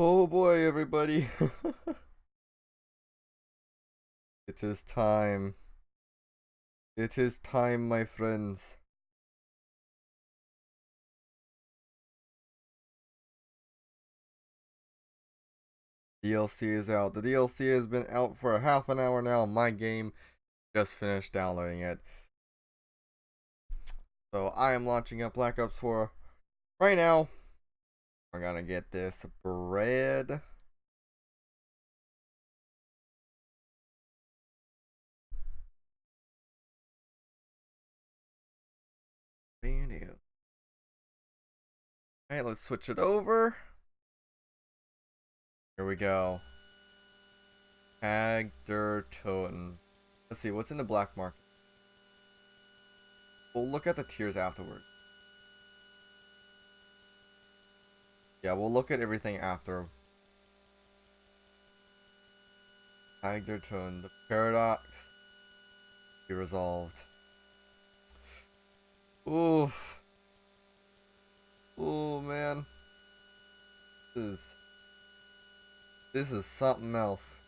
Oh boy, everybody. It is time. It is time, my friends. DLC is out. The DLC has been out for a half an hour now. My game just finished downloading it. So I am launching up Black Ops 4 right now. We're gonna get this bread. Alright, let's switch it over. Here we go. Tag der Toten. Let's see, what's in the black market? We'll look at the tiers afterward. Yeah, we'll look at everything after. Tag der Toten. The paradox be resolved. Oof. Oh man. This is something else.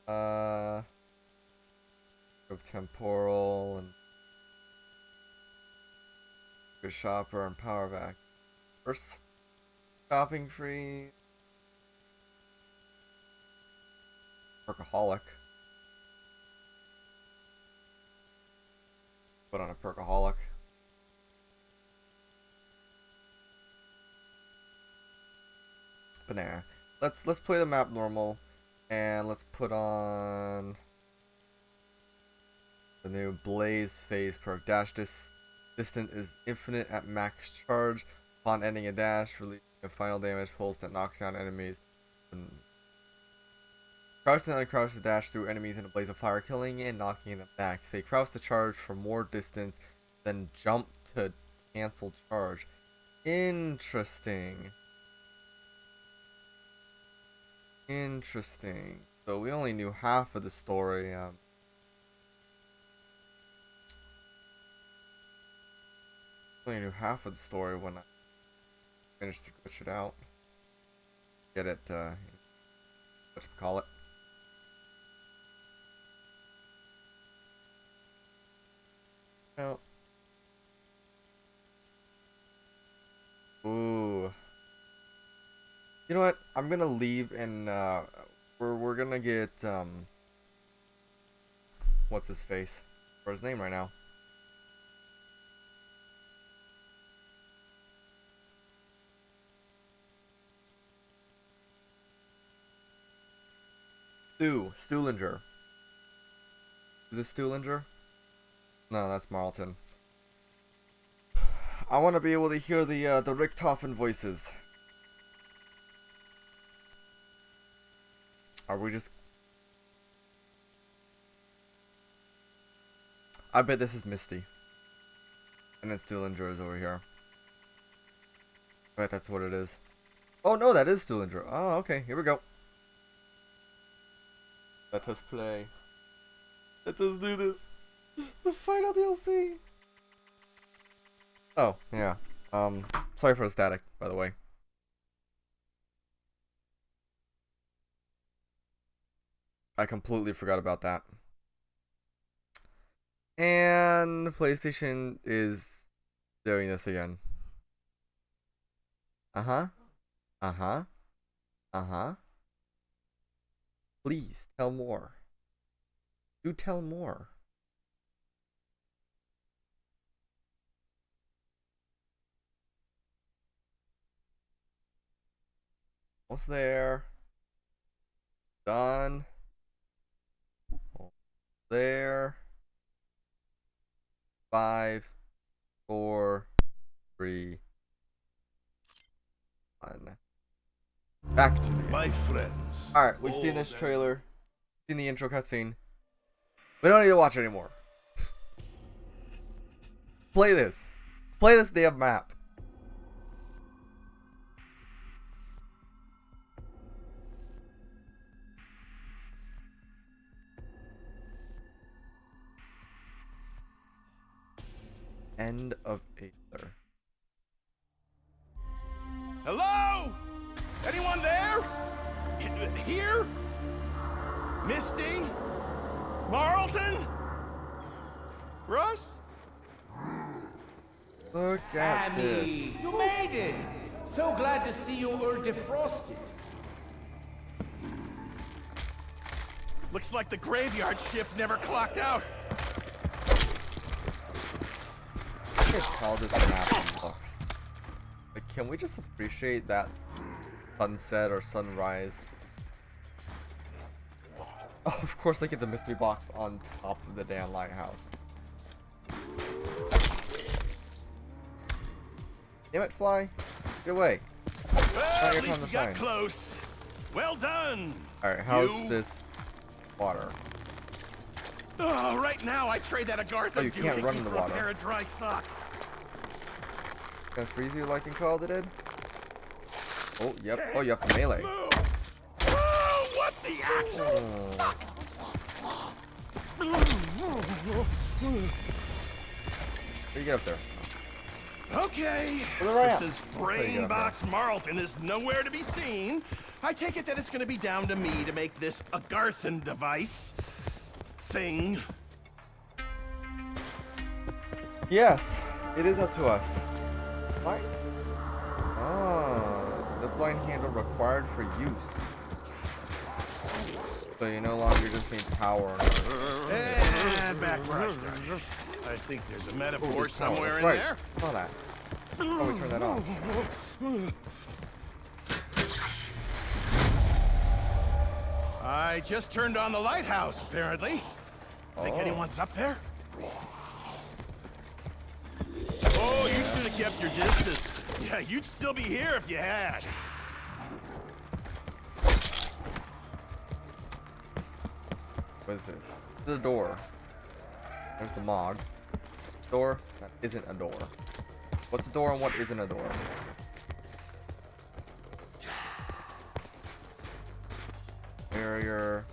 Of temporal and good shopper and power vac. First, shopping free. Perkaholic. Put on a perkaholic. Banana. Let's play the map normal, and let's put on the new Blaze phase perk. Distance is infinite at max charge. Upon ending a dash, releasing a final damage pulse that knocks down enemies. Crouch and uncrouch to dash through enemies in a blaze of fire, killing and knocking them back. Stay crouch to charge for more distance, then jump to cancel charge. Interesting. Interesting. So we only knew half of the story. Only knew half of the story when I finished to glitch it out. Get it, whatchamacallit. Oh. Ooh. You know what? I'm gonna leave and we're gonna get what's his face? Or his name right now. Stuhlinger. Is this Stuhlinger? No, that's Marlton. I want to be able to hear the Richtofen voices. Are we just? I bet this is Misty. And then Stuhlinger is over here. I bet that's what it is. Oh no, that is Stuhlinger. Oh, okay. Here we go. Let us play. Let us do this. The final DLC. Oh, yeah. Sorry for the static, by the way. I completely forgot about that. And PlayStation is doing this again. Uh-huh. Uh-huh. Uh-huh. Please tell more. Do tell more. Almost there. Done. There. 5, 4, 3, 1. Back to the game. My friends. Alright, we've seen this trailer. Seen the intro cutscene. We don't need to watch it anymore. Play this. Play this damn map. End of Aether. Hello? here? Misty? Marlton? Russ? Look at this. Sammy, you made it! So glad to see you were defrosted. Looks like the graveyard shift never clocked out. I just call this map looks. Like, can we just appreciate that sunset or sunrise? Oh, of course, they get the mystery box on top of the damn lighthouse. Damn it, fly! Get away! Well, Not at your least time you to got shine. close. Well done. All right, how's You- this water? Oh, right now I trade that Agartha Oh, you can't run in the for a water. pair of dry socks. Gonna freeze you like in Call of Duty? Oh, yep. Oh, you have to melee. Oh, what the actual? How do you get up there? Okay, the so ramp. since I'll tell you Brain up Box Marlton is nowhere to be seen, I take it that it's gonna be down to me to make this Agarthan device thing. Yes, it is up to us. What? Oh, the blind handle required for use. So you no longer just need power. And back where I started. I think there's a metaphor somewhere in there. Saw that. Oh, we turn that off. I just turned on the lighthouse, apparently. Think anyone's up there? Oh, you should have kept your distance. Yeah, you'd still be here if you had. What is this? This is a door. There's the mod. Door that isn't a door. What's a door and what isn't a door? Barrier.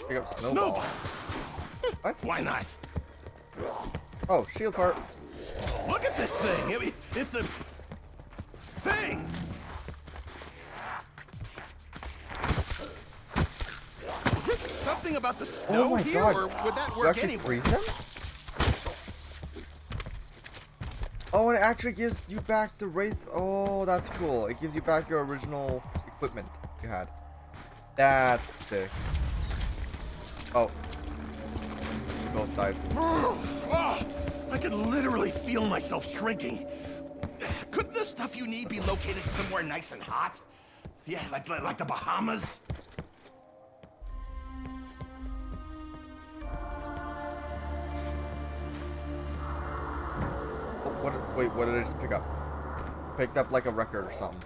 Pick up snowball. What? Why not? Oh, shield part. Look at this thing. I mean, it's a thing. Is it something about the snow Oh my here, god. or would that You work actually anyway? freeze them? Oh, and it actually gives you back the Wraith. Oh, that's cool. It gives you back your original equipment you had. That's sick. Oh. We both died. Oh, I can literally feel myself shrinking. Couldn't the stuff you need be located somewhere nice and hot? Yeah, like the Bahamas? Oh, wait, what did I just pick up? Picked up like a record or something.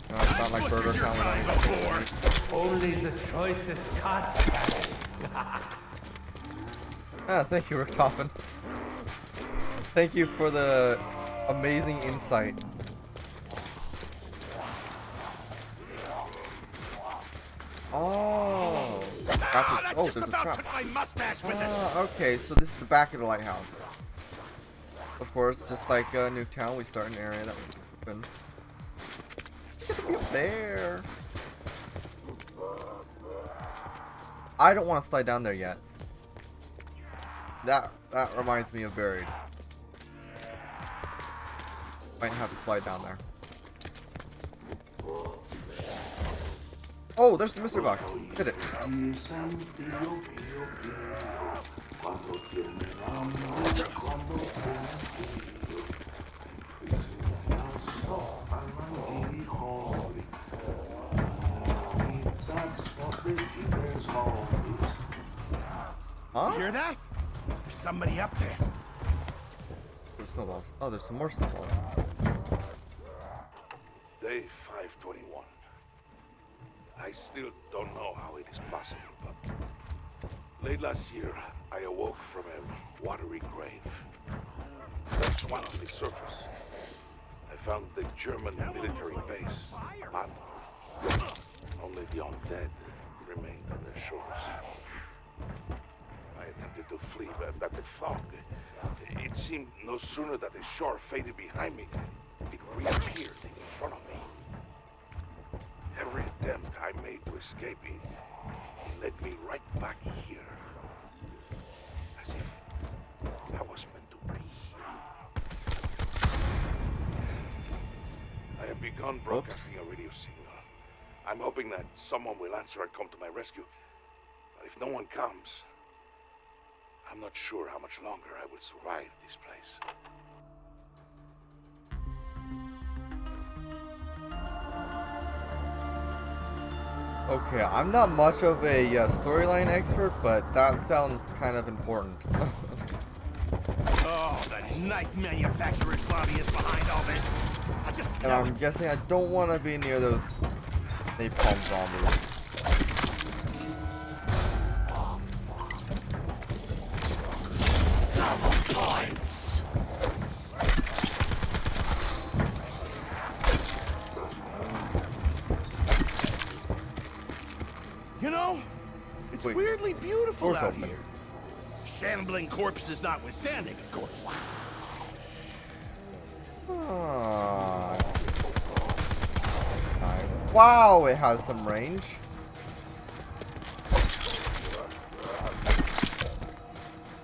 No, it's not like Burger Butchered your Town. kind before. Only the choicest cuts. Ah, thank you, Richtofen. Thank you for the amazing insight. Oh, That oh, just there's a about trap. took my mustache with it. Okay, so this is the back of the lighthouse. Of course, just like Nuketown, we start an area that we open. You get to be up there. I don't want to slide down there yet. That reminds me of Buried. Might have to slide down there. Oh, there's the mystery box. Hit it. Huh? Hear that? There's somebody up there. There's snowballs. Oh, there's some more snowballs. Day 521. I still don't know how it is possible, but late last year, I awoke from a watery grave. That's one on the surface. I found the German military base abandoned. Only the undead remained on the shores. attempted to flee, but the fog, it seemed no sooner that the shore faded behind me, it reappeared in front of me. Every attempt I made to escape it led me right back here. As if I was meant to be here. I have begun broadcasting a radio signal. I'm hoping that someone will answer and come to my rescue. But if no one comes, I'm not sure how much longer I will survive this place. Okay, I'm not much of a storyline expert, but that sounds kind of important. Oh, the knife manufacturer's lobby is behind all this. I just And know I'm it. guessing I don't want to be near those napalm zombies. You know, it's Wait. weirdly beautiful Door's out open. here. Shambling corpses notwithstanding, of course. Ah, wow, it has some range.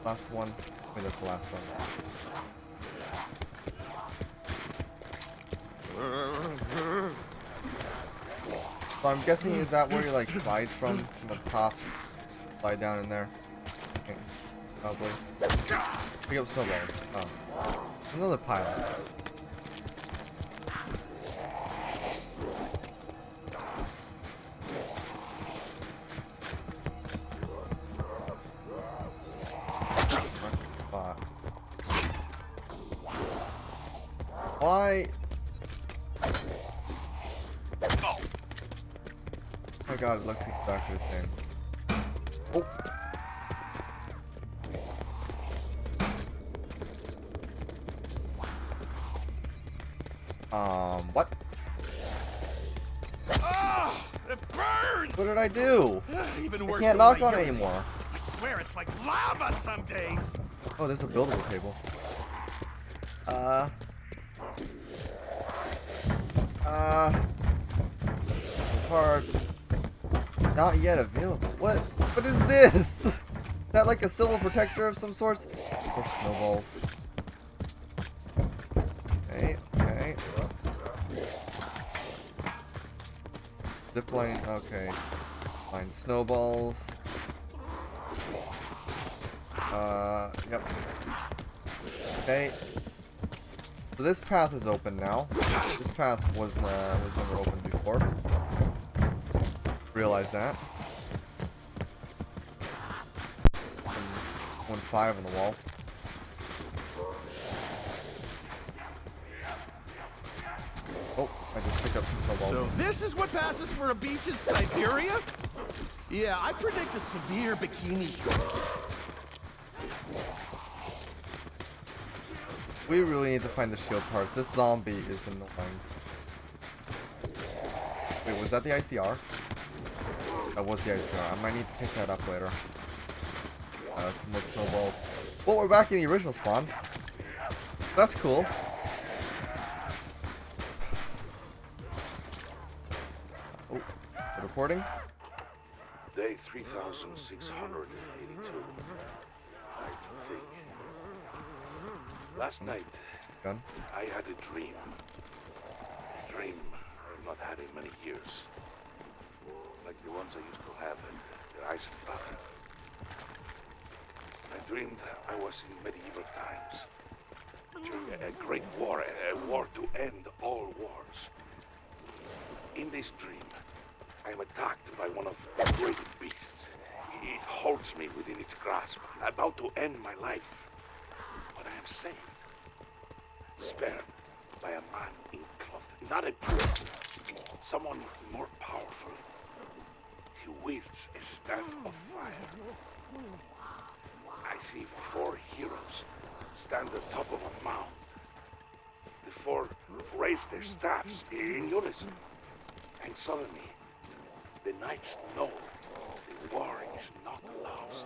Last one. Wait, that's the last one. So I'm guessing, is that where you like slide from the top? Slide down in there? Okay, probably. Pick up snowballs. Oh. Another pile. Spot. Why? Oh my god, it looks exactly the same. Oh. What? Ah, it burns! What did I do? Even I worse can't than knock when on I it urinate. anymore. I swear it's like lava some days. Oh, there's a buildable table. Card. Not yet available. What? What is this? Is that like a civil protector of some sort? Or snowballs. Okay, okay. Zipline, okay. Find snowballs. Yep. Okay. So this path is open now. This path was never open before. Realize that. 1-5 on the wall. Oh, I just picked up some snowballs. So this is what passes for a beach in Siberia? Yeah, I predict a severe bikini shortage. We really need to find the shield parts. This zombie is annoying. Wait, was that the ICR? That was the ICR. I might need to pick that up later. Some more snowballs. Well, we're back in the original spawn. That's cool. Oh, recording? Day 3682. I think. Last night, Gun. I had a dream. A dream I've not had in many years. Like the ones I used to have at the Eisenbahn. I dreamed I was in medieval times. During a great war, a war to end all wars. In this dream, I am attacked by one of the great beasts. It holds me within its grasp, about to end my life. But I am saved. Spared by a man in cloth. Not a prisoner. Someone more powerful. He wields a staff of fire. I see 4 heroes stand atop of a mound. The 4 raise their staffs in unison. And suddenly, the knights know the war is not lost.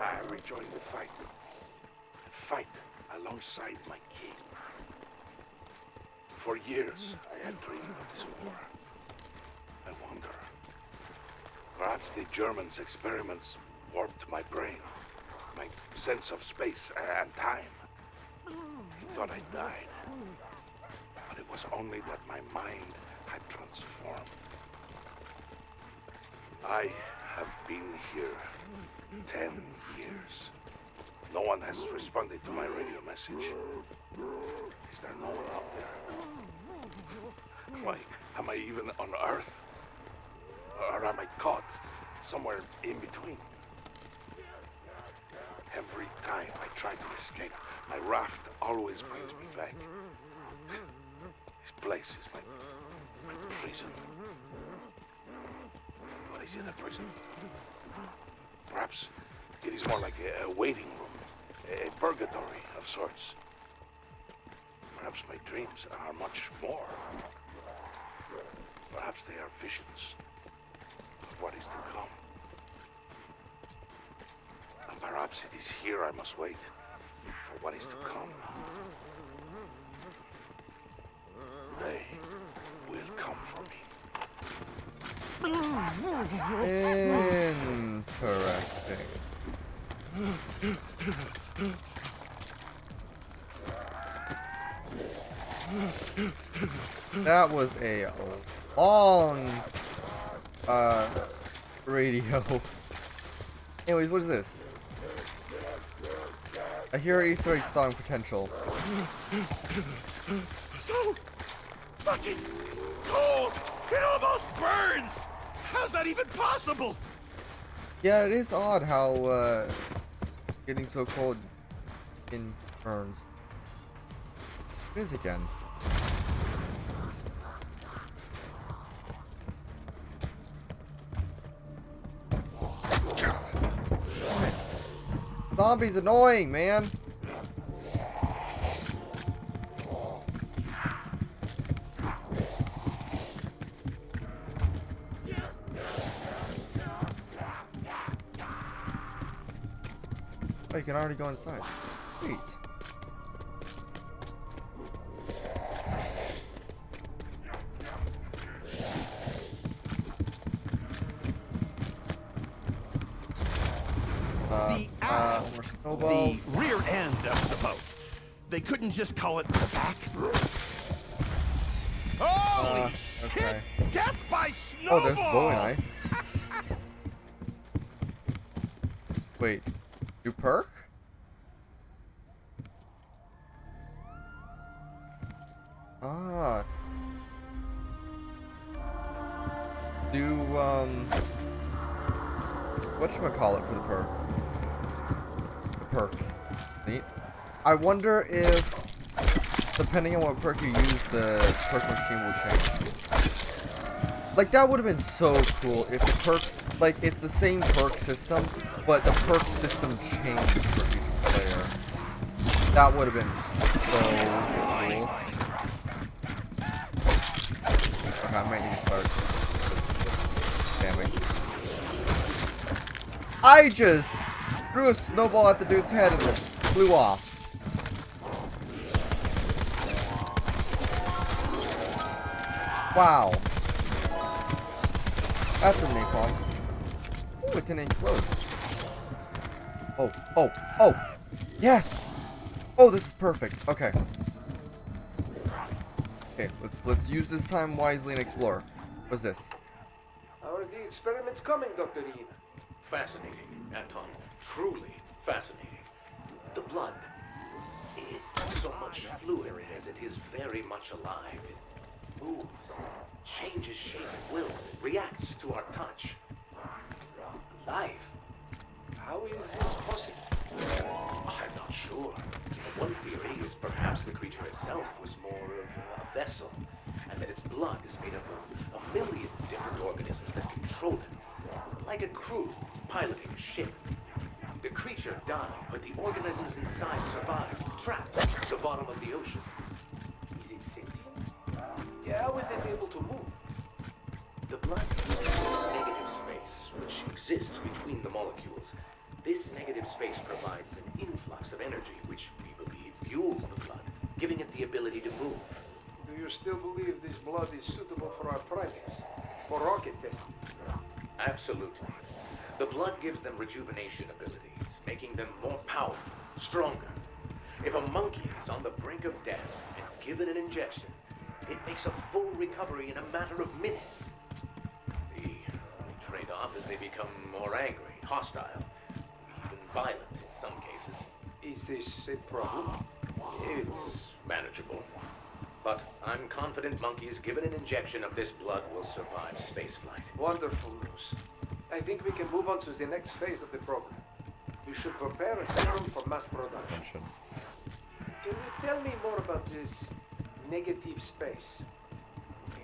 I rejoin the fight. And fight alongside my king. For years, I had dreamed of this war. I wonder. Perhaps the Germans' experiments warped my brain, my sense of space and time. I thought I died. But it was only that my mind had transformed. I have been here 10 years. No one has responded to my radio message. Is there no one out there? Like, am I even on Earth? Or am I caught somewhere in between? Every time I try to escape, my raft always brings me back. This place is my prison. But is it a prison? Perhaps it is more like a waiting room, a purgatory of sorts. Perhaps my dreams are much more. Perhaps they are visions of what is to come. And perhaps it is here I must wait for what is to come. They will come for me. Interesting. That was a long radio. Anyways, what is this? I hear Easter egg stalling potential. So fucking cold! It almost burns! How's that even possible? Yeah, it is odd how getting so cold in burns. It is again. Zombies annoying, man. Oh, you can already go inside. Sweet. More snowballs. The rear end of the boat. They couldn't just call it the back. Holy shit! Okay. Death by snowball! Oh, there's a Bowie knife. Wait, you perk? Ah. Do whatchamacallit for the perk? The perks. Neat. I wonder if, depending on what perk you use, the perk machine will change. Like, that would have been so cool if the perk, like, it's the same perk system, but the perk system changed for each player. That would have been so cool. Okay, I might need to start spamming. I just threw a snowball at the dude's head and it flew off. Wow. That's a napalm. Ooh, it didn't explode. Oh, oh, oh! Yes! Oh, this is perfect. Okay. Okay, let's use this time wisely and explore. What's this? Are the experiments coming, Dr. Eve? Fascinating, Anton. Truly fascinating. The blood, it's not so much fluid as it is very much alive. It moves, changes shape at will, reacts to our touch. Life. How is this possible? I'm not sure. One theory is perhaps the creature itself was more of a vessel, and that its blood is made up of a million different organisms that control it. Like a crew piloting a ship. The creature died, but the organisms inside survived, trapped at the bottom of the ocean. Is it sentient? How is it able to move? The blood is a negative space which exists between the molecules. This negative space provides an influx of energy, which we believe fuels the blood, giving it the ability to move. Do you still believe this blood is suitable for our primates? For rocket testing? Absolutely. The blood gives them rejuvenation abilities, making them more powerful, stronger. If a monkey is on the brink of death and given an injection, it makes a full recovery in a matter of minutes. The trade-off is they become more angry, hostile, even violent in some cases. Is this a problem? It's manageable. But I'm confident monkeys given an injection of this blood will survive spaceflight. Wonderful news. I think we can move on to the next phase of the program. We should prepare a serum for mass production. Can you tell me more about this negative space?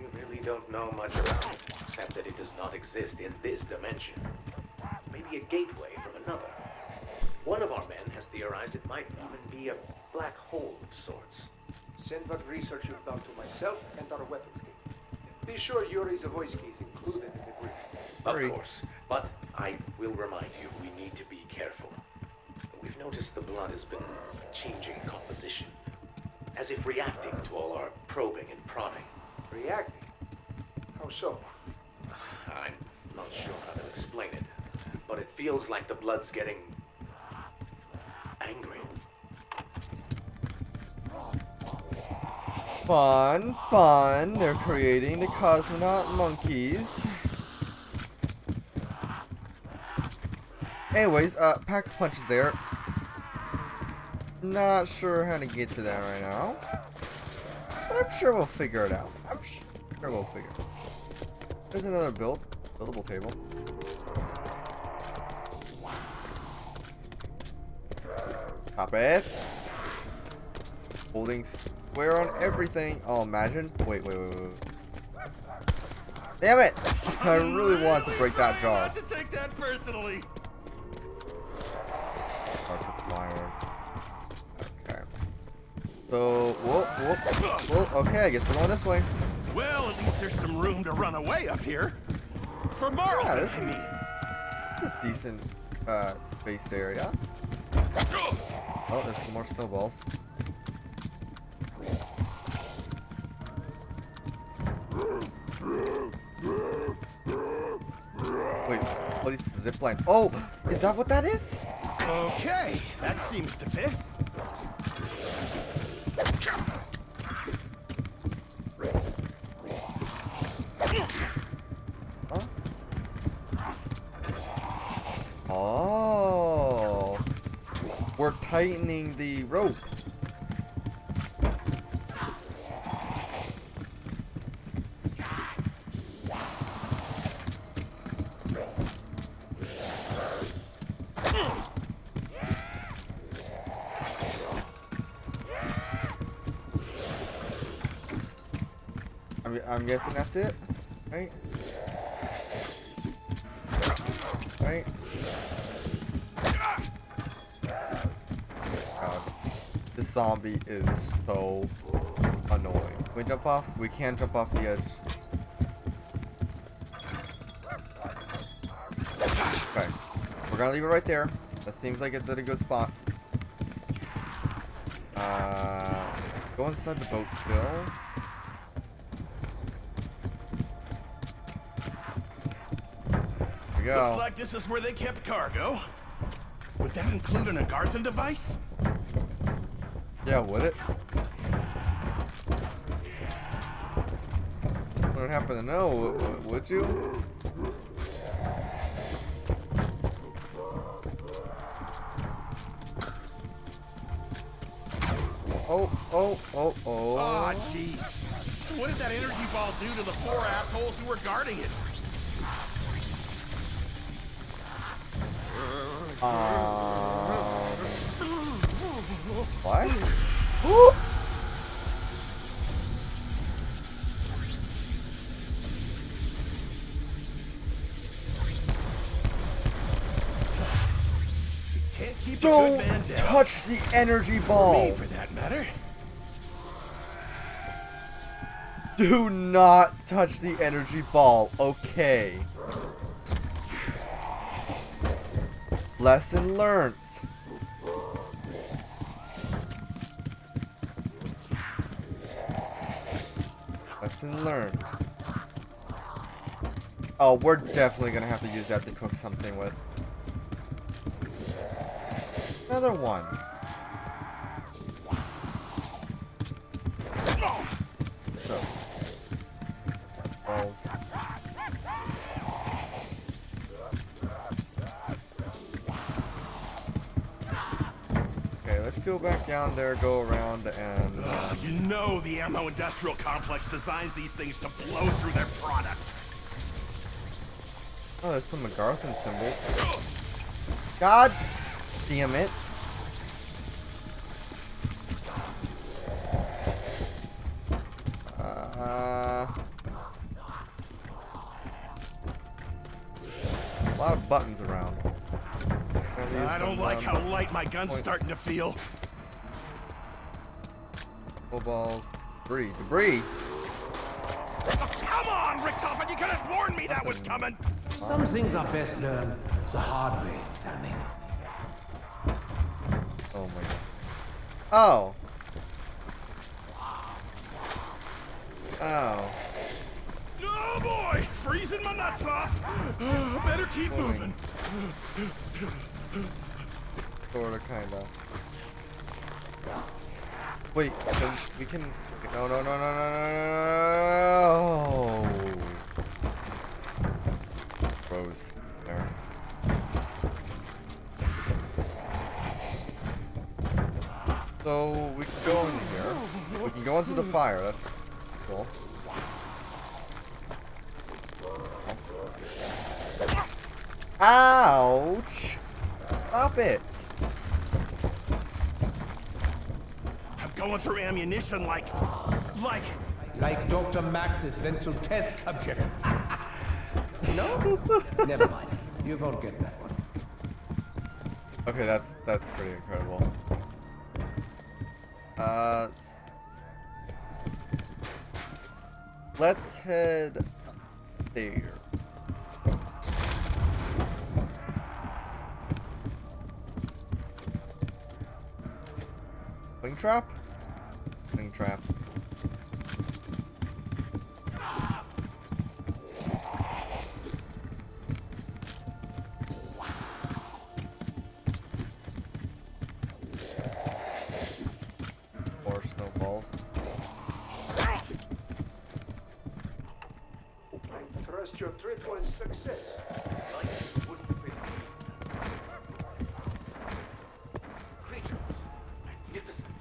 You really don't know much about it, except that it does not exist in this dimension. Maybe a gateway from another. One of our men has theorized it might even be a black hole of sorts. Send what research you've done to myself and our weapons team. Be sure Yuri Zavoyski is included in the brief. Of course, but I will remind you, we need to be careful. We've noticed the blood has been changing composition, as if reacting to all our probing and prodding. Reacting? How so? I'm not sure how to explain it, but it feels like the blood's getting angry. Fun, fun. They're creating the cosmonaut monkeys. Anyways, pack of punch is there. Not sure how to get to that right now. But I'm sure we'll figure it out. I'm sure we'll figure it out. There's another buildable table. Stop it. Holding square on everything. Oh, imagine. Wait. Damn it! I really want to break that jar. Not to take that personally. Okay. So, whoa. Okay, I guess we're going this way. Well, at least there's some room to run away up here. For Marlton, Yeah, this I mean. is a decent space area. Oh, there's some more snowballs. Wait, what is the zip line? Oh, is that what that is? Okay, that seems to fit. Huh? Oh, we're tightening the rope. I'm guessing that's it, right? Right? God, this zombie is so annoying. Can we jump off? We can't jump off the edge. Okay, we're gonna leave it right there. That seems like it's at a good spot. Go inside the boat still. Go. Looks like this is where they kept cargo. Would that include an Agarthan device? Yeah, would it? Wouldn't happen to know, would you? Oh. Aw, jeez. What did that energy ball do to the 4 assholes who were guarding it? What? Woo! Can't keep a good Don't man down. touch the energy Me, ball. for that matter. Do not touch the energy ball. Okay. Lesson learned. Lesson learned. Oh, we're definitely gonna have to use that to cook something with. Another one. So, balls. Okay, let's go back down there, go around, and You know the ammo industrial complex designs these things to blow through their product. oh, there's some MacGarthan symbols. God damn it. A lot of buttons around. I don't like how light my gun's starting to feel. Balls. Debris. Come on, Richtofen, you could have warned me that was coming. Some things are best learned the hard way, Sammy. Oh my god. Oh. Oh. Oh boy, freezing my nuts off. Better keep moving. Sorta, kinda. Wait, then we can. No. Rose. There. So we can go in here. We can go into the fire. That's cool. Ouch! Stop it! I'm going through ammunition like... Like Dr. Max's Wenzel test subject. No? Never mind. You won't get that one. Okay, that's pretty incredible. Let's head there. Wing trap? Wing trap. More snowballs. I trust your trip was success. Creatures, magnificent,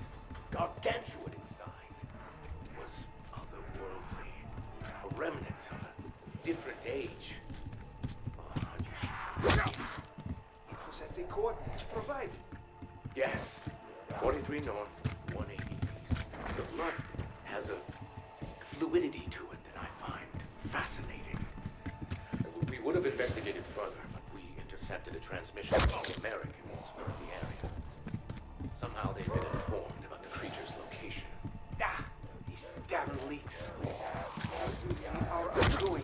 gargantuan in size, was otherworldly, a remnant of a different age. Oh, you should see it. It was at the coordinates provided. Yes, 43 north, 180 east. The blood has a fluidity to it that I find fascinating. We would have investigated further, but we intercepted a transmission from the Americans from the area. Somehow they've been informed about the creature's location. Ah, these damn leaks. Our undoing.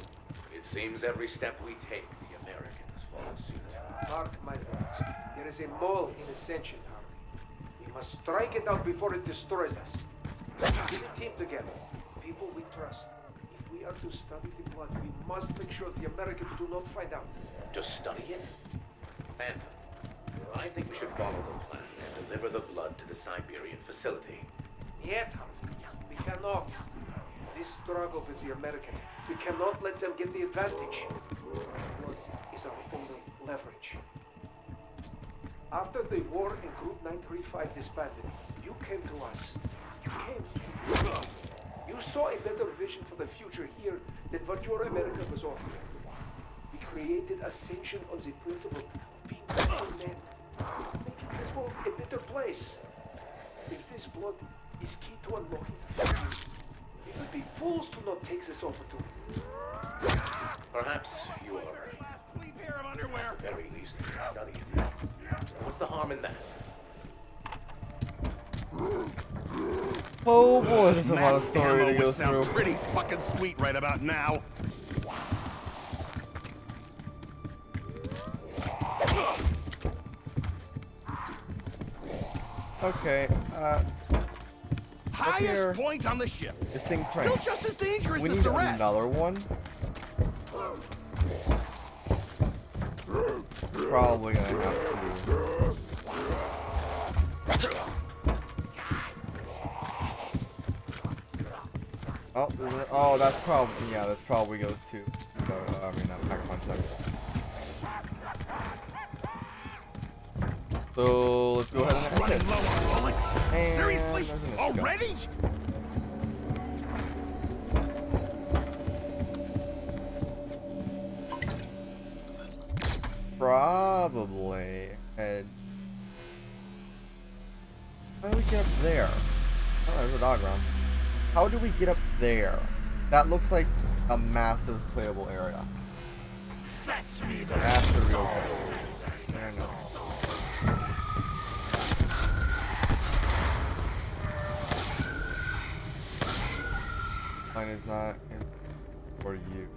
It seems every step we take, the Americans follow suit. Mark my words. There is a mole in Ascension, Harvey. We must strike it out before it destroys us. Get a team together. People we trust. If we are to study the blood, we must make sure the Americans do not find out. Just study it? Phantom, I think we should follow the plan and deliver the blood to the Siberian facility. Yet, Harvey, we cannot. This struggle with the Americans, we cannot let them get the advantage. Blood is our only leverage. After the war and Group 935 disbanded, you came to us. You came. You saw a better vision for the future here than what your America was offering. We created Ascension on the principle of being better men, making this world a better place. If this blood is key to unlocking the future, we would be fools to not take this opportunity. Perhaps you are Clean pair of underwear. at the very least study it. What's the harm in that? Oh boy, there's a lot of Matt's story ammo to would go sound through. pretty fucking sweet right about now. Okay, Highest here. point on the ship. This thing Still cranked. just as dangerous We as need the rest. another one. Probably gonna have to. Oh, oh, that's probably, yeah, that's probably goes to, I mean, pack punch that. So, let's go ahead and end Running it. low on bullets? And Seriously? there's an escape. Already? Probably head. How do we get up there? Oh, there's a dog run. How do we get up there? That looks like a massive playable area. Fetch me the That's the real question. I know. Mine is not in for you.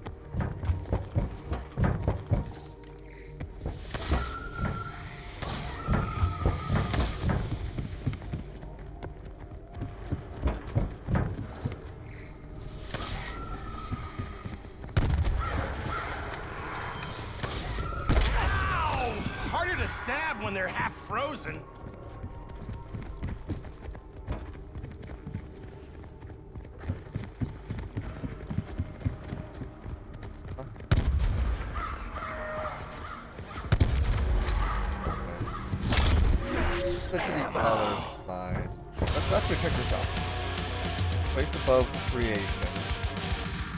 Ow! Harder to stab when they're half frozen. Let's to the other side. Let's actually check this out. Place above creation.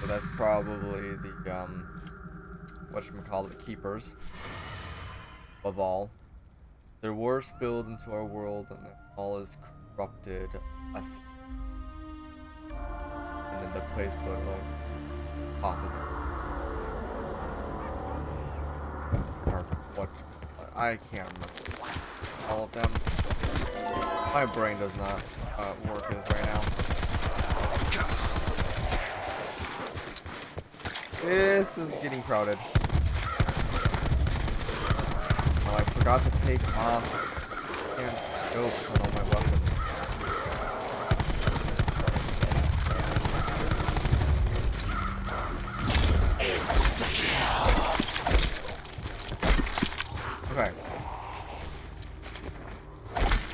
So that's probably the whatchamacallit, keepers. Above all. Their war spilled into our world and all is corrupted us. And then the place below. Or what, I can't remember all of them. My brain does not work as right now. This is getting crowded. Oh, I forgot to take off damn scopes on all my weapons. Okay.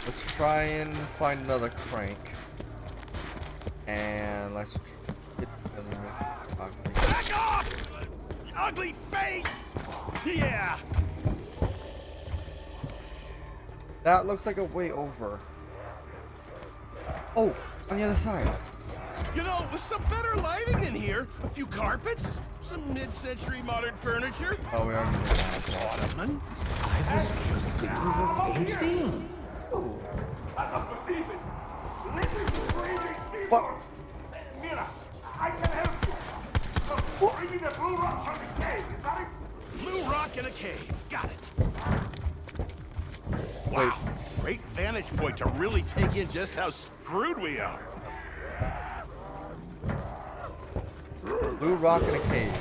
Let's try and find another crank. And let's get them toxic. Back off! Ugly face! Yeah! That looks like a way over. Oh, on the other side. You know, with some better lighting in here, a few carpets, some mid-century modern furniture. Oh, we already did that. Ottoman. I was just thinking the same thing. What? Mira, I can help you. Bring me the blue rock from the cave, you got it? Blue rock in a cave. Got it. Wow. Great vantage point to really take in just how screwed we are. Blue rock in a cave.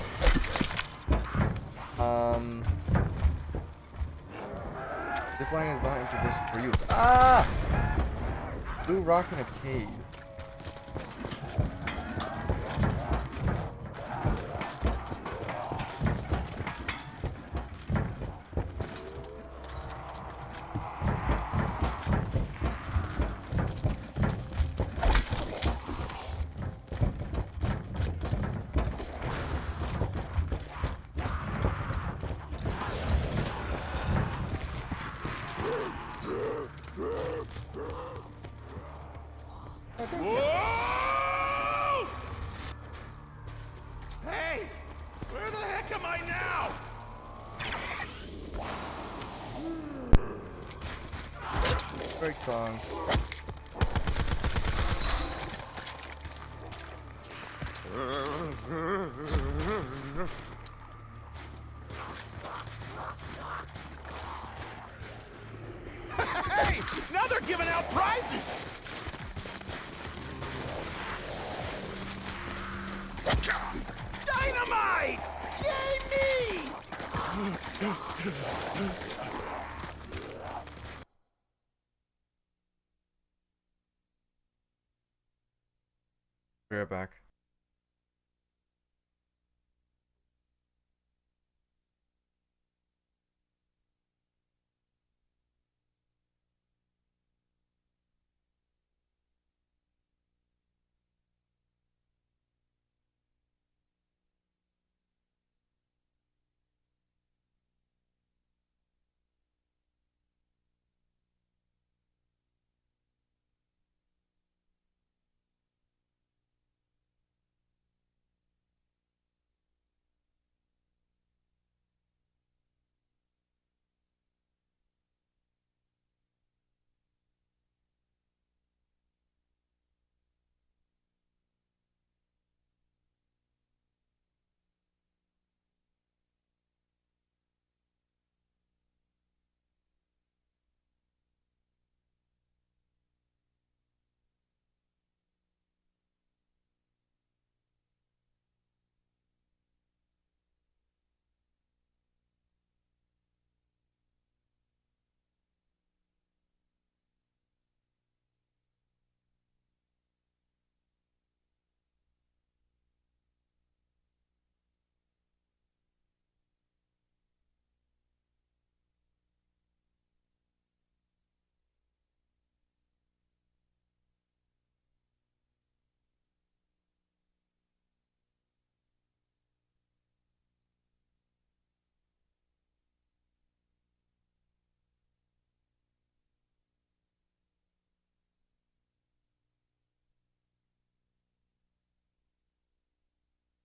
Zip line is not in position for use. Ah! Blue rock in a cave. Whoa! Hey! Where the heck am I now? Break song. Hey! Now they're giving out prizes! Dynamite! Yay me! Be right back.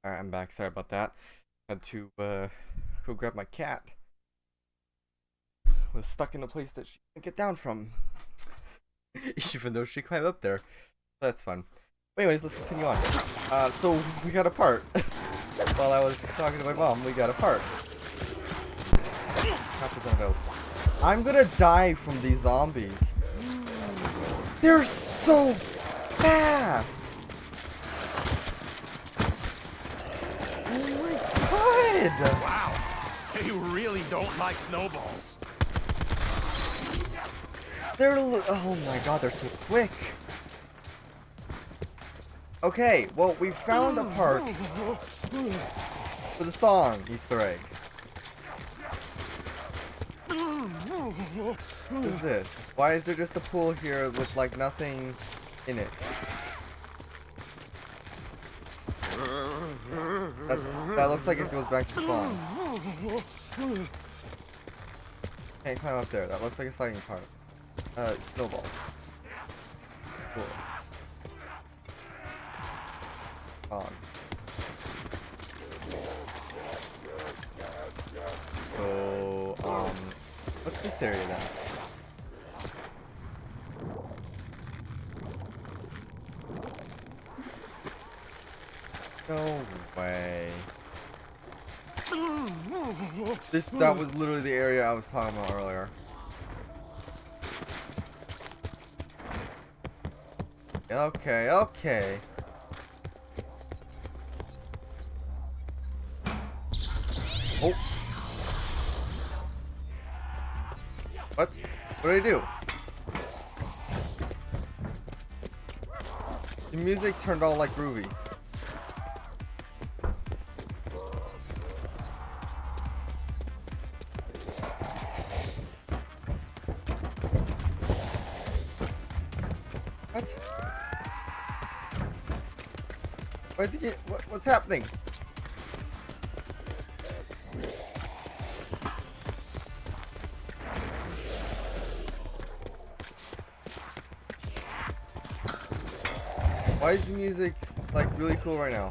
Alright, I'm back. Sorry about that. Had to go grab my cat. Was stuck in a place that she couldn't get down from. Even though she climbed up there. That's fun. But anyways, let's continue on. So we got a part. While I was talking to my mom, we got a part. I'm gonna die from these zombies. They're so fast! Oh my god! Wow, they really don't like snowballs. Oh my god, they're so quick. Okay, well, we found a part for the song Easter egg. What is this? Why is there just a pool here with like nothing in it? That looks like it goes back to spawn. Can't climb up there. That looks like a sliding part. Snowballs. Cool. On. So, what's this area then? No way. That was literally the area I was talking about earlier. Okay, okay. Oh. What? What did I do? The music turned all like groovy. What? Why is it what's happening? Why is the music like really cool right now?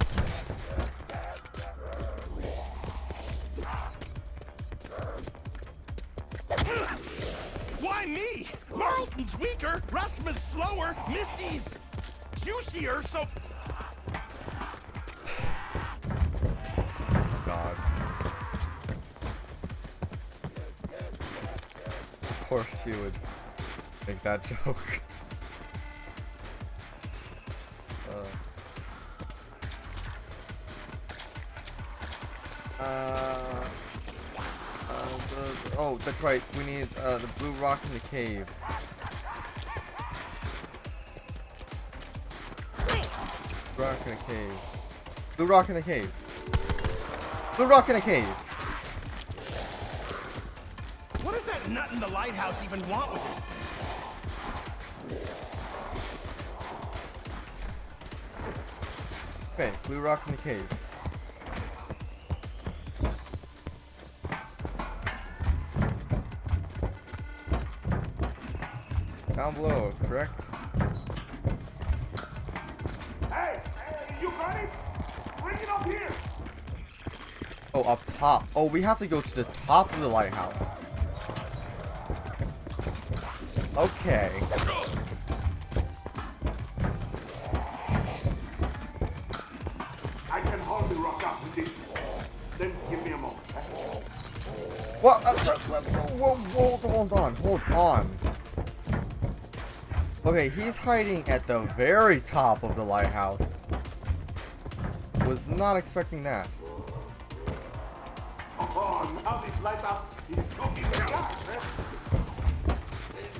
Why me? Marlton's weaker, Rasmus slower, Misty's juicier, so... God. Of course you would make that joke. Oh, that's right. We need the blue rock in the cave. Rock in a cave. Blue rock in a cave. Blue rock in a cave. What does that nut in the lighthouse even want with this thing? Okay, blue rock in the cave. Down below, correct? Hey, you got it? Bring it up here. Oh, up top. Oh, we have to go to the top of the lighthouse. Okay. I can hold the rock up with this. Then give me a moment. What? Hold on. Okay, he's hiding at the very top of the lighthouse. Was not expecting that. Oh, now this lighthouse is looking dark, eh?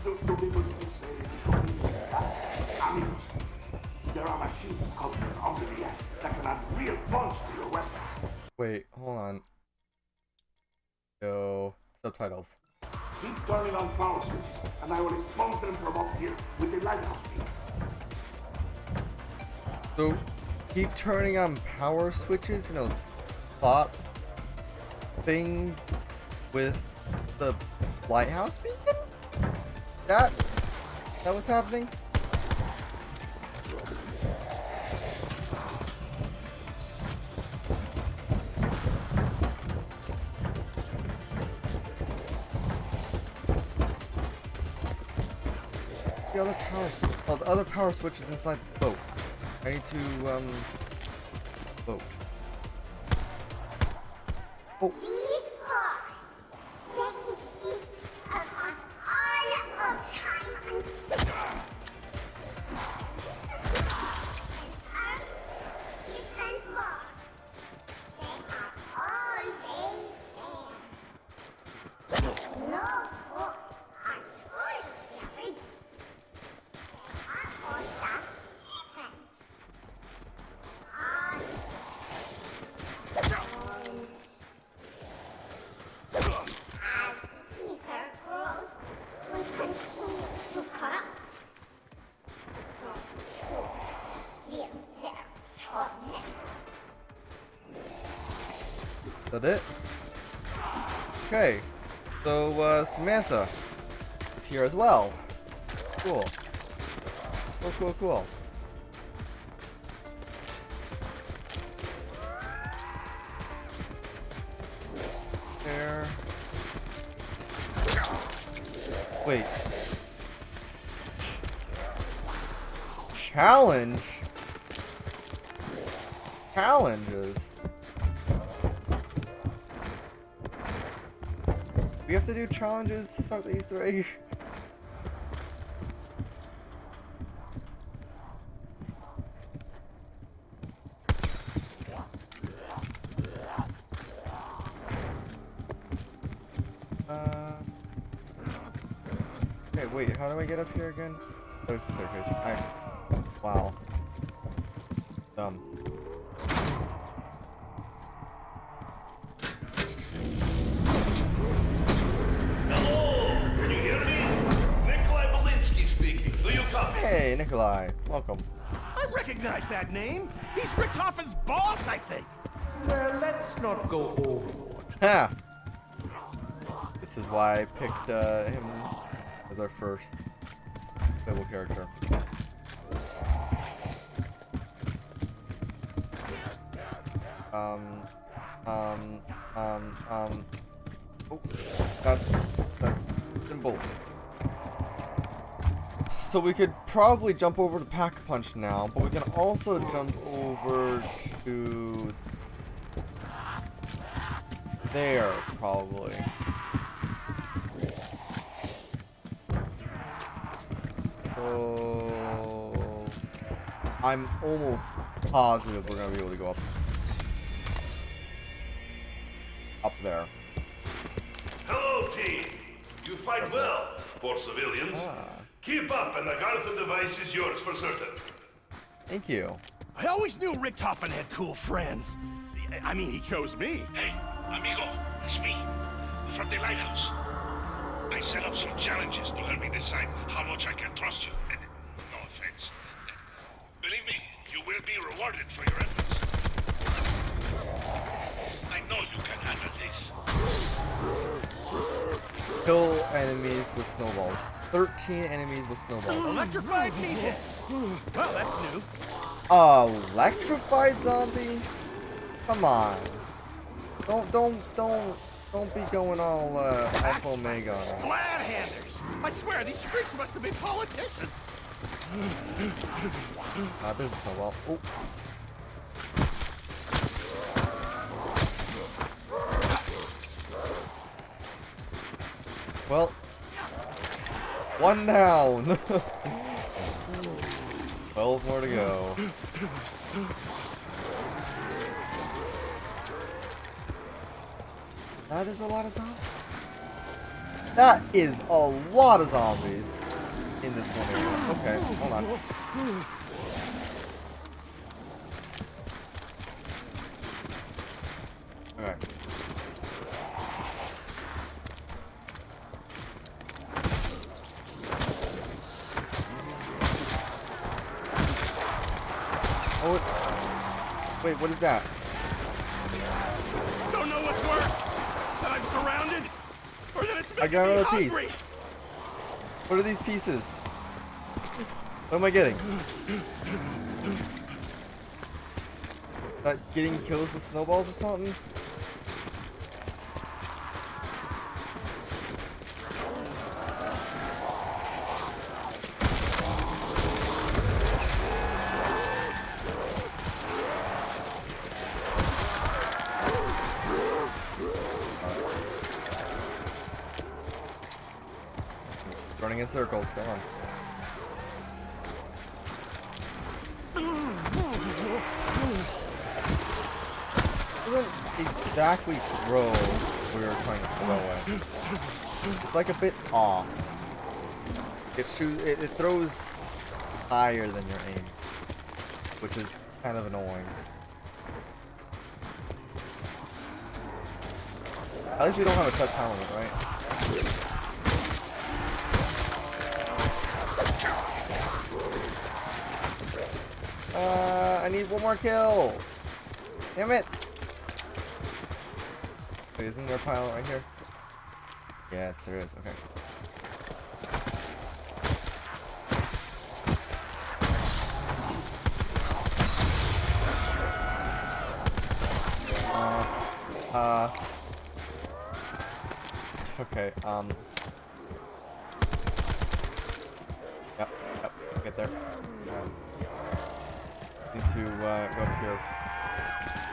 The people still say it's looking dark. I mean, there are machines out there under the air that can add real punch to your weapon. Wait, hold on. Yo, subtitles. Keep turning on power switches, and I will expose them from up here with the lighthouse beam. So, keep turning on power switches and those spot things with the lighthouse beacon? That what's happening? The other power switch. Oh, the other power switch is inside the boat. I need to boat. Oh. Is that it? Okay. So, Samantha is here as well. Cool. Cool. There. Wait. Challenge? Challenges? We have to do challenges to start the Easter egg? Okay, wait, how do I get up here again? There's the staircase. Wow. Dumb. Hey, Nikolai. Welcome. I recognize that name. He's Richthofen's boss, I think. Well, let's not go overboard. Ha! This is why I picked him as our first playable character. Oh, that's simple. So we could probably jump over to Pack-a-Punch now, but we can also jump over to there, probably. So I'm almost positive we're gonna be able to go up there. Hello, team. You fight well, for civilians. Keep up, and the Garthan device is yours for certain. Thank you. I always knew Richtofen had cool friends. I mean, he chose me. Hey, amigo, it's me, from the lighthouse. I set up some challenges to help me decide how much I can trust you. No offense. Believe me, you will be rewarded for your efforts. I know you can handle this. Kill enemies with snowballs. 13 enemies with snowballs. Electrified meathead. Well, that's new. Electrified zombie? Come on. Don't be going all Alpha Omega on it. Glad-handers. I swear, these freaks must have been politicians. There's a snowball. Oh. Well, one down. 12 more to go. That is a lot of zombies. That is a lot of zombies in this one area. Okay, hold on. Alright. Oh, wait, what is that? Don't know what's worse. That I'm surrounded, or that it's I making got me another hungry. piece. What are these pieces? What am I getting? That getting killed with snowballs or something? Running in circles, come on. Doesn't exactly throw where you're trying to throw it. It's like a bit off. It throws higher than your aim, which is kind of annoying. At least we don't have a set time limit, right? I need one more kill. Damn it. Wait, isn't there a pile right here? Yes, there is. Okay. Okay, Yep, I'll get there. Need to go up here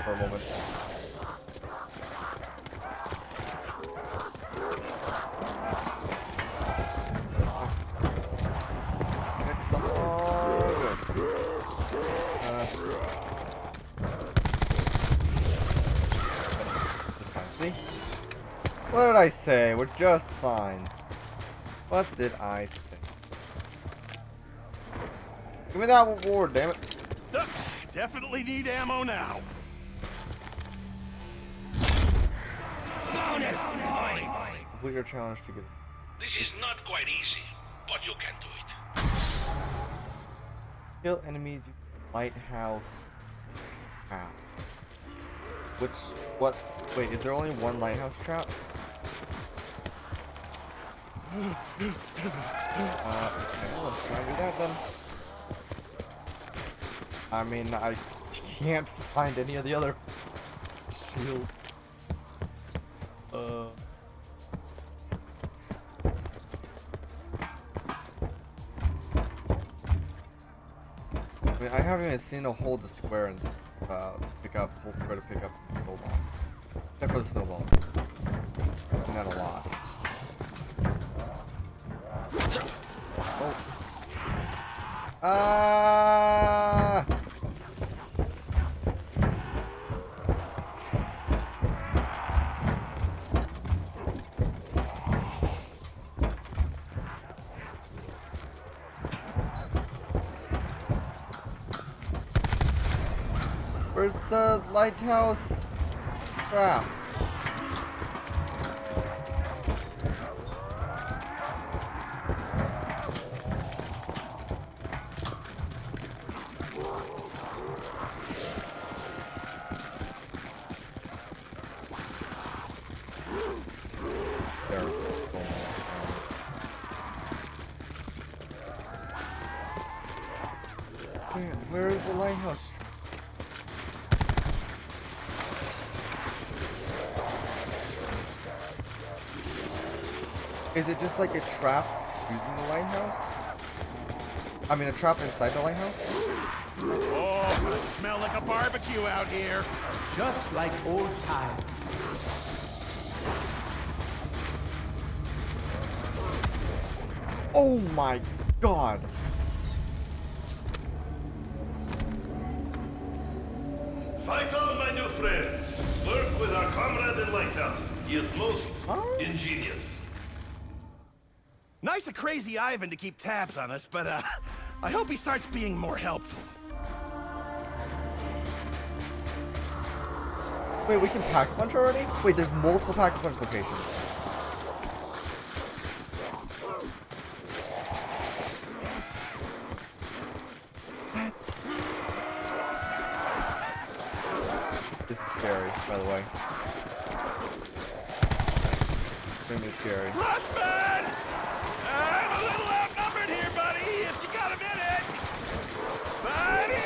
for a moment. Get some more. Just fine. See? What did I say? We're just fine. What did I say? Give me that reward, damn it. Definitely need ammo now. Complete your challenge to get. This is not quite easy, but you can do it. Kill enemies. Lighthouse. Trap. Which? What? Wait, is there only one lighthouse trap? Okay, let's try and do that then. I mean, I can't find any of the other shields. I mean, I haven't even seen a hold the square and to pick up, hold square to pick up the snowball. Except for the snowballs. I've seen that a lot. Oh. Where's the lighthouse trap? Where's the lighthouse? Is it just like a trap using the lighthouse? I mean, a trap inside the lighthouse? Oh, I smell like a barbecue out here. Just like old times. Oh my god! Fight on, my new friends. Work with our comrade in Lighthouse. He is most ingenious. Nice of Crazy Ivan to keep tabs on us, but I hope he starts being more helpful. Wait, we can pack punch already? Wait, there's multiple pack punch locations. What? This is scary, by the way. Extremely scary. Rushman! I'm a little outnumbered here, buddy, if you got a minute. Buddy!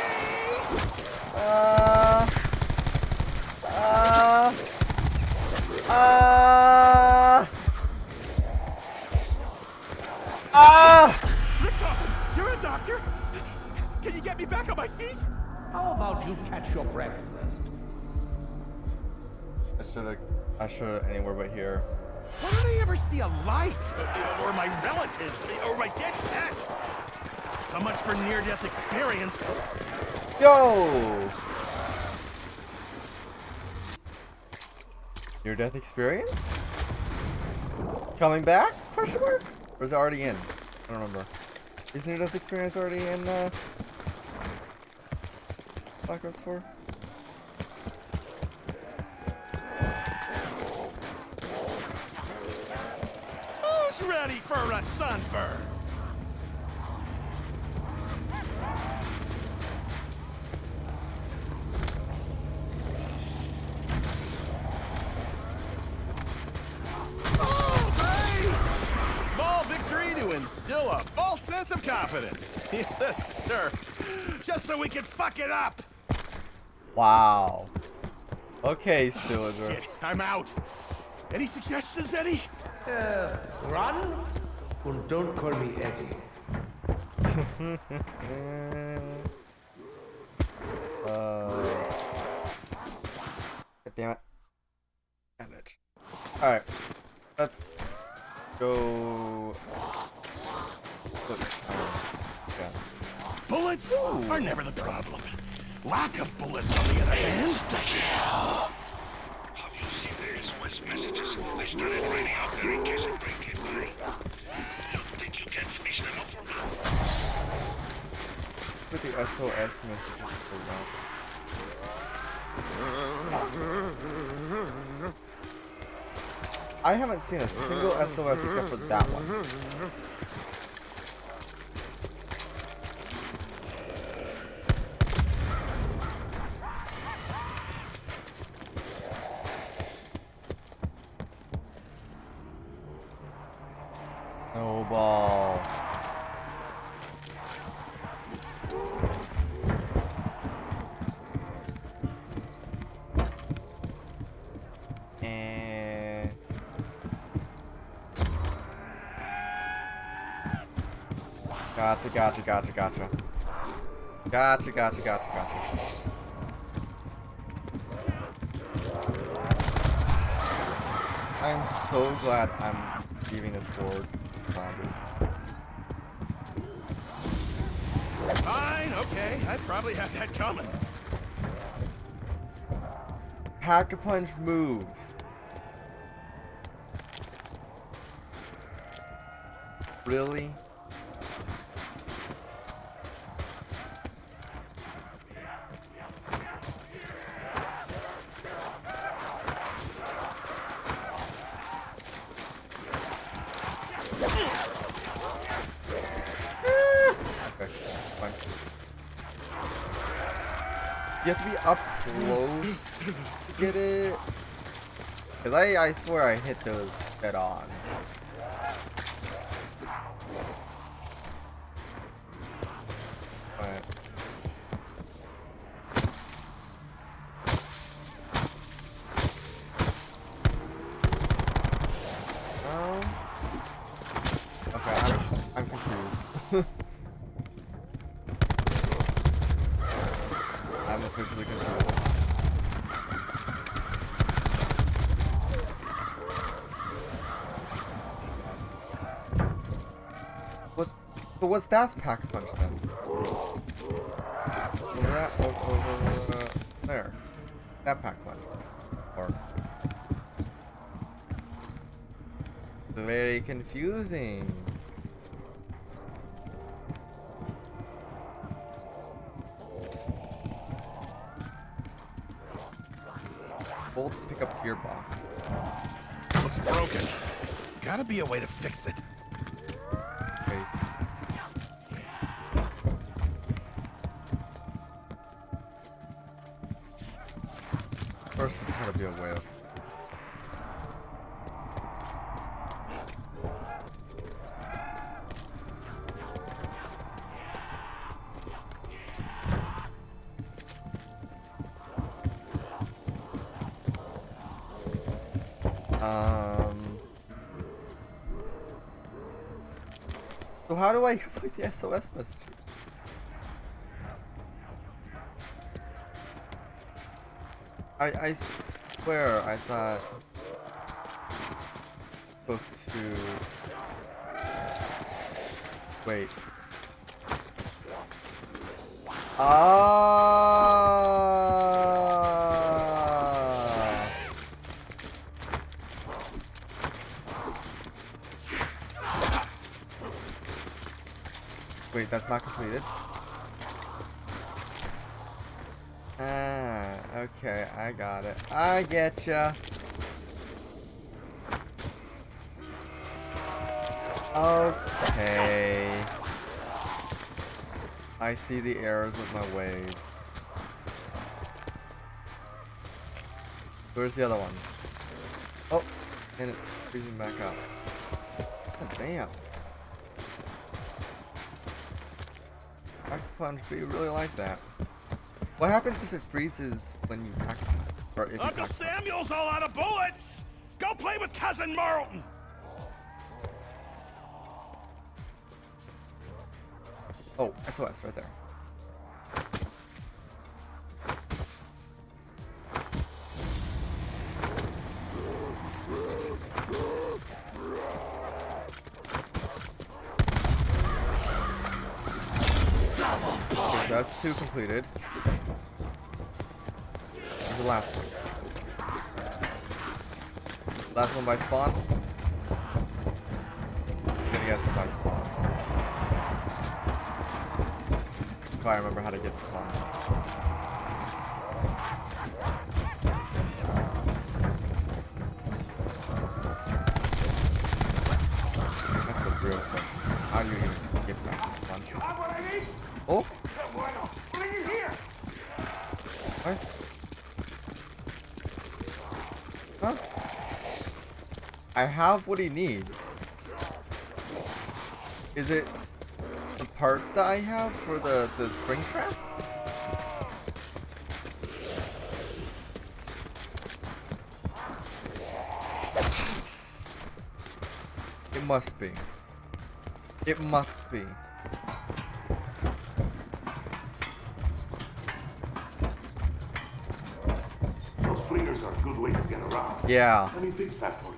Rick, you're a doctor? Can you get me back on my feet? How about you catch your breath first? I should've anywhere but here. Why don't I ever see a light? Or my relatives? Or my dead pets? So much for near-death experience. Yo! Near death experience? Coming back? Question mark? Or is it already in? I don't remember. Is near death experience already in Black Ops 4? Who's ready for a sunburn? To instill a false sense of confidence. Yes, sir. Just so we can fuck it up. Wow. Okay, Stillwater. Shit, I'm out. Any suggestions, Eddie? Run? And don't call me Eddie. God damn it. Damn it. Alright. Let's go. Yeah. Bullets are never the problem. Lack of bullets, on the other hand. Have you seen the SOS messages? They started writing out there in case a break came by. Don't think you can finish them up for now? Put the SOS messages for that. I haven't seen a single SOS except for that one. No ball. And gotcha. I'm so glad I'm leaving a sword. Fine, okay. I probably have that coming. Pack-a-punch moves. Really? You have to be up close to get it. Cause I swear I hit those dead on. Alright. Okay, I'm confused. I'm officially confused. So what's that pack punch then? Over that, over there. That pack punch. Or very confusing. Bolt to pick up gearbox. Looks broken. Gotta be a way to fix it. Wait. First, there's gotta be a way of. So how do I complete the SOS message? I swear I thought supposed to wait. Wait, that's not completed. Okay, I got it. I getcha. Okay. I see the errors of my ways. Where's the other one? Oh, and it's freezing back up. God damn. Pack punch, do you really like that? What happens if it freezes when you pack punch? Or if you Uncle pack punch? Samuel's all out of bullets! Go play with Cousin Merle! Oh, SOS right there. Okay, so that's 2 completed. Where's the last one? Last one by spawn? I'm gonna guess it's by spawn. If I remember how to get to spawn. That's the real question. How do you even get back to spawn? Oh? What? Huh? I have what he needs. Is it the part that I have for the spring trap? It must be. It must be. Those fleeters are a good way to get around. Yeah. Let me fix that for you.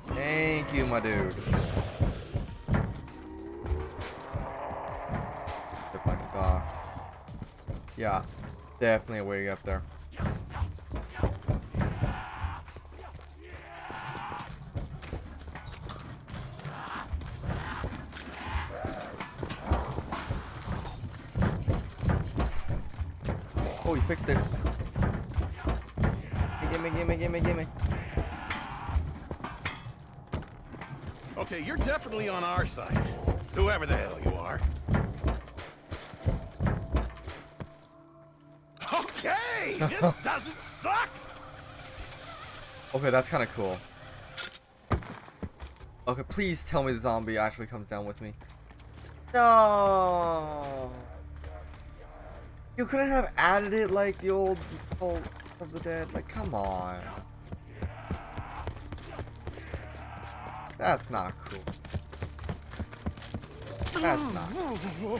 Thank you, my dude. The fucking docks. Yeah, definitely a way up there. Oh, you fixed it. Gimme. Okay, you're definitely on our side. Whoever the hell you are. this doesn't suck! Okay, that's kind of cool. Okay, please tell me the zombie actually comes down with me. No. You couldn't have added it like the old of the Dead. Like, come on. That's not cool. That's not cool.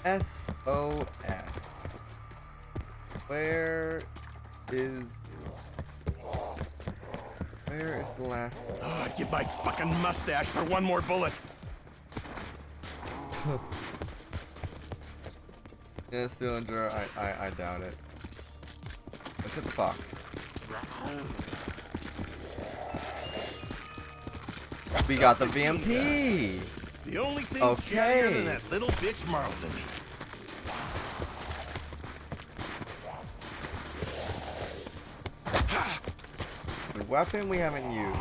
SOS. Where is the last one? Oh, I'd give my fucking mustache for one more bullet. In a cylinder, I doubt it. Let's hit the box. We got the VMP! The only thing Okay. shinier than that little bitch Marlton. The weapon we haven't used.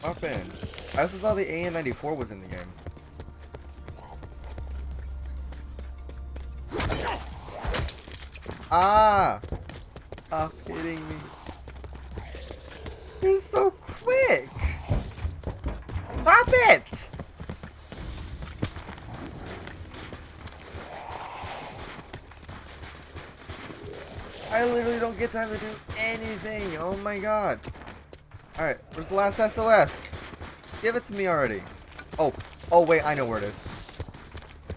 Weapon. I also saw the AN-94 was in the game. Ah! Stop hitting me. You're so quick! Stop it! I literally don't get time to do anything. Oh my god. Alright, where's the last SOS? Give it to me already. Oh wait, I know where it is.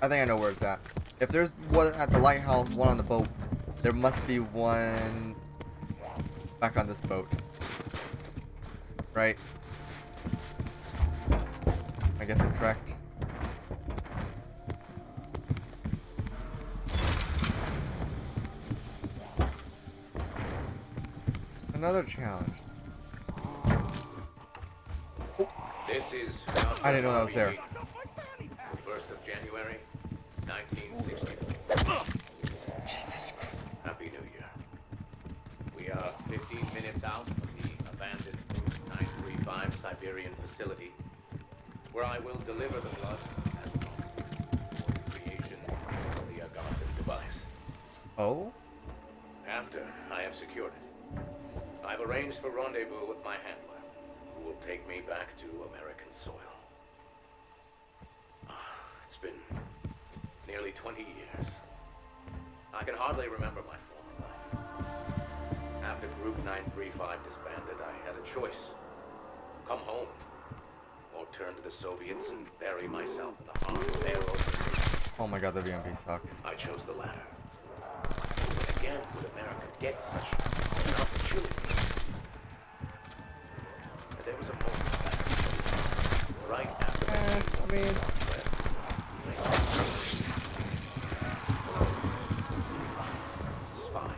I think I know where it's at. If there's one at the lighthouse, one on the boat, there must be one back on this boat. Right? I guess I'm correct. Another challenge. This is I didn't know that was there. 1st of January, 1964. Happy New Year. We are 15 minutes out from the abandoned Route 935 Siberian facility, where I will deliver the blood as for the creation of the Agarthan device. Oh? After I have secured it, I've arranged for rendezvous with my handler, who will take me back to American soil. It's been nearly 20 years. I can hardly remember my former life. After Group 935 disbanded, I had a choice. Come home, or turn to the Soviets and bury myself in the heart of their organization. Oh my god, the VMP sucks. I chose the latter. And again, would America get such an opportunity? But there was a moment back, right after I mean... spy.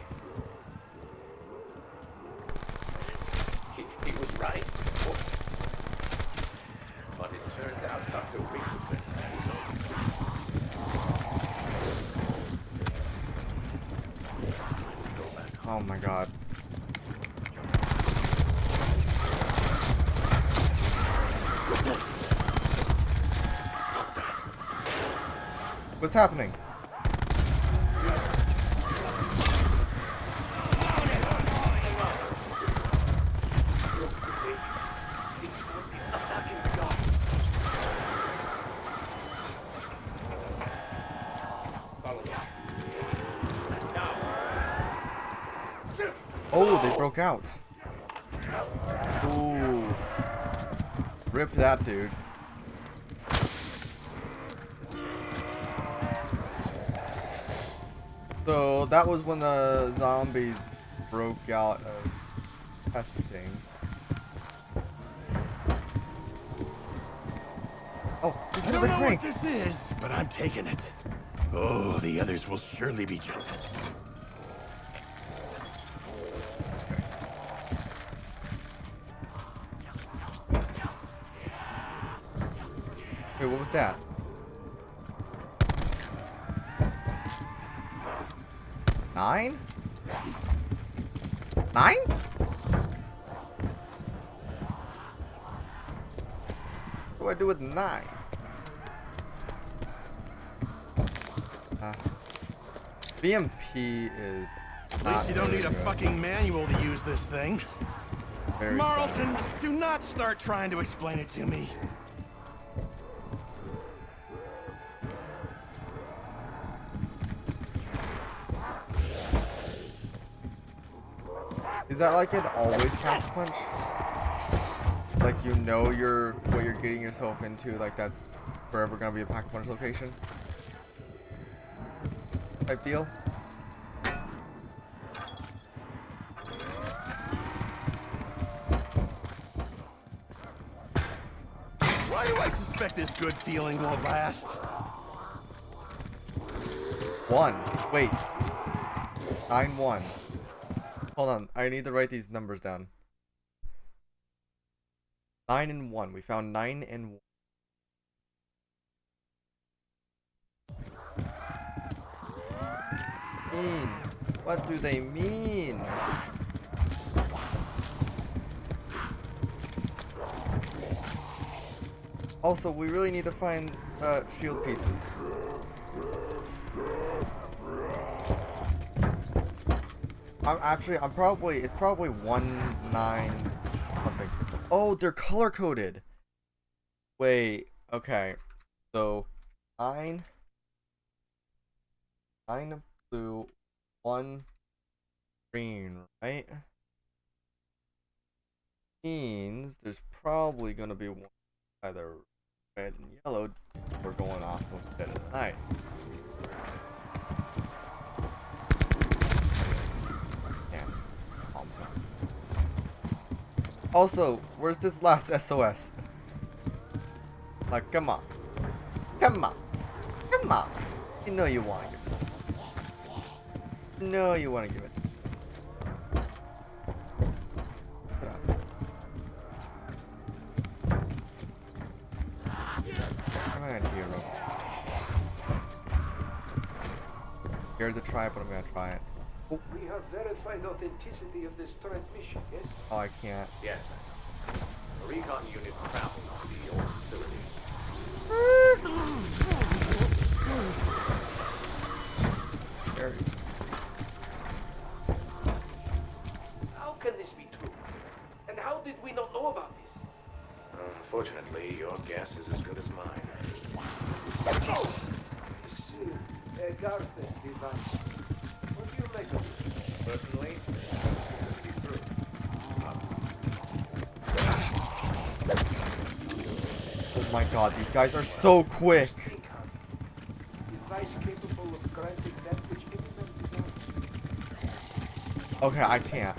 He was right, of course. But it turned out Dr. Richardson Oh my god. What's happening? Oh, they broke out. Ooh. Rip that dude. So that was when the zombies broke out of testing. Oh, just I do don't the know crank. what this is, but I'm taking it. Oh, the others will surely be jealous. Wait, what was that? Nine? 9? do I do with 9? BMP is At not least you don't really need a good. fucking manual to use this thing. Very Marlton, do not start trying to explain it to me. Is that like an always pack punch? Like you know what you're getting yourself into, like that's forever gonna be a pack punch location? Type deal? Why do I suspect this good feeling won't last? 1. Wait. 9-1. Hold on, I need to write these numbers down. 9 and 1. We found 9 and 1. What do they mean? Also, we really need to find shield pieces. It's probably 1-9 something. Oh, they're color coded. Wait, okay. So 9 blue, 1 green, right? Means there's probably gonna be one either red and yellow. We're going off of dead of night. Also, where's this last SOS? Like, come on. Come on. Come on. You know you want to give it. No, you want to give it. Shut up. Come on, dear. Scared to try it, but I'm gonna try it. We have verified authenticity of this transmission, yes? Oh, I can't. Yes. The recon unit travels on the old facility. Scary. How can this be true? And how did we not know about this? Unfortunately, your guess is as good as mine. This Garther device. What do you make of it? Personally, it could be true. Oh my god, these guys are so quick. Device capable of granting that which anyone desires. Okay, I can't.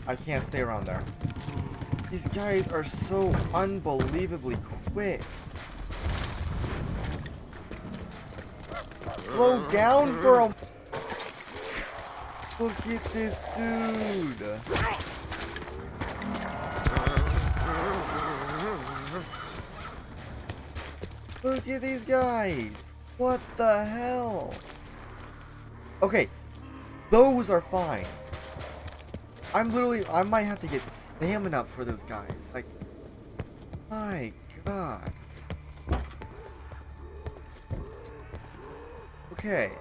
I can't stay around there. These guys are so unbelievably quick. Slow down for a... Look at this dude. Look at these guys. What the hell? Okay, those are fine. I might have to get stamina up for those guys. Like, my god. Okay.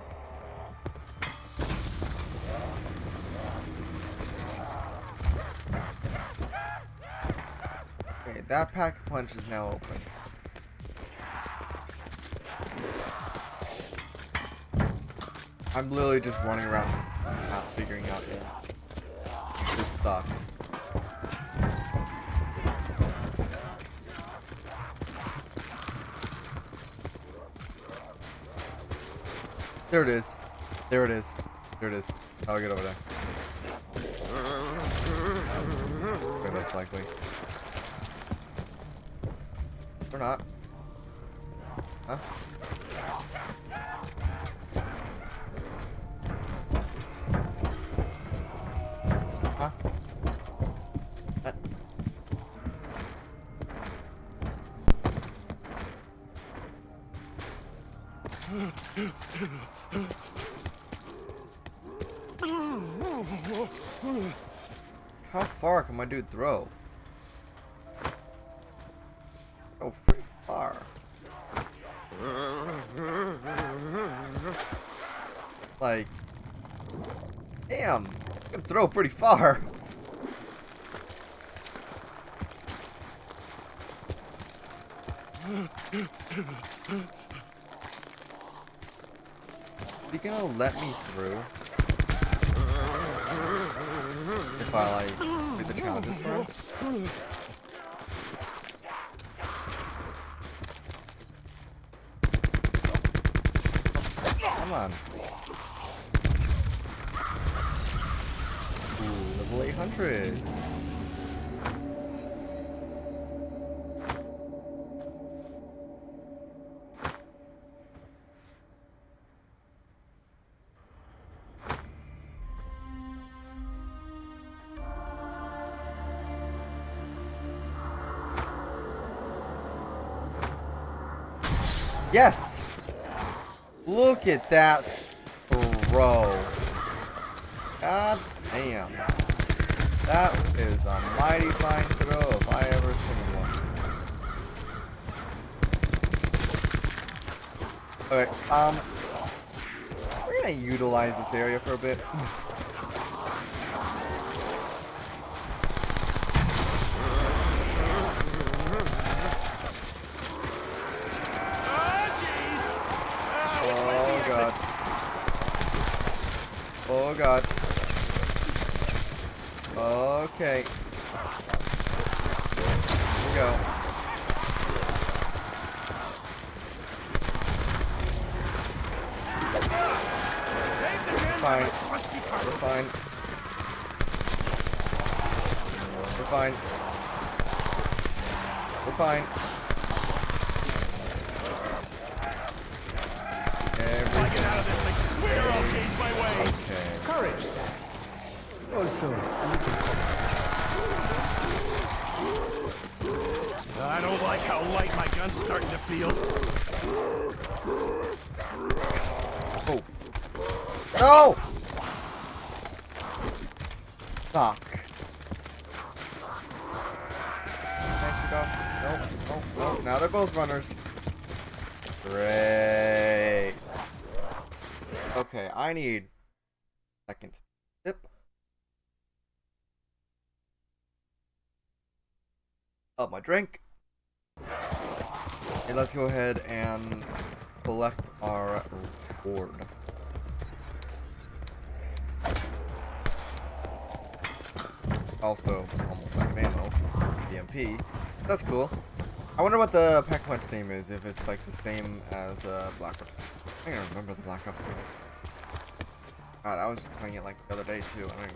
Okay, that pack punch is now open. I'm literally just running around not figuring out yet. This sucks. There it is. There it is. There it is. I'll get over there. Okay, most likely. Or not. Huh? Huh? What? How far can my dude throw? Oh, freak. far. Like, damn, you can throw pretty far. Is he gonna let me through? If I like do the challenges for him? Come on. Ooh, level 800. Yes! Look at that throw. God damn. That is a mighty fine throw if I ever seen one. Okay, we're gonna utilize this area for a bit. Oh god. Okay. Here we go. Fine. We're fine. We're fine. We're fine. Okay. Courage, sir. Also, I don't like how light my gun's starting to feel. Oh. No! Fuck. Nope. Now they're both runners. Great. Okay, I need second tip. Up my drink. And let's go ahead and collect our reward. Also, almost out of ammo. BMP. That's cool. I wonder what the Pack-a-Punch name is, if it's like the same as Black Ops. I don't remember the Black Ops 2. God, I was playing it like the other day too. I mean,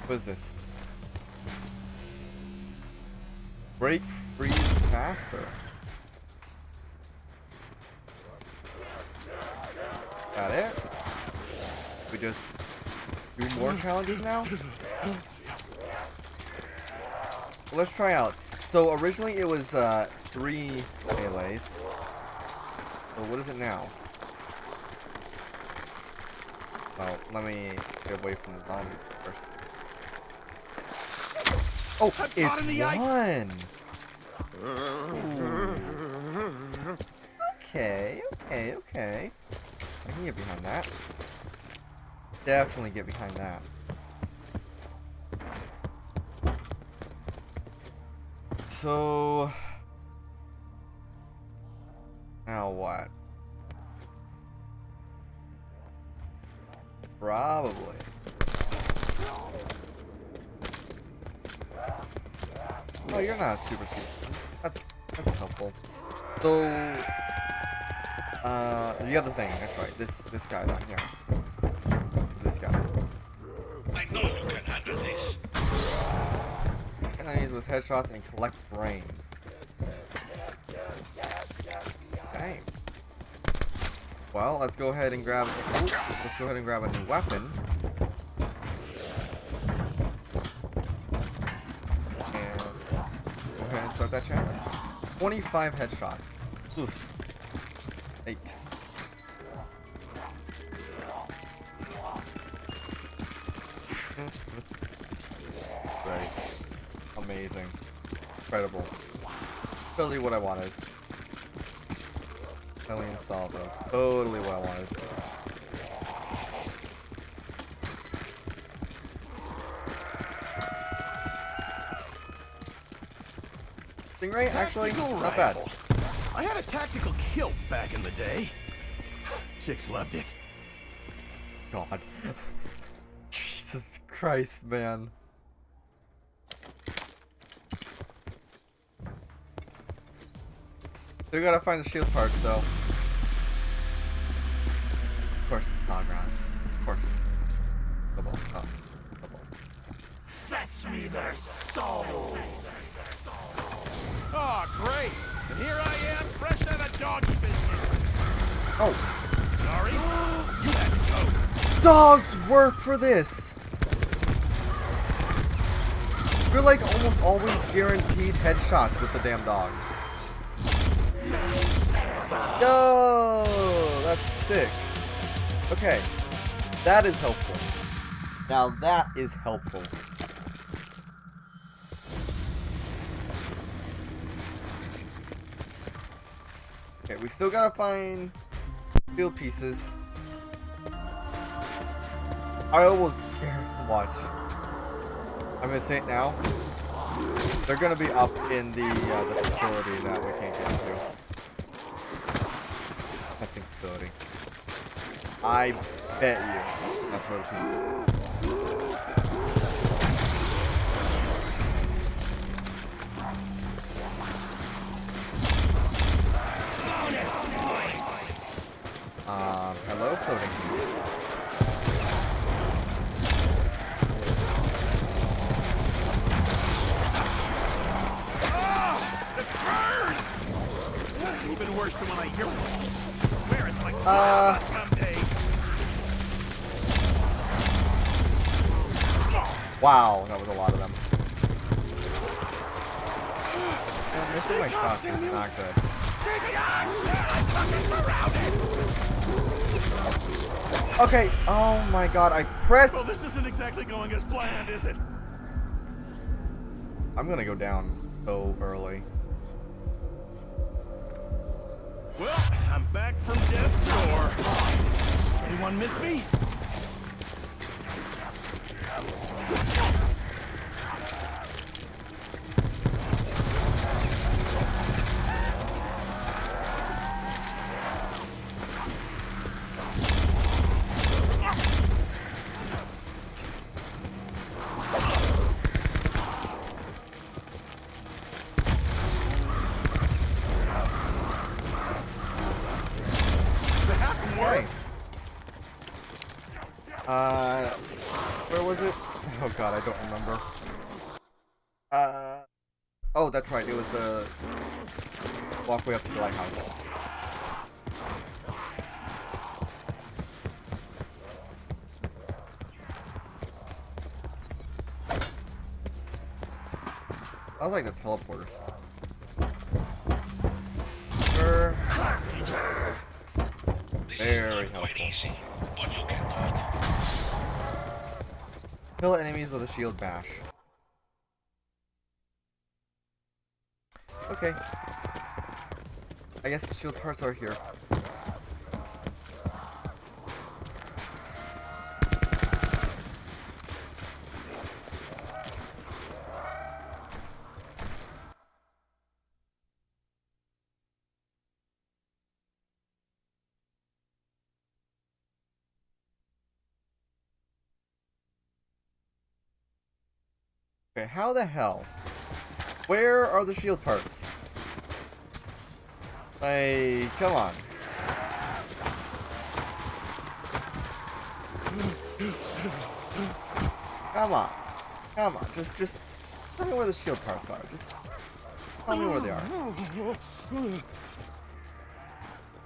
what is this? Break freeze faster. Got it? We just do more challenges now? Well, let's try out. So originally it was 3 melees. So what is it now? Well, let me get away from the zombies first. Oh, it's 1! Ooh. Okay. I can get behind that. Definitely get behind that. So... now what? Probably. Oh, you're not super speed. That's helpful. So, the other thing, that's right. This guy down here. This guy. I know you can handle this. Enemies with headshots and collect brains. Okay. Well, let's go ahead and grab. Let's go ahead and grab a new weapon. And go ahead and start that challenge. 25 headshots. Oof. Yikes. Right. Amazing. Incredible. Totally what I wanted. Alien Salvo. Totally what I wanted. Stingray, actually, Tactical not bad. rifle. I had a tactical kilt back in the day. Chicks loved it. God. Jesus Christ, man. Still gotta find the shield parts, though. Of course, it's not ground. Of course. The balls. Oh. The balls. Fetch me their soul. Oh, great. And here I am, fresh out of doggy business. Oh. Sorry. You had to go. Dogs work for this! You're like almost always guaranteed headshots with the damn dogs. Yo! That's sick. Okay. That is helpful. Now that is helpful. Okay, we still gotta find field pieces. I almost can't watch. I'm gonna say it now. They're gonna be up in the facility that we can't get to. Testing facility. I bet you that's where the pieces are. Hello, floating. Even worse than when I hear it. I swear it's like some days. Wow, that was a lot of them. Man, missing my shotgun is not good. Okay, oh my god, I pressed. Well, this isn't exactly going as planned, is it? I'm gonna go down so early. Well, I'm back from death's door. Anyone miss me? Where was it? Oh god, I don't remember. Oh, that's right, it was the walkway up to the lighthouse. That was like the teleporter. Very helpful. Kill enemies with a shield bash. Okay. I guess the shield parts are here. Okay, how the hell? Where are the shield parts? Like, come on. Come on. Come on. Just tell me where the shield parts are. Just tell me where they are.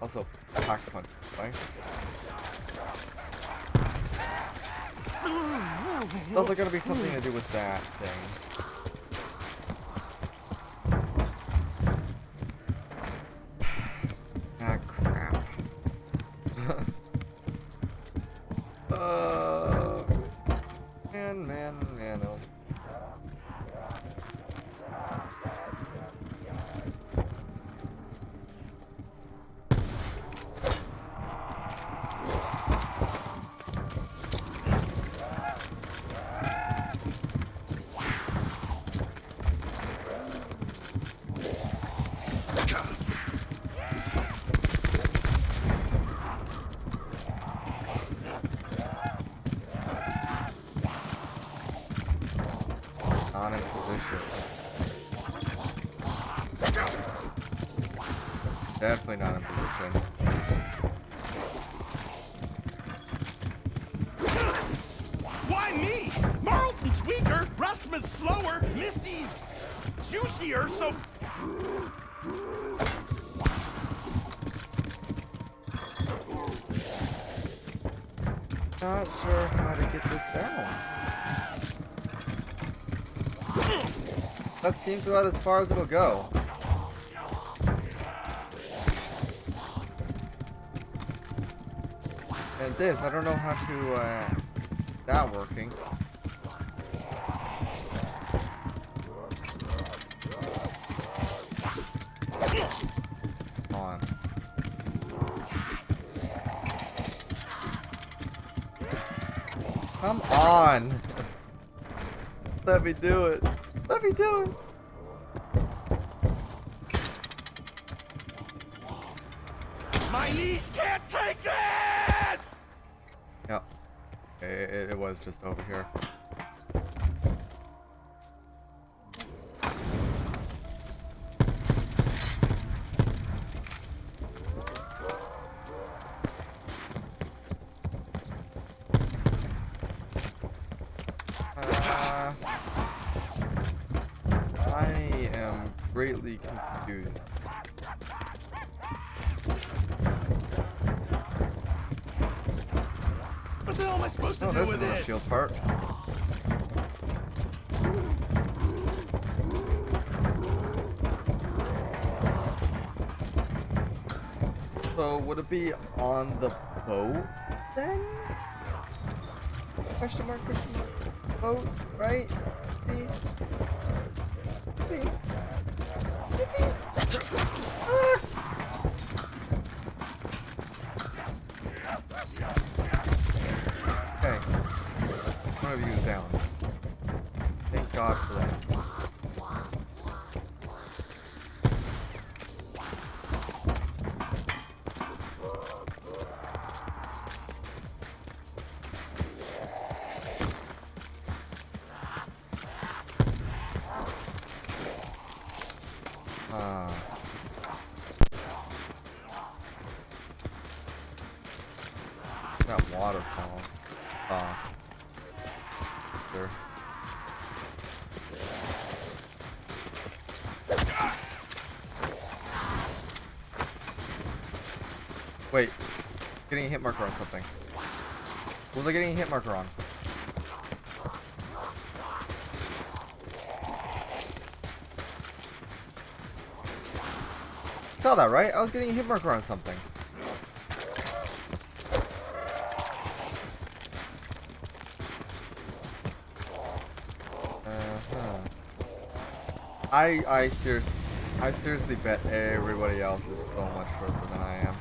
Also, pack punch, right? It's also gonna be something to do with that thing. Ah, crap. Man, oh. not in position. Definitely not in position. Why me? Marlton's weaker, Rasmus slower, Misty's juicier, so... Not sure how to get this down. That seems about as far as it'll go. And this, I don't know how to, that working. Come on. Come on! Let me do it. Let me do it. My knees can't take this! Yep. It was just over here. I am greatly confused. What the hell am I supposed to Oh, do there's with another this? shield part. So would it be on the boat then? Question mark, question mark. Boat, right? See? See? Ah! Okay. One of you is down. Thank God for that. That waterfall. Sure. Wait. Getting a hit marker on something. What was I getting a hit marker on? Saw that, right? I was getting a hit marker on something. I seriously bet everybody else is so much further than I am.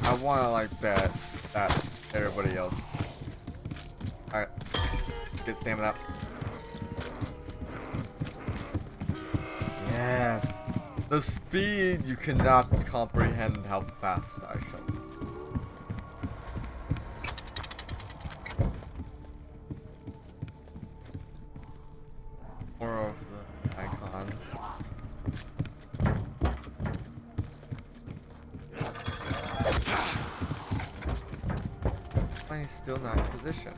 I wanna like bet that everybody else. Alright. Get stamina up. Yes. The speed, you cannot comprehend how fast I shall. More of the icons. Why is still not in position?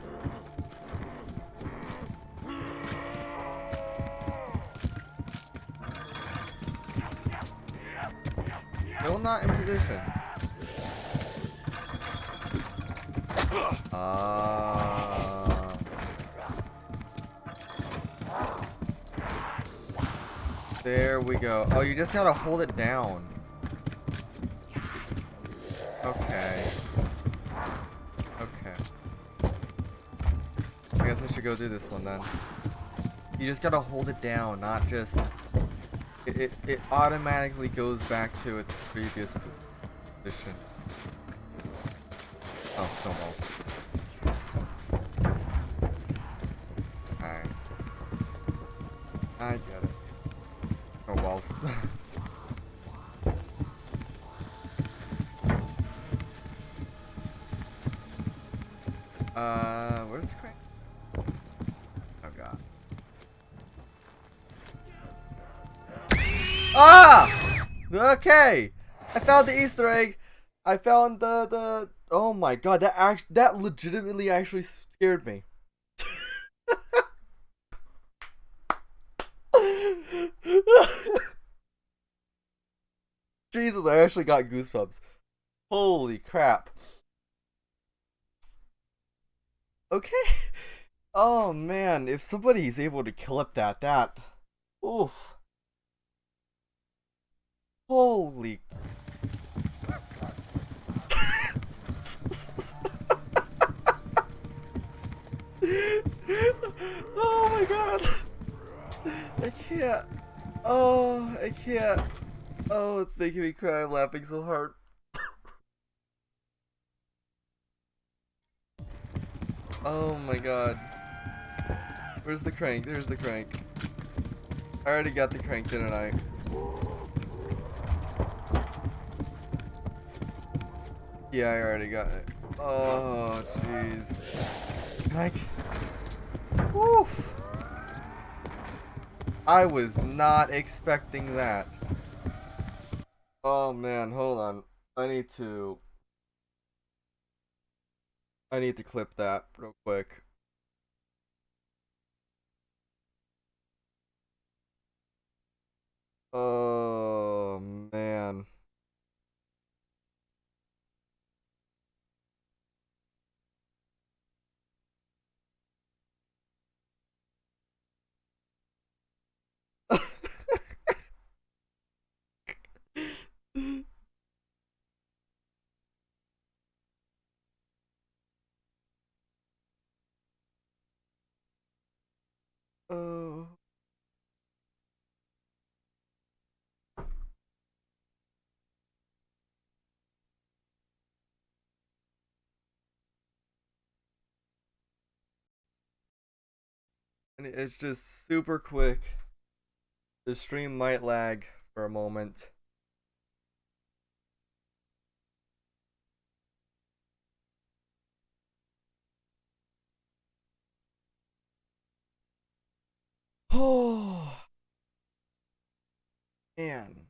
Still not in position. There we go. Oh, you just gotta hold it down. Okay. Okay. I guess I should go do this one then. You just gotta hold it down, not just... It automatically goes back to its previous position. Oh, snowballs. Alright. I get it. Oh, walls. Where's Ah! Okay! I found the Easter egg! I found the oh my god, that legitimately actually scared me. Jesus, I actually got goosebumps. Holy crap. Okay. Oh man, if somebody's able to clip that. Oof. Holy. Oh my god. I can't. Oh, I can't. Oh, it's making me cry. I'm laughing so hard. Oh my god. Where's the crank? There's the crank. I already got the crank, didn't I? Yeah, I already got it. Oh, jeez. Crank. Woof. I was not expecting that. Oh man, hold on. I need to clip that real quick. Oh man. Oh. And it's just super quick. The stream might lag for a moment. Oh man.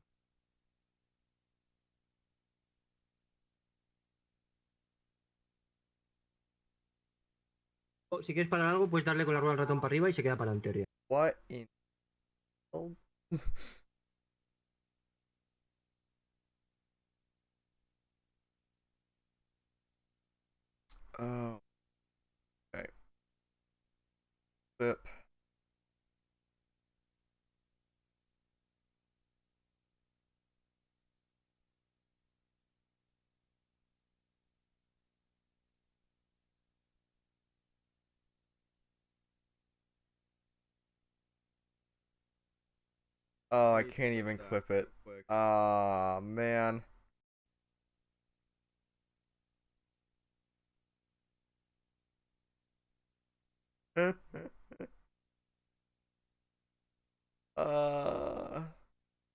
Si quieres parar algo, puedes darle con la rueda del ratón para arriba y se queda para en teoría. What in hell? Oh. Okay. Flip. Oh, I can't even clip it. Ah, man. There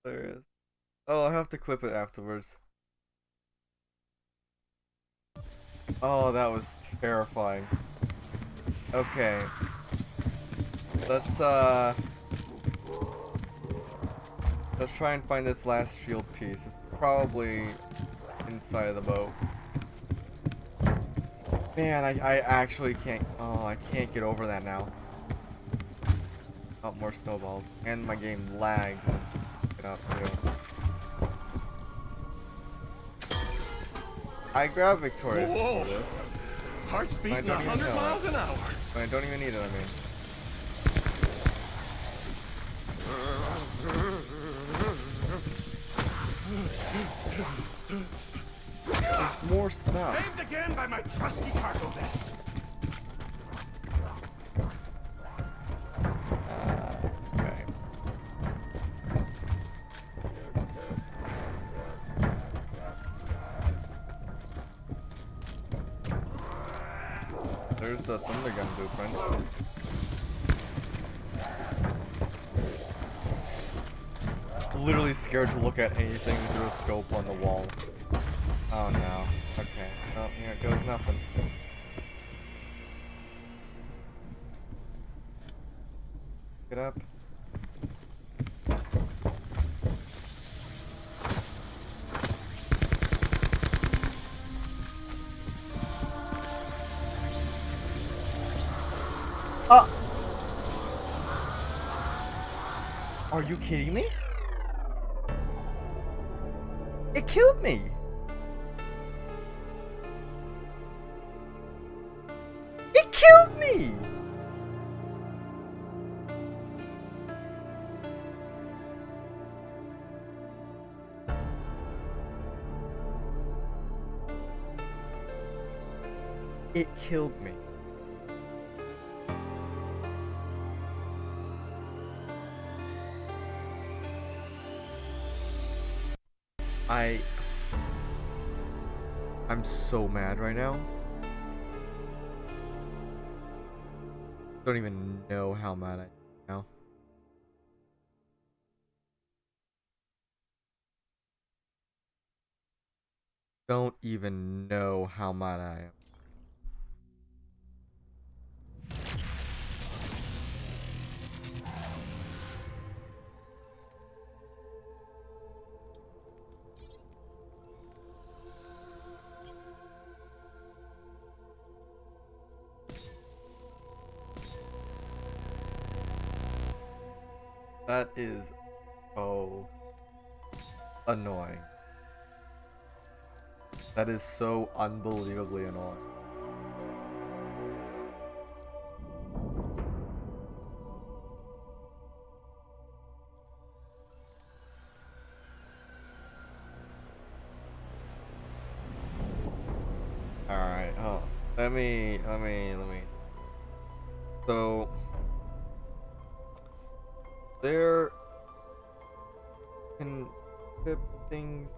is. Oh, I have to clip it afterwards. Oh, that was terrifying. Okay. Let's try and find this last shield piece. It's probably inside of the boat. Man, I actually can't. Oh, I can't get over that now. Oh, more snowballs. And my game lags. Get up too. I grabbed Victorious Whoa. for this. Heart's beating don't even 100 know miles it. an hour. But I don't even need it, I mean. There's more stuff. Saved again by my trusty cargo vest. Okay. There's the thunder gun blueprint. Literally scared to look at anything through a scope on the wall. Oh no. Okay. Oh, here goes nothing. Get up. Are you kidding me? It killed me! It killed me! It killed me. I'm so mad right now. Don't even know how mad I am now. Don't even know how mad I am. That is so annoying. That is so unbelievably annoying. Alright, oh, let me. So, there can tip things.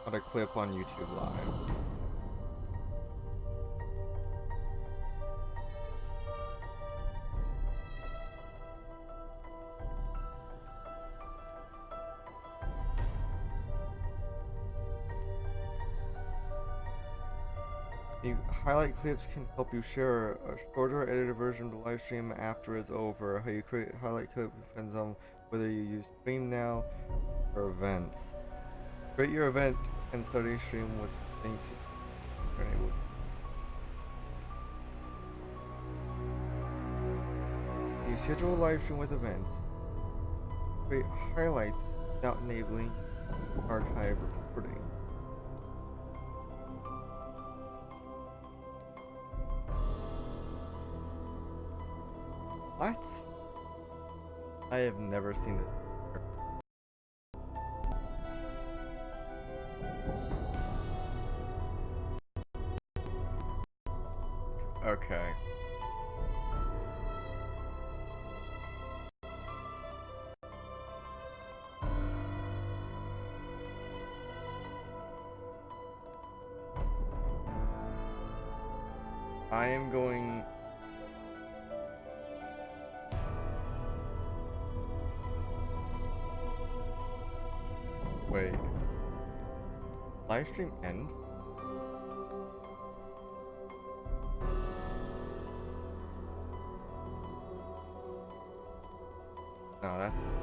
Got a clip on YouTube Live. The highlight clips can help you share a shorter edited version of the live stream after it's over. How you create a highlight clip depends on whether you use Stream Now or events. Create your event and start a stream with things to enable. You schedule a live stream with events. Create highlights without enabling archive recording. What? I have never seen it. Okay. I am going. Wait. Live stream end? No, that's...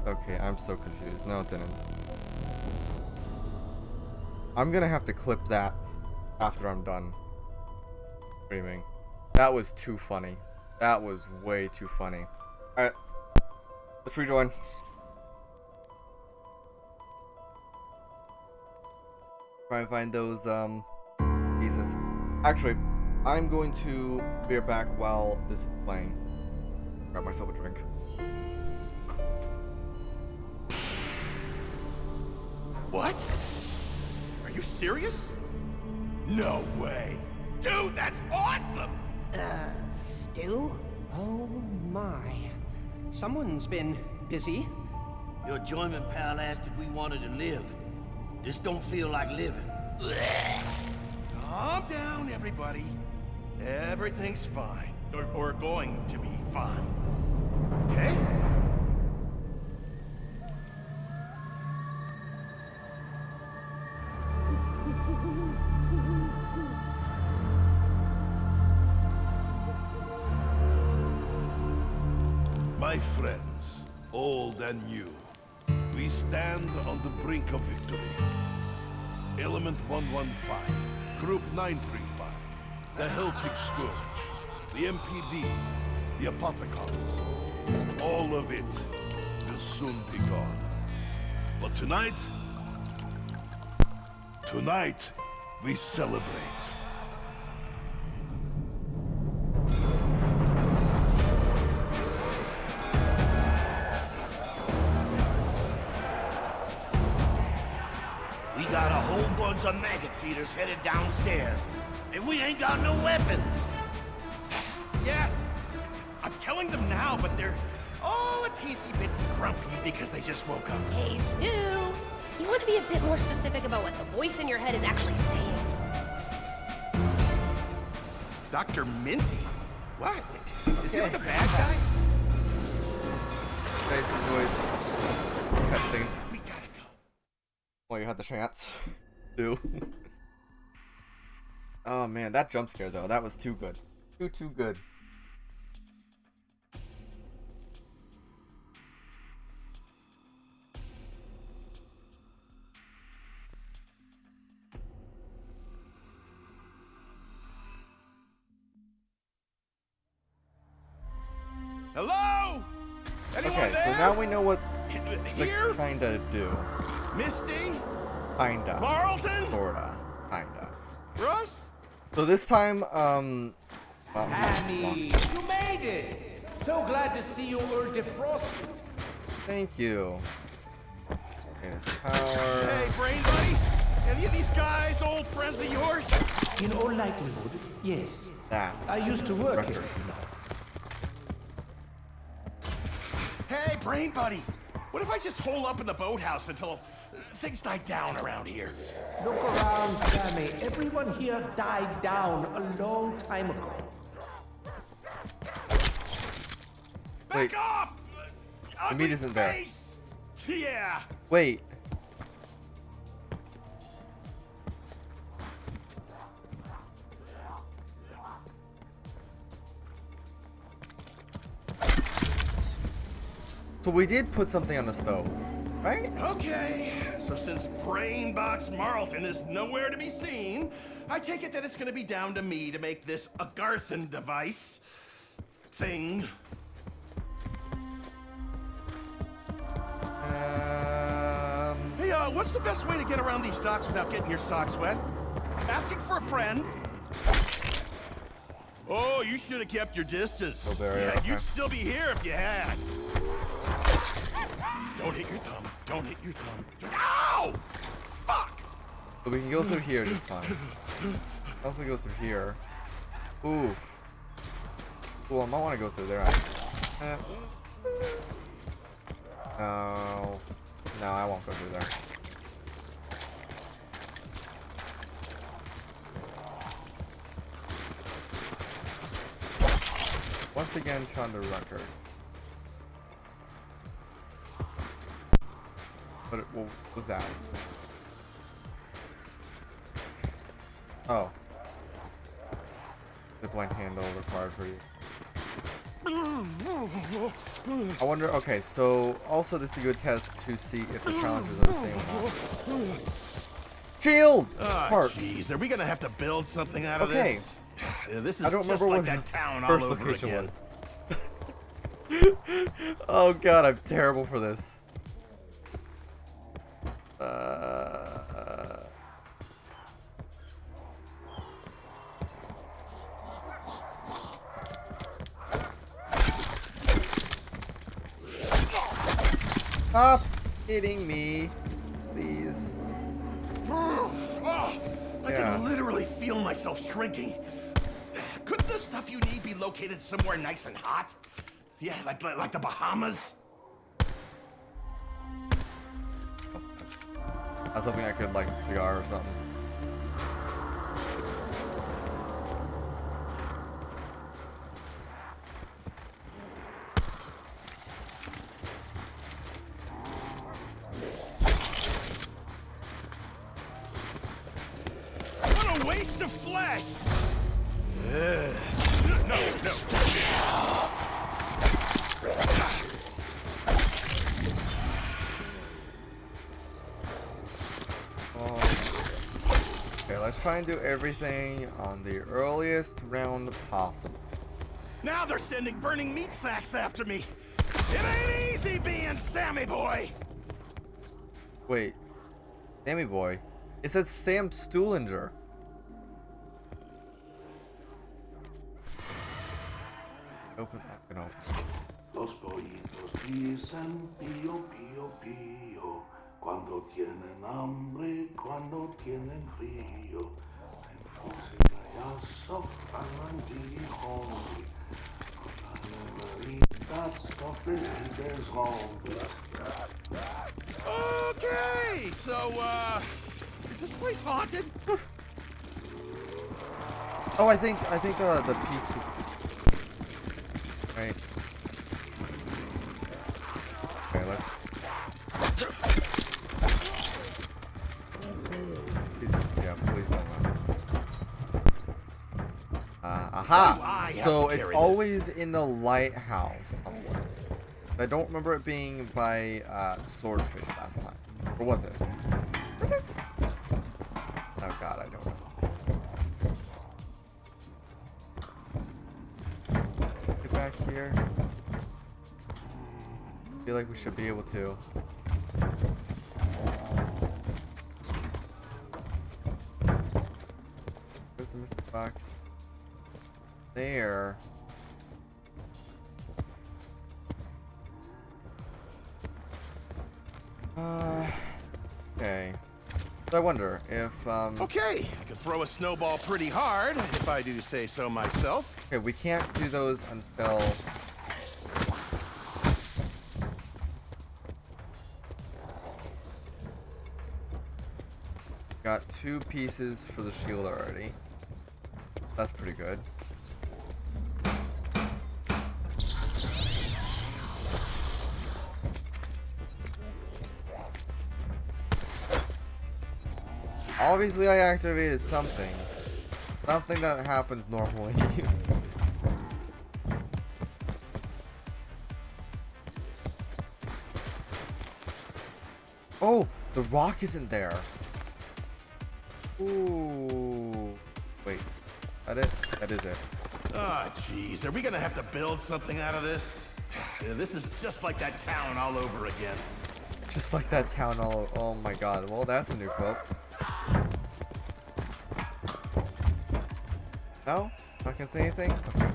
Okay, I'm so confused. No, it didn't. I'm gonna have to clip that after I'm done streaming. That was too funny. That was way too funny. Alright. Let's rejoin. Try and find those, pieces. Actually, I'm going to be back while this is playing. Grab myself a drink. What? Are you serious? No way. Dude, that's awesome! Stu? Oh my. Someone's been busy. Your journeyman pal asked if we wanted to live. This don't feel like living. Calm down, everybody. Everything's fine. Or going to be fine. Okay? My friends, old and new, we stand on the brink of victory. Element 115, Group 935, the Hellpig Scourge, the MPD, the Apothecons. All of it will soon be gone. But tonight, we celebrate. We got a whole bunch of maggot feeders headed downstairs, and we ain't got no weapons. Yes! I'm telling them now, but they're all a teensy bit grumpy because they just woke up. Hey, Stu. You want to be a bit more specific about what the voice in your head is actually saying? Dr. Minty? What? Is he like a bad guy? Guys enjoyed cutscene. We gotta go. Well, you had the chance to. Oh man, that jump scare though, that was too good. Too good. Hello? Anyone Okay, there? so now we know what Here? to kinda do. Misty? Kinda. Marlton? Sorta. Kinda. Russ? So this time, Sammy, you made it! So glad to see you all defrosted. Thank you. Okay, there's power. Hey, Brain Buddy? Any of these guys old friends of yours? In all likelihood, yes. That. I used to work here, Record. you know. Hey, Brain Buddy. What if I just hole up in the boathouse until things die down around here? Look around, Sammy. Everyone here died down a long time ago. Wait. Back off! The meat isn't there. Face! Yeah. Wait. So we did put something on the stove, right? Okay, so since Brainbox Marlton is nowhere to be seen, I take it that it's gonna be down to me to make this Agarthan device thing. Hey, what's the best way to get around these docks without getting your socks wet? Asking for a friend? Oh, you should have kept your distance. Oh, there, Yeah, okay. you'd still be here if you had. Don't hit your thumb. Don't hit your thumb. Ow! Fuck! But we can go through here just fine. Also go through here. Ooh. Cool, I might want to go through there. No. No, I won't go through there. Once again, found the record. What was that? Oh. The blind handle required for you. I wonder, okay, so also this is a good test to see if the challenges are the same or not. Shield! Oh, Part. jeez, are we gonna have to build something out of Okay. this? This is I don't just remember like what that the town all first over location again. was. Oh god, I'm terrible for this. Stop hitting me, please. Oh, I Yeah. can literally feel myself shrinking. Couldn't the stuff you need be located somewhere nice and hot? Yeah, like the Bahamas? I was hoping I could like a cigar or something. feast of flesh! No. Okay, let's try and do everything on the earliest round possible. Now they're sending burning meat sacks after me. It ain't easy being Sammy Boy. Wait, Sammy Boy? It says Sam Stuhlinger. Open. Los pollitos dicen pío, pío, pío. Cuando tienen hambre, cuando tienen frío. Entonces allá sofran and be hungry. Okay, so, is this place haunted? Oh, I think the piece was right. Okay, let's. Please don't run. Aha! So it's always in the lighthouse somewhere. I don't remember it being by Swordfish last time. Or was it? Was it? Oh god, I don't know. Get back here. I feel like we should be able to. Where's the mystery box? There. Okay. So I wonder if Okay, I can throw a snowball pretty hard if I do say so myself. Okay, we can't do those until got 2 pieces for the shield already. That's pretty good. Obviously I activated something. Something that happens normally. Oh, the rock isn't there. Ooh. Wait. That it? That is it. Oh, jeez. Are we gonna have to build something out of this? Yeah, this is just like that town all over again. Just like that town all. Oh my god. Well, that's a new quote. No? Not gonna say anything? Okay.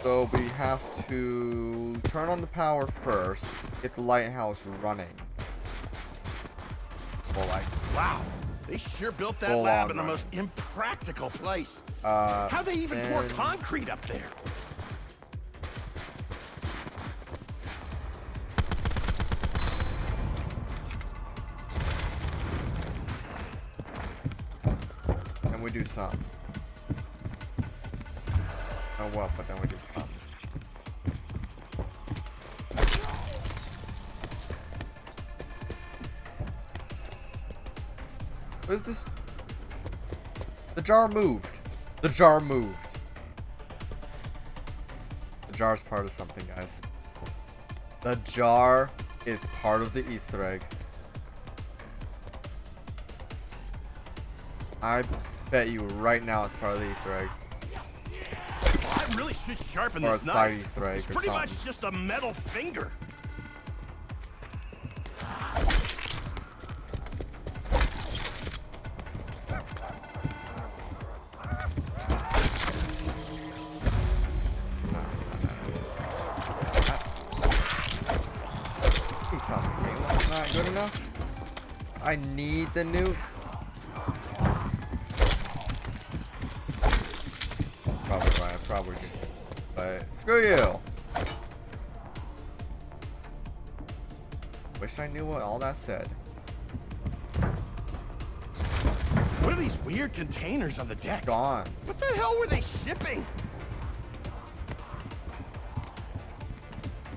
So we have to turn on the power first, get the lighthouse running. Well, like, wow, they sure built that lab in the most impractical place. How'd they even pour concrete up there? And we do some. Oh well, but then we do some. What is this? The jar moved. The jar moved. The jar's part of something, guys. The jar is part of the Easter egg. I bet you right now it's part of the Easter egg. I really should sharpen Or this a knife. side Easter egg It's or pretty something. much just a metal finger. You tell me game that's not good enough? I need the nuke. Probably right, I probably do. But screw you. Wish I knew what all that said. What are these weird containers on the deck? Gone. What the hell were they shipping?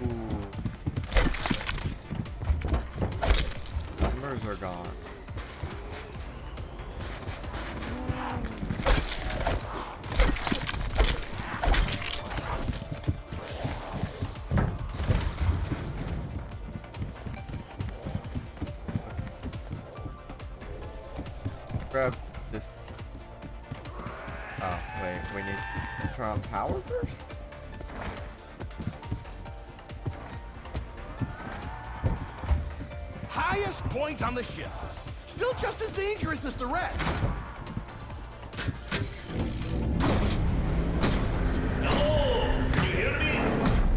Ooh. Numbers are gone. grab this. Oh, wait, we need to turn on power first? Highest point on the ship. Still just as dangerous as the rest. Hello! You hear me?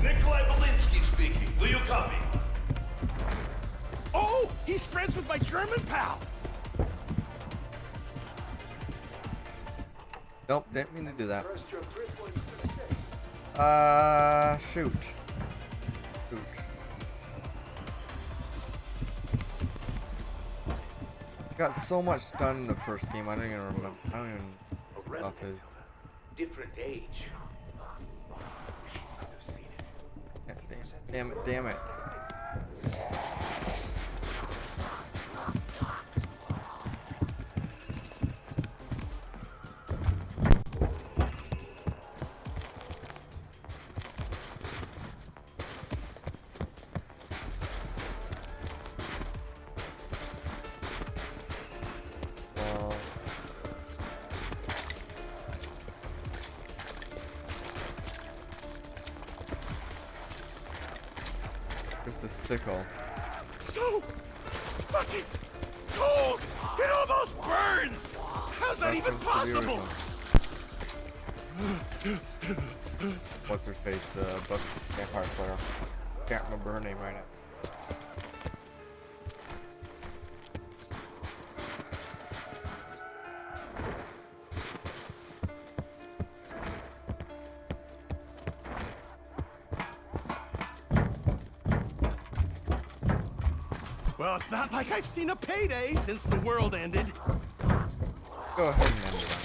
Nikolai Belinsky speaking. Do you copy? Oh, he's friends with my German pal. Nope, didn't mean to do that. First, your drift when you say. Shoot. Shoot. Got so much done in the first game, I don't even remember. I don't even A off remnant his. of a different age. Wish you could have seen it. Damn it, damn it. Well, here's the sickle. So fucking cold. It almost burns. How's that even possible? What's her face? The book vampire slayer. Can't remember her name right now. Well, it's not like I've seen a payday since the world ended. Go ahead and end it.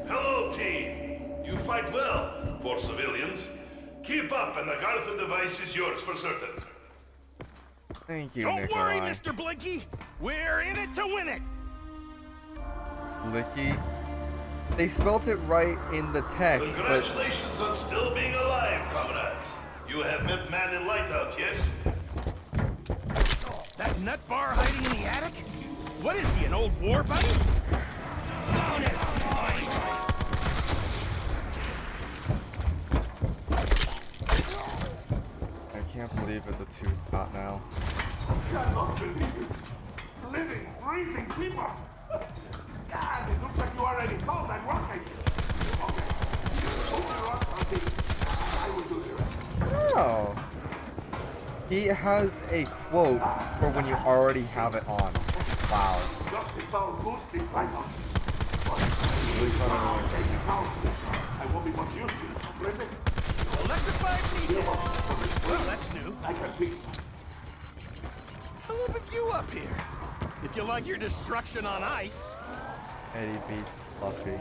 Hello, team. You fight well, poor civilians. Keep up, and the Gartha device is yours for certain. Thank you, Don't Nikolai. worry, Mr. Blinky. We're in it to win it. Blicky. They spelt it right in the text, but Congratulations on still being alive, comrades. You have met man in lighthouse, yes? That nut bar hiding in the attic? What is he, an old war buddy? I can't believe it's a two-shot now. Cannot believe it. Living, breathing people. God, it looks like you already told that rocket. Okay. Hold on, something. I will do the rest. Oh. He has a quote for when you already have it on. Wow. Just the sound boosting vital. At least I don't know. I won't be much use to it. Really? Electrified media. Well, that's new. I can see. I'll open you up here. If you like your destruction on ice. Eddie Beast, Fluffy,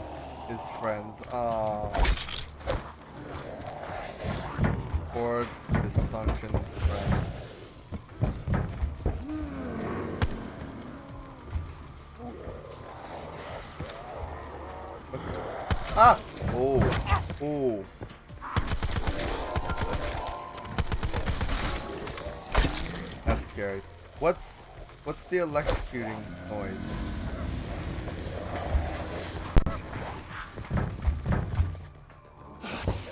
his friends. Oh. Poor dysfunctioned friends. Ah! Oh. Oh. That's scary. What's the electrocuting noise?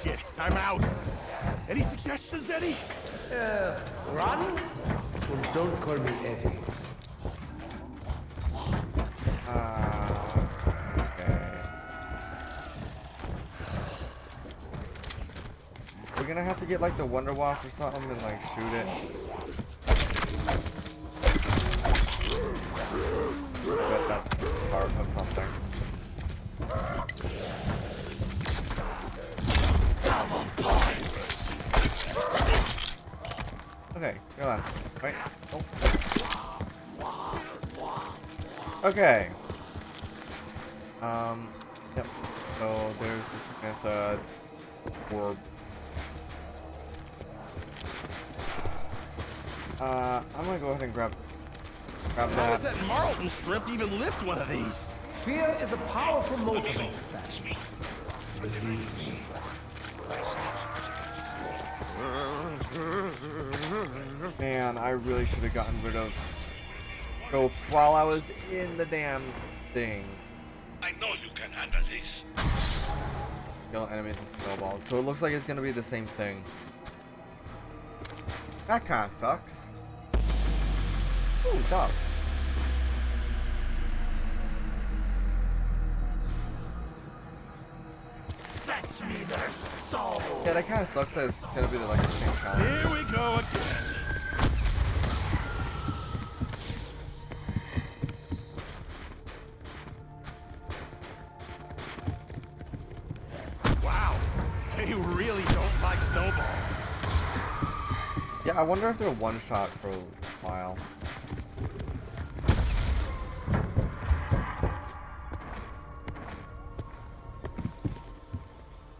Shit, I'm out. Any suggestions, Eddie? Run? And don't call me Eddie. Okay. We're gonna have to get like the Wonder Wasp or something and like shoot it. I bet that's part of something. Okay, your last one. Wait. Oh. Okay. Yep. So there's the Samantha orb. I'm gonna go ahead and grab How does that. that Marlton shrimp even lift one of these? Fear is a powerful motivator, Sam. Believe me. Man, I really should have gotten rid of ropes while I was in the damn thing. I know you can handle this. Kill enemies with snowballs. So it looks like it's gonna be the same thing. That kinda sucks. Ooh, ducks. Fetch me their soul. Yeah, that kinda sucks that it's gonna be like the same challenge. Here we go again. Wow, they really don't like snowballs. Yeah, I wonder if they're one shot for a while.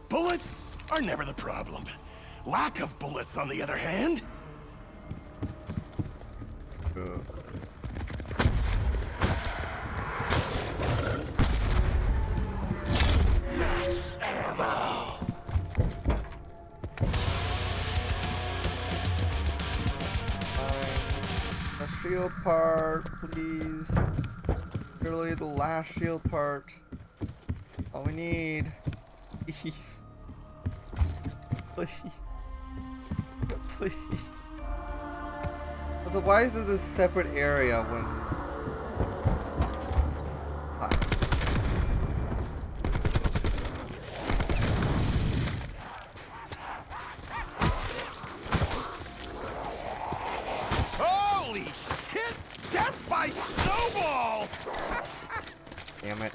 Bullets are never the problem. Lack of bullets, on the other hand. Max ammo. A shield part, please. Literally the last shield part. All we need. Please. Please. Please. So why is this a separate area when... Holy shit! Death by snowball! Damn it.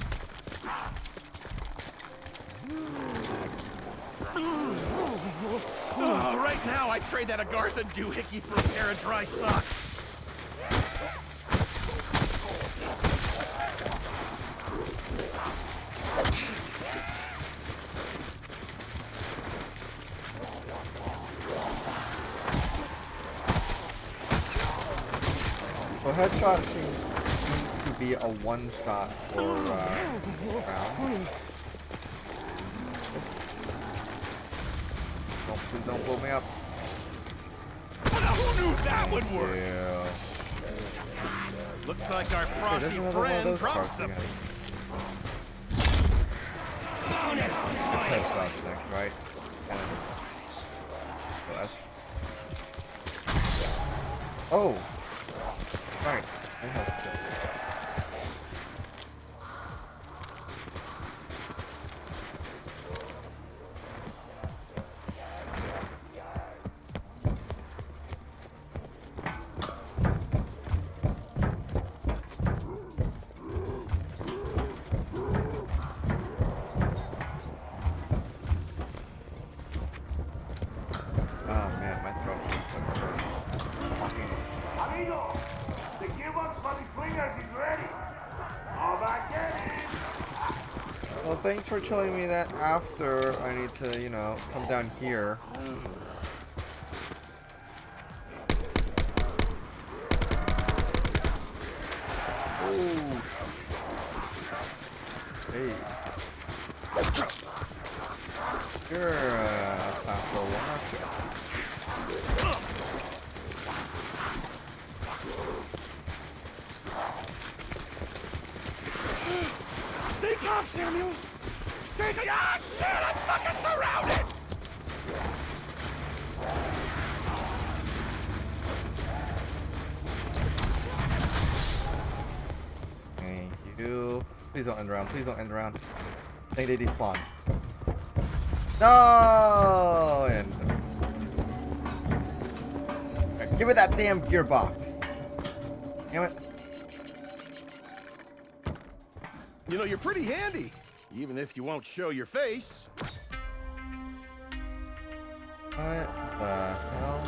Oh, right now, I'd trade that Agartha doohickey for a pair of dry socks. So headshot seems to be a one shot for rounds. Please don't blow me up. Who knew that would work? Yeah. Looks like our Hey, frosty there's another one of friend those dropped parts again. something. It's headshots next, right? Yes. Oh! Right. I have to. Well, thanks for telling me that after I need to, you know, come down here. Oh. Hey. You're a fast little one, aren't you? Stay calm, Samuel! Stay calm! Ah, shit! I'm fucking surrounded! Thank you. Please don't end around. Please don't end around. I think they despawned. No! And right, give me that damn gearbox. Damn it. You know, you're pretty handy, even if you won't show your face. What the hell?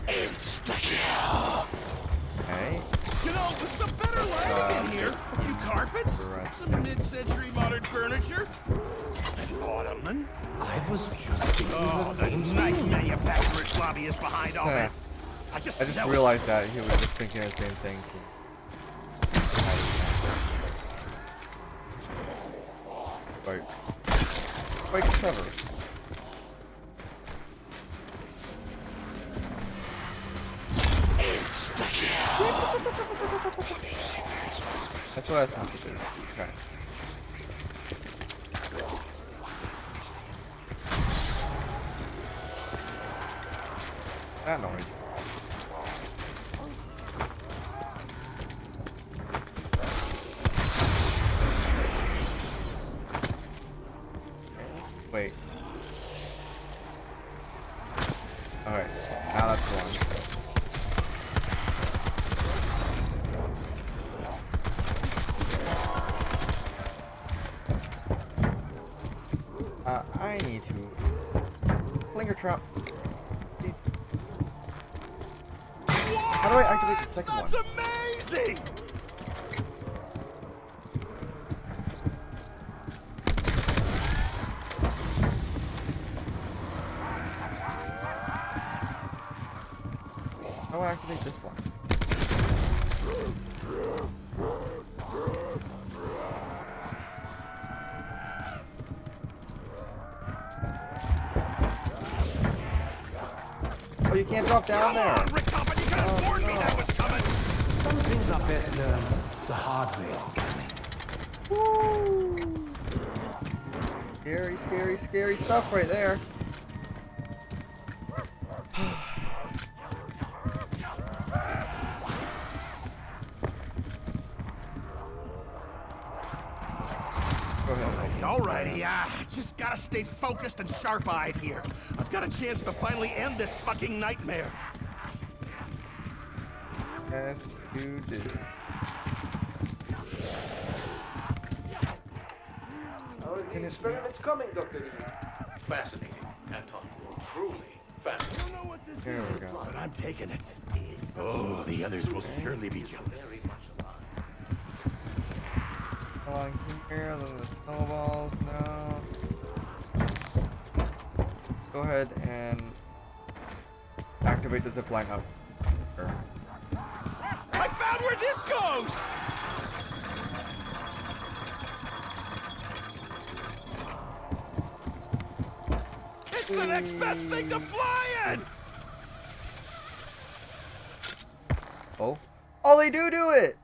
Insta-kill! Okay. You know, there's some better lighting in here. A few carpets, some mid-century modern furniture, an ottoman. I was just thinking the The same night thing. manufacturer's lobby is behind all Yeah. this. I just know it. realized that he was just thinking the same thing. Quite clever. That's what that's supposed to do. Okay. That noise. Wait. Alright, now that's the one. I need to flinger trap. Please. How do I activate the second one? That's amazing! How do I activate this one? Oh, you can't drop down there. Oh, no. That was coming. Some things are best learned the hard way, Sammy. Woo! Scary, scary, scary stuff right there. Go ahead. Alrighty, just gotta stay focused and sharp-eyed here. I've got a chance to finally end this fucking nightmare. Yes, you do. How are the experiments coming, Dr. Lee? Fascinating, Anton. Truly fascinating. I don't know what this Here we is, go. but I'm taking it. Oh, the others will surely be jealous. Along here, the snowballs, no. Go ahead and activate the zipline up. Sure. I found where this goes! It's the next best thing to flying! Oh. Oh, they do it!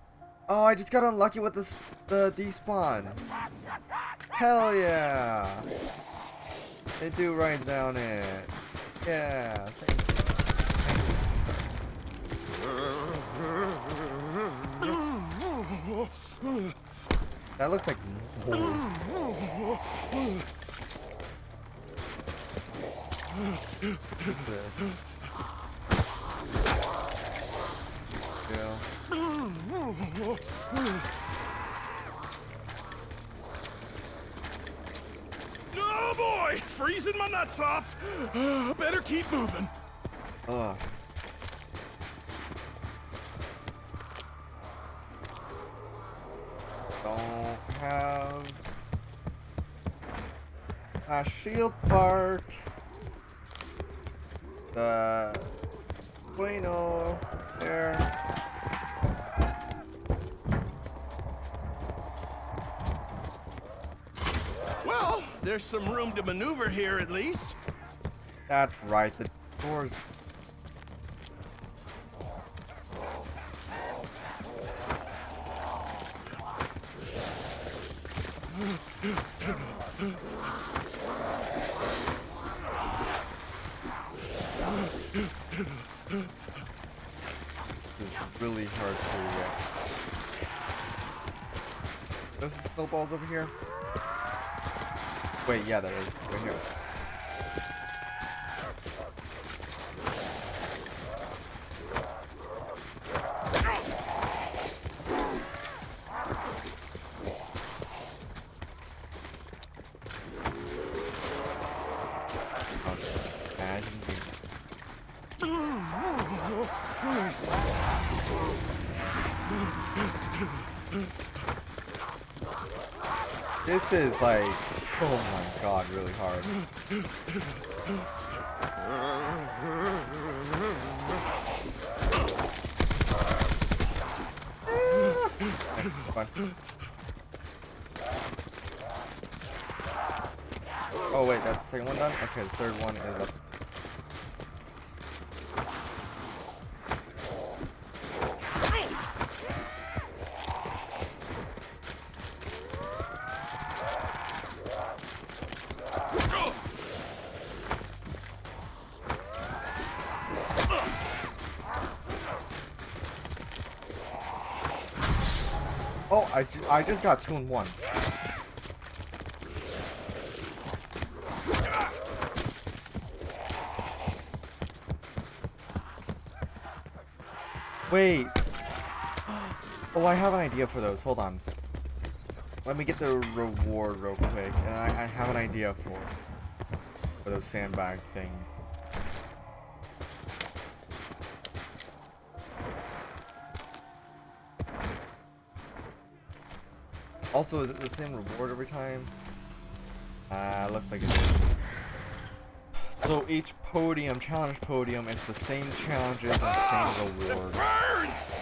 Oh, I just got unlucky with this, the despawn. Hell yeah! They do right down it. Yeah, thank you. That looks like What is this? Oh boy! Freezing my nuts off! Better keep moving. Ugh. Don't have a shield part. The bueno there. Well, there's some room to maneuver here at least. That's right, the doors. It's really hard to get. There's some snowballs over here. Wait, yeah, there is. Right here. Imagine this is like, oh my god, really hard. Fun. Oh wait, that's the second one done? Okay, the third one is up. Oh, I just got 2 in 1. Wait. Oh, I have an idea for those. Hold on. Let me get the reward real quick. And I have an idea for those sandbag things. Also, is it the same reward every time? Looks like it is. So each podium, challenge podium, is the same challenges and same reward. It burns!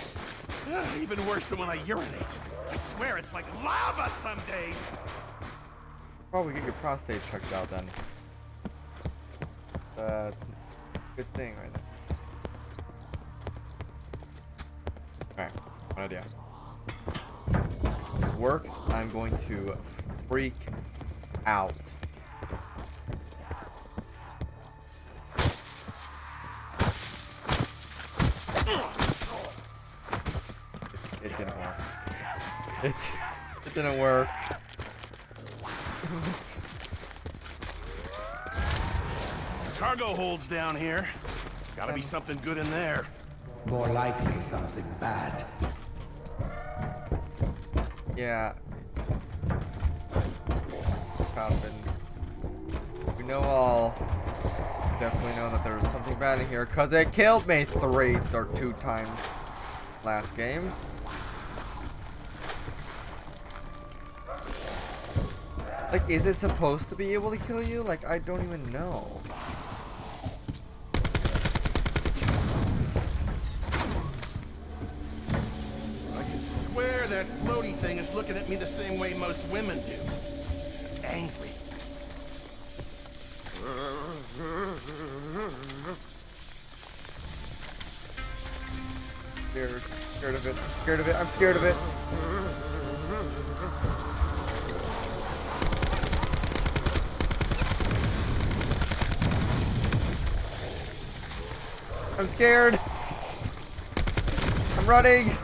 Even worse than when I urinate. I swear it's like lava some days. Probably get your prostate checked out then. That's a good thing right there. Alright, one idea. This works, I'm going to freak out. It didn't work. It didn't work. Cargo holds down here. Gotta be something good in there. More likely something bad. Yeah. Coffin. We know all. We definitely know that there was something bad in here because it killed me 3 or 2 times last game. Like, is it supposed to be able to kill you? Like, I don't even know. I can swear that floaty thing is looking at me the same way most women do. Angry. Scared of it. I'm scared of it. I'm scared of it. I'm scared. I'm running.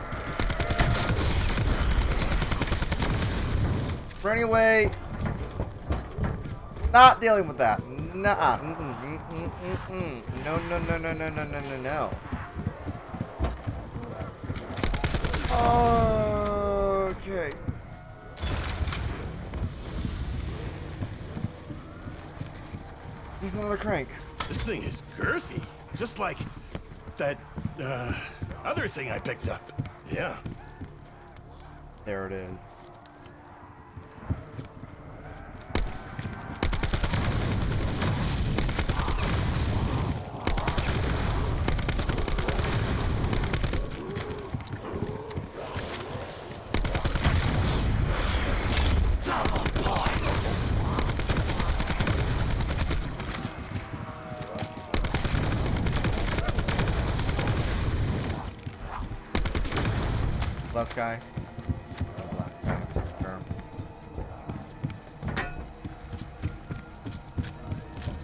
Running away. Not dealing with that. Nuh-uh. No, no, no, no, no, no, no, no, no. Okay. There's another crank. This thing is girthy. Just like that, other thing I picked up. Yeah. There it is. Last guy.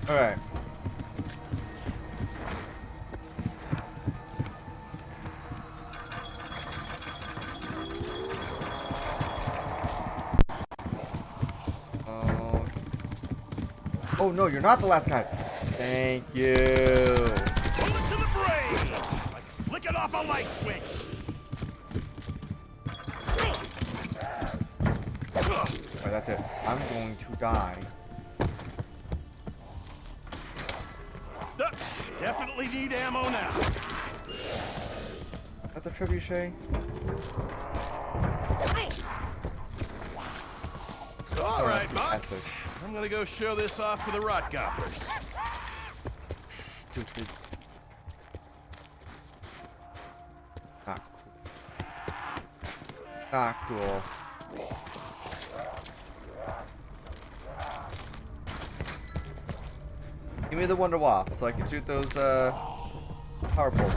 Alright. Oh no, you're not the last guy. Thank you. Bullet to the brain! Like flicking off a light switch. Alright, that's it. I'm going to die. Definitely need ammo now. That's a trebuchet. All right, Box. I'm gonna go show this off to the rot gobblers. Stupid. Not cool. Not cool. Give me the Wonder Waff so I can shoot those power poles.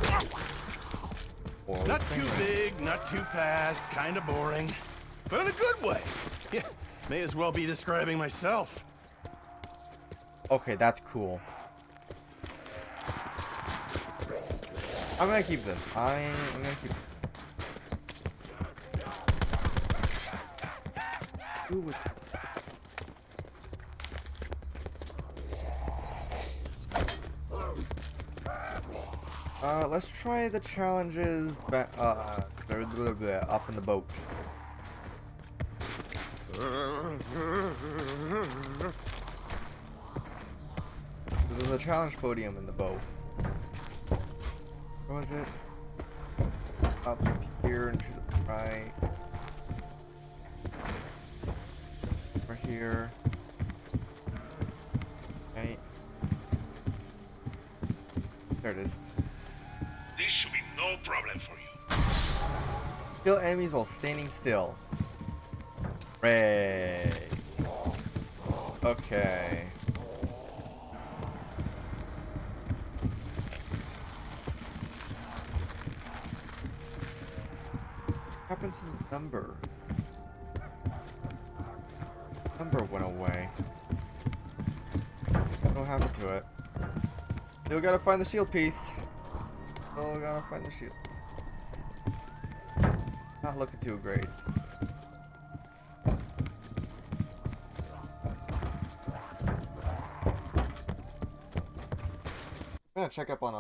Oh, Not too big, not too fast, kind of boring, but in a good way. Yeah, may as well be describing myself. Okay, that's cool. I'm gonna keep this. I'm gonna keep. Ooh. Let's try the challenges up in the boat. There's a challenge podium in the boat. Where was it? Up here and to the right. Over here. Right. There it is. This should be no problem for you. Kill enemies while standing still. Ray. Okay. What happened to the number? Number went away. What happened to it? Still gotta find the shield piece. Still gotta find the shield. Not looking too great. I'm gonna check up on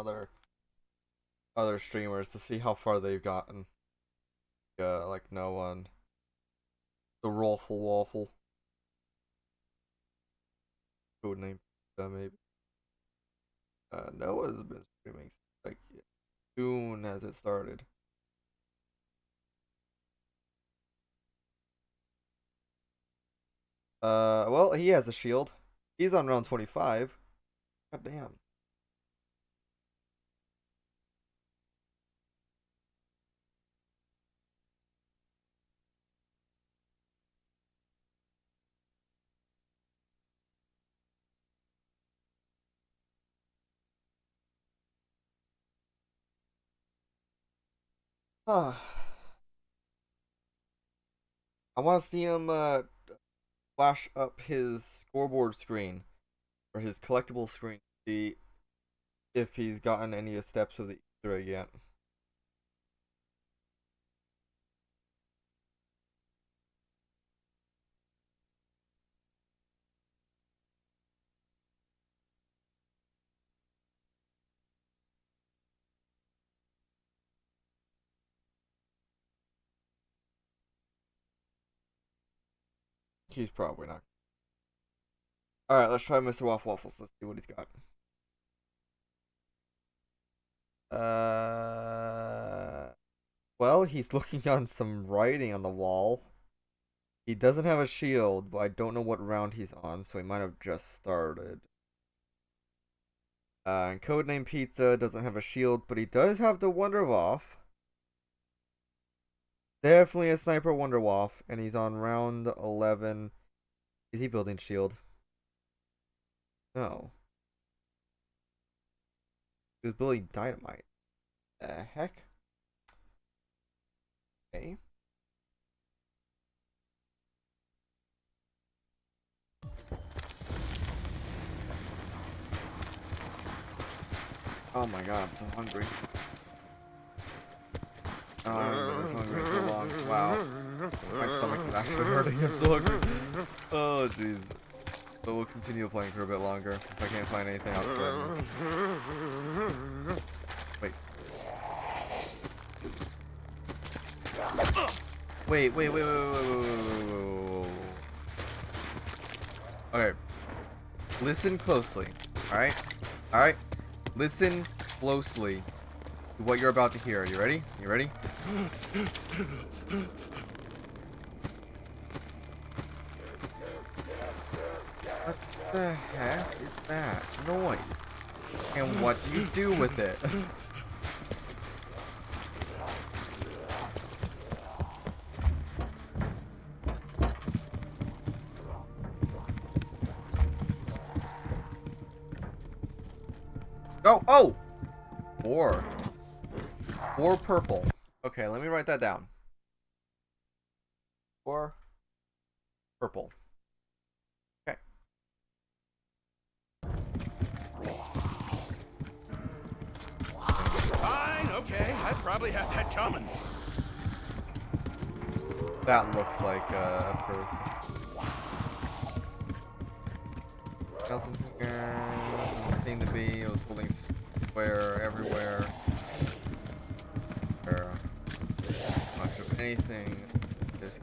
other streamers to see how far they've gotten. Like no one. The Rolful Waffle. Code name maybe. Noah's been streaming since like soon as it started. Well, he has a shield. He's on round 25. God damn. I want to see him flash up his scoreboard screen or his collectible screen to see if he's gotten any of the steps of the Easter egg yet. He's probably not. Alright, let's try Mr. Waffles. Let's see what he's got. Well, he's looking on some writing on the wall. He doesn't have a shield, but I don't know what round he's on, so he might have just started. And Codename Pizza doesn't have a shield, but he does have the Wonder Waff. Definitely a Sniper Wonder Waff, and he's on round 11. Is he building shield? No. He was building dynamite. The heck? Okay. Oh my god, I'm so hungry. Oh, I haven't been this hungry in so long. Wow. My stomach is actually hurting. I'm so hungry. Oh, jeez. But we'll continue playing for a bit longer. If I can't find anything, I'll quit. Wait. Wait. Okay. Listen closely. Alright? Alright? Listen closely to what you're about to hear. You ready? You ready? What the heck is that noise? And what do you do with it? Go! Oh! 4. 4 purple. Okay, let me write that down. 4 purple. Okay. Fine, okay. I probably had that coming. That looks like a person. Nothing here. Doesn't seem to be. It was holding square everywhere. Or much of anything. This.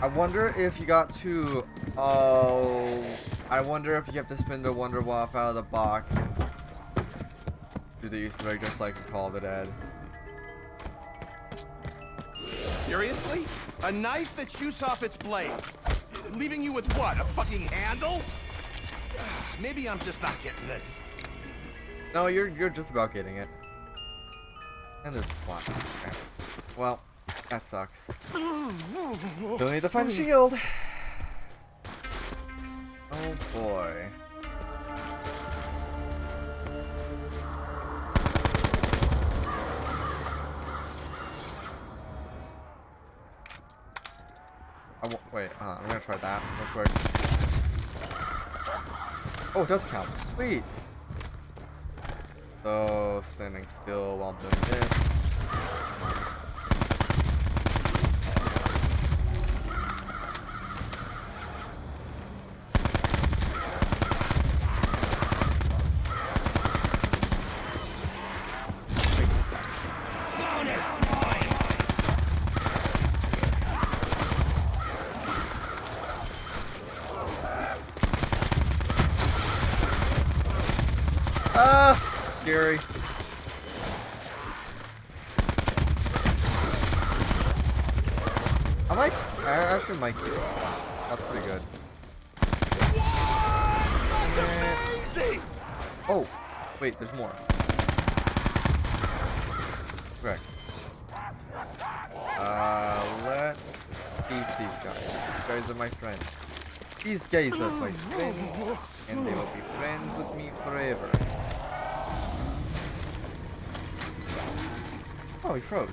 I wonder if you got to. Oh, I wonder if you have to spin the Wonder Waff out of the box and do the Easter egg just like in Call of the Dead. Seriously? A knife that shoots off its blade? Leaving you with what? A fucking handle? Maybe I'm just not getting this. No, you're just about getting it. And there's a swat. Okay. Well, that sucks. Don't need to find a shield. Oh boy. Wait, I'm gonna try that real quick. Oh, it does count. Sweet. So, standing still while doing this. Scary. I actually might get it. That's pretty good. Oh, wait, there's more. Correct. Let's beat these guys. These guys are my friends. These guys are my friends, and they will be friends with me forever. Oh, he froze.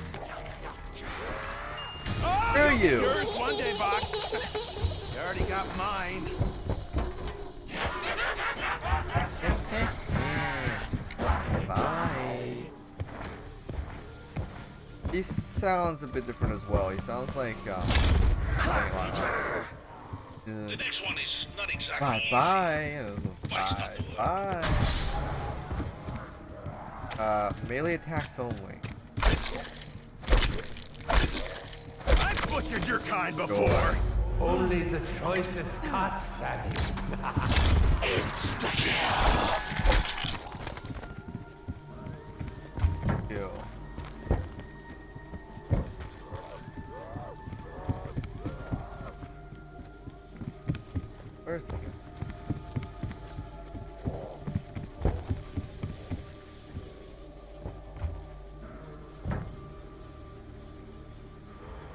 Screw you! Yours one day, Box. You already got mine. Bye. He sounds a bit different as well. He sounds like The next one is not exactly bye bye. Melee attacks only. I've butchered your kind before. Only the choicest cuts, Savvy. Kill. Where's this guy?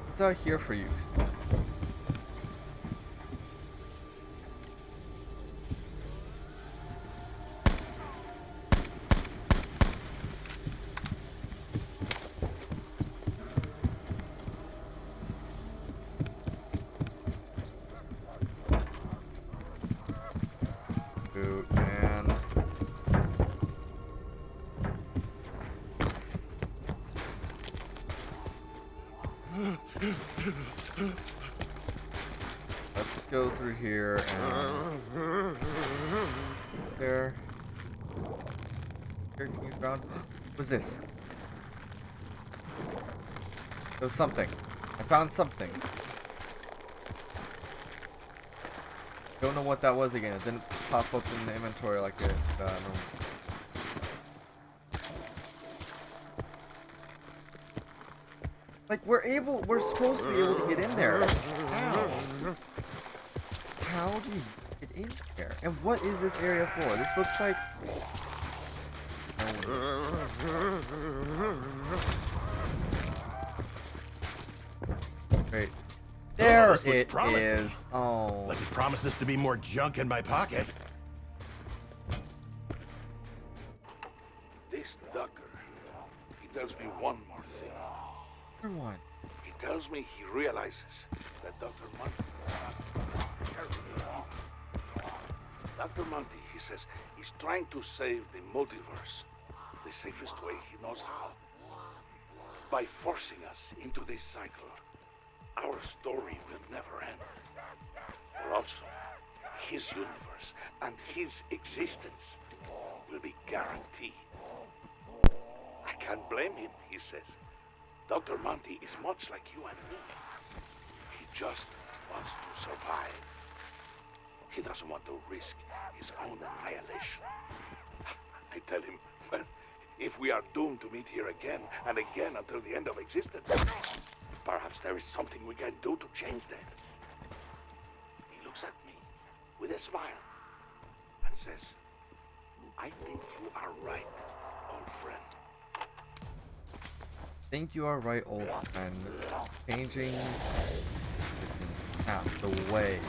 What's out here for use? Boot, man. Let's go through here and there. Here, can you ground? What's this? There's something. I found something. Don't know what that was again. It didn't pop up in the inventory like it normally. Like we're supposed to be able to get in there. How? How do you get in there? And what is this area for? This looks like... Wait. There this looks it promising. is. Oh. Let's promise this to be more junk in my pocket. This Ducker, he tells me one more thing. Number one. He tells me he realizes that Dr. Monty, he says, he's trying to save the multiverse the safest way he knows how. By forcing us into this cycle, our story will never end. Or also, his universe and his existence will be guaranteed. I can't blame him, he says. Dr. Monty is much like you and me. He just wants to survive. He doesn't want to risk his own annihilation. I tell him, well, if we are doomed to meet here again and again until the end of existence, perhaps there is something we can do to change that. He looks at me with a smile and says, I think you are right, old friend. Think you are right, old friend. Changing isn't half the way.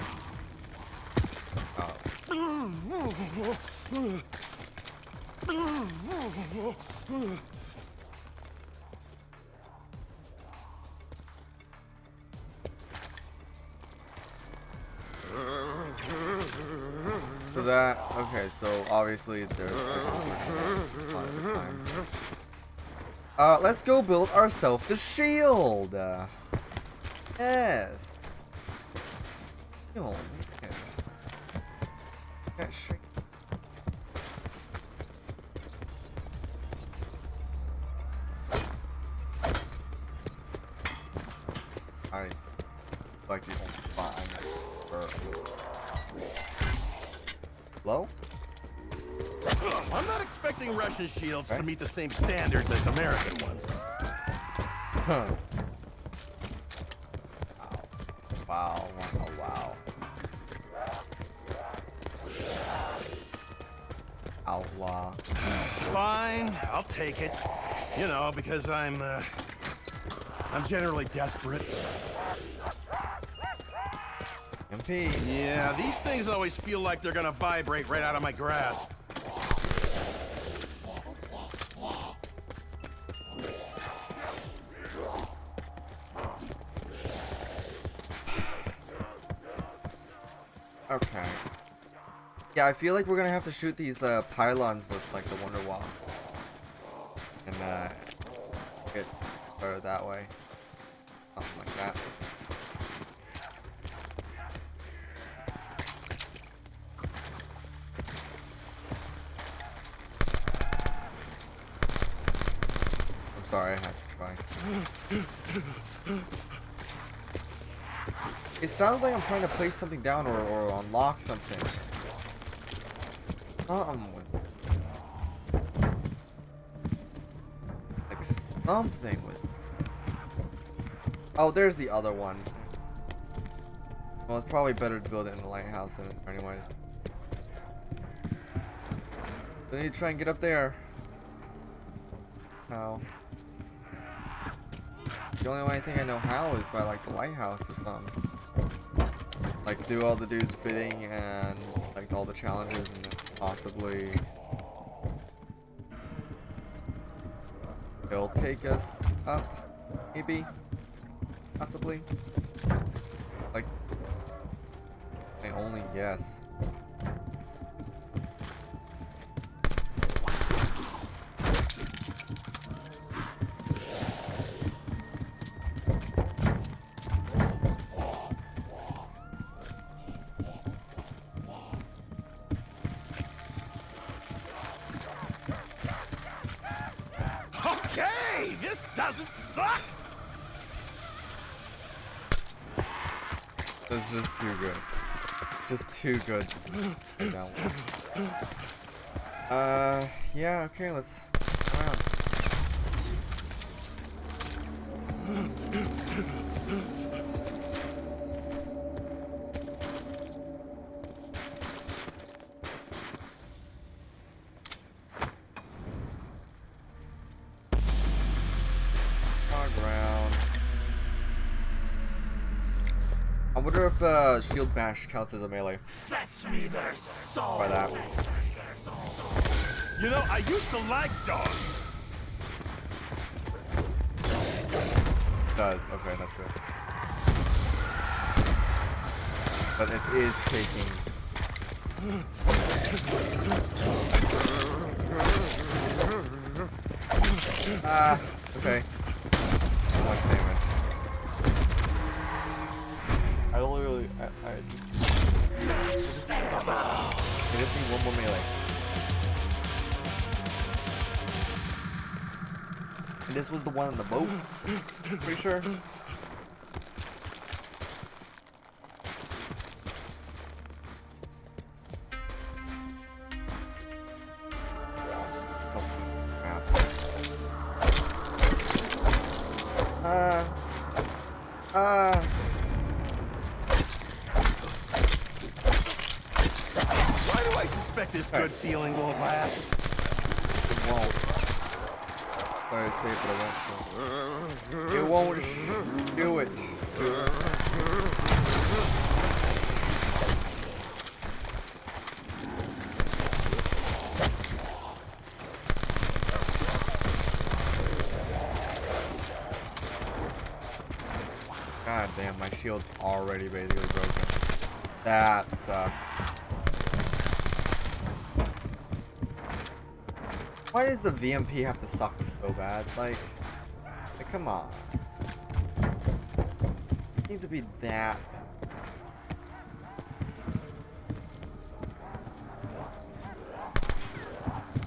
So that, okay, so obviously there's a lot of time. Let's go build ourselves the shield. Yes. Shield. Okay. Yeah, sure. I like the only spot Hello? I'm not expecting Russian shields to meet the same standards as American ones. Huh. Wow. Wow. Outlaw. Fine, I'll take it. You know, because I'm generally desperate. MP. Yeah, these things always feel like they're gonna vibrate right out of my grasp. Okay. Yeah, I feel like we're gonna have to shoot these pylons with like the Wonder Wall. And get started that way. Something like that. I'm sorry, I had to try. It sounds like I'm trying to place something down or unlock something. Like something with. Oh, there's the other one. Well, it's probably better to build it in the lighthouse than anyway. We need to try and get up there. How? The only way I think I know how is by like the lighthouse or something. Like do all the dudes bidding and like all the challenges and then possibly it'll take us up, maybe, possibly. Like I only guess. Okay, this doesn't suck. It's just too good. Just too good. Yeah, okay, let's go around. wonder if shield bash counts as a melee. Fetch me their soul. By that. You know, I used to like dogs. It does. Okay, that's good. But it is taking. Okay. So much damage. I just need one more melee. And this was the one on the boat? Pretty sure. Why do I suspect this good feeling won't last? It won't. Sorry to say, but it won't. It won't do it. God damn, my shield's already basically broken. That sucks. Why does the VMP have to suck so bad? Like come on. It needs to be that.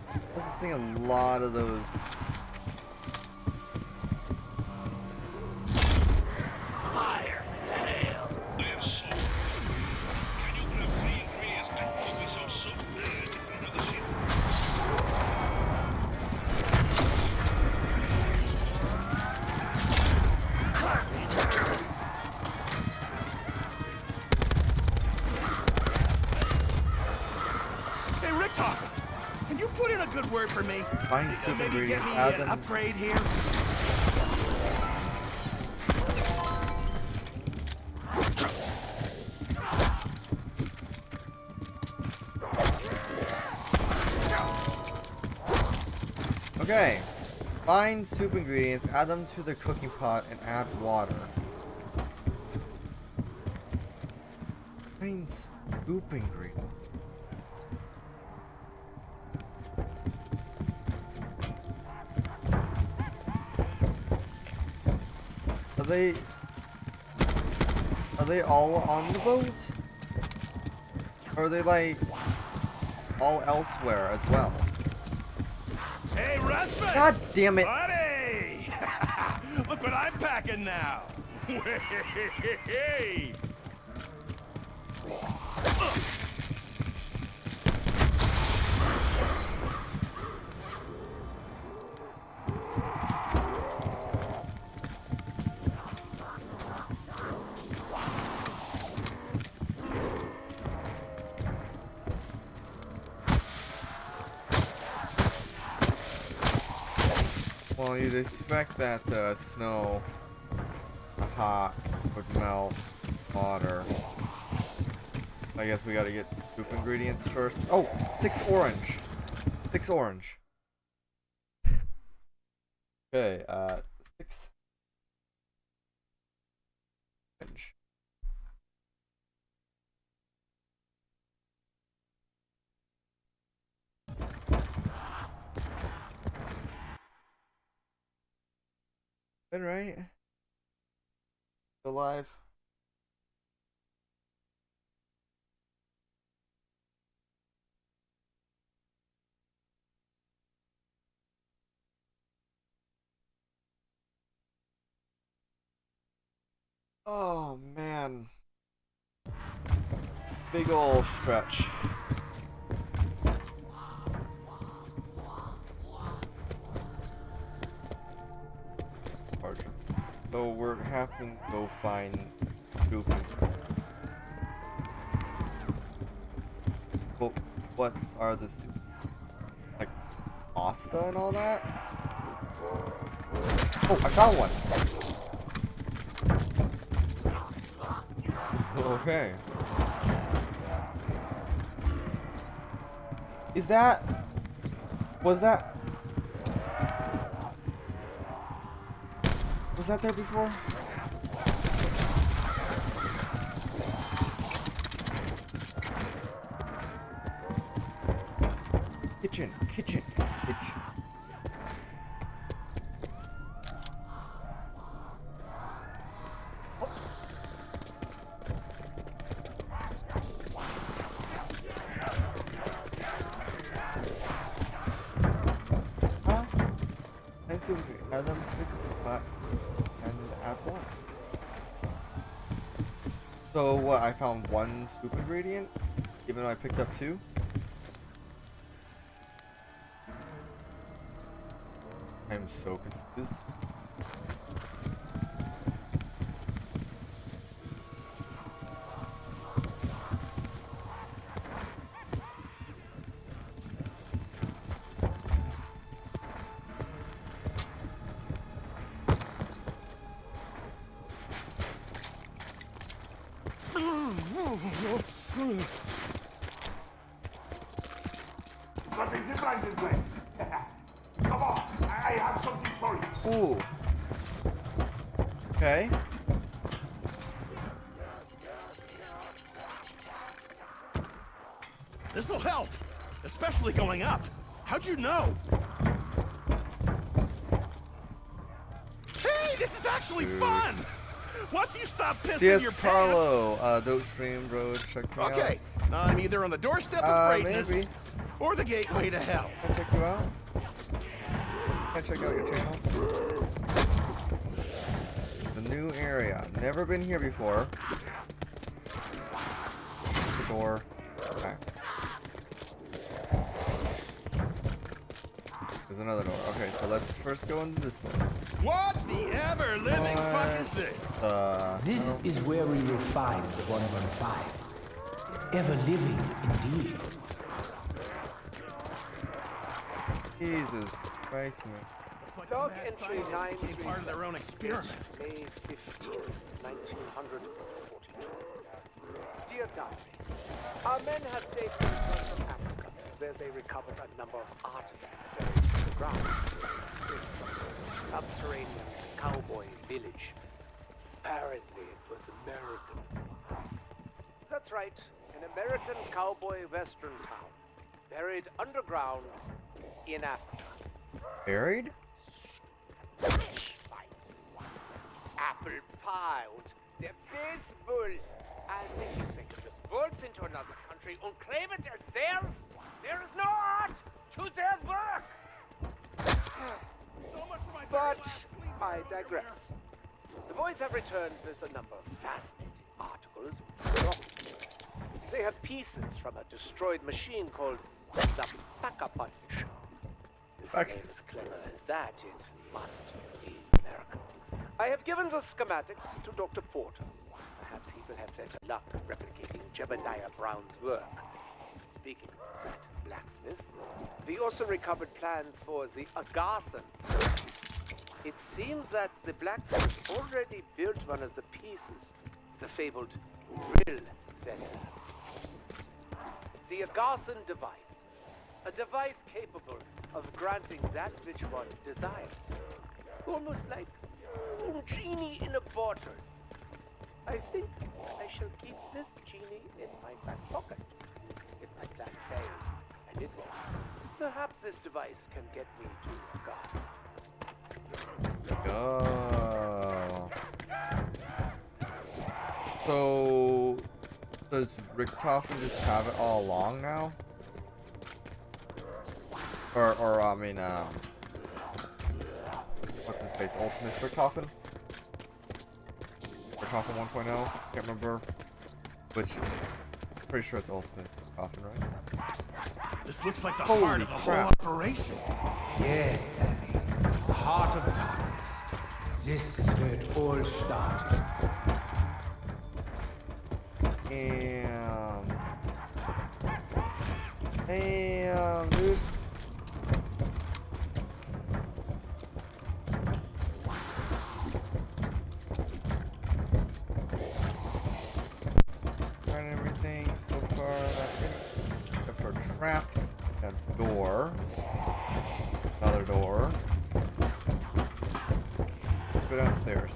I was just seeing a lot of those. Fire fail. Hey, Ricktar, can you put in a good word for me? Find super Maybe get ingredients, me add an them. upgrade here. Okay. Find soup ingredients, add them to the cooking pot, and add water. Find soup ingredients. Are they all on the boat? Or are they like all elsewhere as well? Hey, Rasmus! God damn it! Buddy! Look what I'm packing now! Hey! Well, you'd expect that snow, hot, would melt water. I guess we gotta get soup ingredients first. Oh, 6 orange. 6 orange. Okay, 6 orange. Been right? Alive? Oh man. Big ol' stretch. So we're having to go find soup. But what are the soup? Like pasta and all that? Oh, I found one. Okay. Is that... Was that there before? Kitchen. Adam stick to the pot and add one. So what? I found one soup ingredient, even though I picked up two. I'm so confused. Something's blinded way. Come on, I have something for you. Ooh. Okay. This'll help, especially going up. How'd you know? Hey, this is actually fun! Once you stop pissing your CS pants... Carlo, dope stream, bro. Check me out. Okay, I'm either on the doorstep of greatness maybe. or the gateway to hell. Can I check you out? Can I check out your channel? The new area. Never been here before. The door. Okay. There's another door. Okay, so let's first go into this one. What the ever-living fuck is this? This is where we will find the 115. Ever living, indeed. Jesus Christ, man. Log entry 937. Part of their own experiment. May 15th, 1942. Dear Diary, our men have safely returned from Africa, where they recovered a number of artifacts buried underground. Subterranean cowboy village. Apparently it was American. That's right, an American cowboy western town, buried underground in Africa. Buried? Apple pie und der Baseball. I think you think of this waltz into another country and claim it as theirs. There is no art to their work. But I digress. The boys have returned with a number of fascinating articles. They have pieces from a destroyed machine called the Pack-a-Punch. If a name as clever as that, it must be American. I have given the schematics to Dr. Porter. Perhaps he will have better luck replicating Jebediah Brown's work. Speaking of that blacksmith, we also recovered plans for the Agarthan. It seems that the blacksmith already built one of the pieces, the fabled drill vessel. The Agarthan device, a device capable of granting that which one desires. Almost like a genie in a bottle. I think I shall keep this genie in my back pocket. If my plan fails, and it won't, perhaps this device can get me to Agarthan. Oh. So, does Richtofen just have it all along now? Or I mean, what's his face? Ultimus Richtofen? Richtofen 1.0? Can't remember which. Pretty sure it's Ultimus Richtofen, right? This looks like the Holy heart of the whole crap. operation. Yes, Sammy. The heart of darkness. This is where it all started. Damn, dude. Crap. A door. Another door. Let's go downstairs.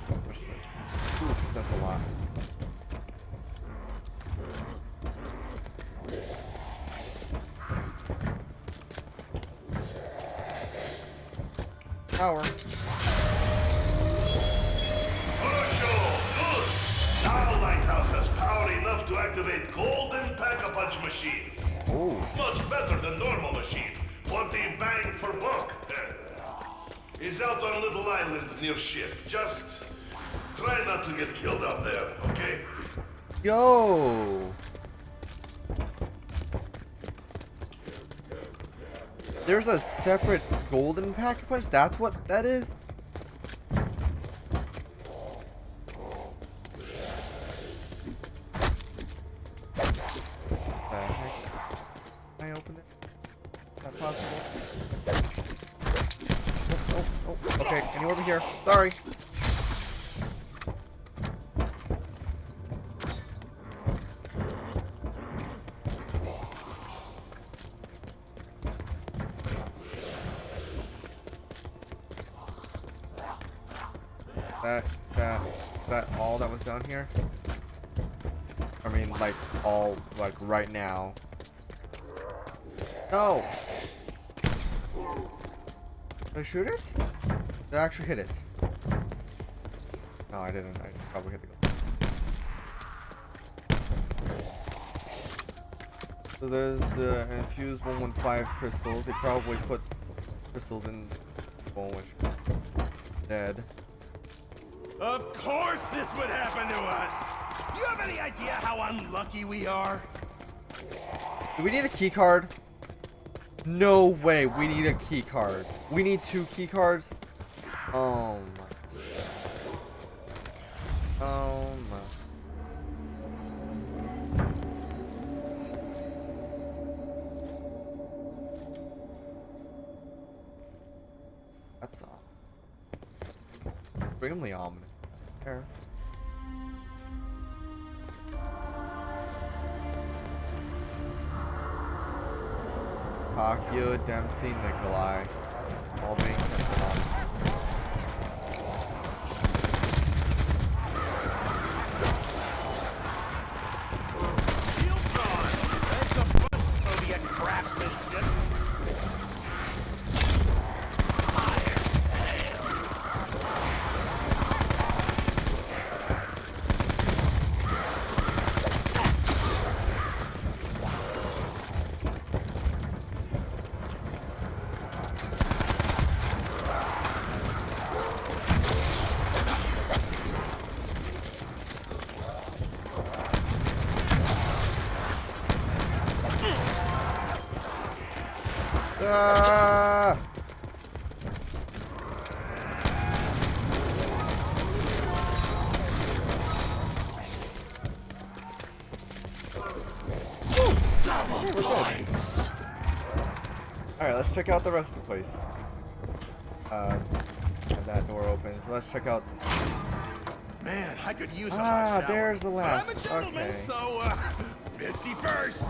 Oof, that's a lot. Power. Now the lighthouse has power enough to activate golden pack-a-punch machine. Oh. Much better than normal machine. Plenty bang for buck. He's out on a little island near ship. Just try not to get killed out there, okay? Yo. There's a separate golden pack-a-punch? That's what that is? Can I open it? Is that possible? Oh, okay, can you over here? Sorry. That all that was down here? I mean, like, all, like, right now. No! Did I shoot it? Did I actually hit it? No, I didn't. I probably hit the goal. So there's the infused 115 crystals. They probably put crystals in the bowl, which dead. Of course this would happen to us! Do you have any idea how unlucky we are? Do we need a key card? No way, we need a key card. We need 2 key cards? Oh my. Oh my. That's extremely ominous. There. Akio, Dempsey, Nikolai. All being tested on. Shield gone! That's a bunch of Soviet craftsmanship. Ah! Alright, let's check out the rest of the place. That door opens. So let's check out this one. Man, I could use a hot Ah, shower. there's the But last. I'm a gentleman, Okay. so, Misty first.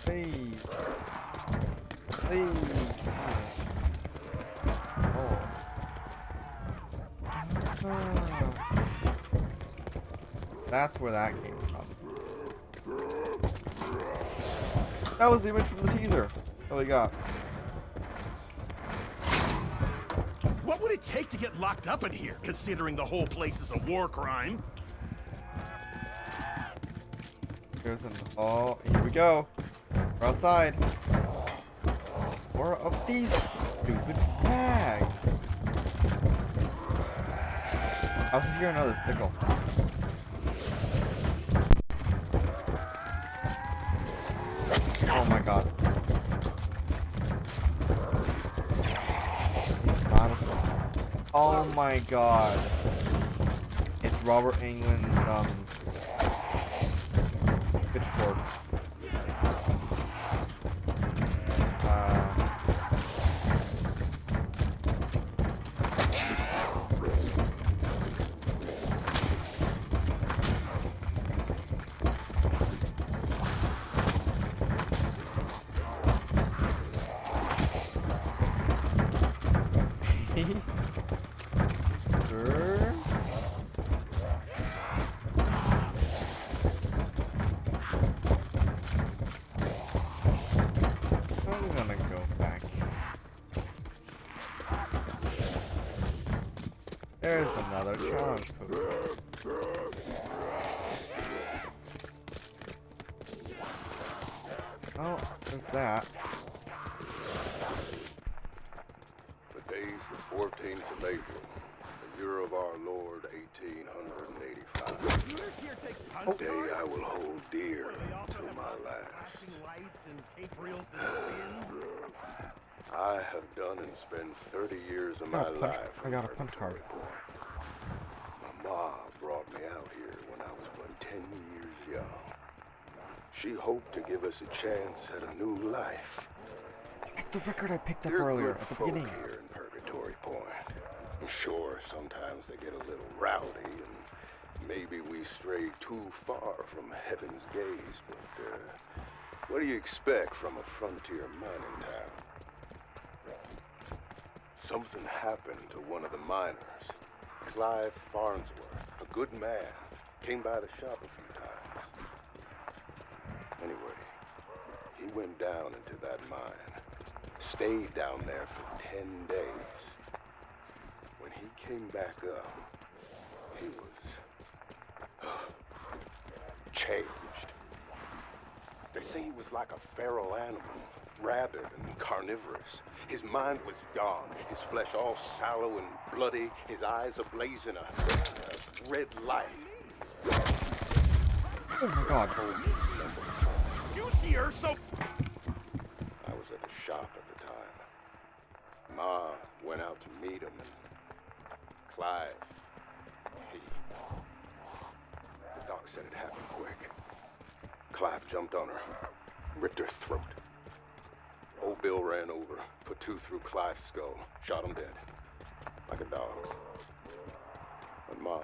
Hey. Hey. Oh. That's where that came from. That was the image from the teaser that we got. What would it take to get locked up in here, considering the whole place is a war crime? Here's an. Oh, here we go. We're outside. More of these stupid bags. I also hear another sickle. Oh my god. It's not a sickle. Oh my god. It's Robert Englund's pitchfork. Sure. I'm gonna go back. There's another challenge poster. Oh, there's that. The day's the 14th of April, the year of our Lord 1885. A day I will hold dear till my last. I have done and spent 30 years of my life. I got a punch card. My ma brought me out here when I was but 10 years young. She hoped to give us a chance at a new life. It's the record I picked up earlier at the beginning. Here in Purgatory Point. I'm sure sometimes they get a little rowdy and maybe we stray too far from heaven's gaze, but what do you expect from a frontier mining town? Something happened to one of the miners. Clive Farnsworth, a good man, came by the shop a few times. Anyway, he went down into that mine, stayed down there for 10 days. When he came back up, he was changed. They say he was like a feral animal, rabid and carnivorous. His mind was gone, his flesh all sallow and bloody, his eyes ablaze in a red light. Oh my god. You see her so... I was at the shop at the time. Ma went out to meet him and Clive, the doc said it happened quick. Clive jumped on her, ripped her throat. Old Bill ran over, put two through Clive's skull, shot him dead, like a dog. And Ma,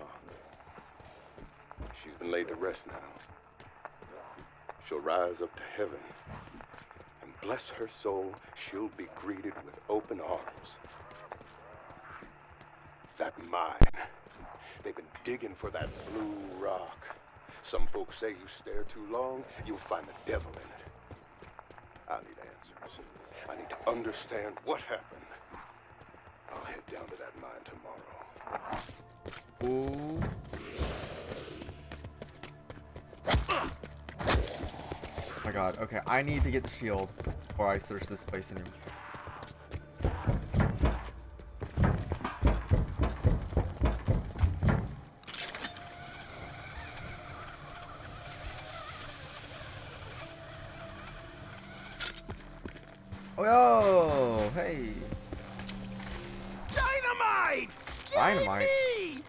she's been laid to rest now. She'll rise up to heaven, and bless her soul, she'll be greeted with open arms. That mine, they've been digging for that blue rock. Some folks say you stare too long, you'll find the devil in it. I need answers. I need to understand what happened. I'll head down to that mine tomorrow. Ooh. Oh my god, okay, I need to get the shield before I search this place anymore. Oh, yo, hey. Dynamite! Dynamite? JD!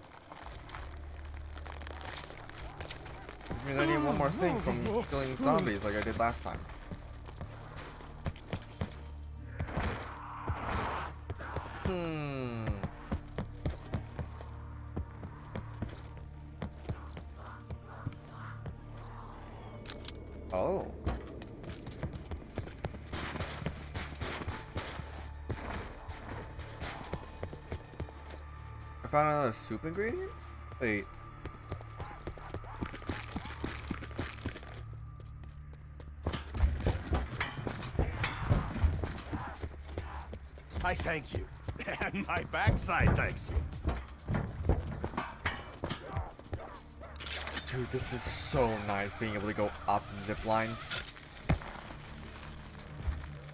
Which means I need one more thing from killing zombies like I did last time. Oh. I found another soup ingredient? Wait. I thank you. And my backside thanks you. Dude, this is so nice being able to go up zip lines.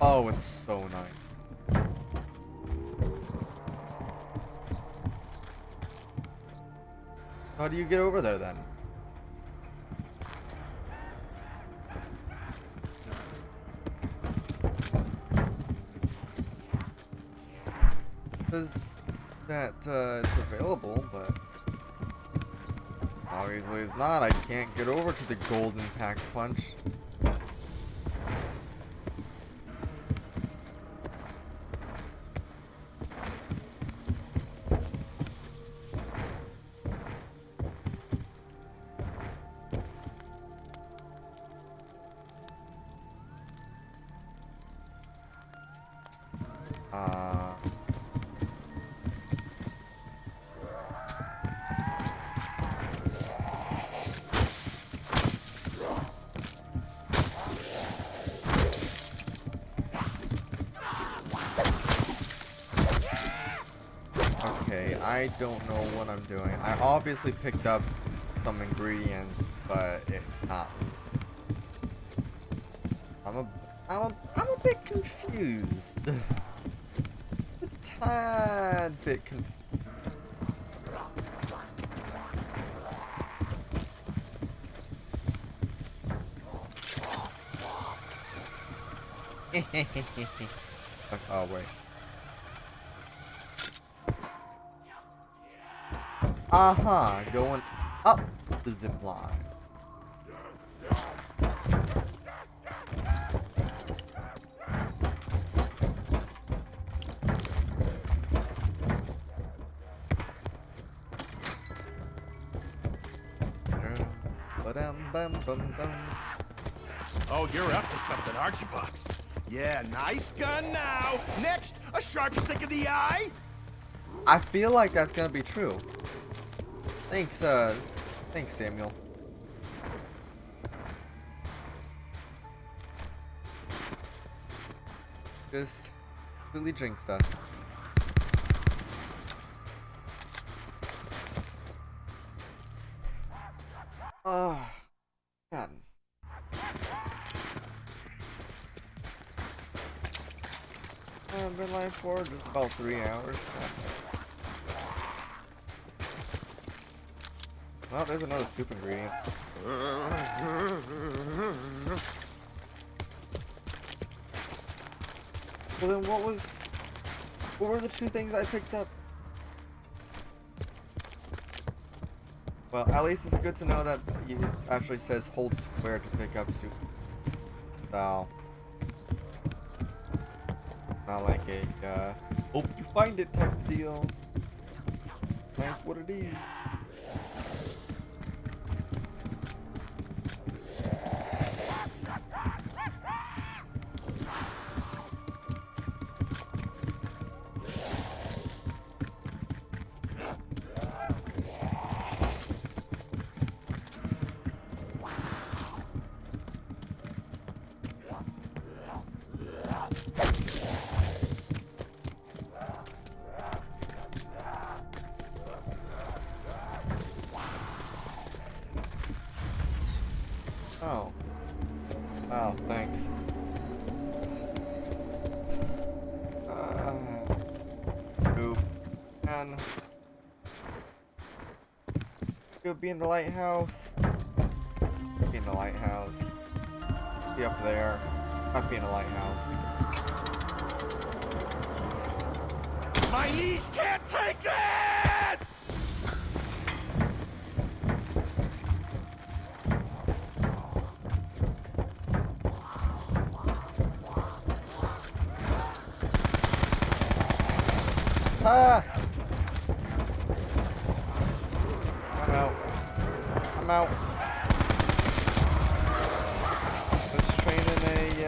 Oh, it's so nice. How do you get over there then? Says that it's available, but How easily is not? I can't get over to the golden pack punch. Okay, I don't know what I'm doing. I obviously picked up some ingredients, but it's not. I'm a bit confused. A tad bit confused. Oh wait. Aha, going up the zip line. Oh, you're up to something, aren't you, Bucks? Yeah, nice gun now. Next, a sharp stick in the eye. I feel like that's gonna be true. Thanks, Samuel. Just completely jinxed us. Oh, God. I've been live for just about 3 hours. Well, there's another soup ingredient. Well then what were the two things I picked up? Well, at least it's good to know that it actually says hold square to pick up soup. So, not like a hope you find it type of deal. That's what it is. Oh. Wow, thanks. Oop. And go be in the lighthouse. Be in the lighthouse. Be up there. Not be in the lighthouse. My knees can't take this! Ah! I'm out. I'm out. Let's train in a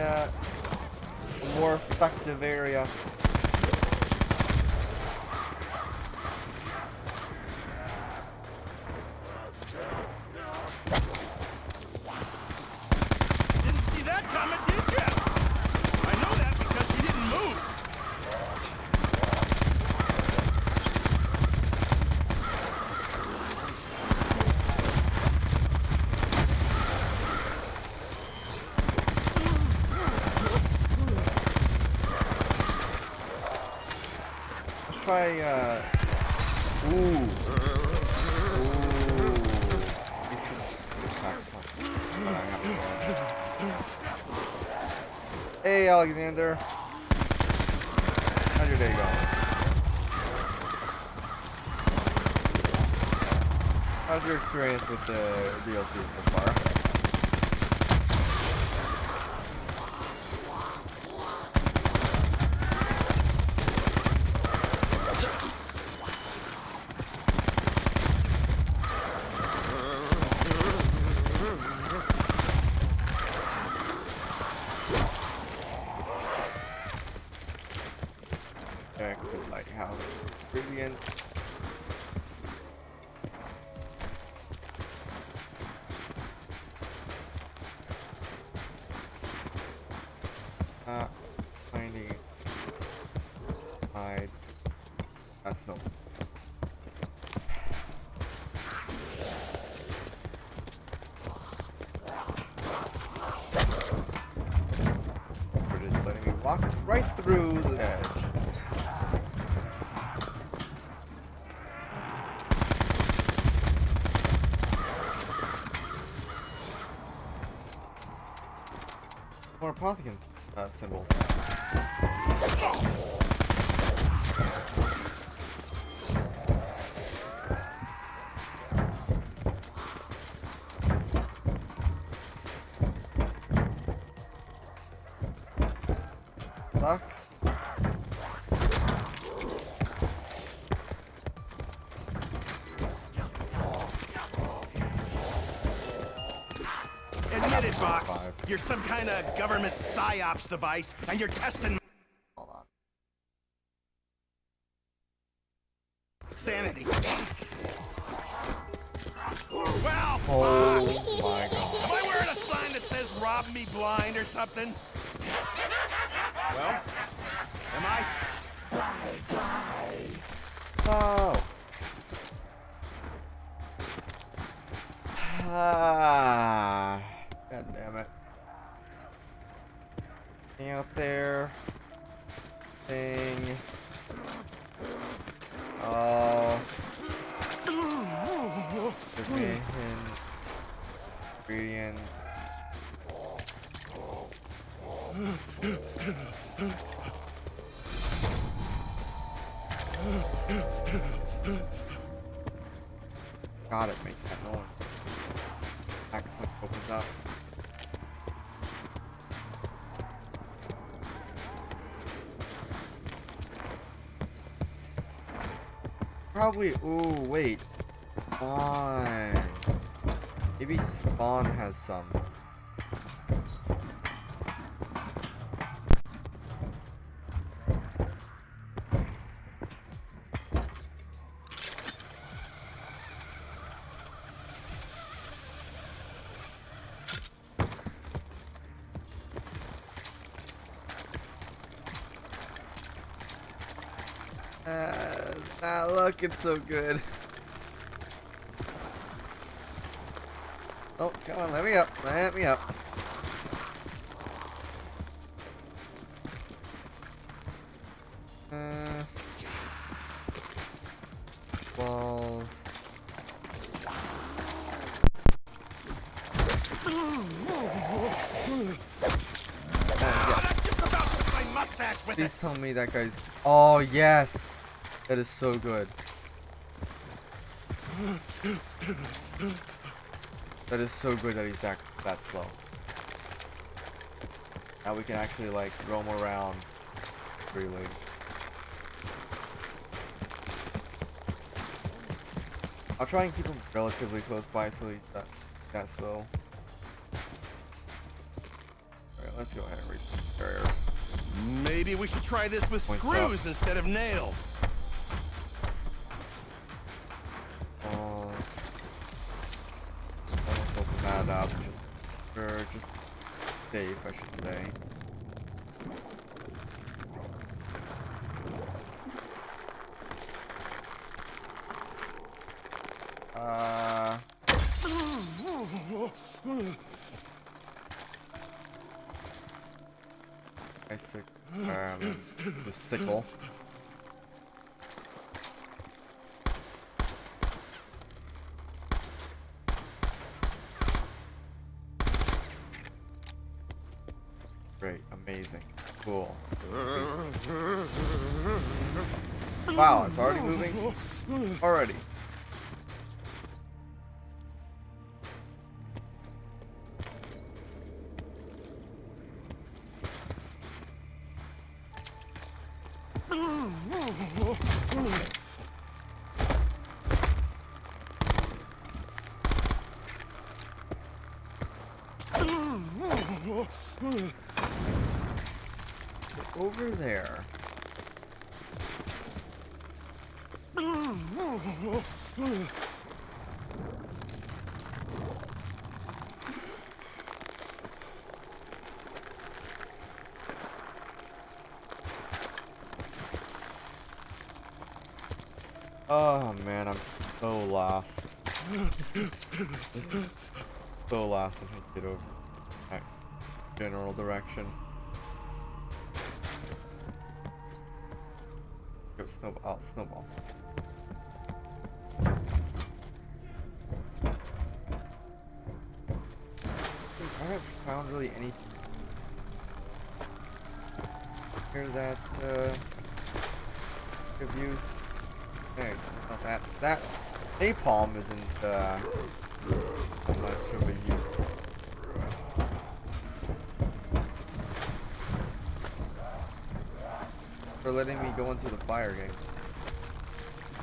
more effective area. Didn't see that coming, did ya? I know that because he didn't move. Let's try, ooh. Hey, Alexander. How's your day going? How's your experience with the DLC so far? Exit lighthouse. Brilliant. Finding hide. That's no. We're just letting me walk right through the edge. More Apothicon symbols. Lux. Admit it, Box. You're some kind of government psyops device, and you're testing Hold on. sanity. Well, Oh my god. am I wearing a sign that says "Rob me blind" or something? Well, am I? Oh. Ah. God damn it. Thing out there. Thing. Oh. Division. Ingredients. God, it makes that noise. That clip opens up. Probably. Ooh, wait. Spawn. Maybe Spawn has some. Not looking so good. Oh, come on, let me up. Let me up. Balls. Please tell me that guy's. Oh, yes. That is so good. That is so good that he's that slow. Now we can actually like roam around freely. I'll try and keep him relatively close by so he's not that slow. Alright, let's go ahead and read the barriers. Maybe we should try this with Points screws up. instead of nails. Let's open that up just safe, I should say. The sickle. Great, amazing, cool. Wow, it's already moving? Already. Over there. Oh man, I'm so lost. So lost and can't get over. Alright. General direction. Go snowball. Oh, snowball. I haven't found really anything here that could use. Okay, not that. That napalm isn't much of a use. For letting me go into the fire game.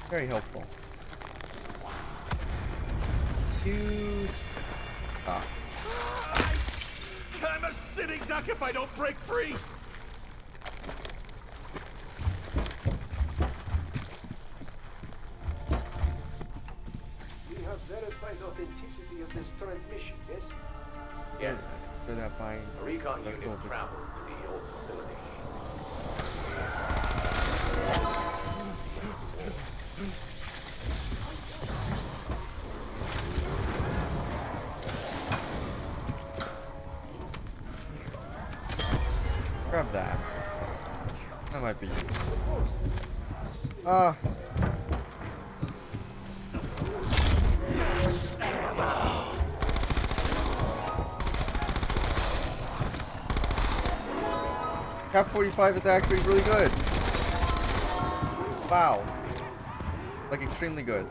Very helpful. Use. Stop. I'm a sitting duck if I don't break free. We have verified authenticity of this transmission, yes? Yes. For that binds. A recon unit vessel to- traveled to the old facility. Grab that. That might be useful. Cap 45 is actually really good. Wow. Like extremely good.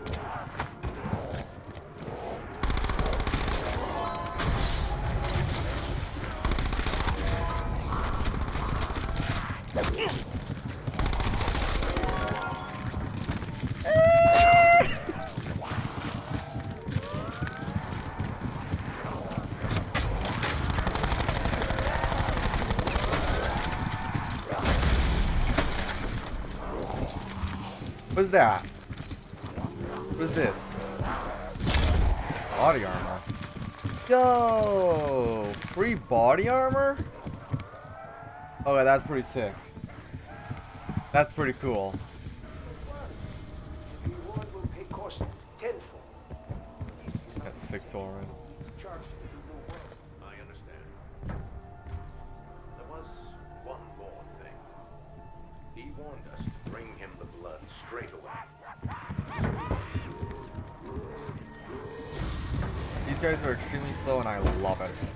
What's that? What is this? Body armor. Yo! Free body armor? Okay, that's pretty sick. That's pretty cool. Reward will pay cost tenfold. Got 6 already. I understand. There was one more thing. He warned us to bring him the blood straight away. These guys are extremely slow and I love it.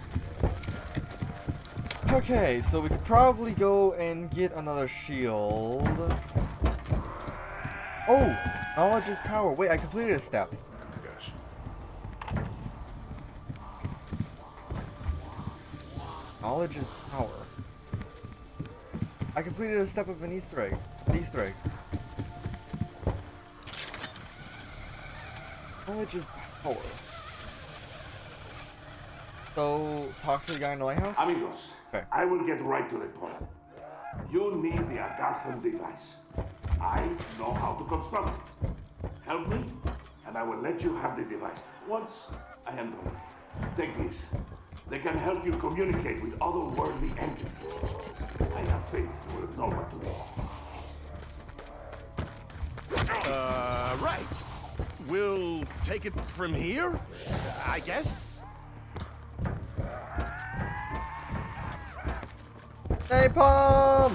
Okay, so we could probably go and get another shield. Oh! Knowledge is power. Wait, I completed a step. Knowledge is power. I completed a step of an Easter egg. Easter egg. Knowledge is power. So, talk to the guy in the lighthouse? Amigos, Okay. I will get right to the point. You need the Agarthan device. I know how to construct it. Help me, and I will let you have the device. Once I am done, take these. They can help you communicate with otherworldly entities. I have faith you will know what to do. Right. We'll take it from here, I guess. Napalm!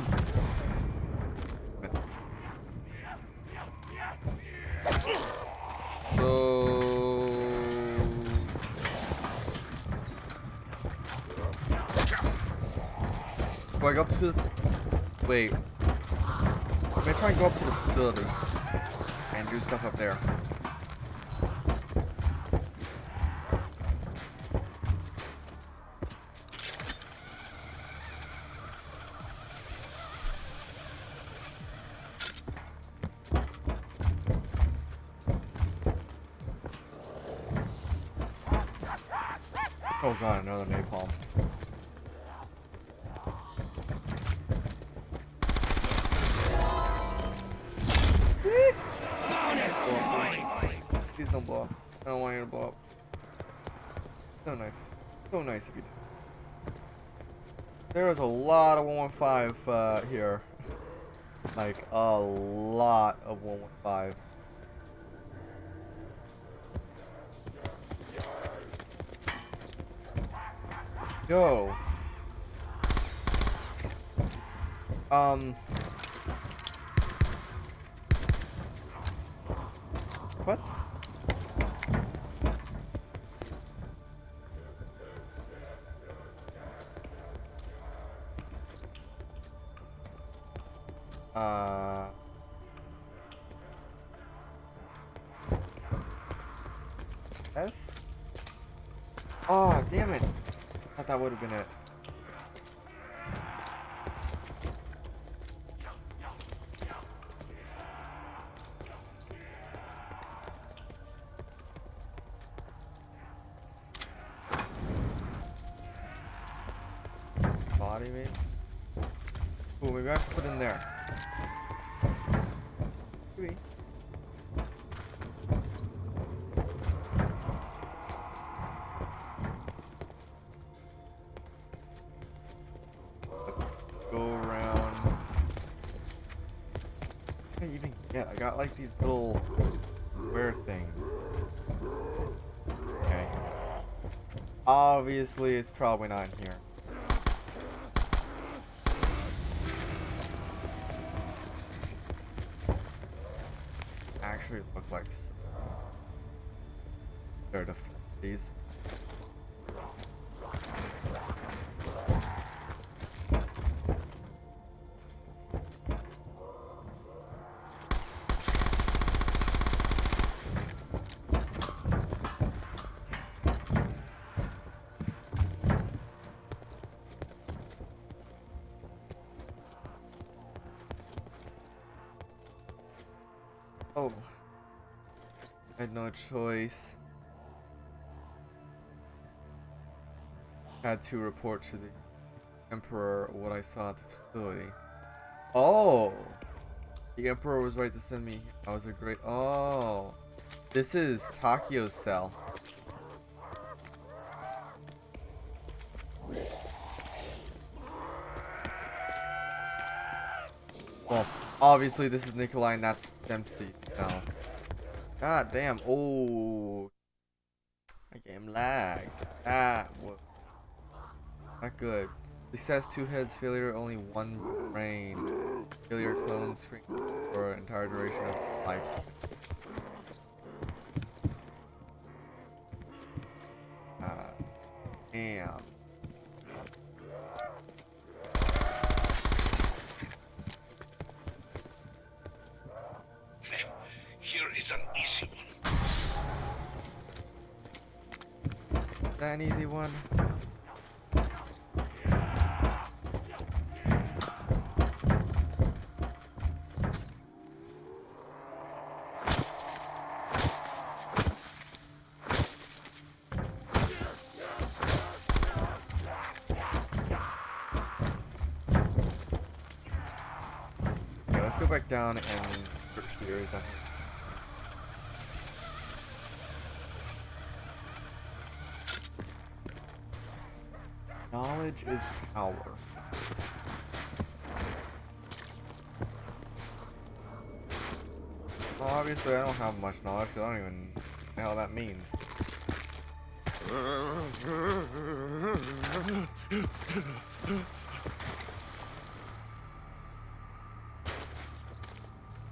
So... Do I go up to the... Wait. I'm gonna try and go up to the facility. And do stuff up there. Oh god, another napalm. Please don't blow up. I don't want you to blow up. So nice. So nice of you. There is a lot of 115 here. Like, a lot of 115. Yo. What? S? Oh, damn it. I thought that would have been it. Body, maybe? Ooh, maybe I have to put in there. Maybe. I got like these little square things. Okay. Obviously, it's probably not in here. Actually, it looks like they're the these. Oh, I had no choice. Had to report to the Emperor what I saw at the facility. Oh, the Emperor was right to send me. I was a great. Oh, this is Takio's cell. Well, obviously this is Nikolai and that's Dempsey now. God damn. Oh, my game lagged. That was not good. This has 2 heads, failure, only 1 brain. Failure clone screen for an entire duration of life. Damn. That an easy one? Okay, let's go back down and search the area down here. Knowledge is power. Well, obviously I don't have much knowledge because I don't even know how that means.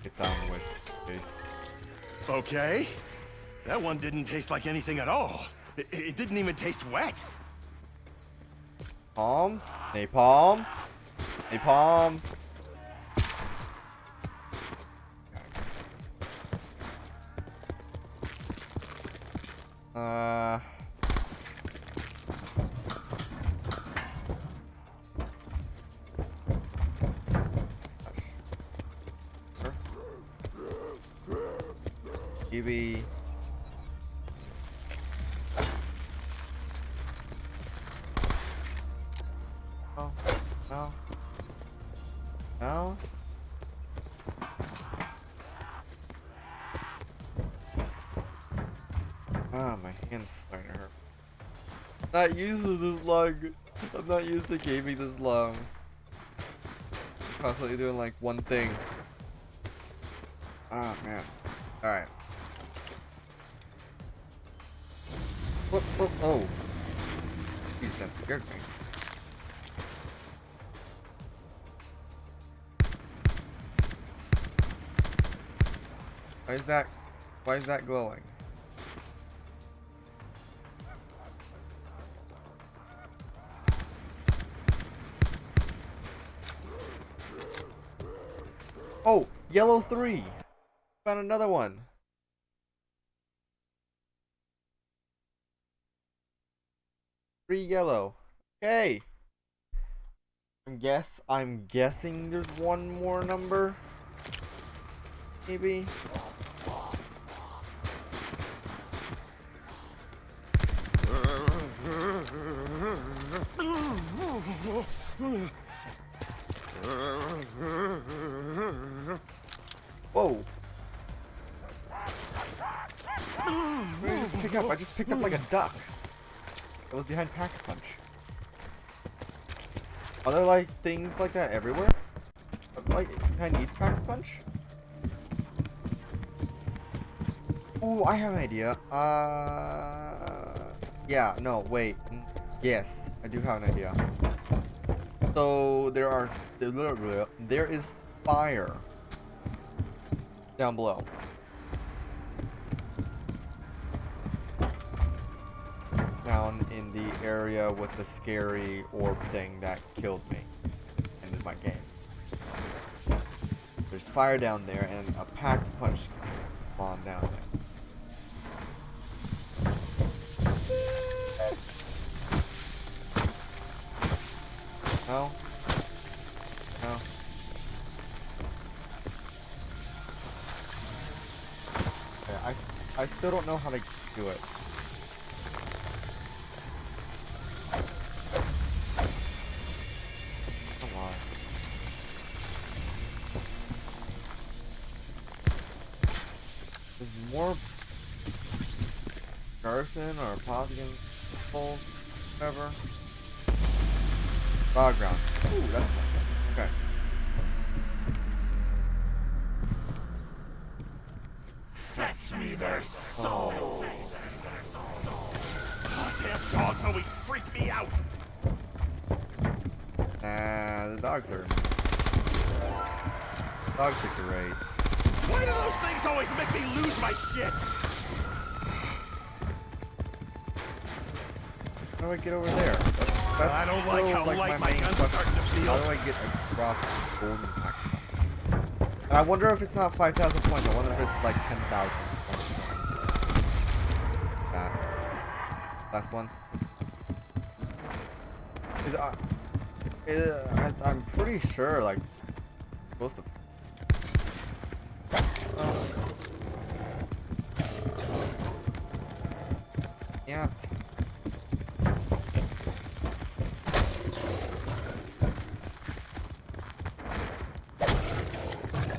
Get down with this. Okay. That one didn't taste like anything at all. It didn't even taste wet. Napalm? Napalm? Napalm? Maybe. No? Ah, my hand's starting to hurt. Not used to this long. I'm not used to gaming this long. I'm constantly doing like one thing. Ah, man. Alright. Whoop, whoop, oh. Jeez, that scared me. Why is that glowing? Oh, yellow 3. Found another one. Three yellow. Okay. I'm guessing there's one more number. Maybe. Whoa. What did I just pick up? I just picked up like a duck. It was behind Pack-a-Punch. Are there like things like that everywhere? Like behind each Pack-a-Punch? Ooh, I have an idea. Yeah, no, wait. Yes, I do have an idea. So there is fire down below. Down in the area with the scary orb thing that killed me. Ended my game. There's fire down there and a Pack-a-Punch spawn down there. No? No? Okay, I still don't know how to do it. Come on. There's more Garson or Apothicon pulls, whatever. Bog ground. Ooh, that's fun. Okay. Fetch me their souls. Damn dogs always freak me out. The dogs are great. Why do those things always make me lose my shit? How do I get over there? That's I don't like how light my gun's starting to feel. How do I get across the golden pack? And I wonder if it's not 5,000 points. I wonder if it's like 10,000 points. That. Last one. I'm pretty sure, like, supposed to. Yeah.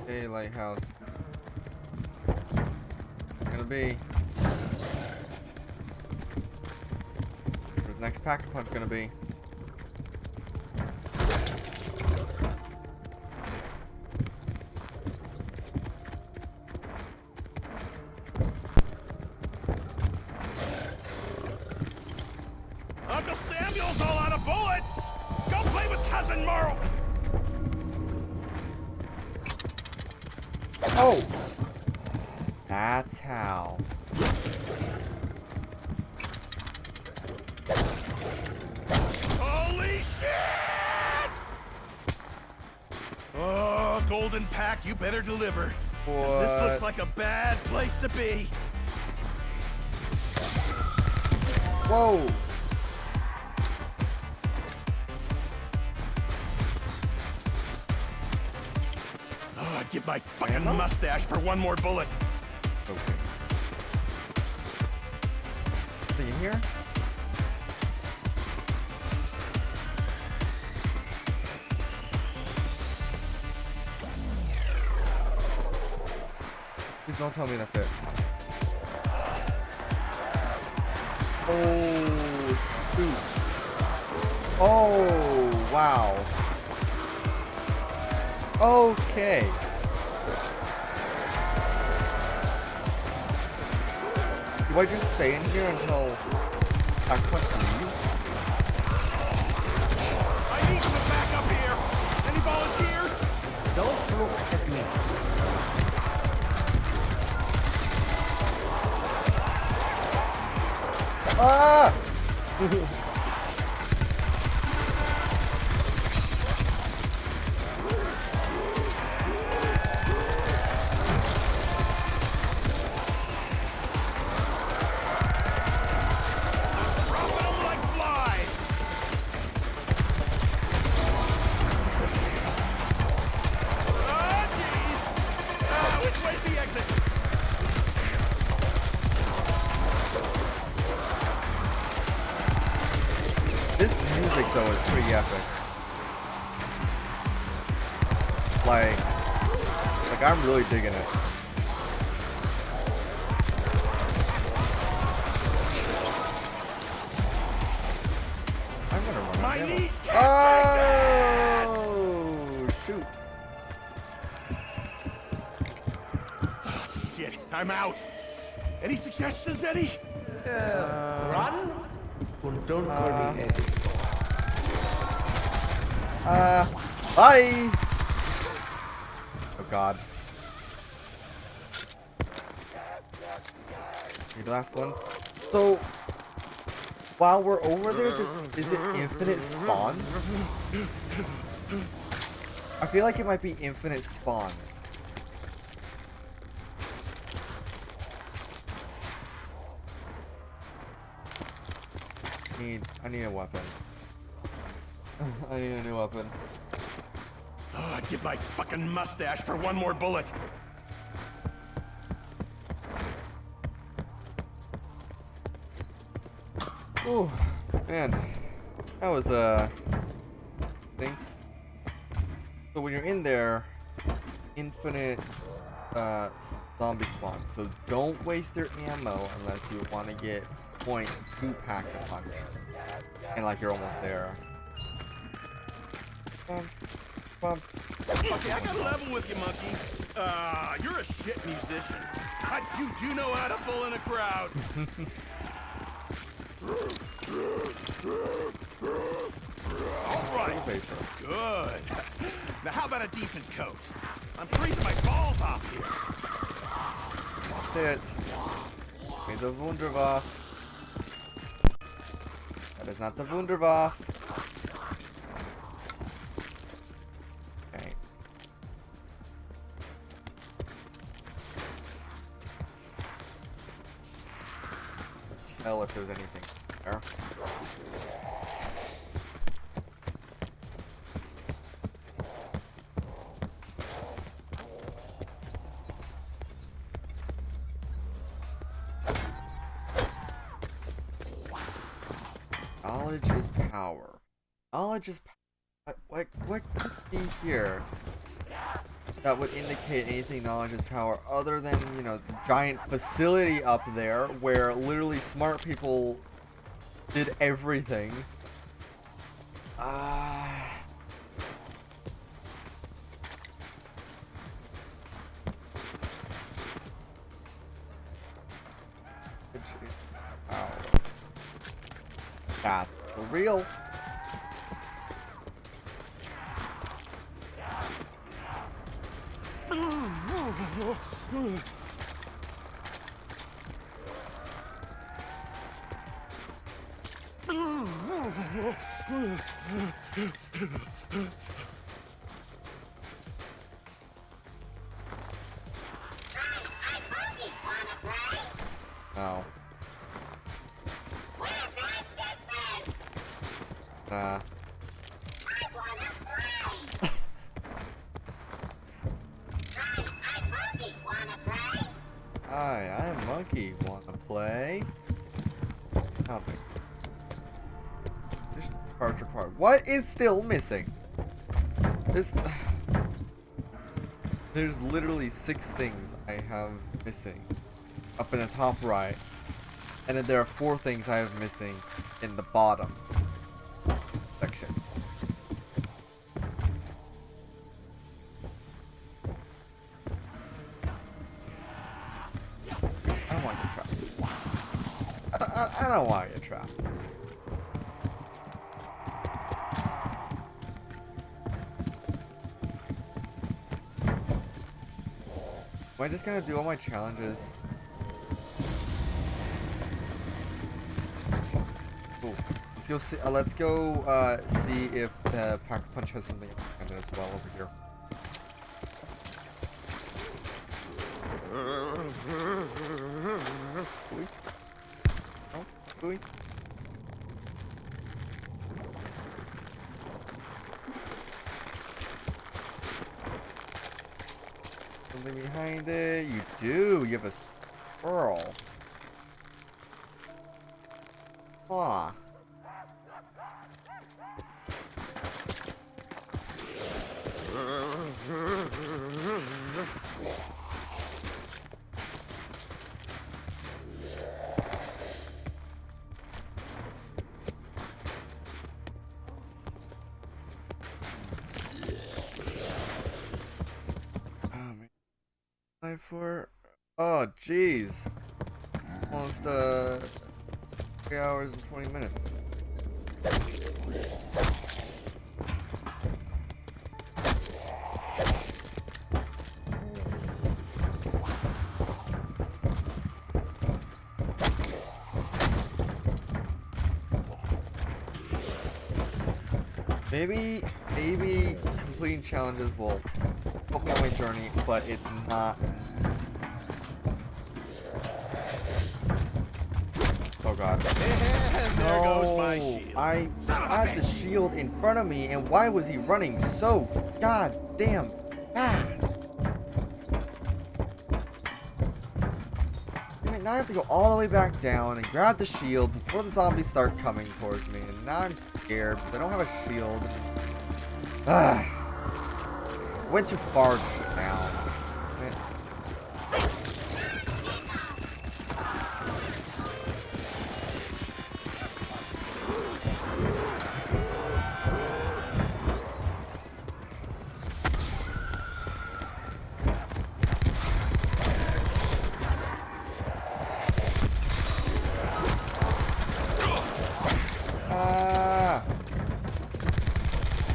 Hey, lighthouse. Gonna be. Where's the next Pack-a-Punch gonna be? Uncle Samuel's all out of bullets! Go play with Cousin Merle! Oh! That's how. Holy shit! Oh, Golden Pack, you better deliver. 'Cause this looks like a bad place to be. Whoa! I'd give my fucking mustache for one more bullet. Okay. Anything in here? Please don't tell me that's it. Oh, shoot. Oh, wow. Okay. Do I just stay in here until Aquapunch leaves? I need some backup here. Any volunteers? Don't look at me. Ah! This music though is pretty epic. Like I'm really digging it. I'm gonna run out of ammo. Oh shoot. Oh, shit, I'm out. Any suggestions, Eddie? Run? Well, don't call me Eddie. Bye! Oh god. Okay, the last ones. So, while we're over there, is it infinite spawns? I feel like it might be infinite spawns. I need a weapon. I need a new weapon. Oh, I'd give my fucking mustache for one more bullet. Oh, man. That was, thing. So when you're in there, infinite, zombie spawns. So don't waste your ammo unless you want to get points to pack a punch. And like you're almost there. Bumps. Bumps. Okay, I got a level with you, monkey. You're a shit musician. You do know how to pull in a crowd. All right. Good. Now how about a decent coat? I'm freezing my balls off here. That's it. Okay, the Wunderwaffe. That is not the Wunderwaffe. Okay. Tell if there's anything there. Knowledge is power. Knowledge is power. What could be here that would indicate anything knowledge is power other than, you know, the giant facility up there where literally smart people did everything. That's real. Oh. Hi, I'm Monkey. Wanna play? Nothing. Just charge card. What is still missing? There's literally 6 things I have missing up in the top right. And then there are 4 things I have missing in the bottom section. I don't want to get trapped. I don't want to get trapped. Am I just gonna do all my challenges? Cool. Let's go see. Let's go see if the Pack-a-Punch has something independent as well over here. Booey? No? Booey? Something behind it. You do. You have a swirl. Huh. For oh jeez, almost 3 hours and 20 minutes. Maybe completing challenges will help me on my journey, but it's not. Oh god. And there goes my shield. I had the shield in front of me, and why was he running so goddamn fast? I mean, now I have to go all the way back down and grab the shield before the zombies start coming towards me, and now I'm scared because I don't have a shield. Went too far down.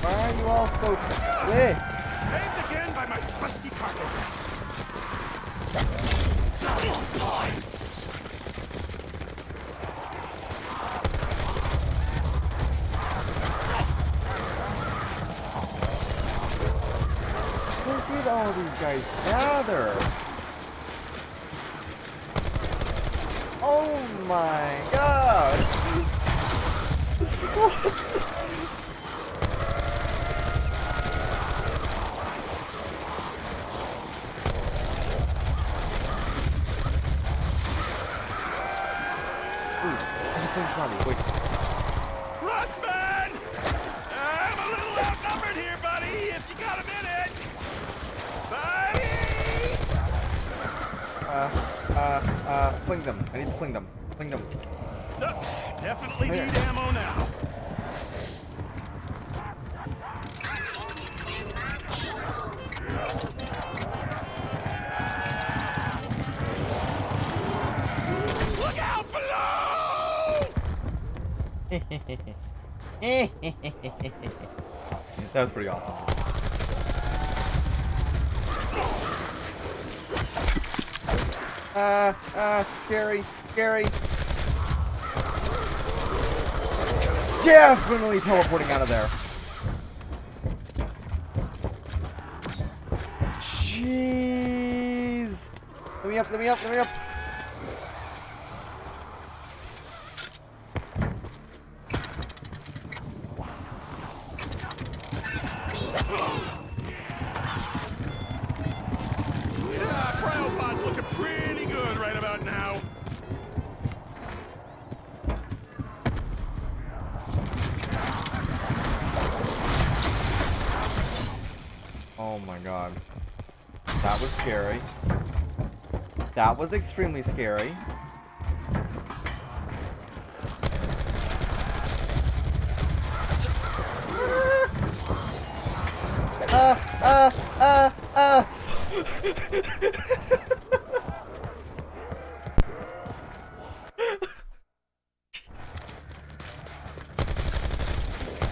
Why are you all so quick? Saved again by my trusty carpet. Double points. Look at all these guys gather. Oh my god. Wait. Russman! I'm a little outnumbered here, buddy, if you got a minute. Buddy! Fling them. I need to fling them. Fling them. Definitely need ammo now. Look out below! That was pretty awesome. Scary, scary. Definitely teleporting out of there. Jeez. Let me up, let me up, let me up. Cryopod's looking pretty good right about now. Oh my god. That was scary. That was extremely scary.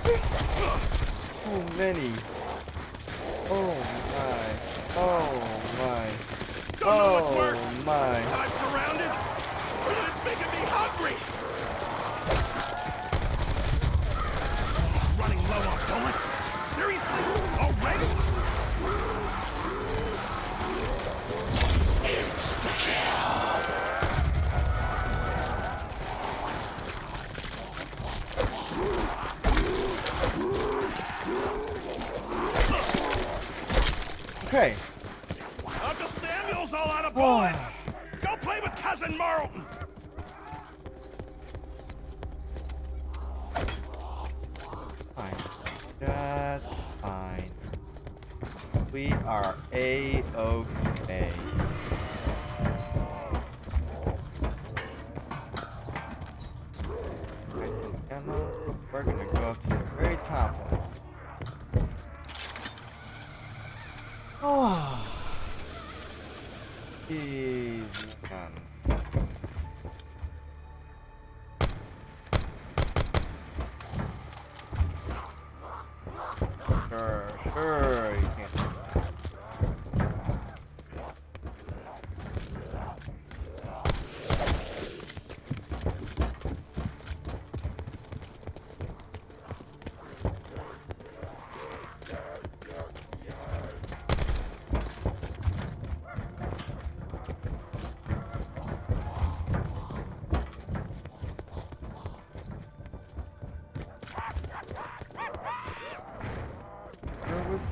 There's so many. Oh my. Oh my. Don't know what's worse. Oh my. I'm surrounded, or that it's making me hungry. Running low on bullets? Seriously? Already? Okay. Uncle Samuel's all out of bullets. Go play with Cousin Marlton. Fine. Just fine. We are A-okay. Nice and ammo. We're gonna go up to the very top one. Oh. Easy done. Sure, you can't do that. Where was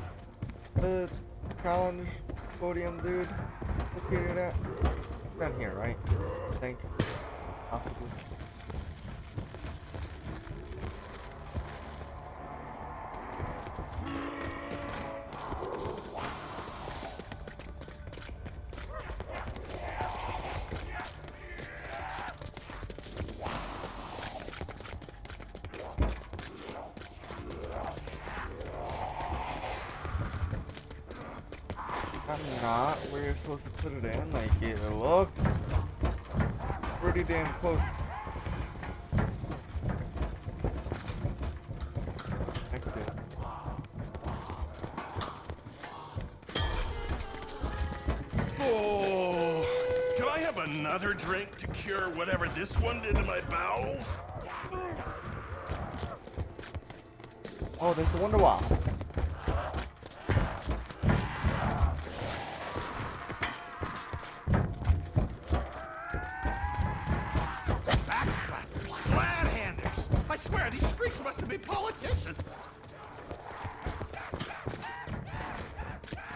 the challenge podium dude located at? Down here, right? I think. Possibly. Not where you're supposed to put it in. Like, it looks pretty damn close. Connected. Oh, can I have another drink to cure whatever this one did to my bowels? Oh, there's the Wonder Waffle. Backslappers, glad-handers. I swear, these freaks must have been politicians.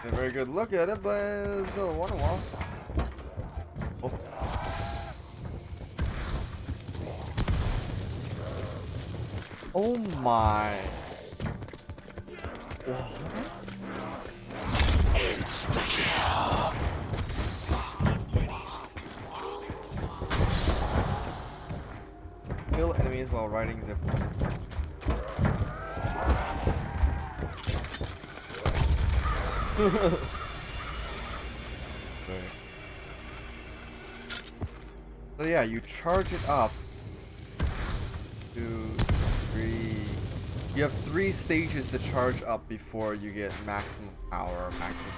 A very good look at it, but it's still a Wonder Waffle. Oops. Oh my. What? Insta-kill. Kill enemies while riding zipline. So yeah, you charge it up. 2, 3. You have 3 stages to charge up before you get maximum power or maximum.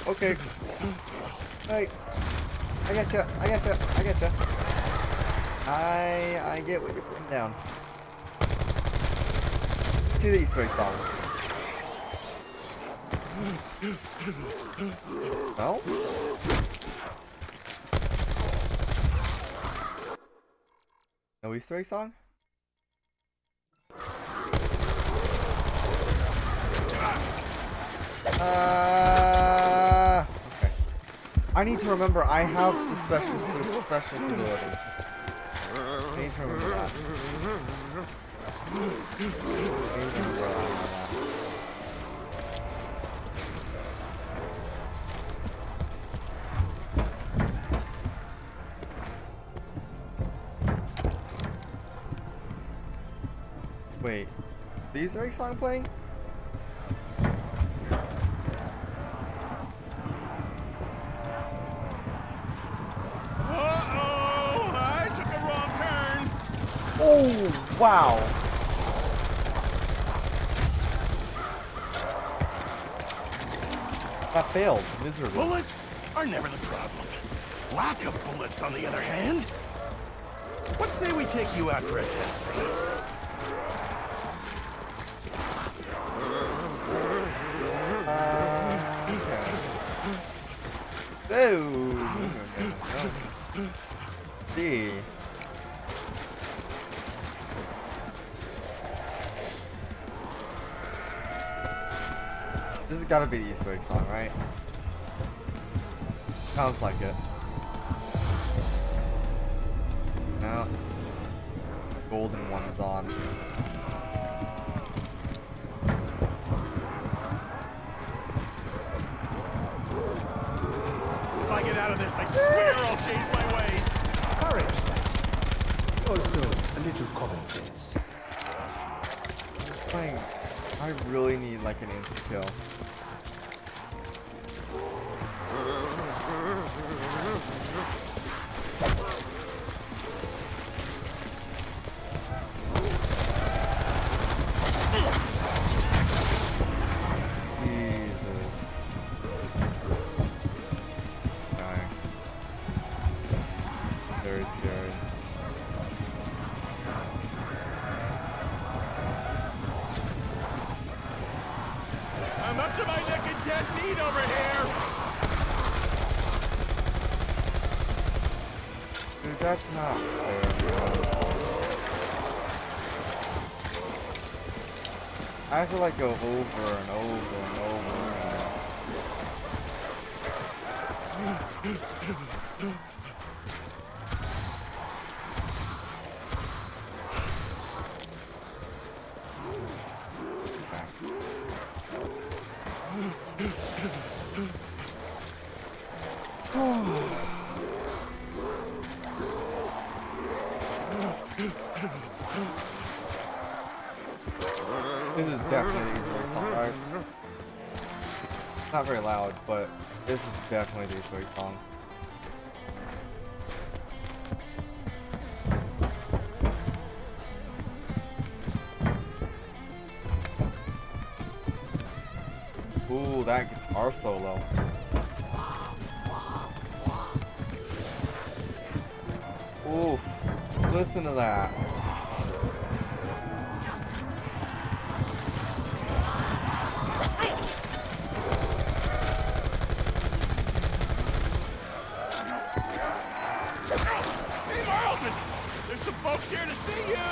Okay. Hey. I getcha. I getcha. I getcha. I get what you're putting down. See the Easter egg song. Well. No Easter egg song? Okay. I need to remember I have the specialist ability. I need to remember that. I need to remember that. Wait, the Easter egg song playing? Uh-oh! I took a wrong turn! Oh, wow! That failed miserably. Bullets are never the problem. Lack of bullets, on the other hand. What say we take you out for a test drive? Okay. Oh, see. This has got to be the Easter egg song, right? Sounds like it. No. The golden one is on. If I get out of this, I swear I'll change my ways. Courage, then. Also, a little common sense. Dang, I really need like an insta kill. I'm up to my neck in dead meat over here! Dude, that's not fair, I have to like go over and over and over again. This is definitely the Easter egg song, right? Not very loud, but this is definitely the Easter egg song. Ooh, that guitar solo. Oof, listen to that. Hey, Marlton! There's some folks here to see you!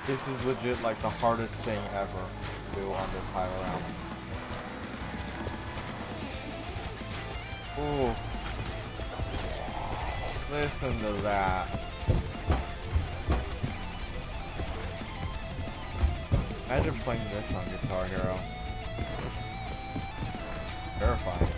This is legit like the hardest thing ever to do on this high round. Oof. Listen to that. Imagine playing this on Guitar Hero. Terrifying.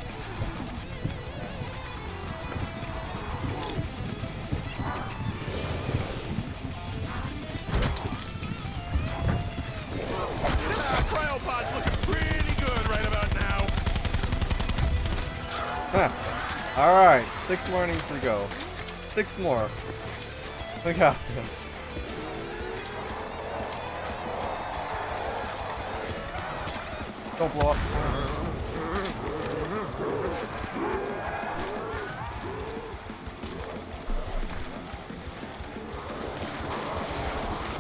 Cryopod's looking pretty good right about now. Huh. Alright, 6 more innings to go. 6 more. We got this. Don't blow up.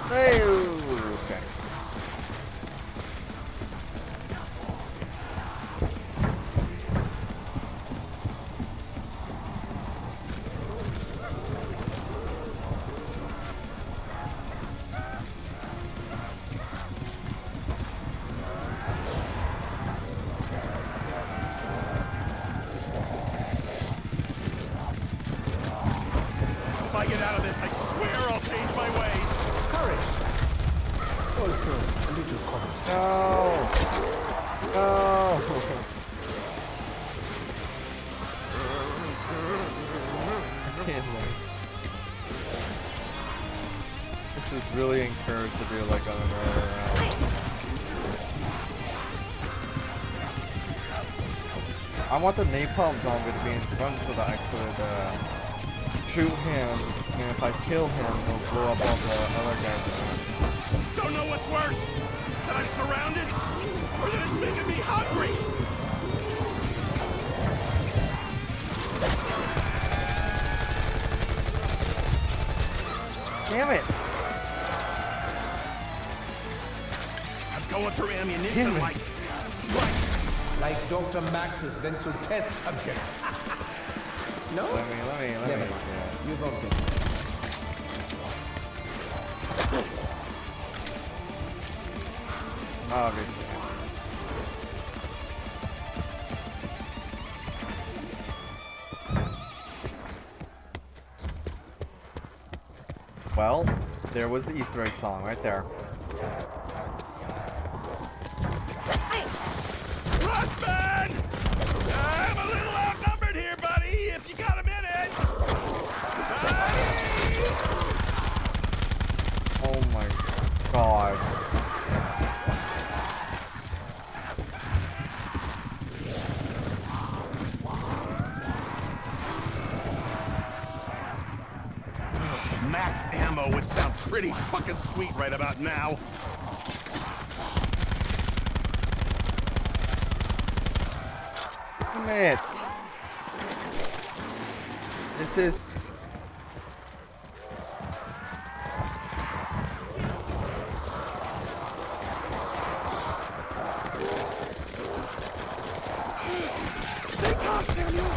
Hey, okay. If I get out of this, I swear I'll change my ways. Courage. Also, a little common sense. No. No. I can't like. This is really encouraged to do like on another round. I want the napalm zombie to be in front so that I could shoot him, and if I kill him, he'll blow up all the other guys. Don't know what's worse, that I'm surrounded, or that it's making me hungry. Damn it! I'm going through ammunition like Dr. Max's Wenzel test subject. No? Let me. Never mind. Yeah. You won't get it. Obviously. Well, there was the Easter egg song right there. Rustman! I'm a little outnumbered here, buddy, if you got a minute. Oh my god. Max ammo would sound pretty fucking sweet right about now. Damn it. This is... Stay calm, Samuel.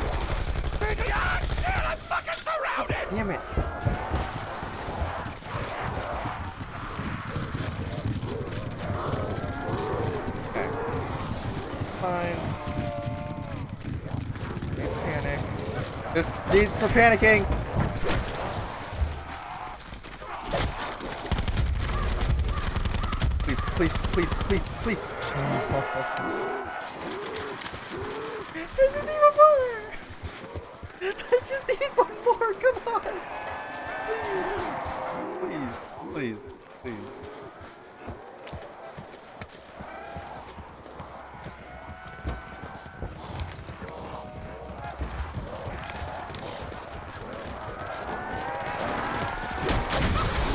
Stay calm. Ah, shit, I'm fucking surrounded. Damn it. Okay. Fine. Don't panic. Just need for panicking. Please. I just need one more. I just need one more. Come on. Please.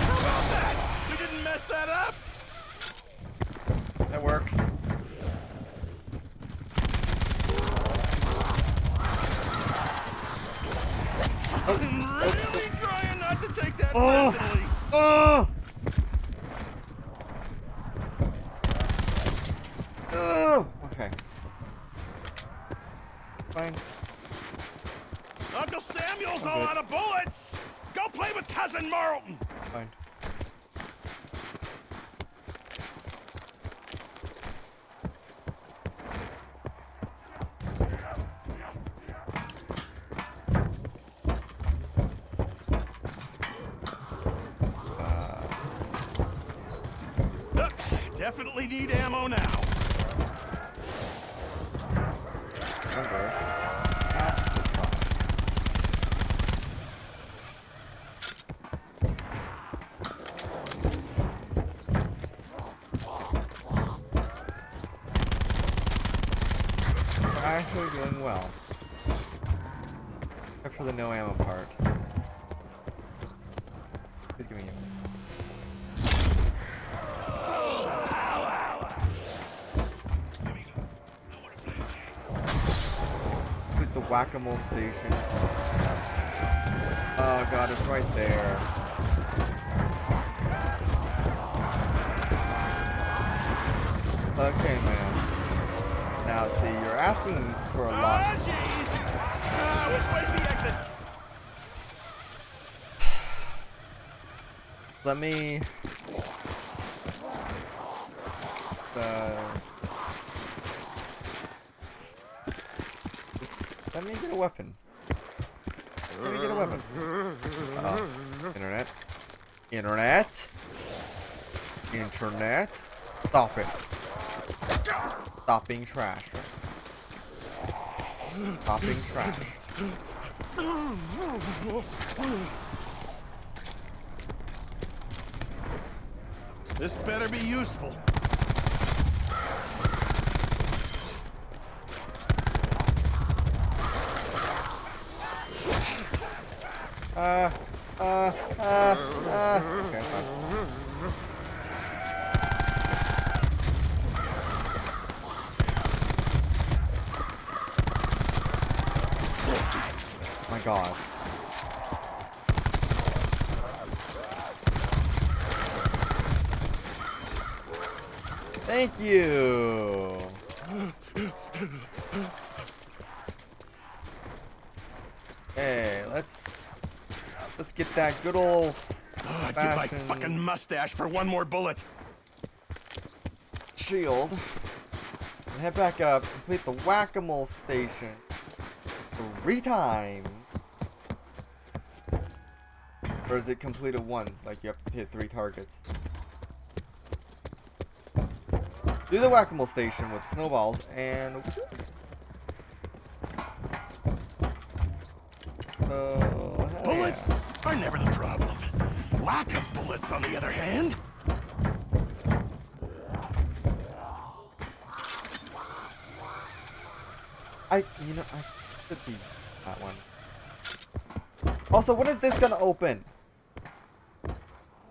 How about that? We didn't mess that up. That works. I'm really trying not to take that personally. Okay. Fine. Uncle Samuel's I'm all good. out of bullets. Go play with Cousin Marlton. Fine. Look, definitely need ammo now. Remember, that's the problem. We're actually doing well. Except for the no ammo part. Please give me ammo. With the whack-a-mole station. Oh god, it's right there. Okay, man. Now, see, you're asking for a lot. Ah, jeez. Which way's the exit? Let me... Let me get a weapon. Let me get a weapon. Internet. Internet. Internet. Stop it. Stop being trash. Stop being trash. This better be useful. Okay, fine. My God. Thank you. Hey, let's get that good old I'd give my fucking mustache for one more bullet. shield and head back up, complete the whack-a-mole station 3 times. Or is it completed once? Like you have to hit 3 targets. Do the whack-a-mole station with snowballs and Bullets are never the problem. Lack of bullets, on the other hand. I should be that one. Also, when is this gonna open?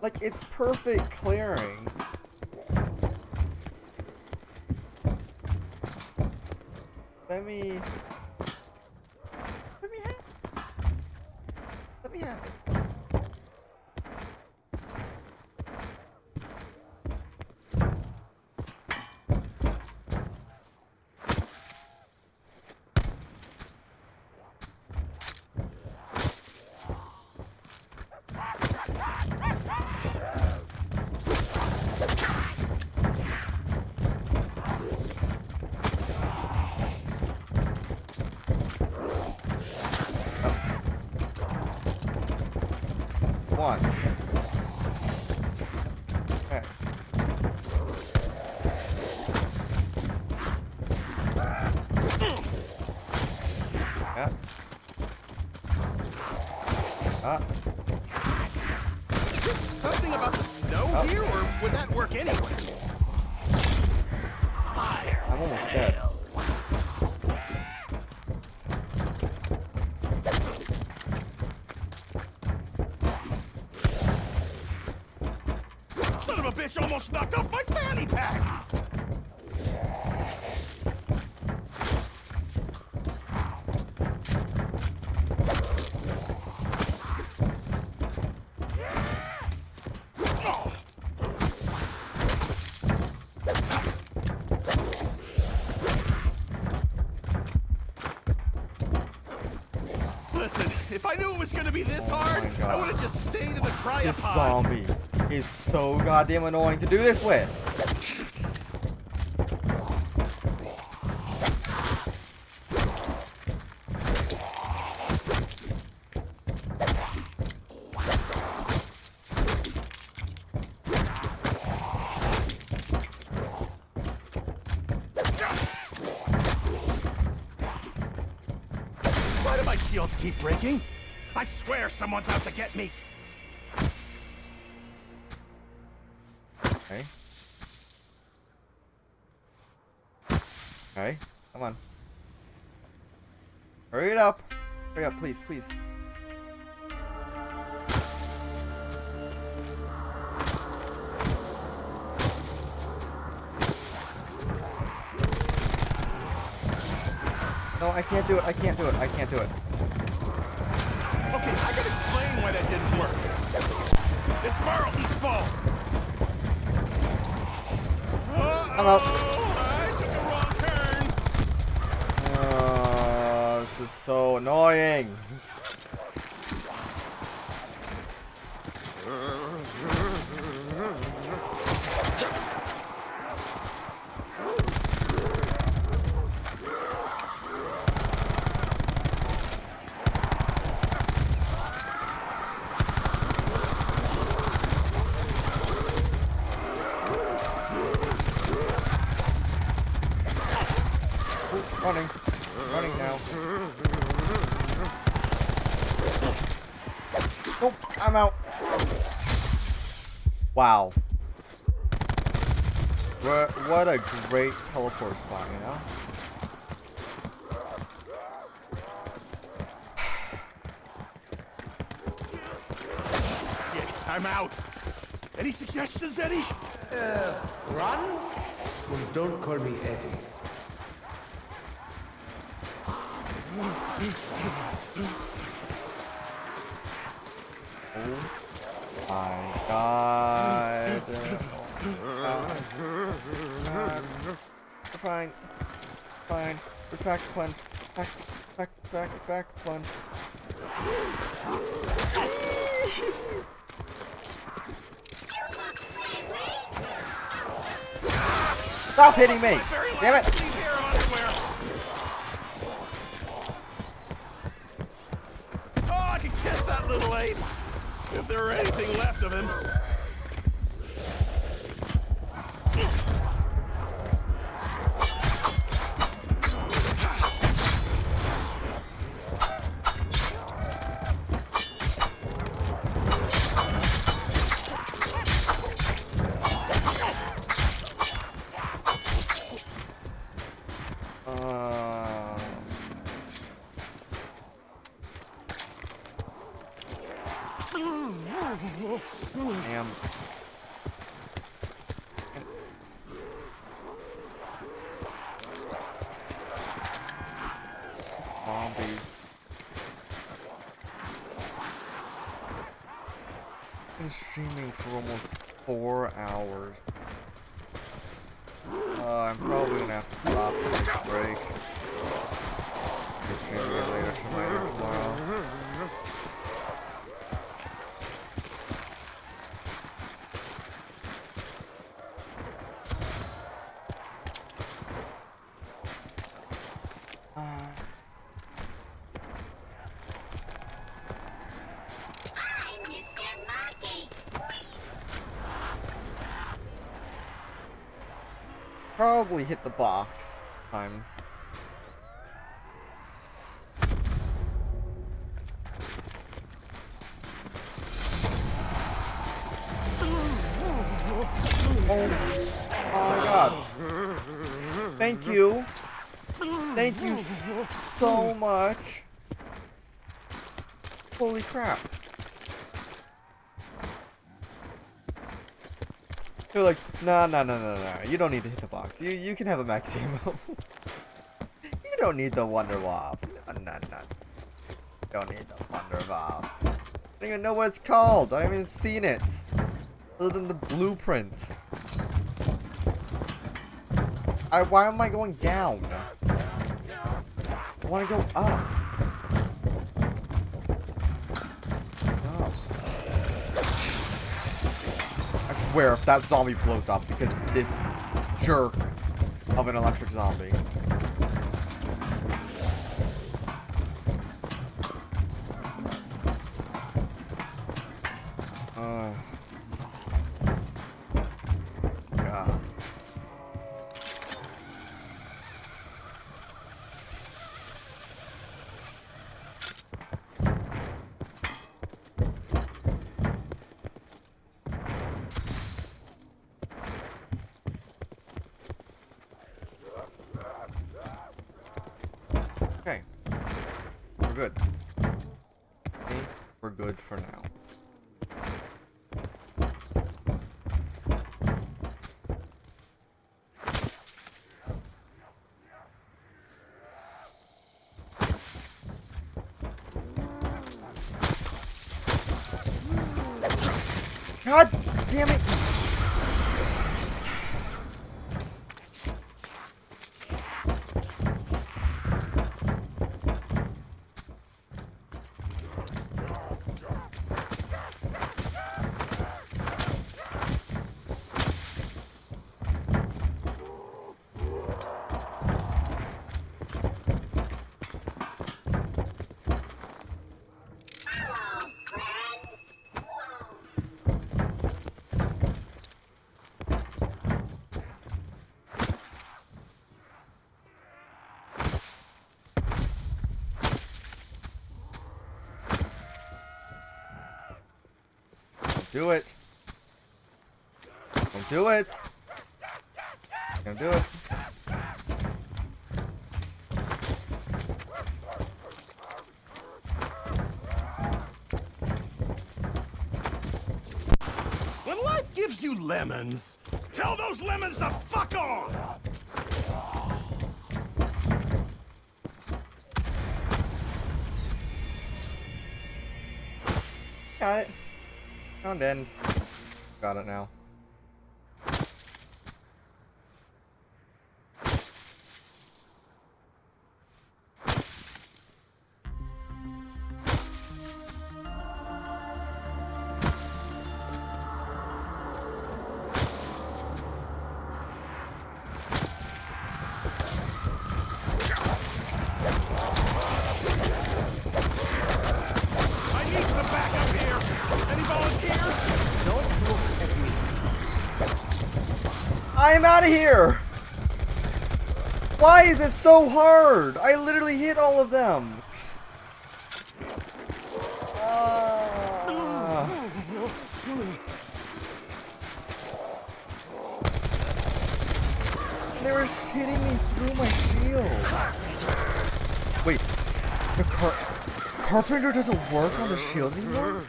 Like, it's perfect clearing. Let me have it. One. Okay. Yeah. Is there something about the snow here, or would that work anyway? Fire. I'm almost dead. Son of a bitch almost knocked off my fanny pack! Listen, if I knew it was gonna be this hard, I would have just stayed in the This cryopod. zombie is so goddamn annoying to do this with. Why do my shields keep breaking? I swear someone's out to get me. Okay. Okay, come on. Hurry it up. Hurry up, please, please. No, I can't do it. I can't do it. I can't do it. Okay, I can explain why that didn't work. It's Marlton's fault. I'm out. I took a wrong turn. This is so annoying. Nope, I'm out. Wow. What a great teleport spot, you know? Shit, I'm out. Any suggestions, Eddie? Run? Well, don't call me Eddie. Oh my god. Fine. Fine. We're back punch. Back punch. Stop hitting me! Damn it! Oh, I could kiss that little ape if there were anything left of him. Damn. Zombies. I've been streaming for almost 4 hours. I'm probably gonna have to stop and take a break. I'll stream again later tonight or tomorrow. Probably hit the box times. Oh my god. Thank you. Thank you so much. Holy crap. They're like, no. You don't need to hit the box. You can have a max ammo. You don't need the Wonder Wop. No. Don't need the Wonder Wop. I don't even know what it's called. I haven't even seen it. Other than the blueprint. Why am I going down? I want to go up. I swear, if that zombie blows up because of this jerk of an electric zombie. God. Okay. We're good. I think we're good for now. God damn it! do it. Don't do it. Don't do it. When life gives you lemons, tell those lemons to fuck off! Got it. Found end. Got it now. I'm out of here! Why is it so hard? I literally hit all of them. They were hitting me through my shield. Wait, the carpenter doesn't work on the shield anymore?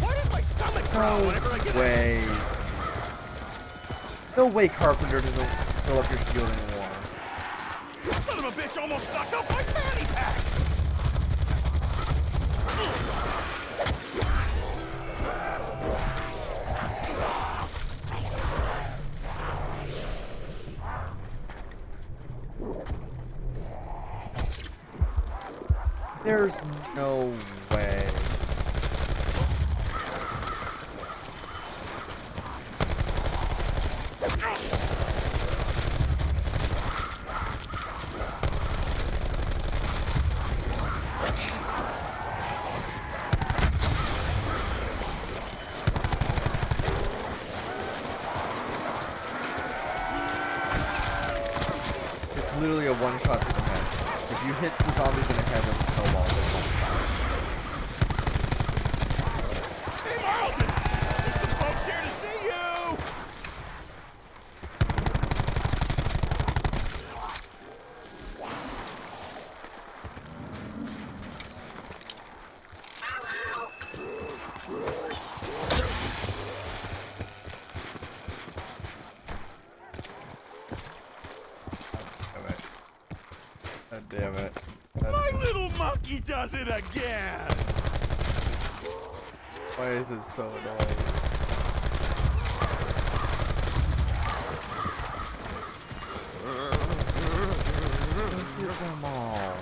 Why does my stomach growl whenever I get way. No way Carpenter doesn't fill up your shield anymore. Son of a bitch almost knocked up my fanny pack! There's no way. Literally a one shot to the head. If you hit the zombies in the head with a snowball, they won't die. Hey Marlton! There's some folks here to see you! God damn it. My little monkey does it again! Why is it so annoying? Look at them all.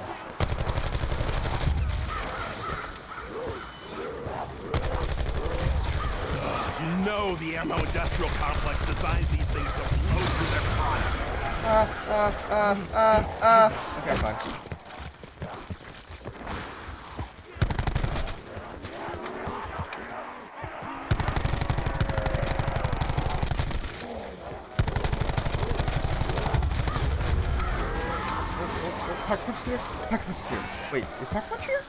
You know the ammo industrial complex designs these things to blow through their product. Okay, fine. Pack punch here? Pack punch here. Wait, is pack punch here?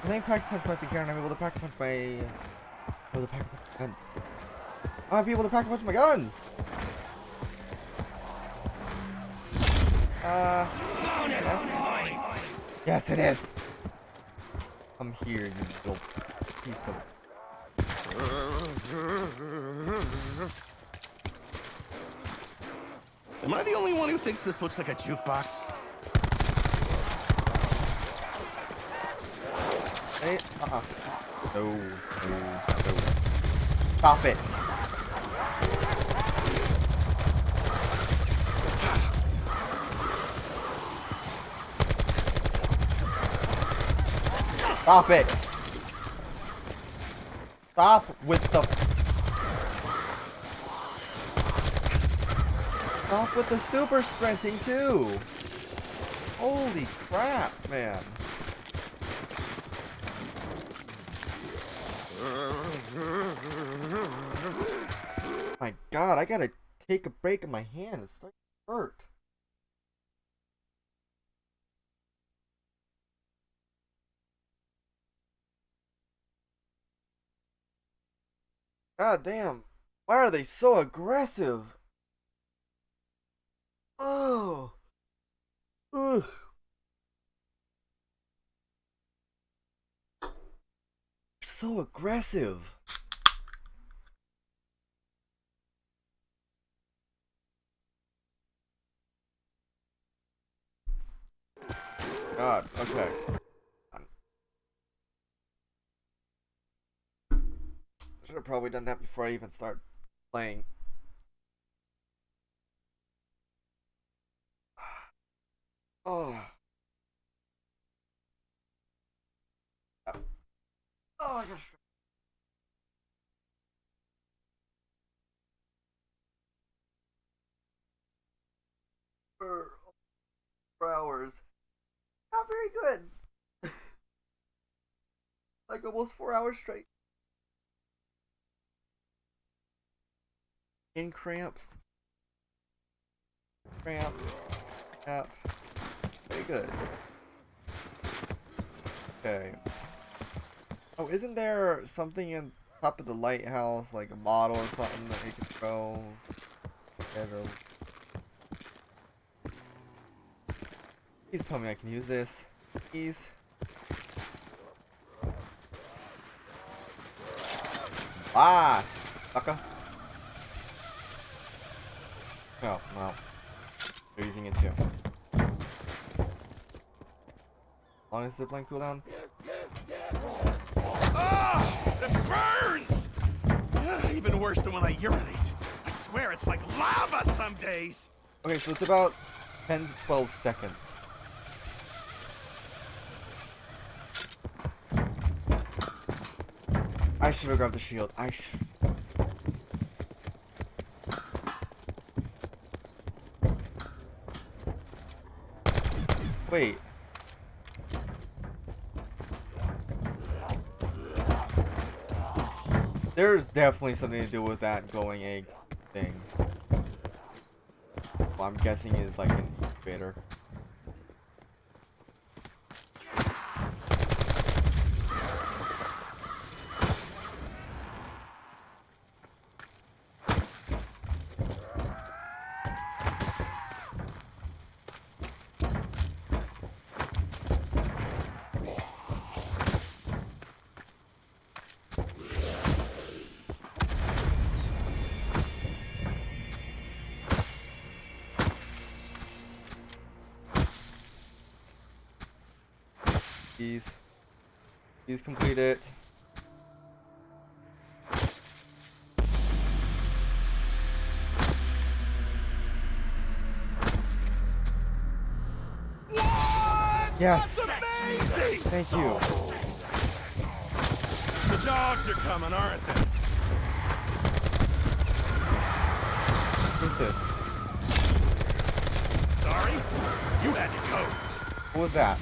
I think pack punch might be here and I'm able to pack punch my... able to pack punch my guns. I might be able to pack punch my guns! Yes. Yes, it is! Come here, you little piece of... Am I the only one who thinks this looks like a jukebox? Hey, No, no, no. Stop it. Stop it. Stop with the... Stop with the super sprinting too. Holy crap, man. My God, I gotta take a break in my hand. It's starting to hurt. God damn. Why are they so aggressive? Oh. Ugh. So aggressive. God, okay. I should have probably done that before I even start playing. Oh. Oh, I got stressed. For 4 hours. Not very good. Like almost 4 hours straight. In cramps. Cramp. Cramp. Very good. Okay. Oh, isn't there something in top of the lighthouse, like a model or something that you can throw? Please tell me I can use this. Please. Ah, sucker. Oh, well. They're using it too. How long is the zipline cooldown? Ah! It burns! Even worse than when I urinate. I swear it's like lava some days. Okay, so it's about 10 to 12 seconds. I should have grabbed the shield. Wait. There's definitely something to do with that glowing egg thing. What I'm guessing is like an incubator. Please complete it. Yes. Thank you. The dogs are coming, aren't they? What's this? Sorry? You had to go. What was that?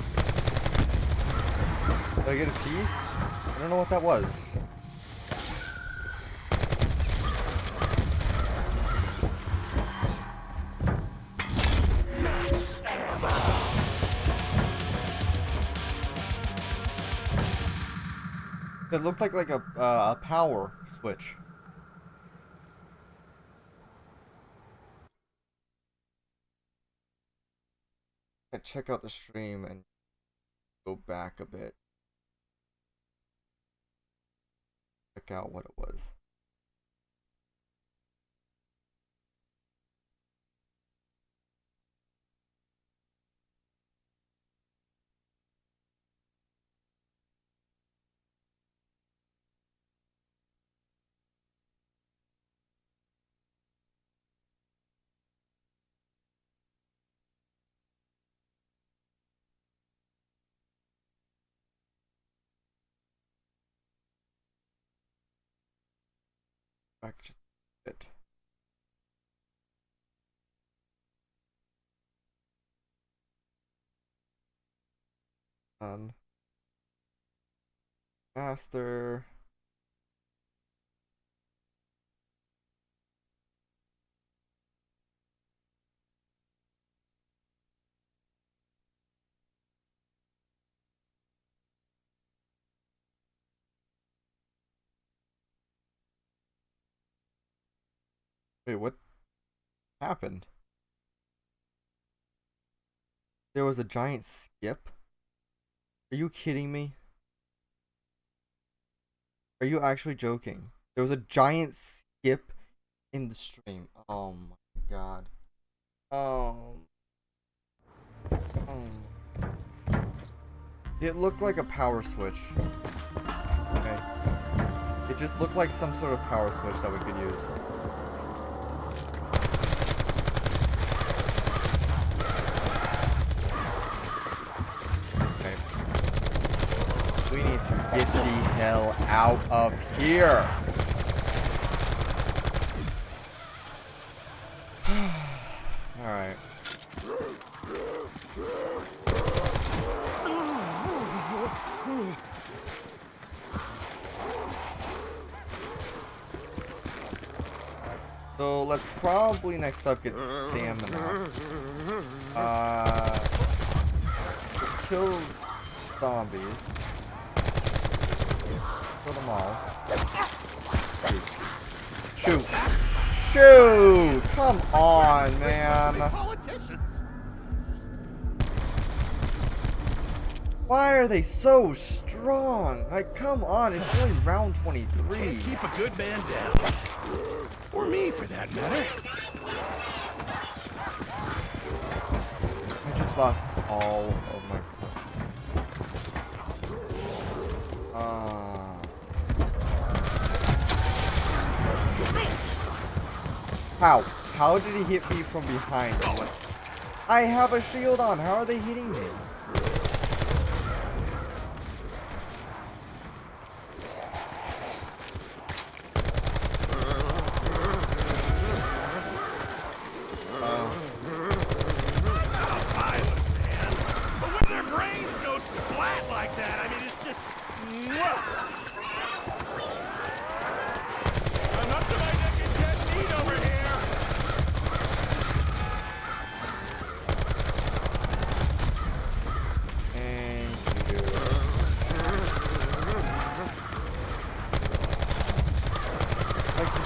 Did I get a piece? I don't know what that was. It looked like a power switch. I check out the stream and go back a bit. Check out what it was. Back just a bit. Faster. Wait, what happened? There was a giant skip? Are you kidding me? Are you actually joking? There was a giant skip in the stream. Oh my god. It looked like a power switch. Okay. It just looked like some sort of power switch that we could use. Okay. We need to get the hell out of here. Alright. So let's probably next up get stamina. Let's kill zombies. Kill them all. Shoot. Shoot! Come on, man. Why are they so strong? Like, come on, it's only round 23. Keep a good man down. Or me, for that matter. I just lost all of my... How? How did he hit me from behind? I have a shield on. How are they hitting me?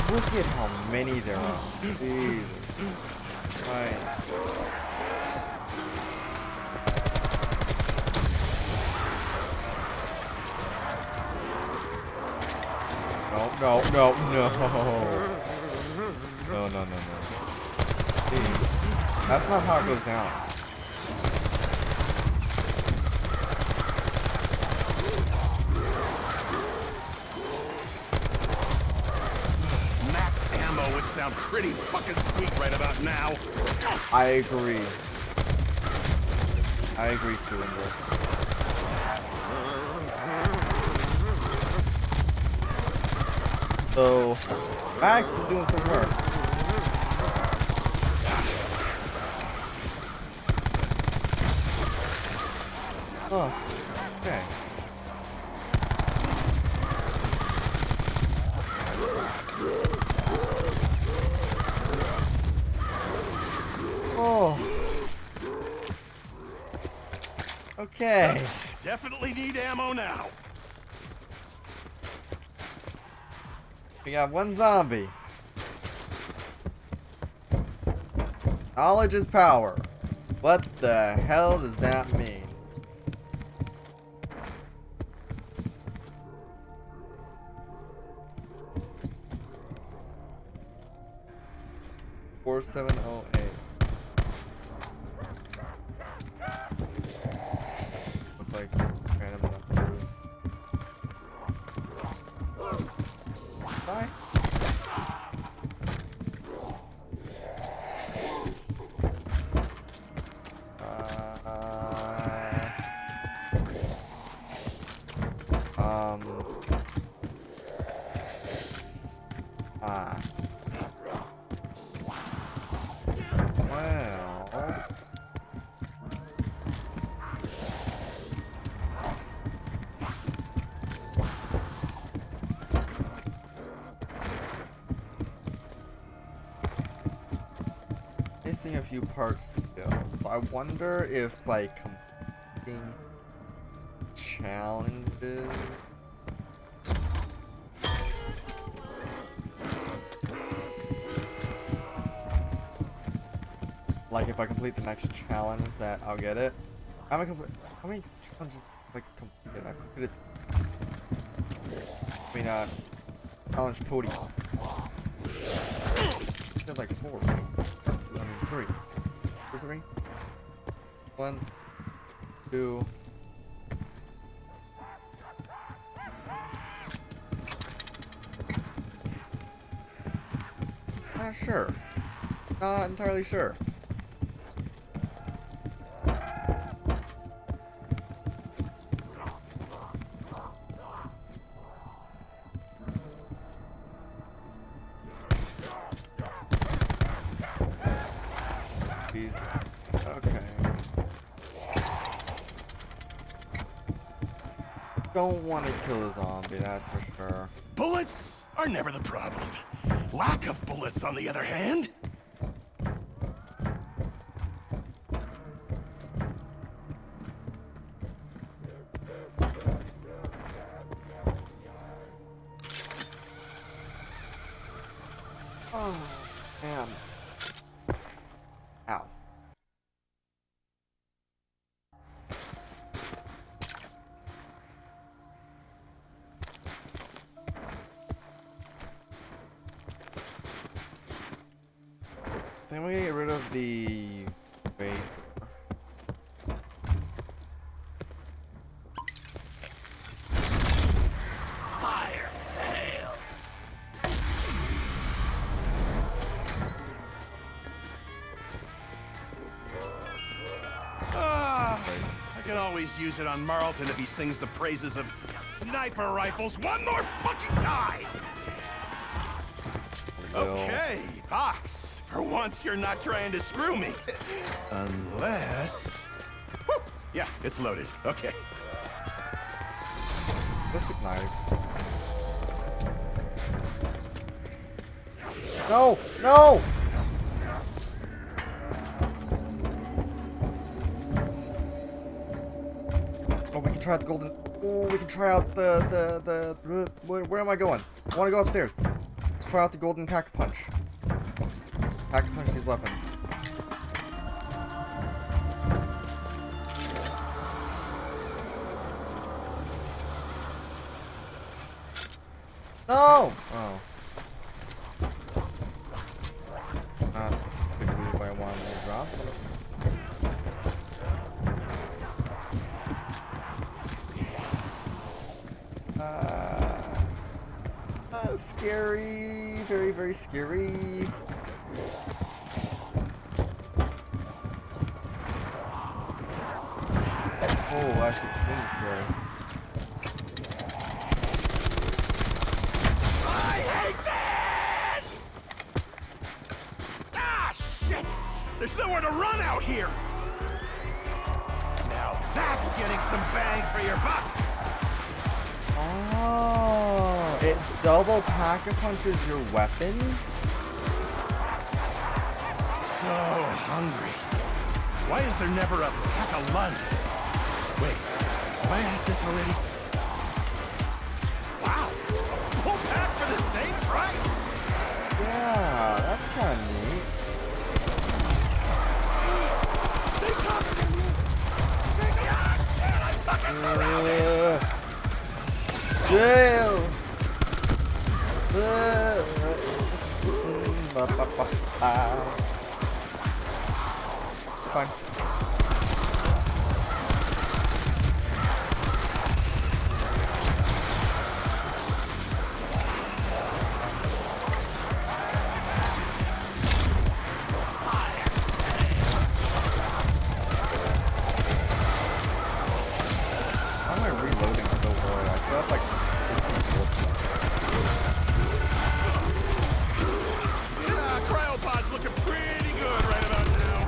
Look at how many there are. Jesus. Right. No. No. See, that's not how it goes down. Would sound pretty fucking sweet right about now. I agree. Cylinder. So, Max is doing some work. Oh, okay. Oh. Okay. Definitely need ammo now. We got one zombie. Knowledge is power. What the hell does that mean? $4708. Looks like random numbers. Bye. Missing a few parts still. So I wonder if by completing challenges. like if I complete the next challenge that I'll get it. How many challenges have I completed? I've completed challenge podium. I did like 4, right? I mean 3. Where's 3? 1, 2. Not sure. Not entirely sure. Okay. Don't want to kill a zombie, that's for sure. Bullets are never the problem. Lack of bullets, on the other hand. Oh, man. Ow. Then we get rid of the wait. Fire sale. I can always use it on Marlton if he sings the praises of sniper rifles one more fucking time. Okay, Box. For once, you're not trying to screw me. Unless... Woo! Yeah, it's loaded. Okay. Ballistic knives. No! No! Oh, we can try out the golden... Oh, we can try out the where am I going? I want to go upstairs. Let's try out the golden pack-a-punch. Pack-a-punch these weapons. No! Oh. Not quickly if I wanted to drop. Scary. Very, very scary. Oh, that's extremely scary. I hate this! Ah, shit! There's nowhere to run out here! Now that's getting some bang for your buck! Oh, it double pack-a-punches your weapon? So hungry. Why is there never a pack-a-lunch? Wait, have I asked this already? Wow! A full pack for the same price? Yeah, that's kind of neat. They cost me! I'm fucking surrounded! Jail! Fine. How am I reloading so hard? I feel like Cryopod's looking pretty good right about now.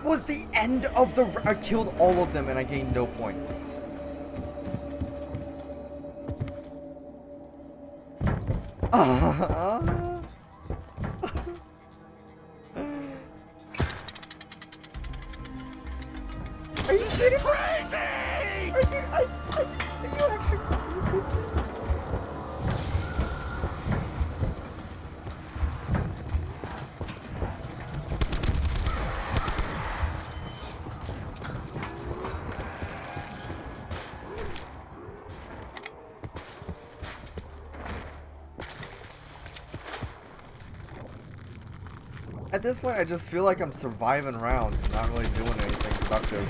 That was the end of the... I killed all of them and I gained no points. Are you kidding me? Crazy! Are you actually... At this point, I just feel like I'm surviving rounds, not really doing anything productive.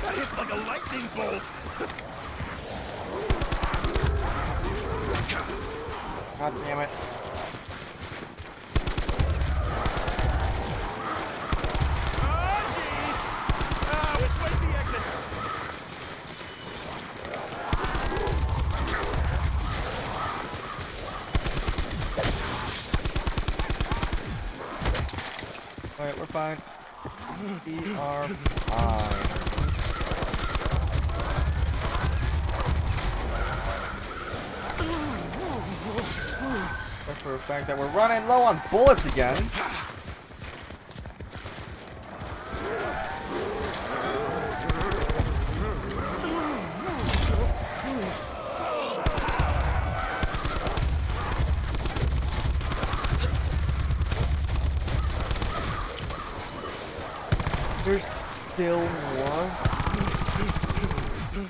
That hits like a lightning bolt. God damn it. Which way's the exit? Alright, we're fine. We are fine. Except for the fact that we're running low on bullets again. There's still more?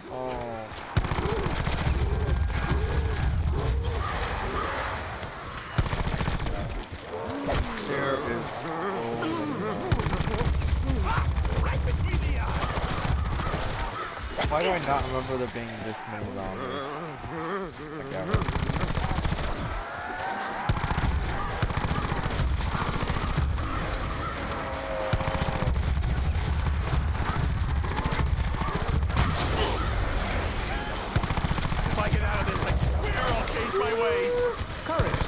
Oh. There is... Right between the eyes. Why do I not remember there being this many zombies? Like ever. If I get out of this, I swear I'll change my ways. Courage.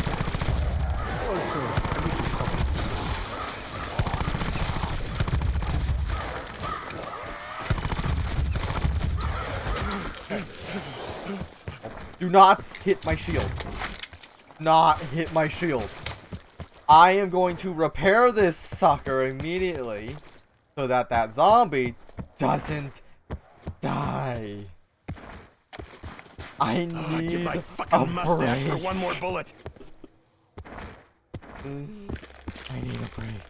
Also, a little coffee. Do not hit my shield. Not hit my shield. I am going to repair this sucker immediately so that that zombie doesn't die. I need Get my a fucking mustache for break. one more bullet. I need a break.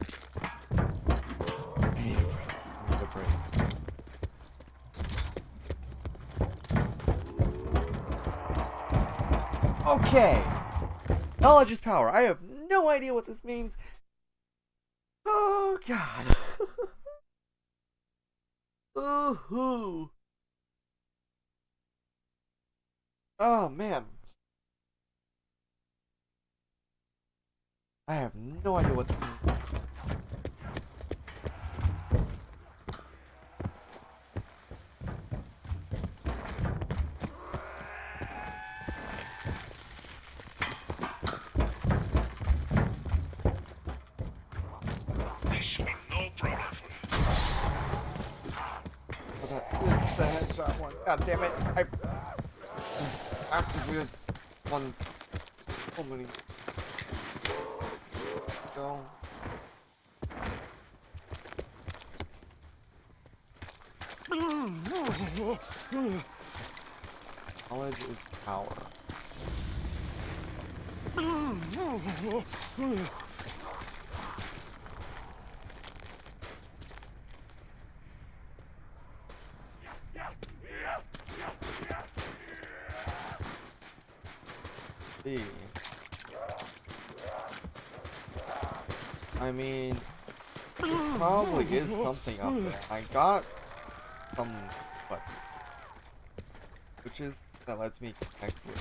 I need a break. I need a break. Okay. Knowledge is power. I have no idea what this means. Oh, God. Ooh. Oh, man. I have no idea what this means. This should be no problem for you. This is the headshot one. God damn it. I activated one. So many. Go. Knowledge is power. See. I mean, there probably is something up there. I got some, what? Switches that lets me connect with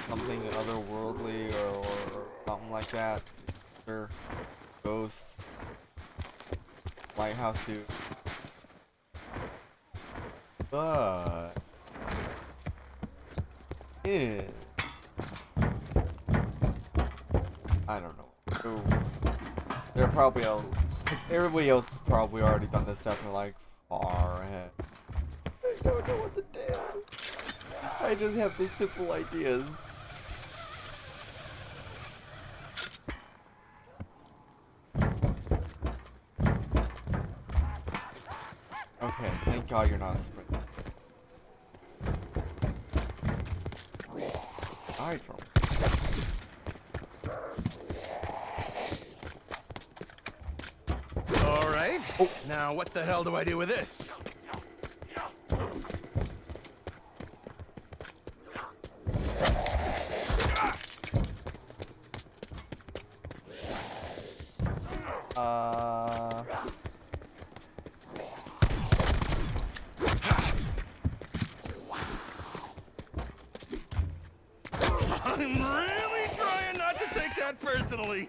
something otherworldly or something like that. Sure. Ghosts. Lighthouse dude. But is... I don't know. So, they're probably everybody else has probably already done this stuff and like far ahead. I don't know what to do. I just have the simple ideas. Okay, thank God you're not a sprinter. Hide from. All right. Oh. Now, what the hell do I do with this? I'm really trying not to take that personally.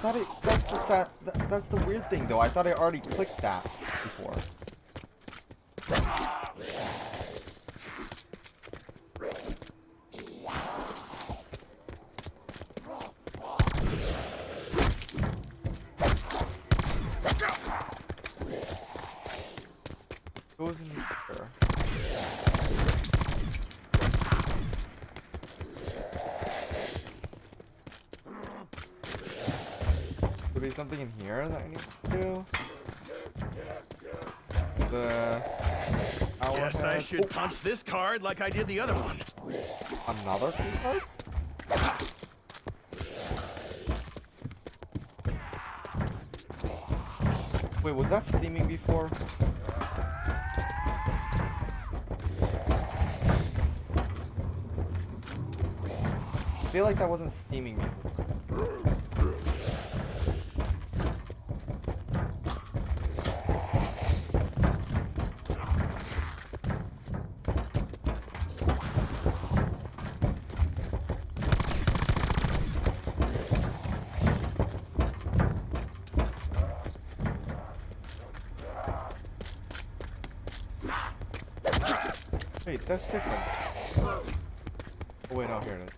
I thought that's the weird thing though. I thought I already clicked that before. Goes in here. Could be something in here that I need to do. Guess I should punch this card like I did the other one. Another key card? Wait, was that steaming before? I feel like that wasn't steaming before. Wait, that's different. Oh wait, no, here it is.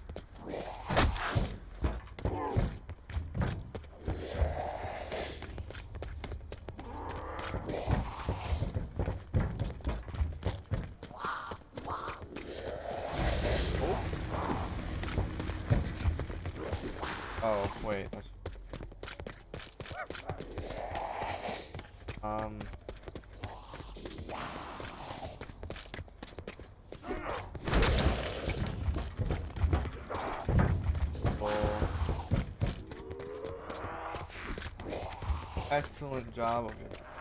Oh, wait. Excellent job of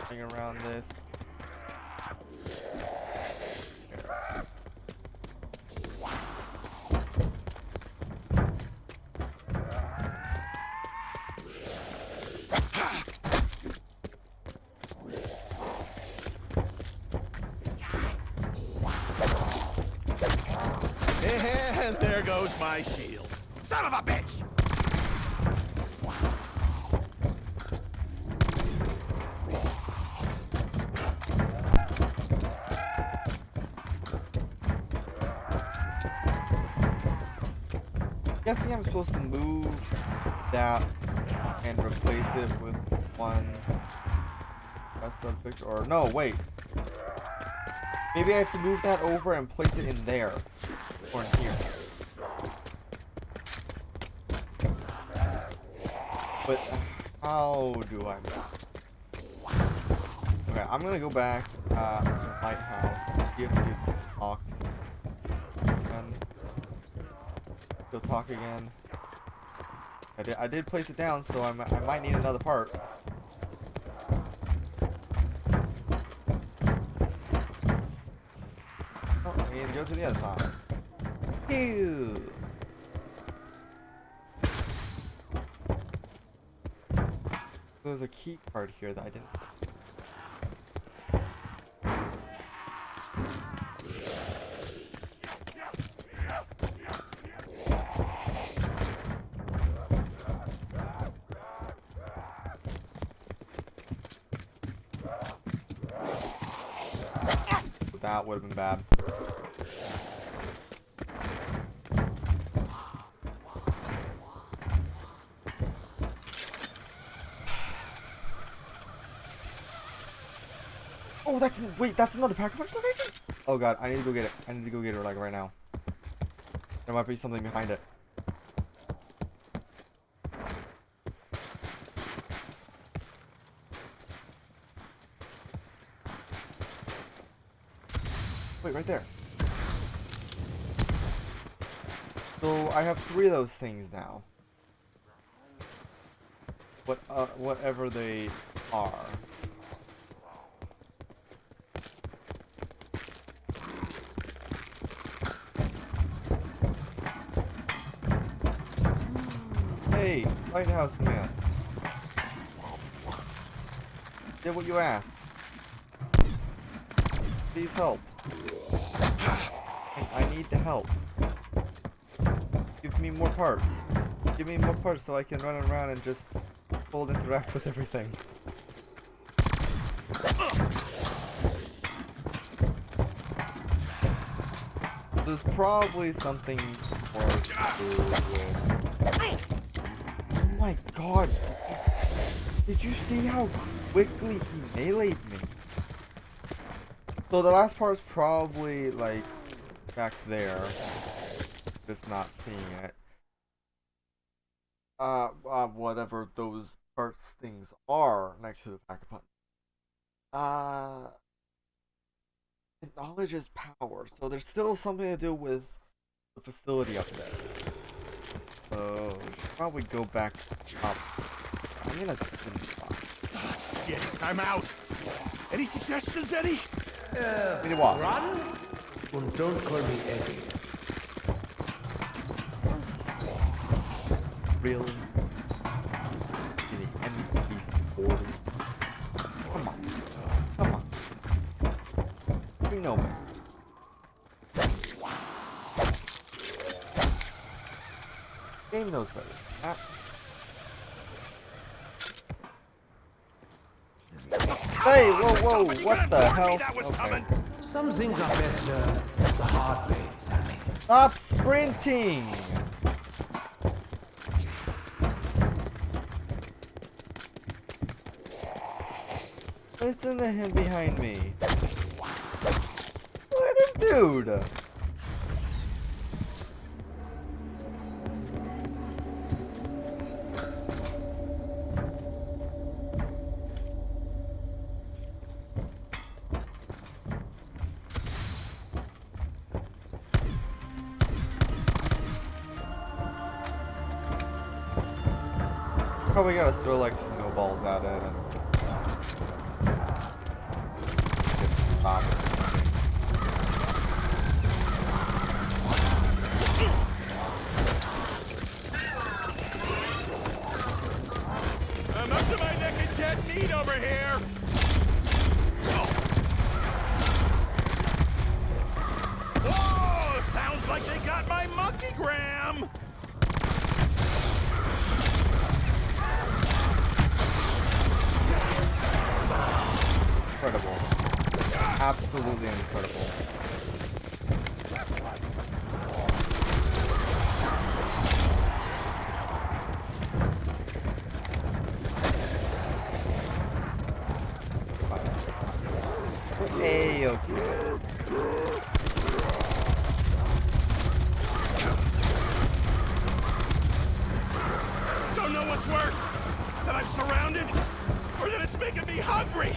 getting around this. And there goes my shield. Son of a bitch! Guessing I'm supposed to move that and replace it with one subject, or no, wait. Maybe I have to move that over and place it in there, or in here. But how do I move? Okay, I'm gonna go back to Lighthouse. You have to get to Ox. And go talk again. I did place it down, so I might need another part. Oh, I need to go to the other side. Ew. There's a key card here that I didn't. that would have been bad. Oh, wait, that's another Pack-a-Punch location? Oh god, I need to go get it. I need to go get it like right now. There might be something behind it. Wait, right there. So I have 3 of those things now. Whatever they are. Hey, Lighthouse Man. Did what you asked. Please help. I need the help. Give me more parts. Give me more parts so I can run around and just interact with everything. There's probably something more to do with... Oh my god! Did you see how quickly he meleeed me? So the last part is probably like back there. Just not seeing it. Whatever those parts things are next to the Pack-a-Punch. Knowledge is power, so there's still something to do with the facility up there. So we should probably go back up. I'm gonna spin spot. Oh, shit, I'm out. Any suggestions, Eddie? Maybe what? Run? And don't call me Eddie. Really? MP40? Come on. Come on. You know me. Game knows better. Hey, whoa, what the hell? Okay. Some things are best the hard way, Sammy. Stop sprinting! Listen to him behind me. Look at this dude! Probably gotta throw like snowballs at it and get stopped. I'm up to my neck in dead meat over here. Whoa! Sounds like they got my monkeygram. Incredible. Absolutely incredible. Hey, okay. Don't know what's worse, that I'm surrounded, or that it's making me hungry.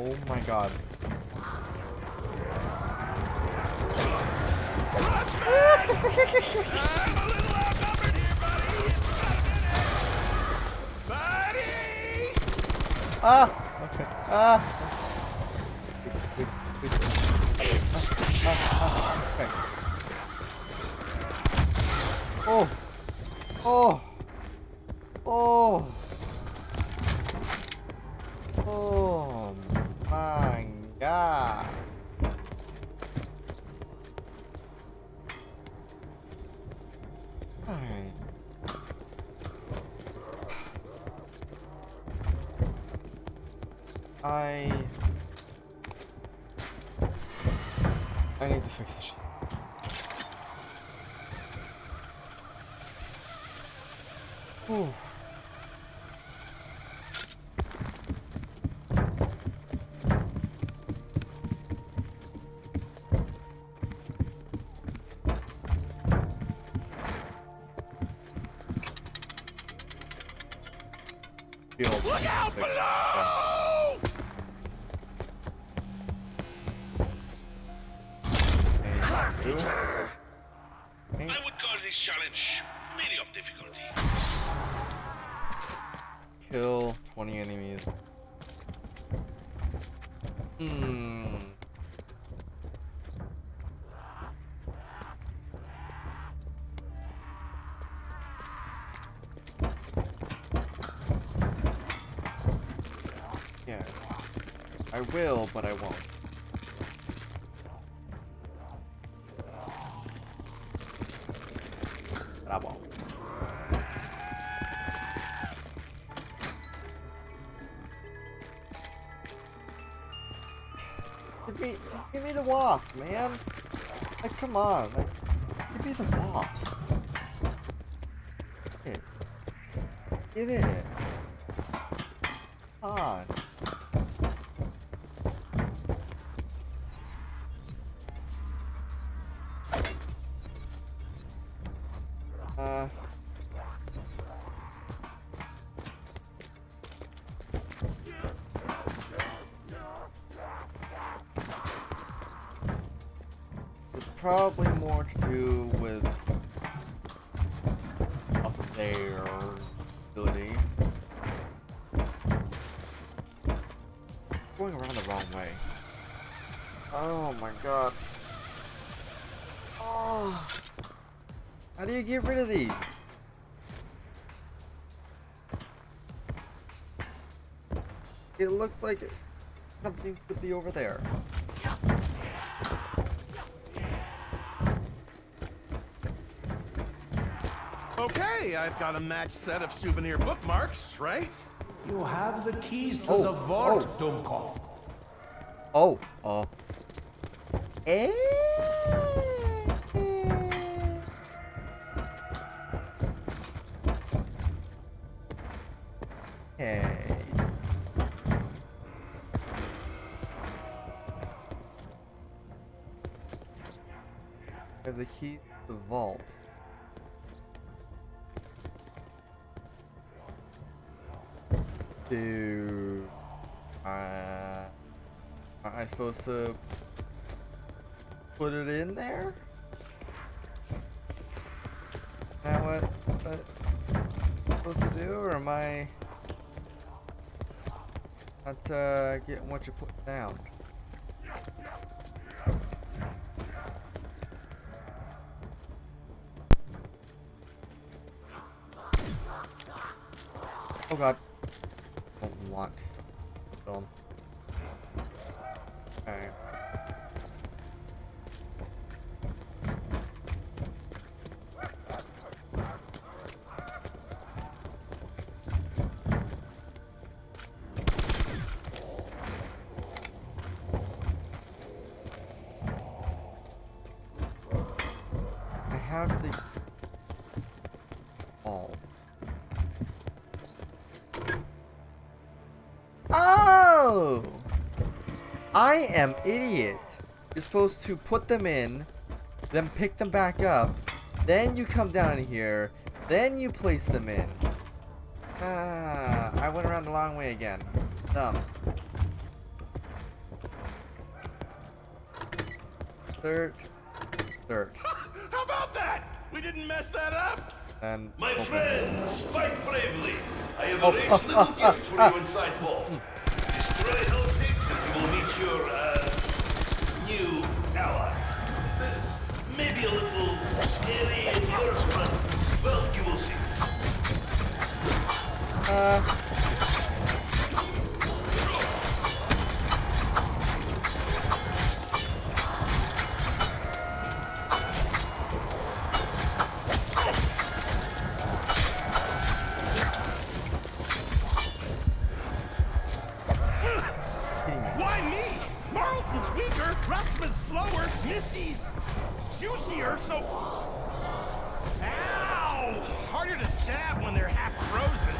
Oh my god. I'm a little outnumbered here, buddy. Buddy! Okay. Okay. Oh. Oh. Oh. Oh my god. Alright. I need to fix this shit. Ooh. Look out below! I would call this challenge medium difficulty. Kill 20 enemies. Yeah. I will, but I won't. But I won't. Just give me the waft, man. Like, come on. Like, give me the waft. Give it. Come on. It's probably more to do with up there ability. Going around the wrong way. Oh my god. Oh. How do you get rid of these? It looks like something could be over there. Okay, I've got a matched set of souvenir bookmarks, right? You have the keys to the vault, Dumkov. Oh, Hey. There's a key to the vault. Dude. Am I supposed to put it in there? Is that what I'm supposed to do, or am I not getting what you put down? Oh god. Don't want. Film. Okay. I have the ball. Oh! I am idiot. You're supposed to put them in, then pick them back up, then you come down here, then you place them in. Ah, I went around the long way again. Dumb. Dirt. How about that? We didn't mess that up. And My friends, fight bravely. I have have arranged a little gift for you inside the vault. Destroy those things and you will meet your, new ally. Maybe a little scary at first, but, well, you will see. Why me? Marlton's weaker, Rasmus slower, Misty's juicier, so... Ow! Harder to stab when they're half frozen.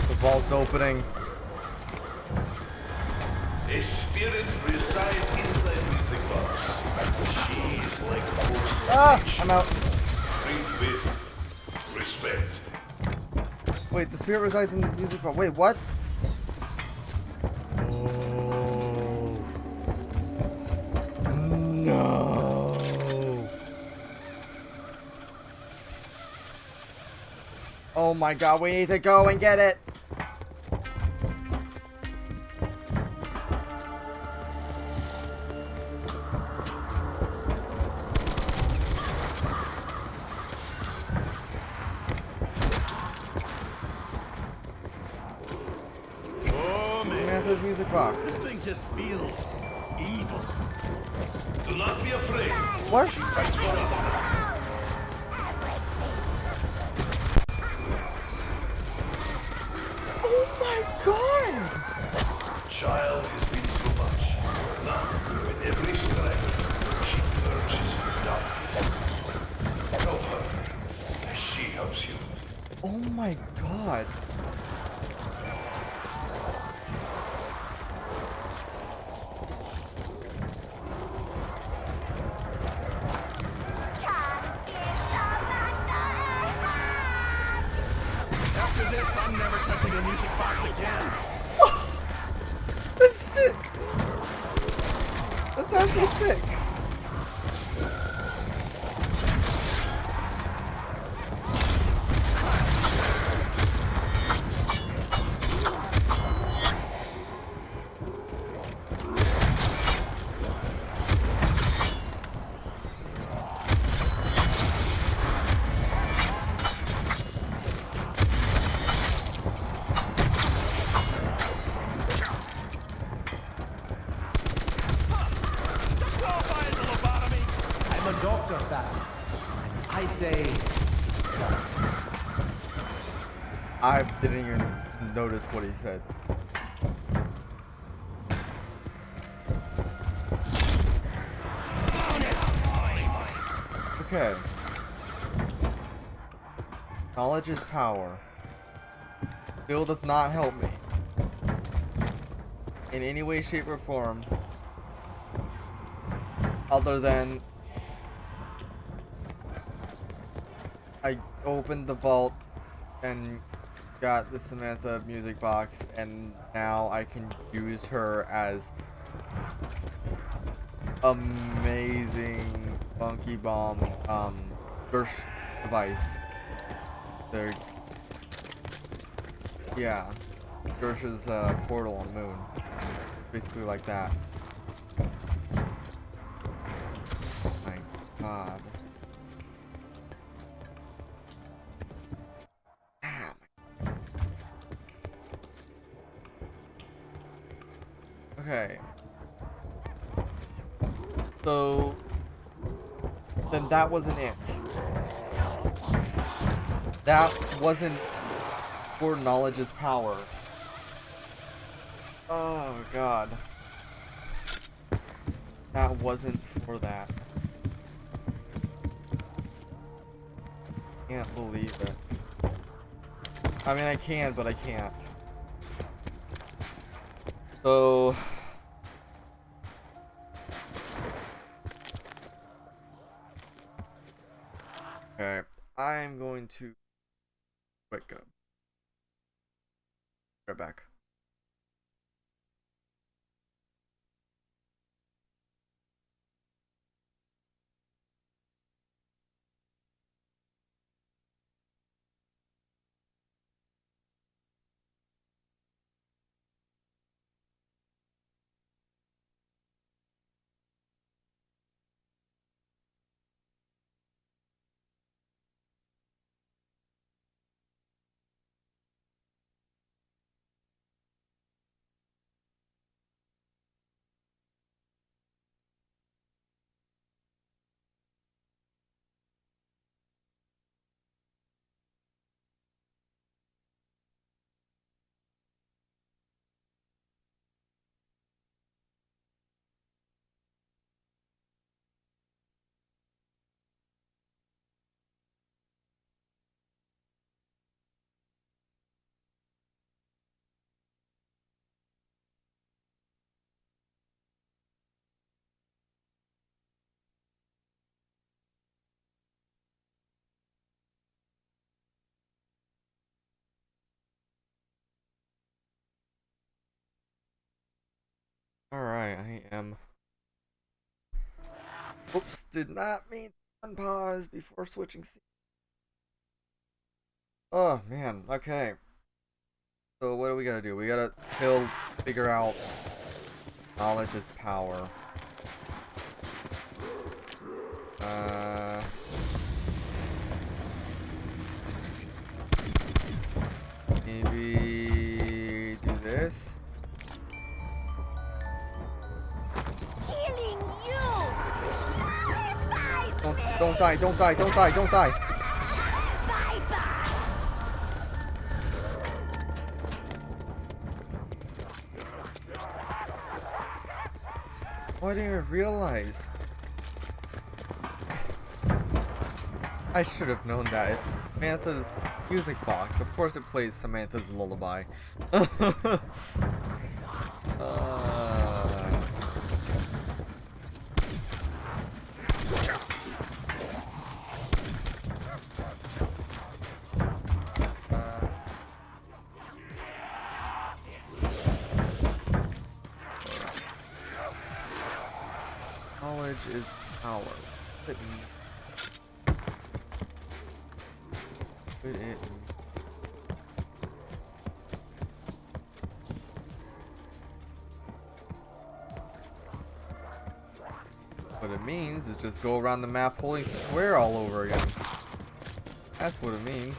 The vault's opening. A spirit resides inside music box. She is like a force. I'm out. Treat with respect. Wait, the spirit resides in the music box. Wait, what? No. Oh my god, we need to go and get it. Oh man, Samantha's music box. this thing just feels evil. Do not be afraid. What? Fight for us. Oh my god! Child has been through much. Now, with every strike, she urges darkness. Help her, as she helps you. Oh my god. After this, I'm never touching a music box again. That's sick. That's actually sick. I'm a doctor, Sam. I say... I didn't even notice what he said. Okay. Knowledge is power. Still does not help me. In any way, shape, or form. Other than... I opened the vault and got the Samantha music box, and now I can use her as amazing funky bomb burst device. There, yeah, Gersh's portal on Moon, basically like that. My God. Okay. So then that wasn't it. That wasn't for knowledge is power. Oh god. That wasn't for that. Can't believe it. I mean I can, but I can't. So okay, I'm going to wake up. Right back. Alright, I am. Oops, did not mean to unpause before switching scenes. Oh man, okay. So what do we gotta do? We gotta still figure out knowledge is power. Maybe do this. Killing you! Don't die, don't die, don't die, don't die. Oh, I didn't even realize. I should have known that. It's Samantha's music box. Of course it plays Samantha's lullaby. Knowledge is power. What does it mean? What it mean? What it means is just go around the map holding square all over again. That's what it means.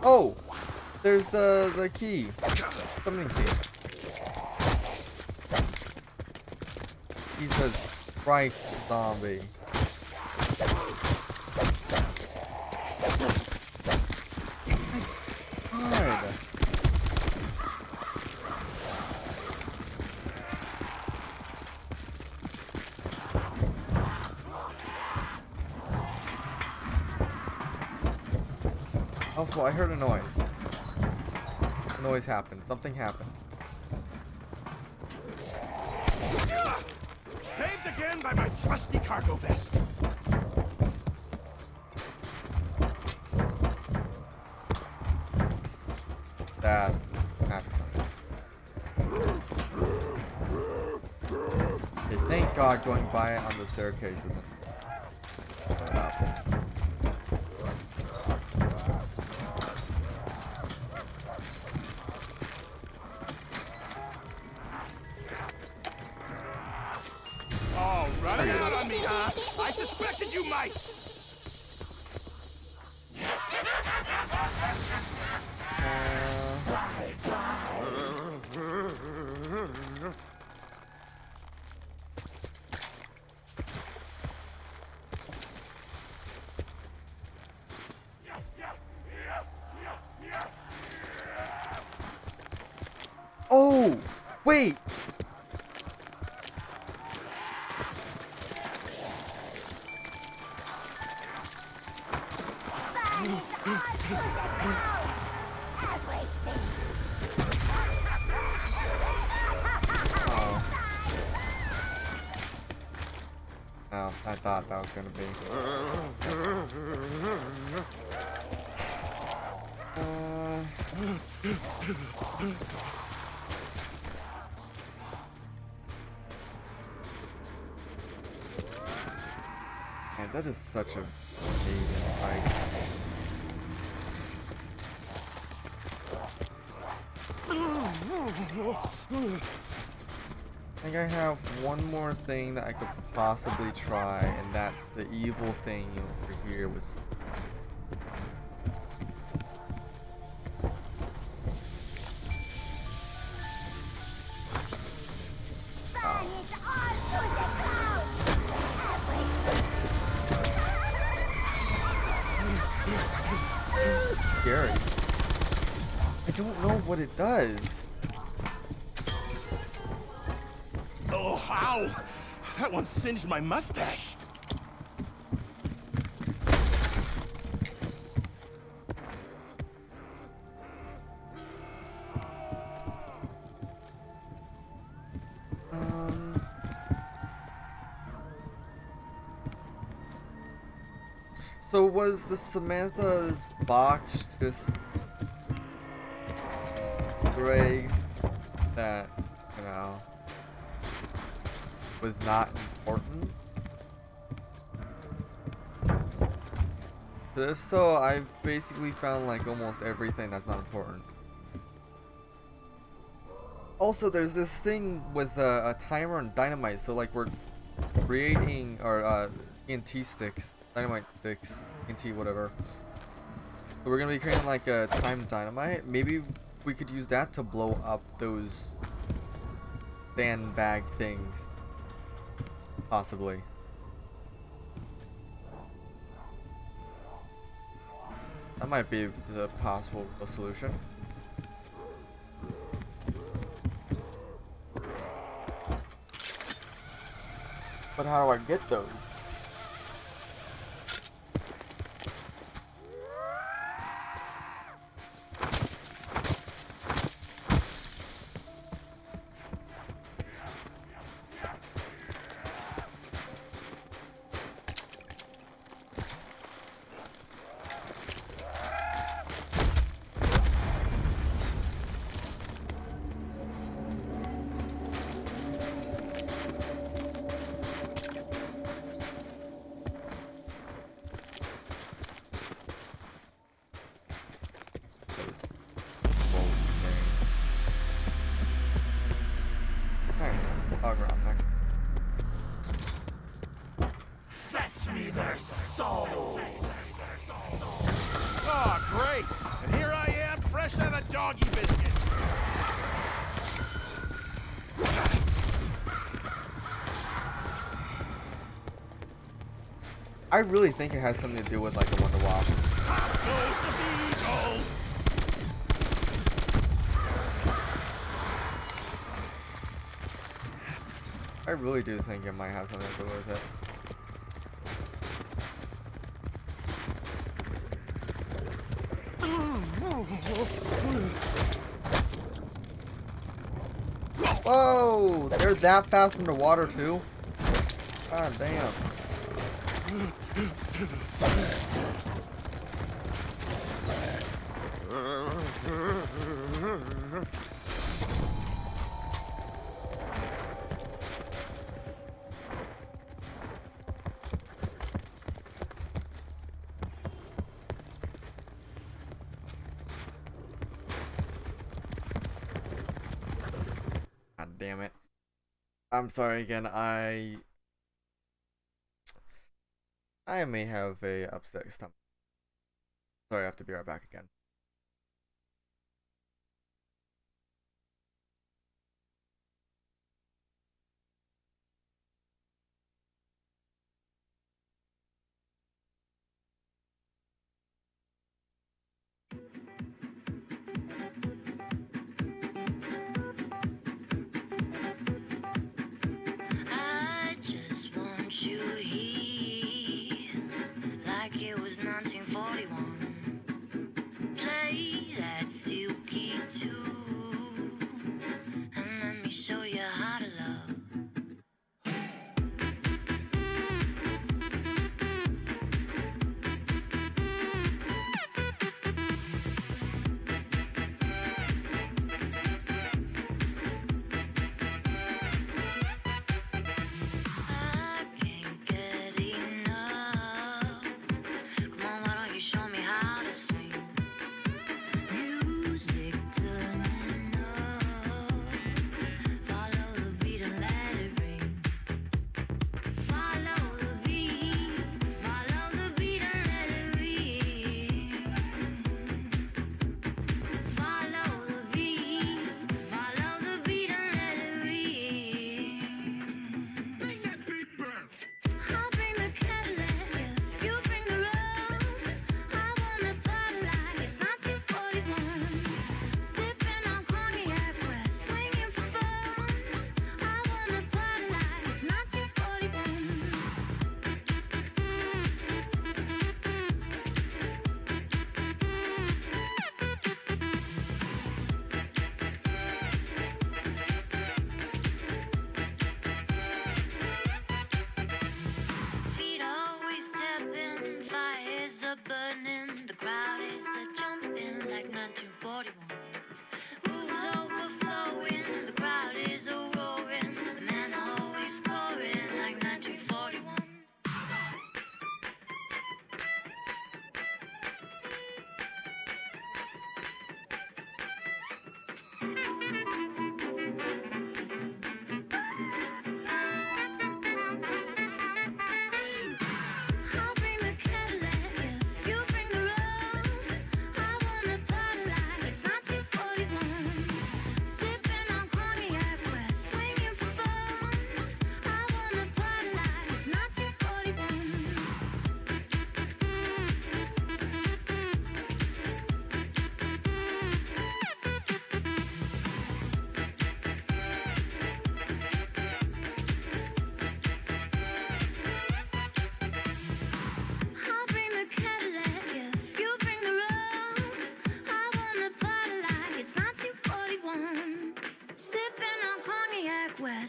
Oh! There's the key. Summoning key. Jesus Christ, zombie. God. Also, I heard a noise. A noise happened. Something happened. Saved again by my trusty cargo vest. That's okay, thank God going by it on the staircase isn't enough. Oh, running out on me, huh? I suspected you might. Oh, wait. Oh, I thought that was gonna be. Man, that is such a amazing fight. I think I have one more thing that I could possibly try, and that's the evil thing over here was. It's scary. I don't know what it does. Oh, ow! That one singed my mustache. So was the Samantha's box just Easter that, you know, was not important. If so, I've basically found like almost everything that's not important. Also, there's this thing with a timer and dynamite, so like we're creating our TNT sticks, dynamite sticks, TNT whatever. So we're gonna be creating like a timed dynamite. Maybe we could use that to blow up those sandbag things. Possibly. That might be the possible solution. But how do I get those? Fetch me their souls! Oh, great! And here I am, fresh out of doggy biscuits! I really think it has something to do with like the Wonder Wop. Goes the beagle! I really do think it might have something to do with it. Whoa! They're that fast underwater too? God damn. God damn it. I'm sorry again, I may have a upset stomach. Sorry, I have to be right back again. I just want you here, like it was 1941.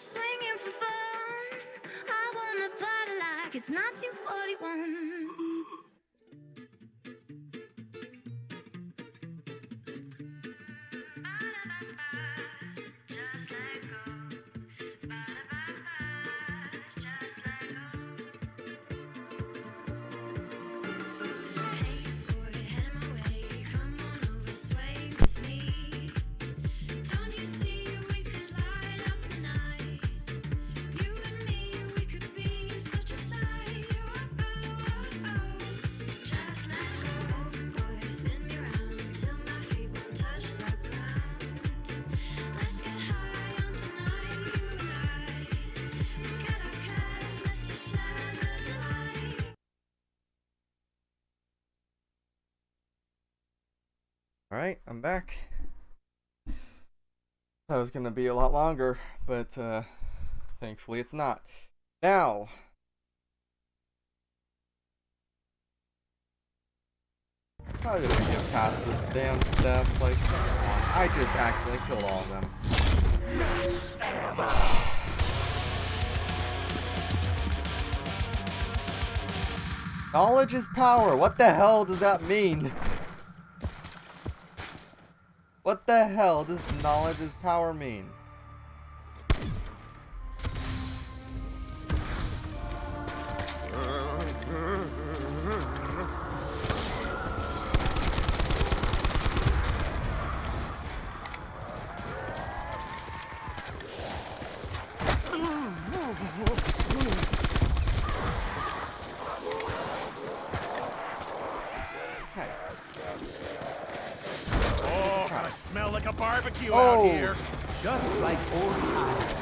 swinging for fun. I wanna party like it's 1941. Alright, I'm back. Thought it was gonna be a lot longer, but thankfully it's not. Now, how did I get past this damn stuff? Like, come on. I just accidentally killed all of them. Knowledge is power. What the hell does that mean? What the hell does knowledge is power mean? Smell like a barbecue out here. Just like old times.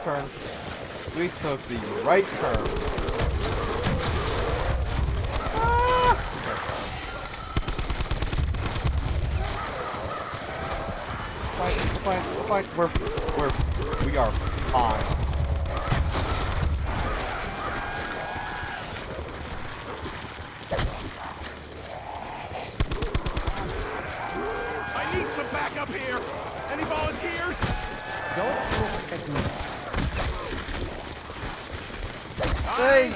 Turn. We took the right turn. Ah! Fine. We are fine. I need some backup here. Any volunteers? Don't look at me. Hey,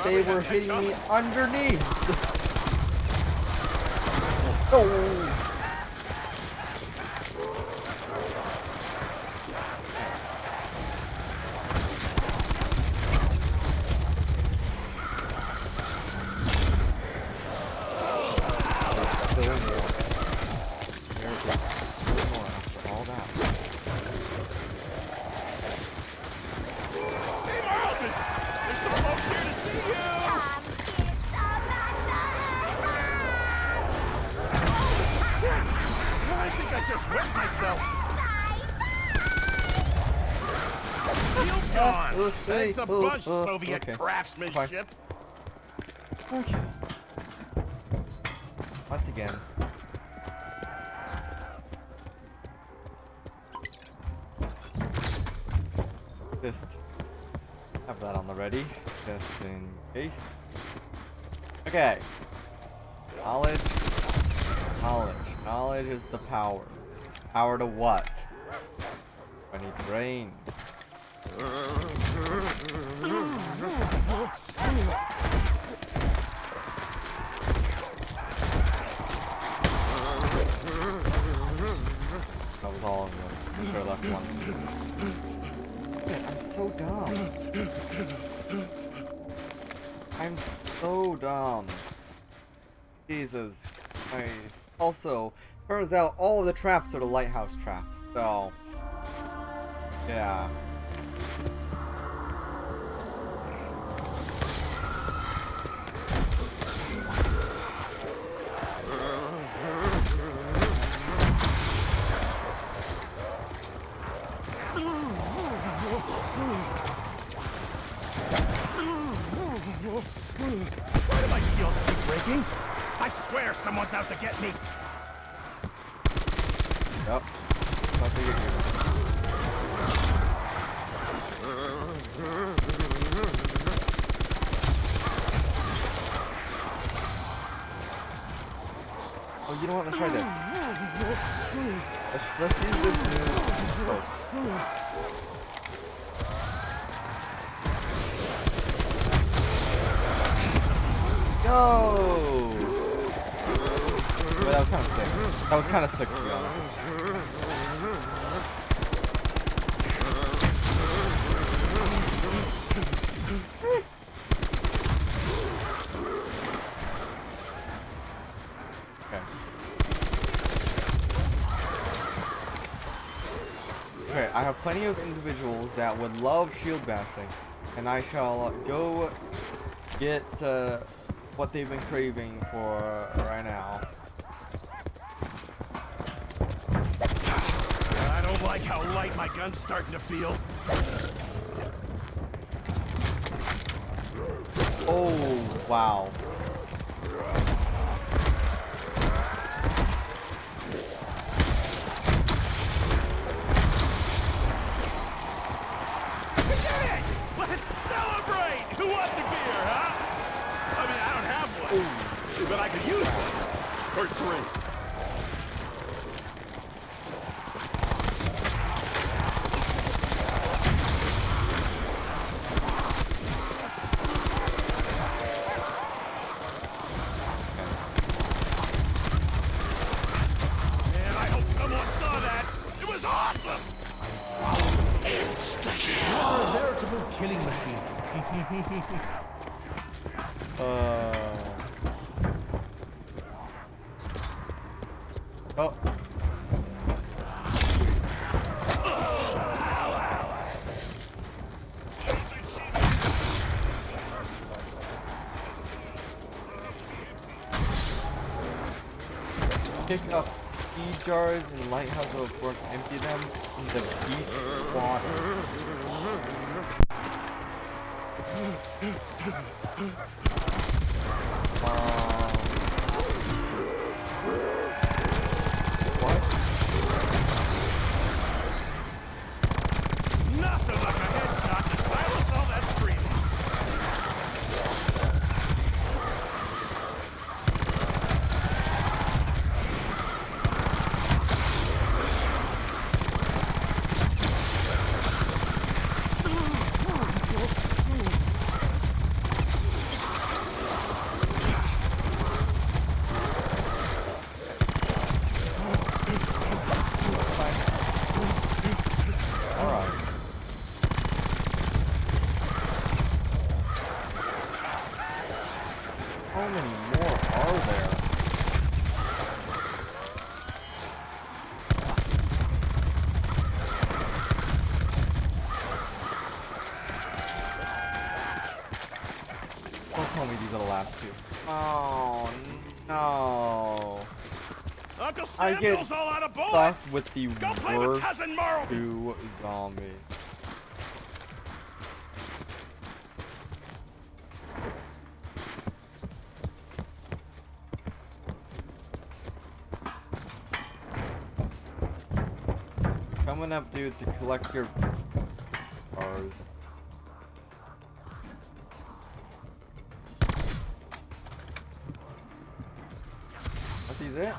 they were hitting me underneath. Oh. Thanks a bunch, Soviet craftsmanship. Okay. Once again. Just have that on the ready, just in case. Okay. Knowledge is the power. Power to what? I need brains. That was all of them. I should have left one. Man, I'm so dumb. I'm so dumb. Jesus Christ. Also, turns out all of the traps are the lighthouse traps, so yeah. my shields keep breaking. I swear someone's out to get me. Yep. Nothing in here. Oh, you know what? Let's try this. Let's use this new scope. Go! Wait, that was kind of sick. That was kind of sick, to be honest. Okay, I have plenty of individuals that would love shield bashing, and I shall go get what they've been craving for right now. I don't like how light my gun's starting to feel. Oh, wow. Let's celebrate! Who wants a beer, huh? I mean, I don't have one, but I could use one. Or three. Man, I hope someone saw that. It was awesome! You're a veritable killing machine. Oh. Pick up tea jars in Lighthouse of Brook, empty them in the beach water. What? Nothing like a headshot to silence all that screaming. Alright. How many more are there? Don't tell me these are the last two. Oh no. Uncle I get Samuel's all out of stuck bullets. with the Go play with worst Cousin Marl. two zombies. Coming up, dude, to collect your bars. Are these it?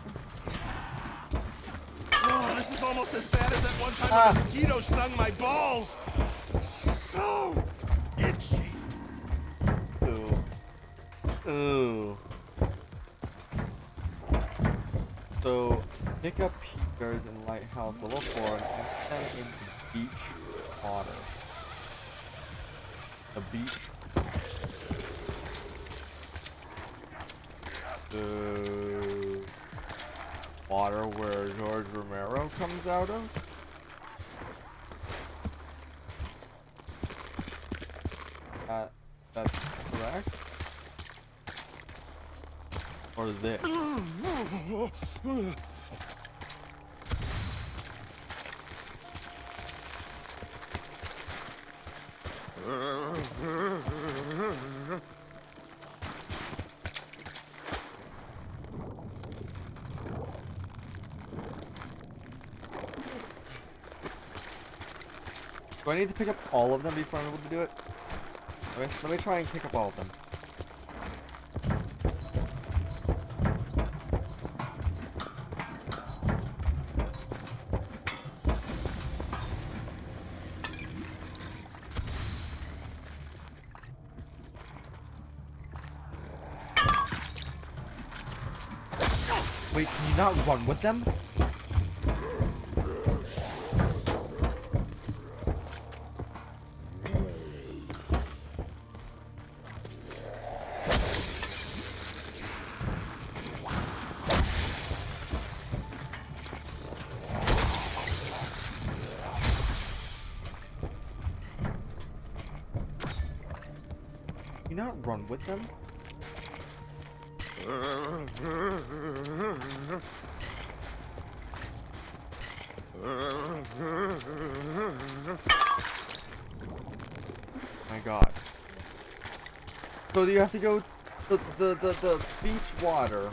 Oh, this is almost as bad as that one time a mosquito stung my balls. So itchy. Ooh. Ooh. So, pick up peakers in Lighthouse level 4 and empty them in the beach water. The beach. The water where George Romero comes out of. That's correct. Or this. Do I need to pick up all of them before I'm able to do it? Let me try and pick up all of them. Wait, can you not run with them? Can you not run with them? My God. So you have to go. The beach water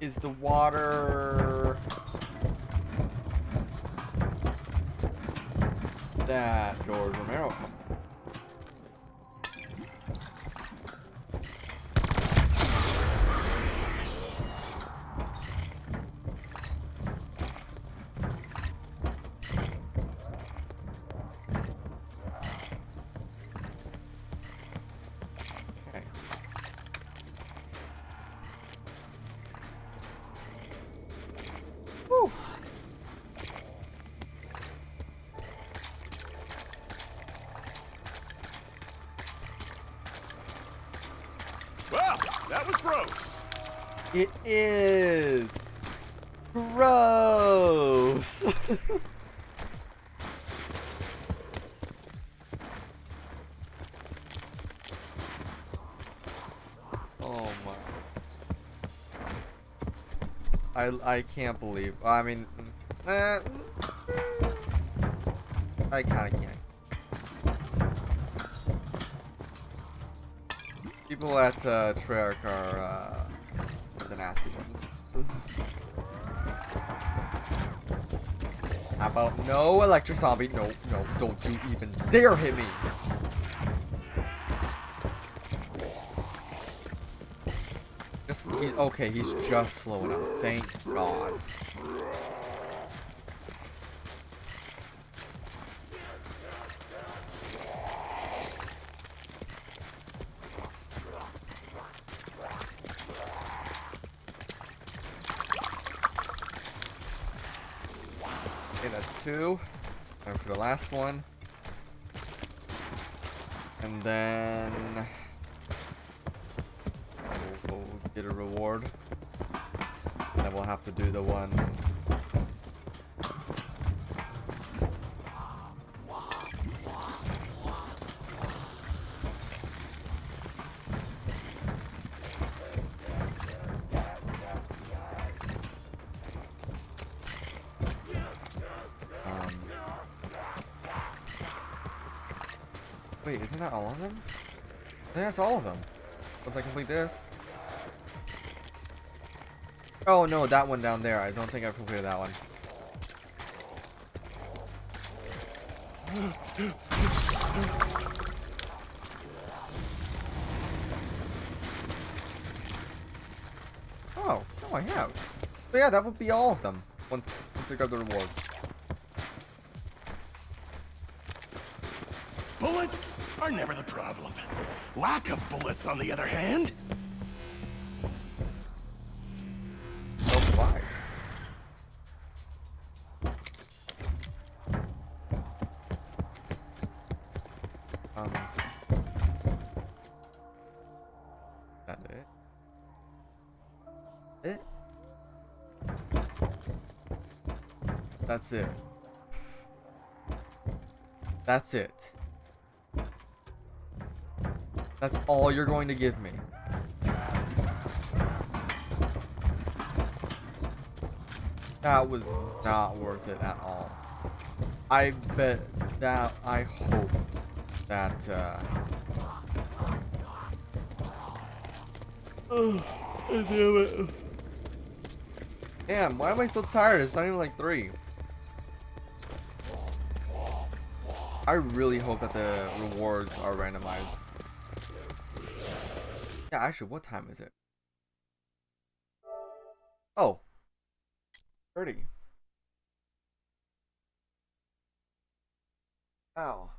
is the water that George Romero comes from. Well, that was gross. It is gross. Oh my. I can't believe. I mean, I kind of can't. People at Treyarch are the nasty ones. How about no electric zombie? No, no, don't you even dare hit me! Okay, he's just slow enough. Thank God. Okay, that's 2. Time for the last one. And then we'll get a reward. And then we'll have to do the one. Wait, isn't that all of them? I think that's all of them. Once I complete this. Oh no, that one down there. I don't think I've completed that one. Oh, no, I have. So yeah, that would be all of them. Once I got the reward. Bullets are never the problem. Lack of bullets, on the other hand. Oh, 5. That it? That's it. That's it. That's all you're going to give me. That was not worth it at all. I bet that, I hope that, oh, damn it. Damn, why am I so tired? It's not even like 3. I really hope that the rewards are randomized. Yeah, actually, what time is it? Oh. 30. Ow.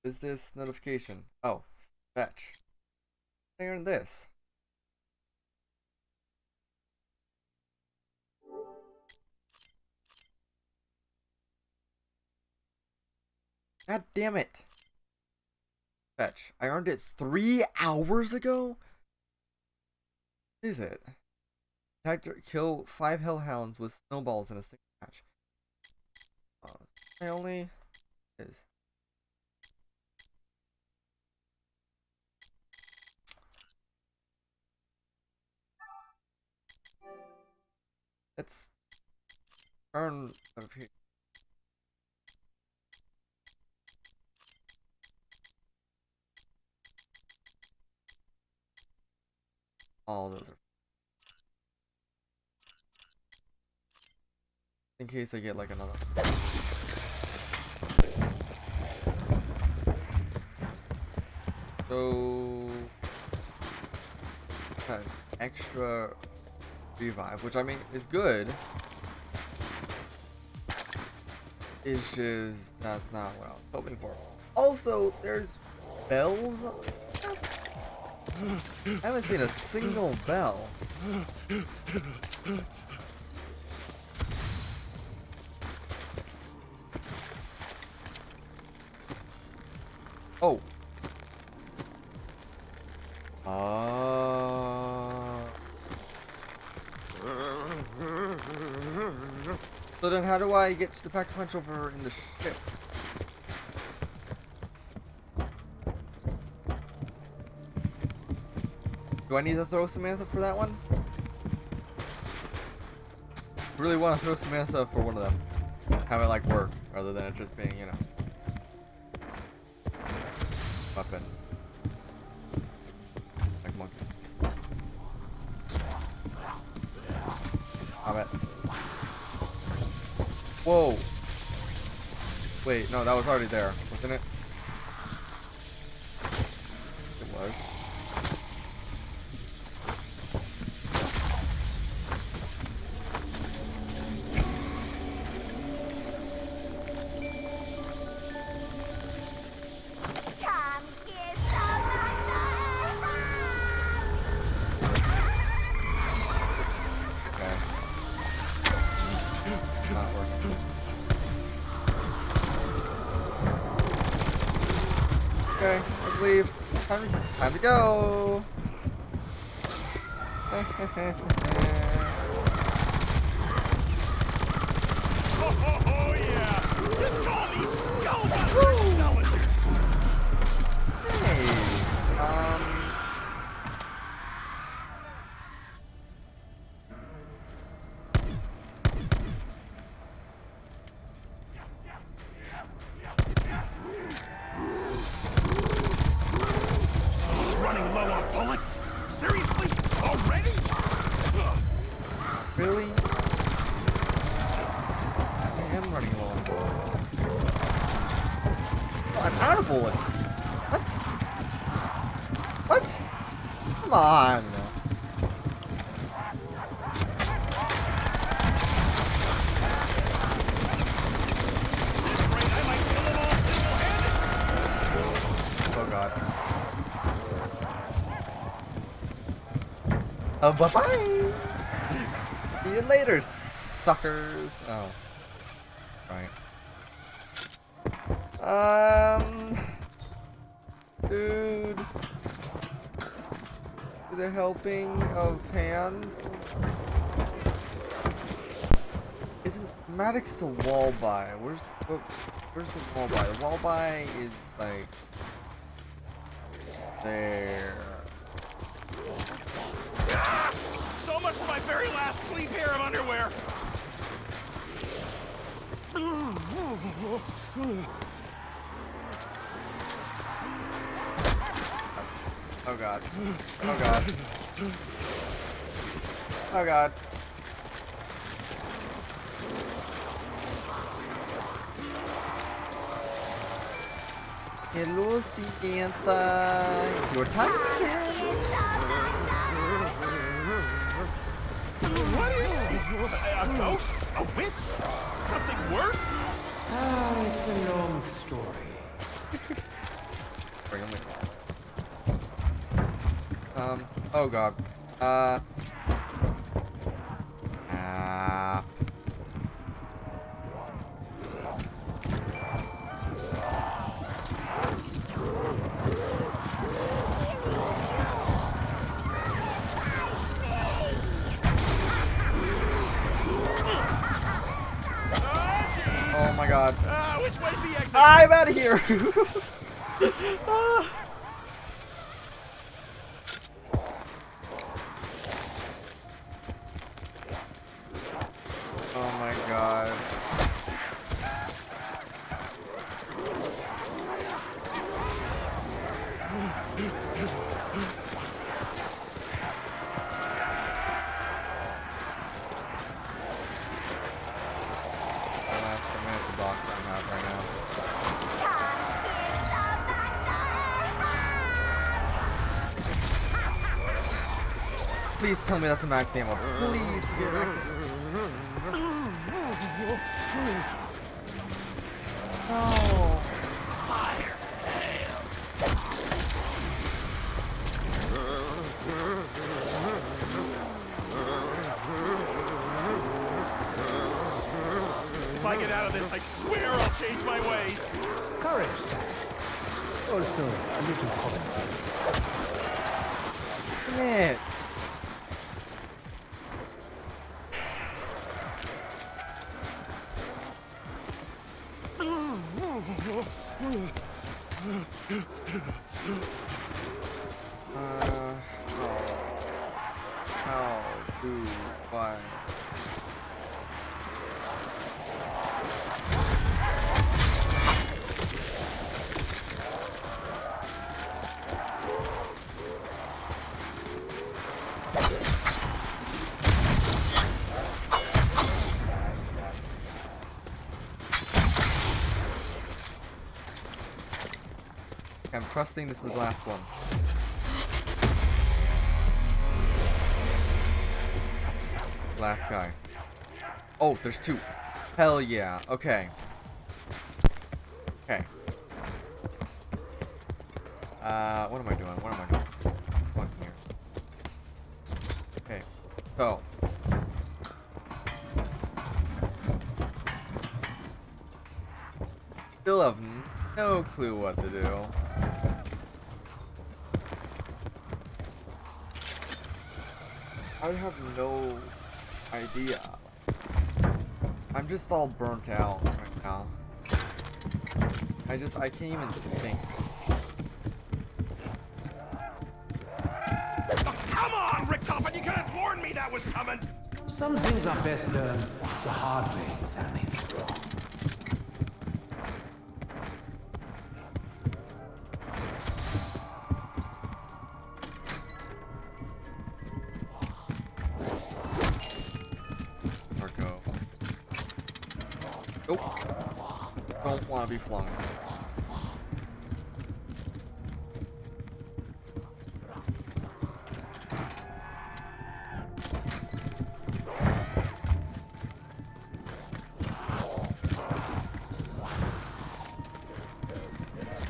Is this notification? Oh, fetch. I earned this. God damn it. Fetch. I earned it 3 hours ago? What is it? Kill 5 hellhounds with snowballs in a single match. I only is. Let's turn notification. All those are. In case I get like another. So an extra revive, which I mean is good. It's just that's not what I was hoping for. Also, there's bells. I haven't seen a single bell. Oh. So then how do I get to the pack punch over in the ship? Do I need to throw Samantha for that one? Really want to throw Samantha for one of them. Have it like work rather than it just being, you know, weapon. Like monkeys. Have it. Whoa. Wait, no, that was already there, wasn't it? It was. Okay, let's leave. Time to go. Oh yeah! Just call me Skullbuster! Hey, Running low on bullets? Seriously? Already? really? I am running low on bullets. Oh, I'm out of bullets. What? What? Come on. Oh god. Bye-bye! See you later, suckers! Oh. Right. Dude. The helping of hands? Isn't Maddox a wall buy? Where's the wall buy? The wall buy is like there. So much for my very last clean pair of underwear. Oh god. Oh god. Oh god. Hello, Samantha. It's your time again. What is he? A ghost? A witch? Something worse? Ah, it's a long story. Bring him in. Oh god. Oh my god. Which way's the exit? I'm out of here. Oh my god. Please tell me that's a max ammo. Please be a max ammo. No. Fire failed. If I get out of this, I swear I'll change my ways. Courage, Sam. Also, a little common sense. Commit. How do I? I'm trusting this is the last one. Last guy. Oh, there's two. Hell yeah. Okay. Okay. What am I doing? What am I doing? Fuck here. Okay. So. Still have no clue what to do. I have no idea. I'm just all burnt out right now. I can't even think. Oh, come on, Richtofen, you can't warn me that was coming. Some things are best learned the hard way, Sammy. Don't want to be flung.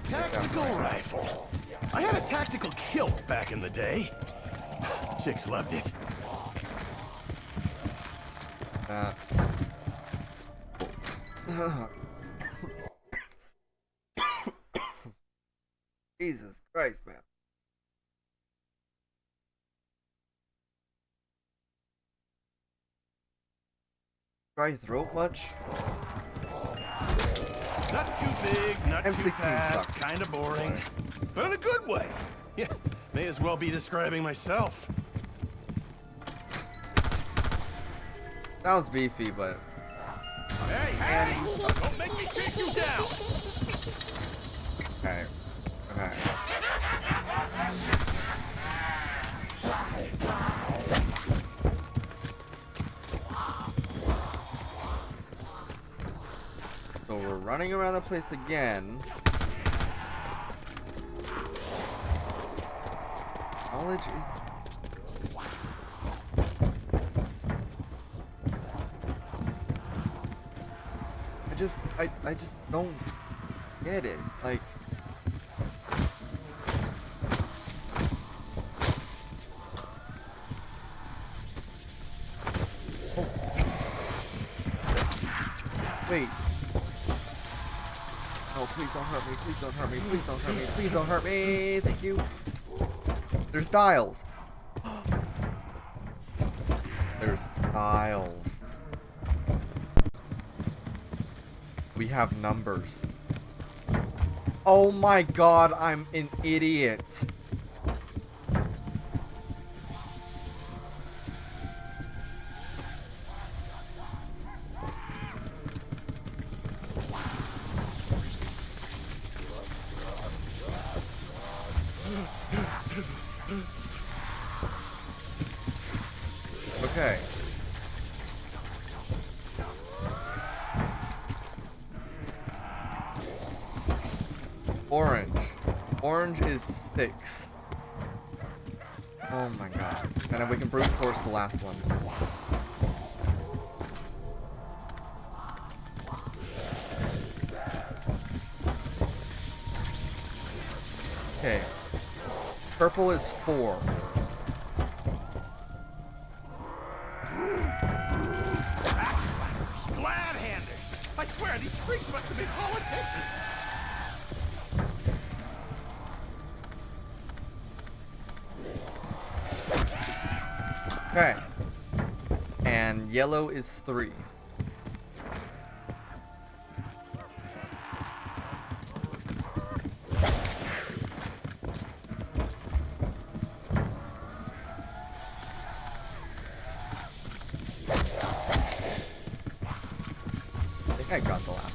Tactical rifle. I had a tactical kilt back in the day. Chicks loved it. Jesus Christ, man. Dry throat much? Not too big, not too M16 fast, sucks. kind of boring. But in a good way. Yeah, may as well be describing myself. Sounds beefy, but... Hey, don't make me chase you down! Okay. Okay. So we're running around the place again. mileage is... I just don't get it. Like... Oh. Wait. Oh, please don't hurt me, please don't hurt me, please don't hurt me, please don't hurt me, thank you. There's dials. There's dials. We have numbers. Oh my god, I'm an idiot. Okay. Orange. Orange is 6. Oh my god. And then we can brute force the last one. Okay. Purple is 4. Glad-handers! I swear, these freaks must have been politicians! Okay. And yellow is 3. I think I got the last one.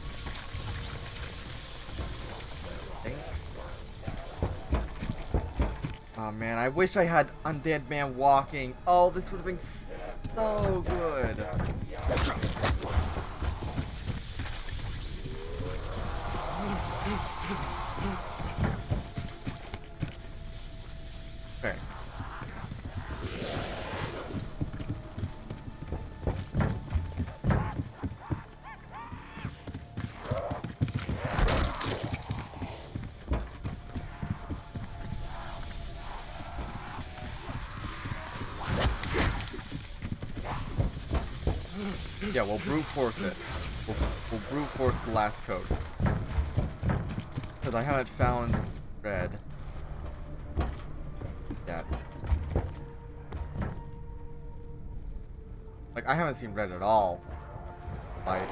Oh man, I wish I had Undead Man walking. Oh, this would have been so good. Okay. Yeah, we'll brute force it. We'll brute force the last code. Because I haven't found red yet. Like, I haven't seen red at all. Like...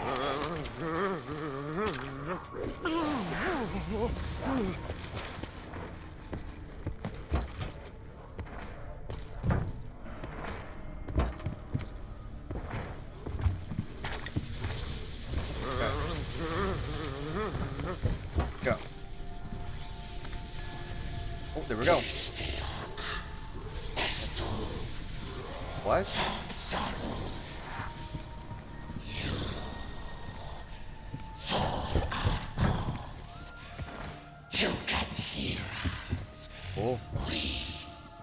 Go. Oh, there we go. What? You can hear us. Oh. We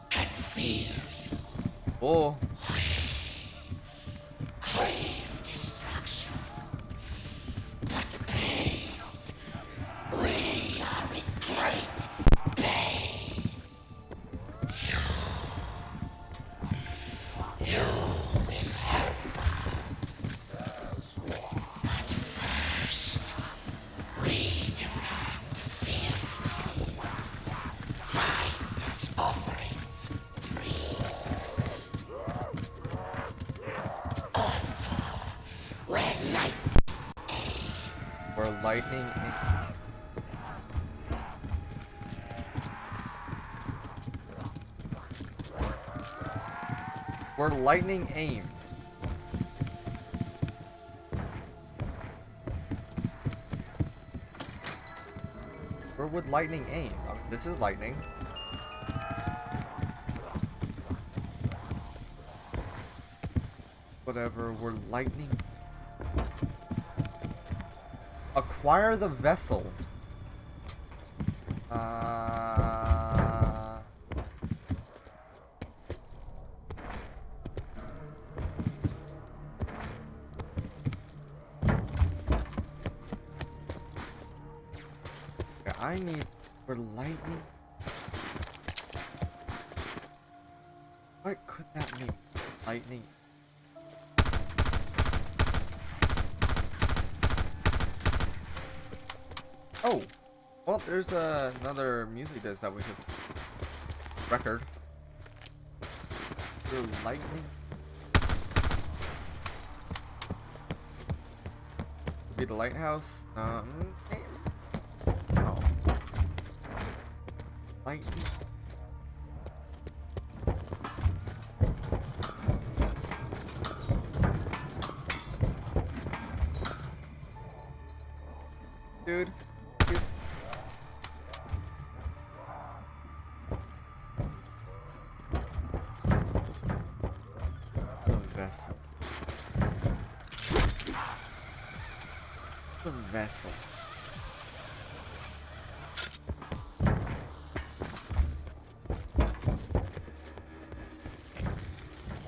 can feel you. Oh. Crave destruction. But pain. We are in great pain. You will help us. But first, we demand fealty. Find us offerings. Red light. We're lightning in. Where lightning aims. Where would lightning aim? This is lightning. Whatever, we're lightning. Acquire the vessel. I need for lightning. What could that mean? Lightning. Oh, well, there's another music disc that we could record. The lightning. Be the lighthouse. Oh. Lightning. Dude, please. The vessel. The vessel.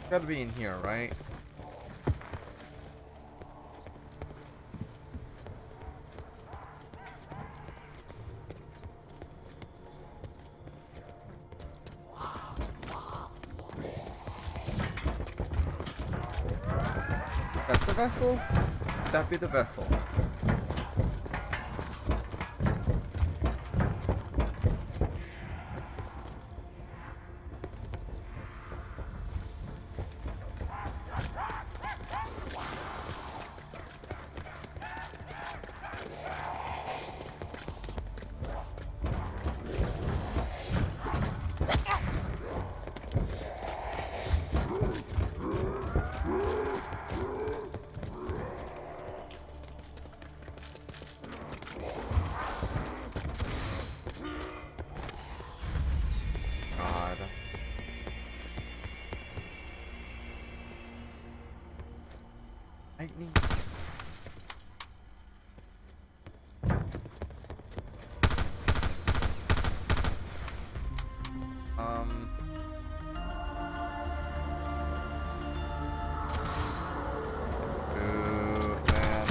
Gotta be in here, right? That's the vessel? Would that be the vessel? Lightning. Ooh, man.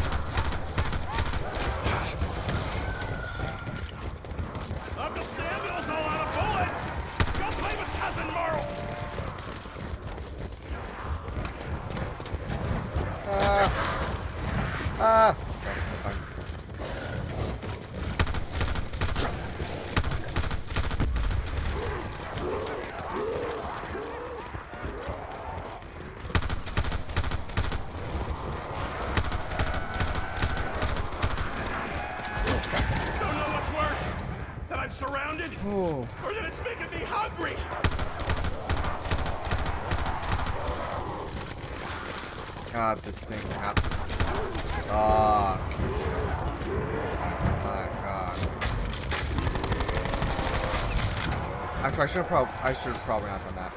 Uncle Samuel's all out of bullets! Go play with Cousin Merle! Don't know what's worse, that I'm surrounded, or that it's making me hungry. God, this thing has to. Oh my god. Actually, I should have probably not done that.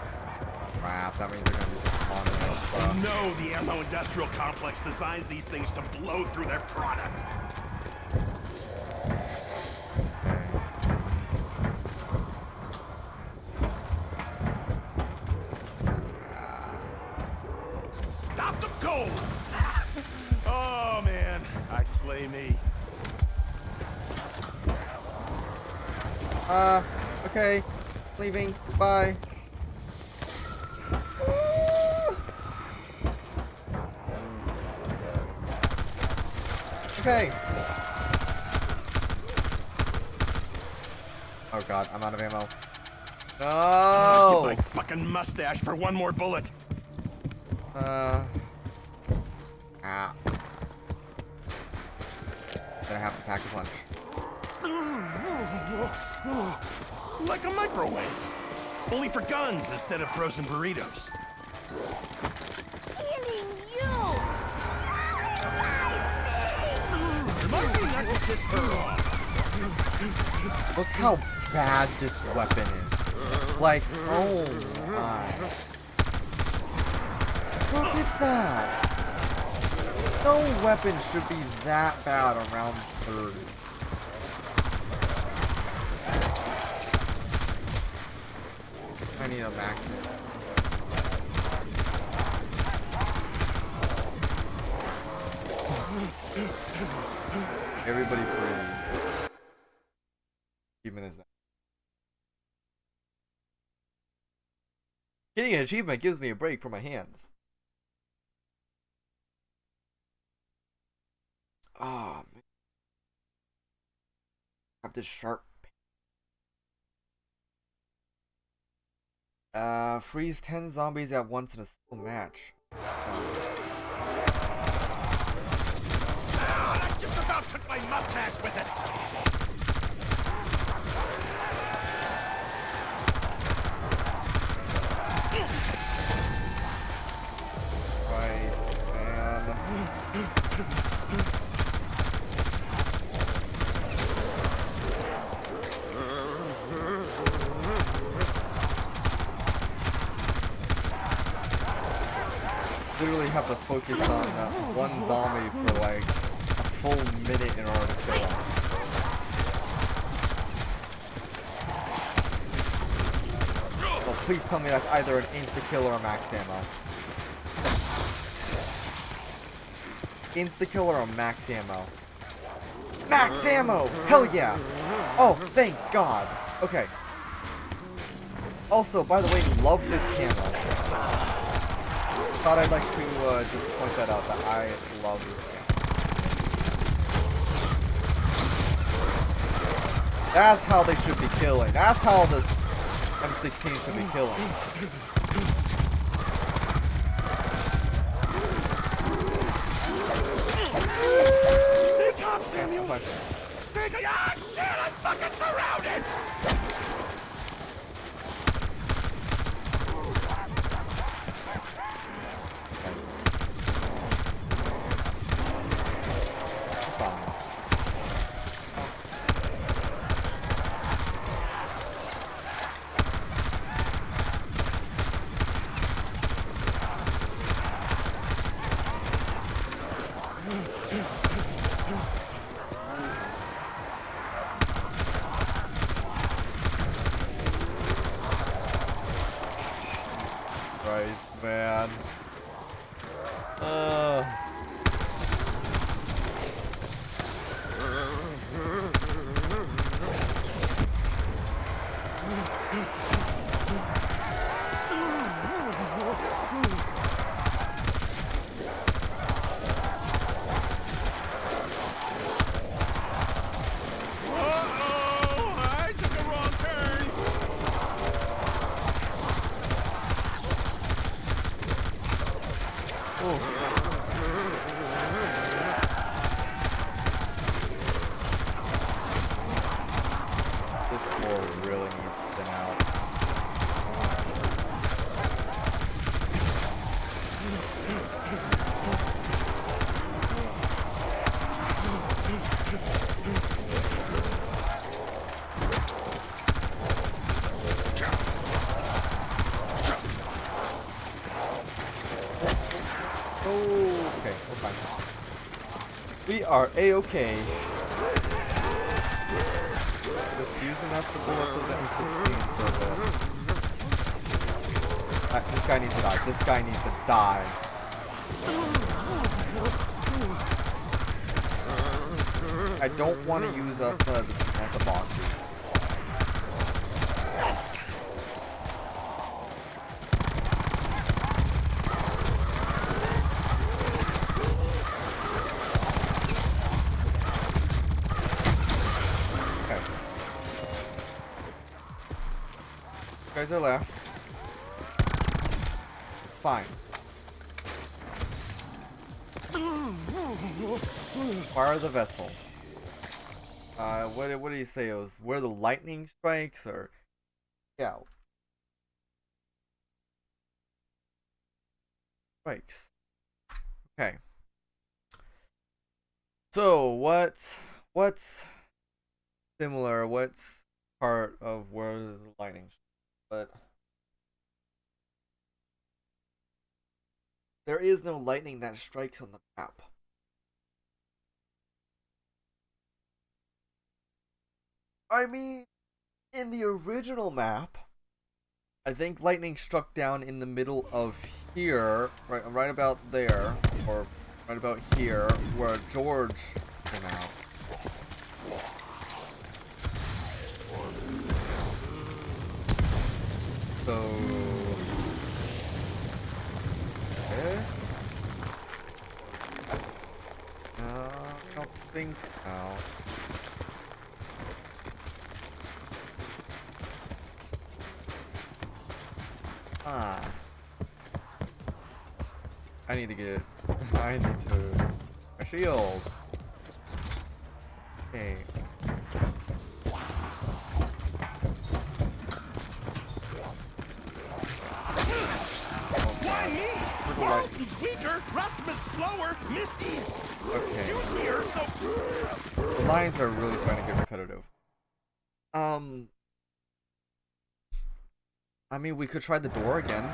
Crap, that means they're gonna be spawning stuff. No, the ammo industrial complex designs these things to blow through their product. Stop the gold! Oh man, I slay me. Okay. Leaving. Bye. Okay. Oh god, I'm out of ammo. No! Keep my fucking mustache for one more bullet. Ah. Gonna have to pack a punch. Like a microwave. Only for guns instead of frozen burritos. Killing you! Remind me not to piss her off. Look how bad this weapon is. Like, oh my. Look at that. No weapon should be that bad around 30. I need a max it. Everybody free. achievement is that? Getting an achievement gives me a break for my hands. Oh, man. I have this sharp. Freeze 10 zombies at once in a single match. I just about touched my mustache with it! Right, man. Literally have to focus on one zombie for like a full minute in order to kill him. Well, please tell me that's either an insta-kill or a max ammo. Insta-kill or a max ammo. Max ammo! Hell yeah! Oh, thank God! Okay. Also, by the way, love this camo. Thought I'd like to just point that out, that I love this game. That's how they should be killing. That's how this M16 should be killing. Stick up, Samuel! Stick up! Ah, shit! I'm fucking surrounded! Christ, man. I took a wrong turn! This floor really needs to thin out. Okay, we're fine. We are A-okay. Just using up the bullets of the M16 for a bit. This guy needs to die. This guy needs to die. I don't want to use up the Samantha boxes. Guys are left. It's fine. Fire the vessel. What do you say? It was where the lightning strikes, or yeah, strikes. Okay. So what's similar? What's part of where the lightning strikes? But there is no lightning that strikes on the map. I mean, in the original map, I think lightning struck down in the middle of here, right about there, or right about here, where George came out. So this? No, I don't think so. Ah. I need to a shield. Okay. Why me? Marlton's weaker, Rasmus slower, Misty's juicier, so... The lines are really starting to get repetitive. I mean, we could try the door again.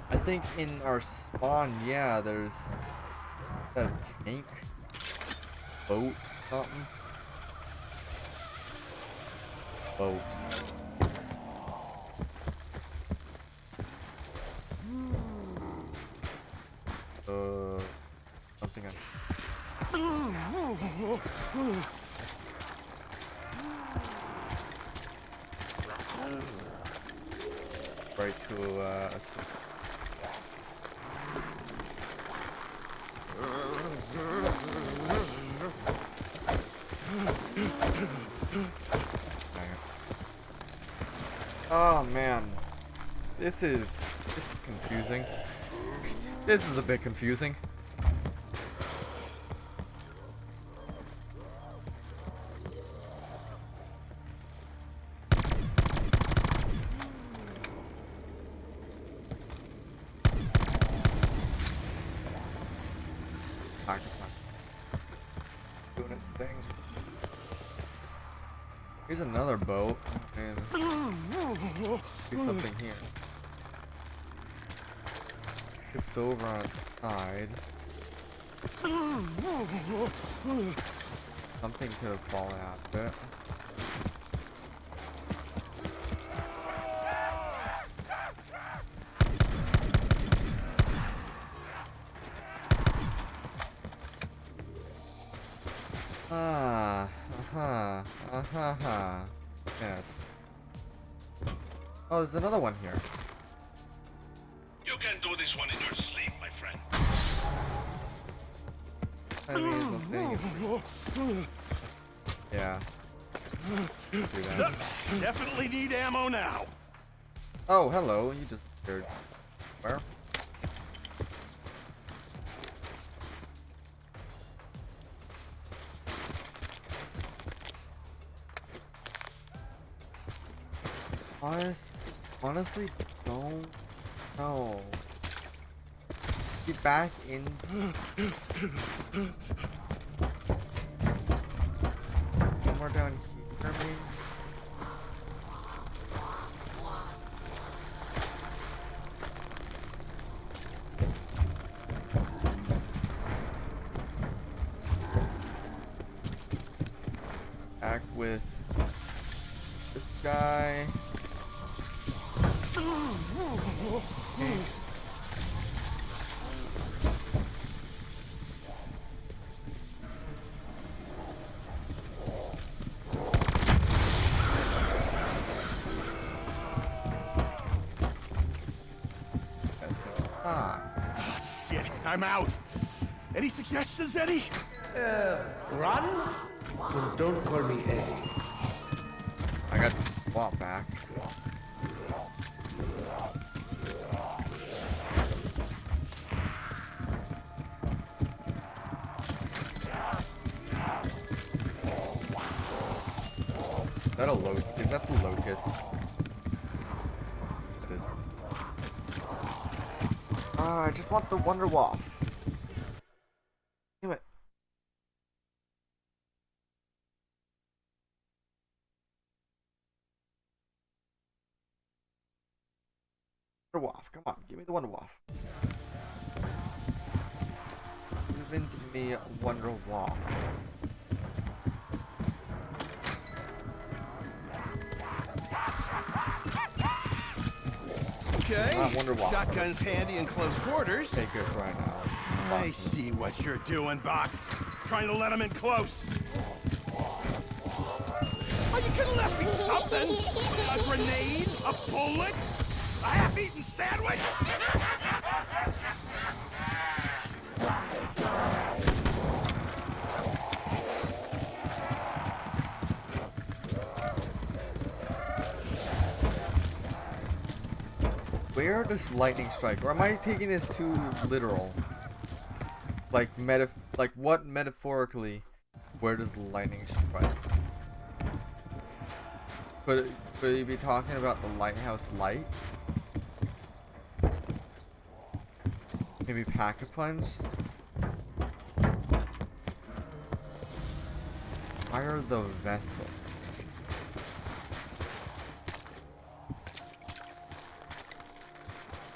I think in our spawn, yeah, there's a tank, boat, something. Boat. Something else. Right to oh man, this is confusing. This is a bit confusing. Doing its thing. Here's another boat, and do something here. Tipped over on its side. Something could have fallen out of it. Yes. Oh, there's another one here. You can do this one in your sleep, my friend. I mean, no saying it. Yeah. Do that. Definitely need ammo now. Oh, hello. You just appeared. Where? Honestly, don't know. Be back in. Somewhere down here, maybe. Back with this guy. Okay. Shit, I'm out. Any suggestions, Eddie? Run? Well, don't call me Eddie. I got swap back. Is that a locust? Is that the locust? That is. I just want the Wonder Waff. Damn it. Wonder Waff. Come on, give me the Wonder Waff. Give in to me Wonder Waff. Okay. Wonder Waff. Shotgun's handy in close quarters. Take it right now. I see what you're doing, Box. Trying to let him in close. Oh, you could have left me something. A grenade? A bullet? A half-eaten sandwich? Where does lightning strike? Or am I taking this too literal? Like what metaphorically? Where does lightning strike? Could you be talking about the lighthouse light? Maybe Pack-a-Punch? Fire the vessel.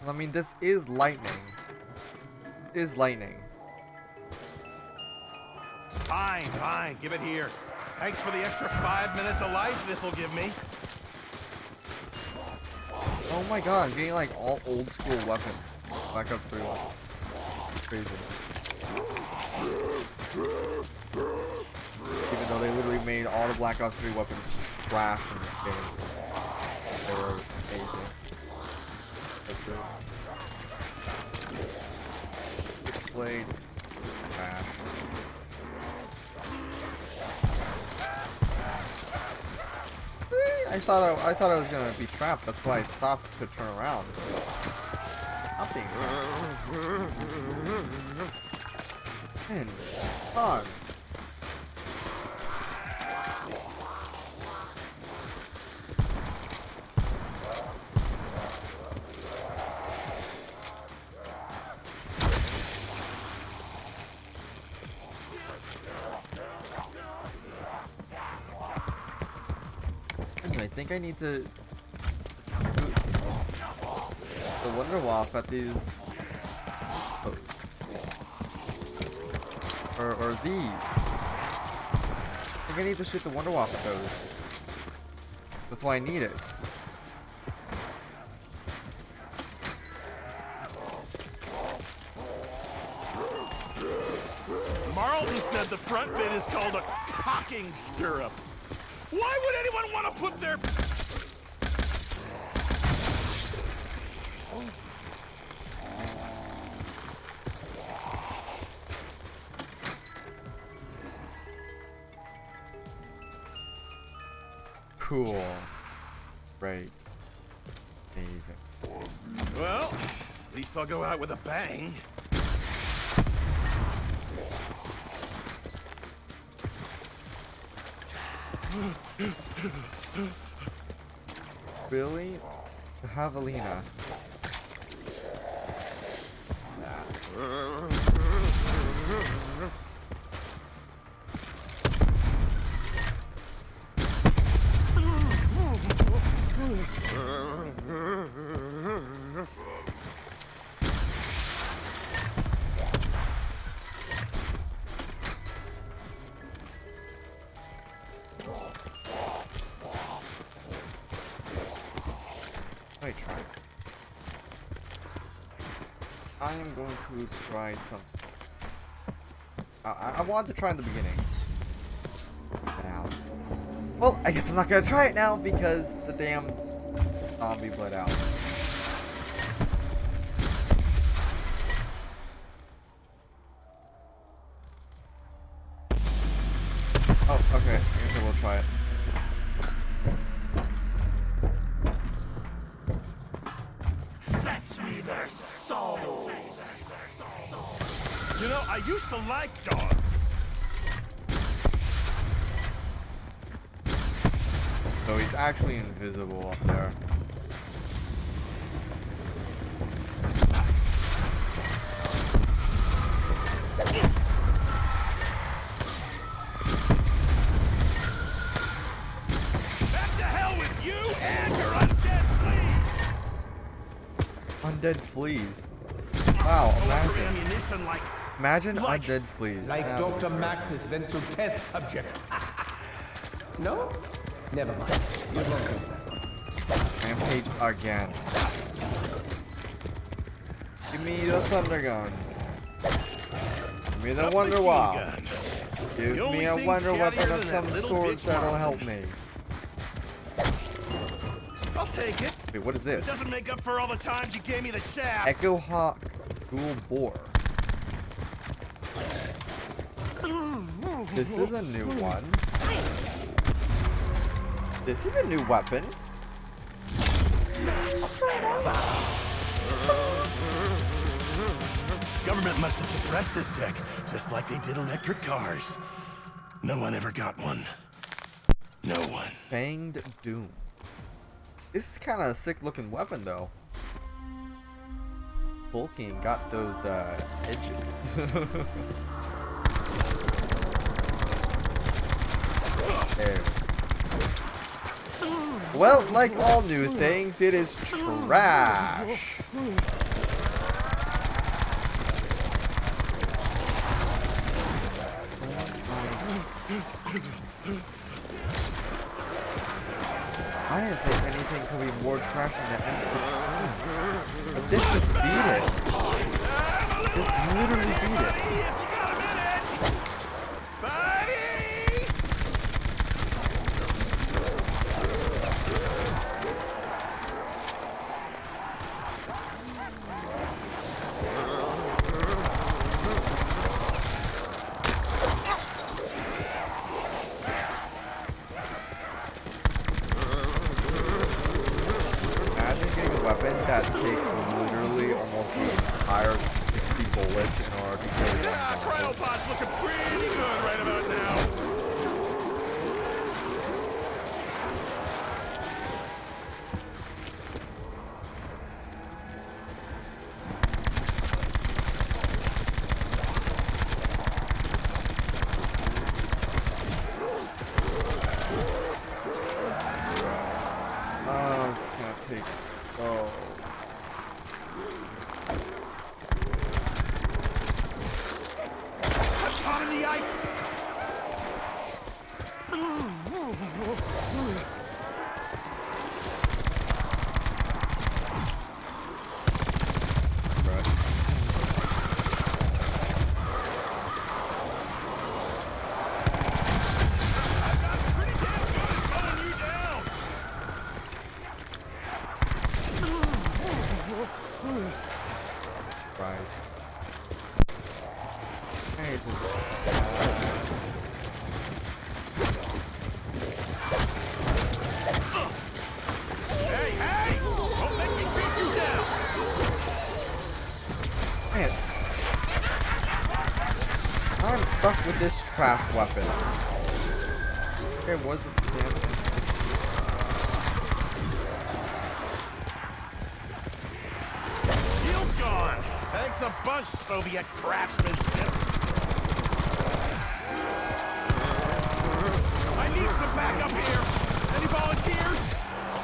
I mean, this is lightning. It is lightning. Fine, fine. Give it here. Thanks for the extra 5 minutes of life this'll give me. Oh my god, I'm getting like all old school weapons. Black Ops 3 weapons. Crazy. Even though they literally made all the Black Ops 3 weapons trash in this game. They were amazing. Switchblade. Trash. I thought I was gonna be trapped. That's why I stopped to turn around. I'm being trapped. Man, come on. I think I need to do the Wonder Waff at these posts. Or these. I think I need to shoot the Wonder Waff at those. That's why I need it. Marlton said the front bit is called a cocking stirrup. Why would anyone want to put their... Cool. Great. Amazing. Well, at least I'll go out with a bang. Billy Javelina. I am going to try something. I wanted to try in the beginning. Out. Well, I guess I'm not gonna try it now because the damn zombie bled out. Oh, okay. I guess I will try it. Fetch me their souls! You know, I used to like dogs. So he's actually invisible up there. Back to hell with you and your undead fleas! Undead fleas. Wow, imagine. Ammunition like Imagine undead fleas. Like Yeah. Dr. Max's Wenzel test subjects. No? Never mind. You won't get that one. Rampage again. Give me the thunder gun. Give me the wonder wall. Give The me only a thing wonder weapon cattier of than some that little sort bitch that'll Marlton. help me. I'll take it. Wait, what is this? It doesn't make up for all the times you gave me the shaft. Echo Hawk dual bore. This is a new one. This is a new weapon. Government must have suppressed this tech, just like they did electric cars. No one ever got one. No one. Fanged Doom. This is kind of a sick looking weapon though. Tolkien got those edges. There. Well, like all new things, it is trash. I didn't think anything could be more trash than the M16. But this just beat it. This literally beat it. That takes literally almost the entire 60 bullets in order to kill one zombie. Cryopod's looking pretty good right about now. Oh, it's gonna take so. On in the ice. I'm stuck with this trash weapon. Okay, was with the damn thing. Shield's gone. Thanks a bunch, Soviet craftsmanship. I need some backup here. Any volunteers?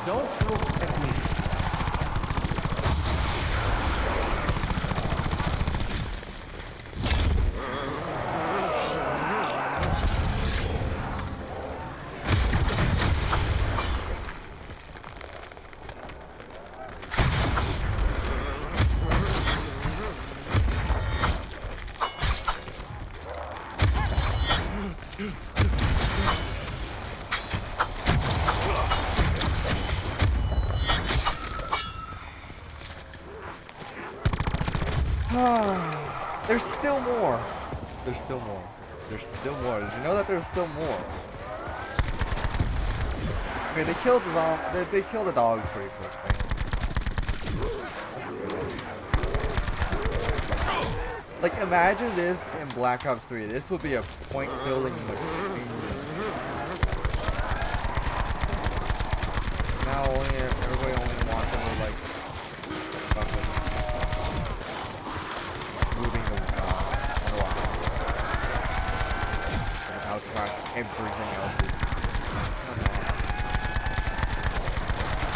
Don't look at me. There's still more. There's still more. There's still more. Did you know that there's still more? Okay, they killed the dog. They killed the dog pretty quick. Like, imagine this in Black Ops 3. This would be a point building machine. Now everybody only wants them to like fucking moving the underwater. And how trash everything else is.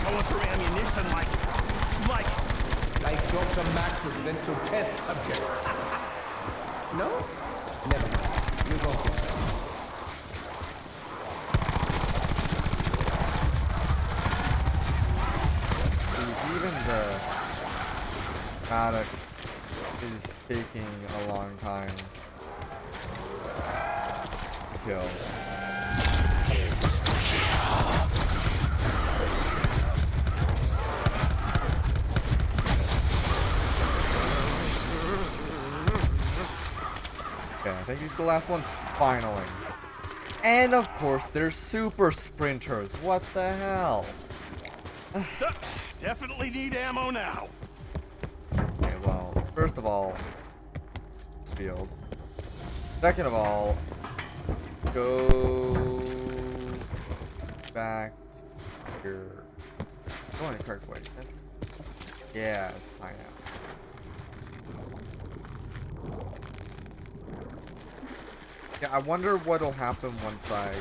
Going through ammunition like Like Dr. Max's mental test subject. No? Never mind. You won't get that. Even the Maddox is taking a long time to kill. Okay, I think these are the last ones finally. And of course, they're super sprinters. What the hell? Definitely need ammo now. Okay, well, first of all, field. Second of all, let's go back to here. Going the correct way. Yes, I am. Yeah, I wonder what'll happen once I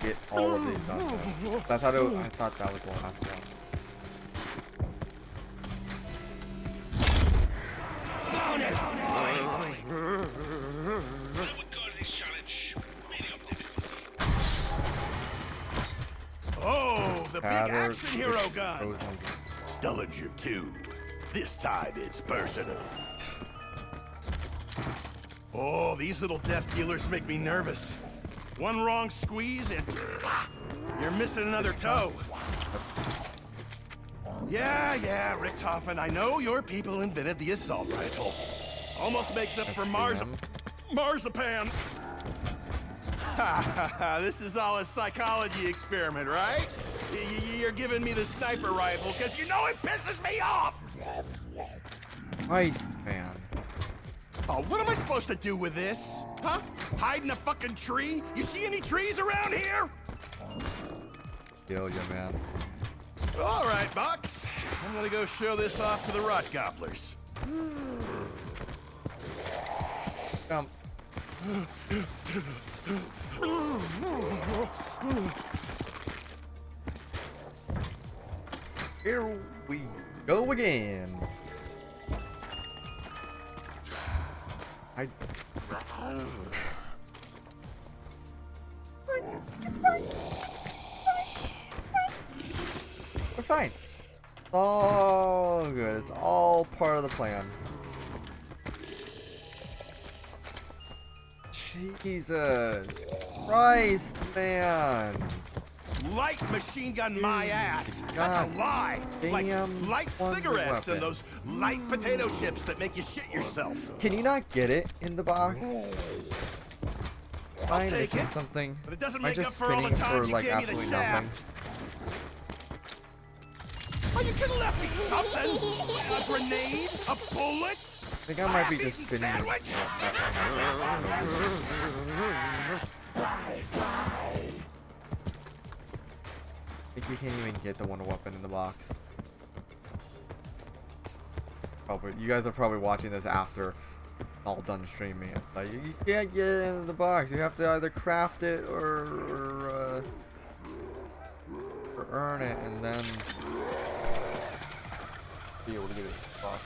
get all of these done. I thought that was the last one. Oh, the big action hero gun. Frozen. Stullinger 2. This time it's personal. Oh, these little death dealers make me nervous. One wrong squeeze and you're missing another toe. Yeah, Richthofen, I know your people invented the assault rifle. Almost makes up for marzipan. This is all a psychology experiment, right? You're giving me the sniper rifle because you know it pisses me off! Christ, man. Oh, what am I supposed to do with this? Huh? Hide in a fucking tree? You see any trees around here? Kill you, man. All right, Box. I'm gonna go show this off to the rot gobblers. Jump. Here we go again. It's fine. We're fine. It's all good. It's all part of the plan. Jesus Christ, man. Light machine gun my ass. That's a lie. Like light cigarettes and those light potato chips that make you shit yourself. Can you not get it in the box? I'll take missing it, something. but it doesn't Am I make up just for all the spinning times for like you gave me the absolutely nothing? shaft. Oh, you could have left me something. A grenade? A bullet? I think I might be just spinning. Sandwich? I think we can't even get the Wonder Weapon in the box. Oh, but you guys are probably watching this after all done streaming it. Like, you can't get it in the box. You have to either craft it or earn it and then be able to get it in the box.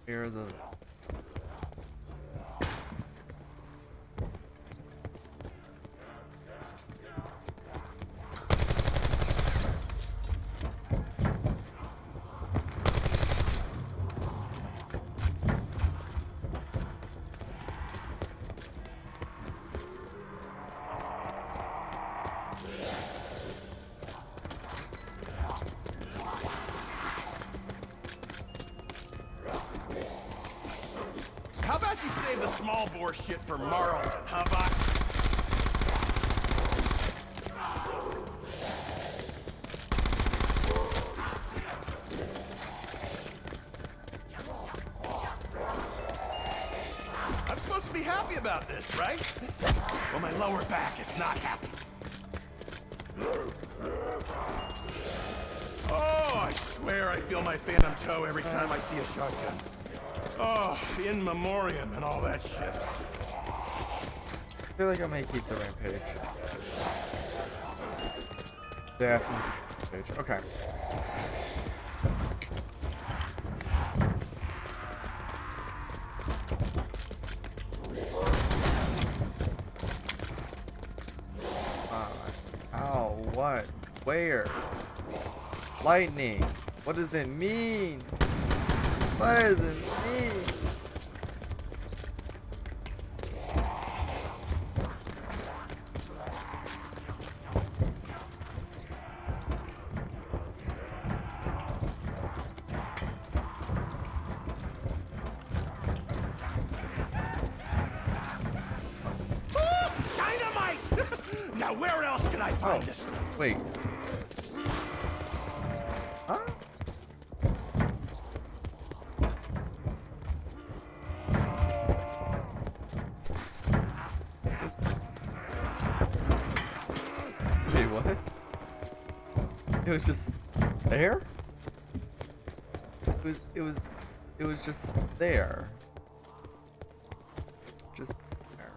Here are the How about you save the small bore shit for Marlton, huh, Box? I'm supposed to be happy about this, right? Well, my lower back is not happy. Oh, I swear I feel my phantom toe every time I see a shotgun. Oh, in memoriam and all that shit. I feel like I may keep the rampage. Definitely rampage. Okay. Ow, what? Where? Lightning. What does it mean? What does it mean? Dynamite! Now where else can I find this thing? Wait. Huh? Wait, what? It was just there? It was just there. Just there.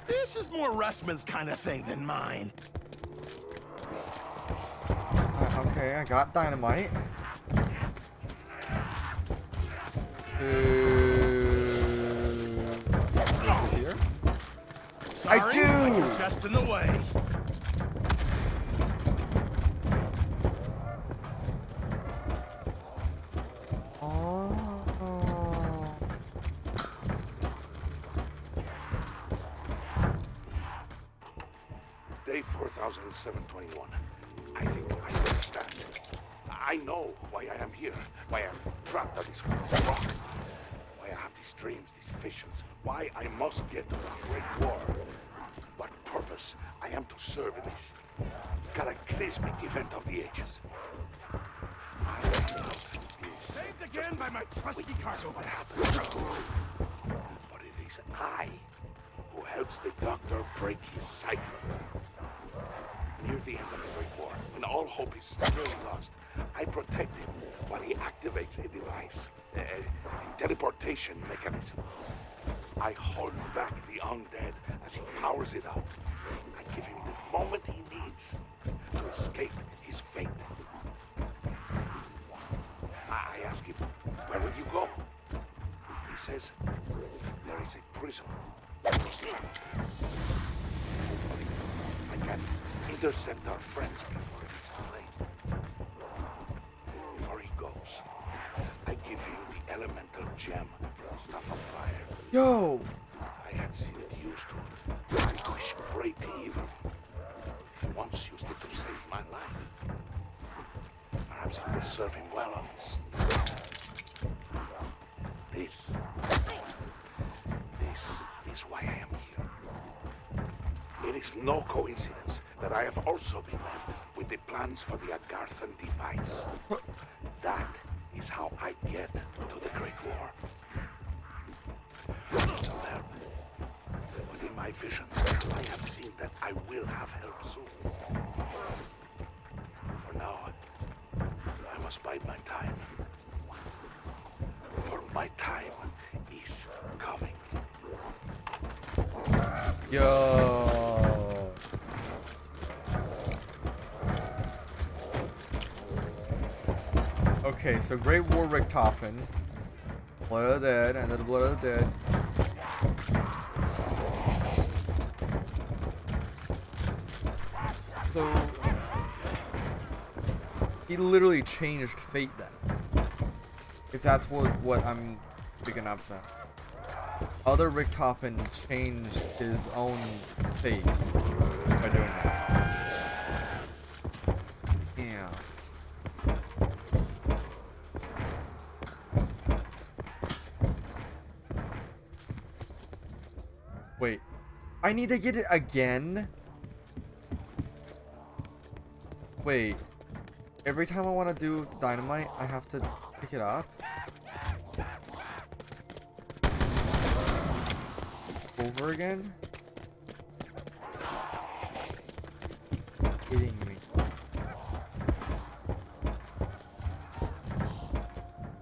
This is more Russman's kind of thing than mine. Okay, I got dynamite. Here? Sorry, I do! you're just in the way. Day 4721. I think I understand. I know why I am here, why I'm trapped on this rock, why I have these dreams, these visions, why I must get to the Great War. What purpose I am to serve in this cataclysmic event of the ages. I am out is Saved again by my trusty cargo. what happened. But it is I who helps the Doctor break his cycle. Near the end of the Great War, when all hope is still lost, I protect him while he activates a device, a teleportation mechanism. I hold back the undead as he powers it up. I give him the moment he needs to escape his fate. I ask him, where will you go? He says, there is a prison. I can intercept our friends before it is too late. Before he goes, I give him the elemental gem from the Stuff of Fire. Yo! I had seen it used to vanquish great evil. He once used it to save my life. Perhaps it will serve him well on his... This is why I am here. It is no coincidence that I have also been left with the plans for the Agarthan device. That is how I get to the Great War. It's a help. But in my visions, I have seen that I will have help soon. For now, I must bide my time. For my time is coming. Yo. Okay, so Great War Richtofen, Blood of the Dead, and then the Blood of the Dead. So he literally changed fate then. If that's what I'm picking up now. Other Richtofen changed his own fate by doing that. Yeah. Wait. I need to get it again? Wait. Every time I want to do dynamite, I have to pick it up? over again? Kidding me.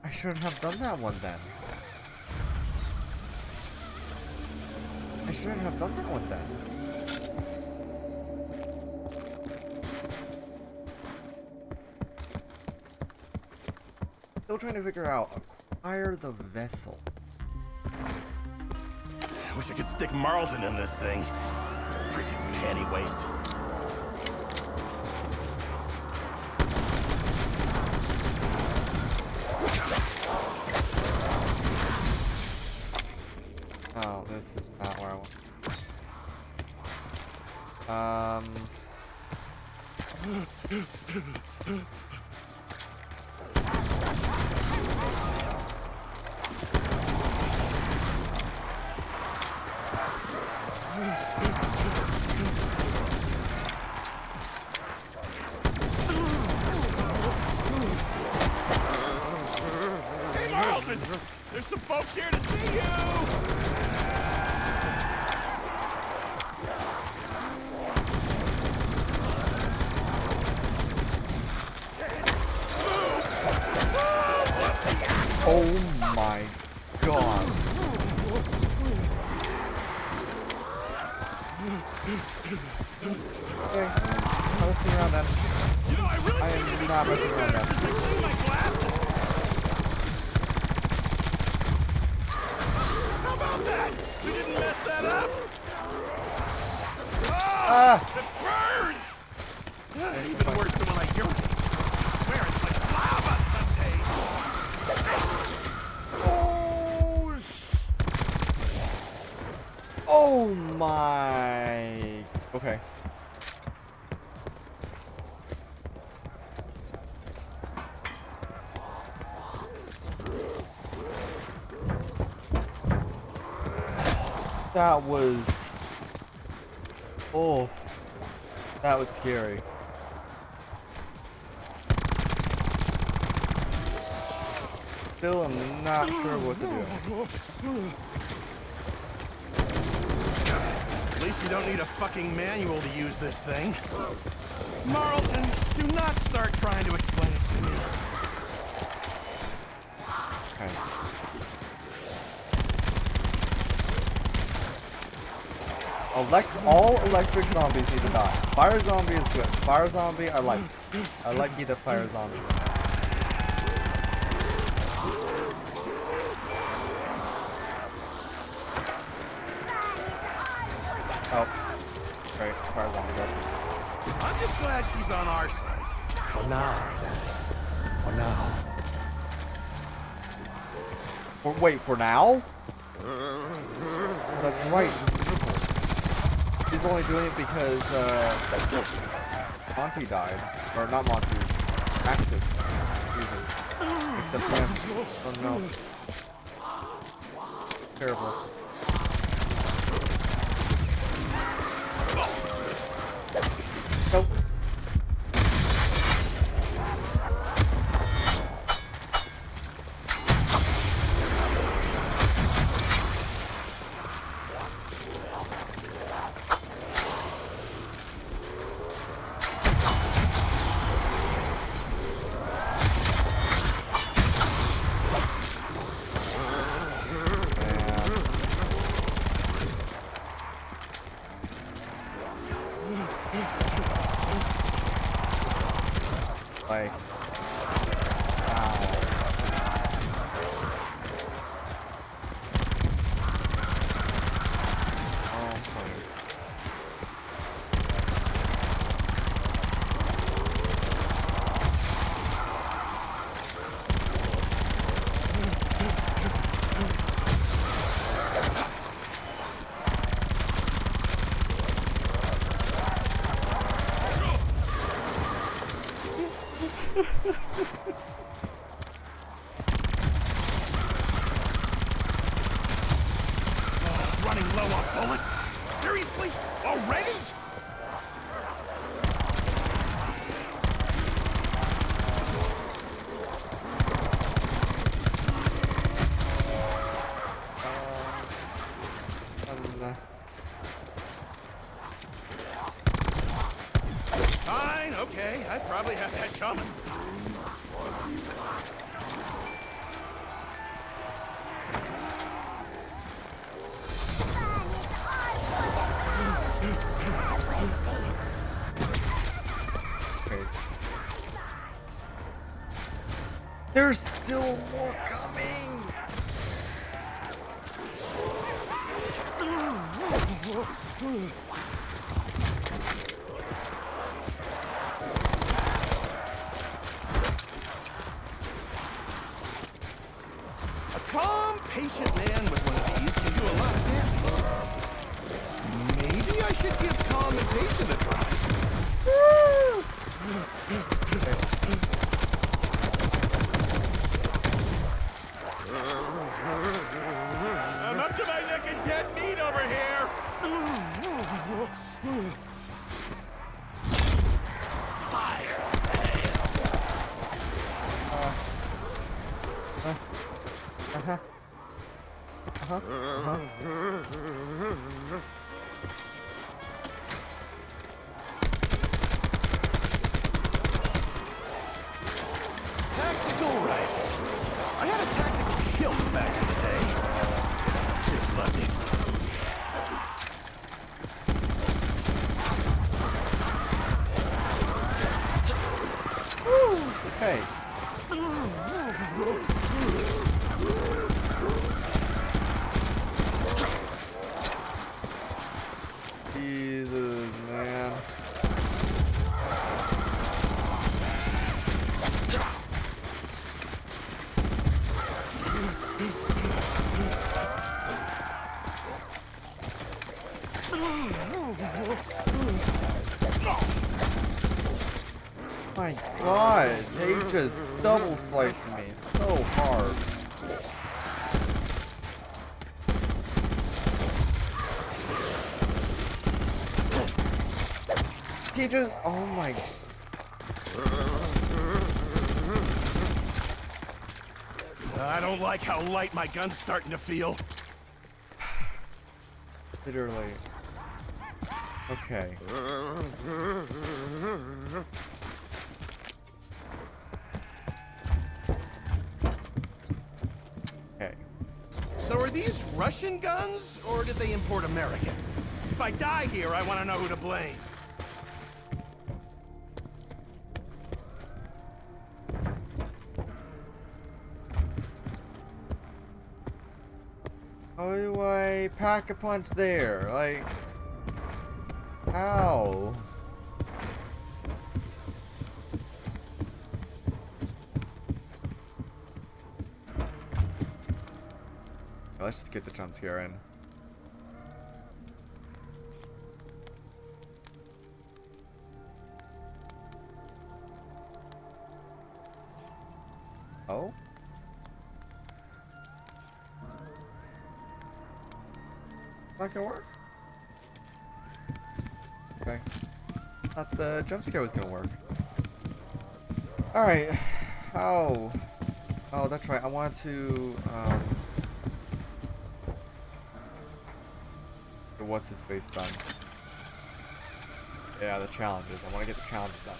I shouldn't have done that one then. I shouldn't have done that one then. Still trying to figure out acquire the vessel. I wish I could stick Marlton in this thing. Freaking panty waste. Oh, this is not where I want. Hey, Marlton! There's some folks here to see you! Oh my god. Okay, I'm messing around then. You know, I really I seem to be am not messing screwing around better then. since I cleaned my glasses. How about that? We didn't mess that up. Oh, it burns! Even worse than when I urinate. I swear it's like lava some days. Oh my. Okay. That was. Oh. That was scary. Still, I'm not sure what to do. At least you don't need a fucking manual to use this thing. Marlton, do not start trying to explain it to me. Okay. All electric zombies need to die. Fire zombie is good. Fire zombie, I like. I like either fire zombie. Oh. Great, fire zombie good. I'm just glad she's on our side. For now, for now. Wait, for now? That's right. She's only doing it because, Monty died. Or not Monty. Axis. Except him. Oh no. Terrible. Nope. Like, Running low on bullets? Seriously? Already? coming. There's still more coming! A calm, patient man with one of these can do a lot of damage. Maybe I should give calm and patient a try. I'm up to my neck in dead meat over here! Fire Tactical rifle. I had a tactical kilt back in the day. Just loved it. Okay. Jesus, man. My God, they just double sliced me so hard. He just, oh my. I don't like how light my gun's starting to feel. Literally. Okay. Okay. So are these Russian guns, or did they import American? If I die here, I want to know who to blame. How do I pack a punch there? Like, how? Let's just get the jump scare in. Oh? Not gonna work? Okay. Thought the jump scare was gonna work. Alright. Oh. Oh, that's right. I want to, what's his face done? Yeah, the challenges. I want to get the challenges done.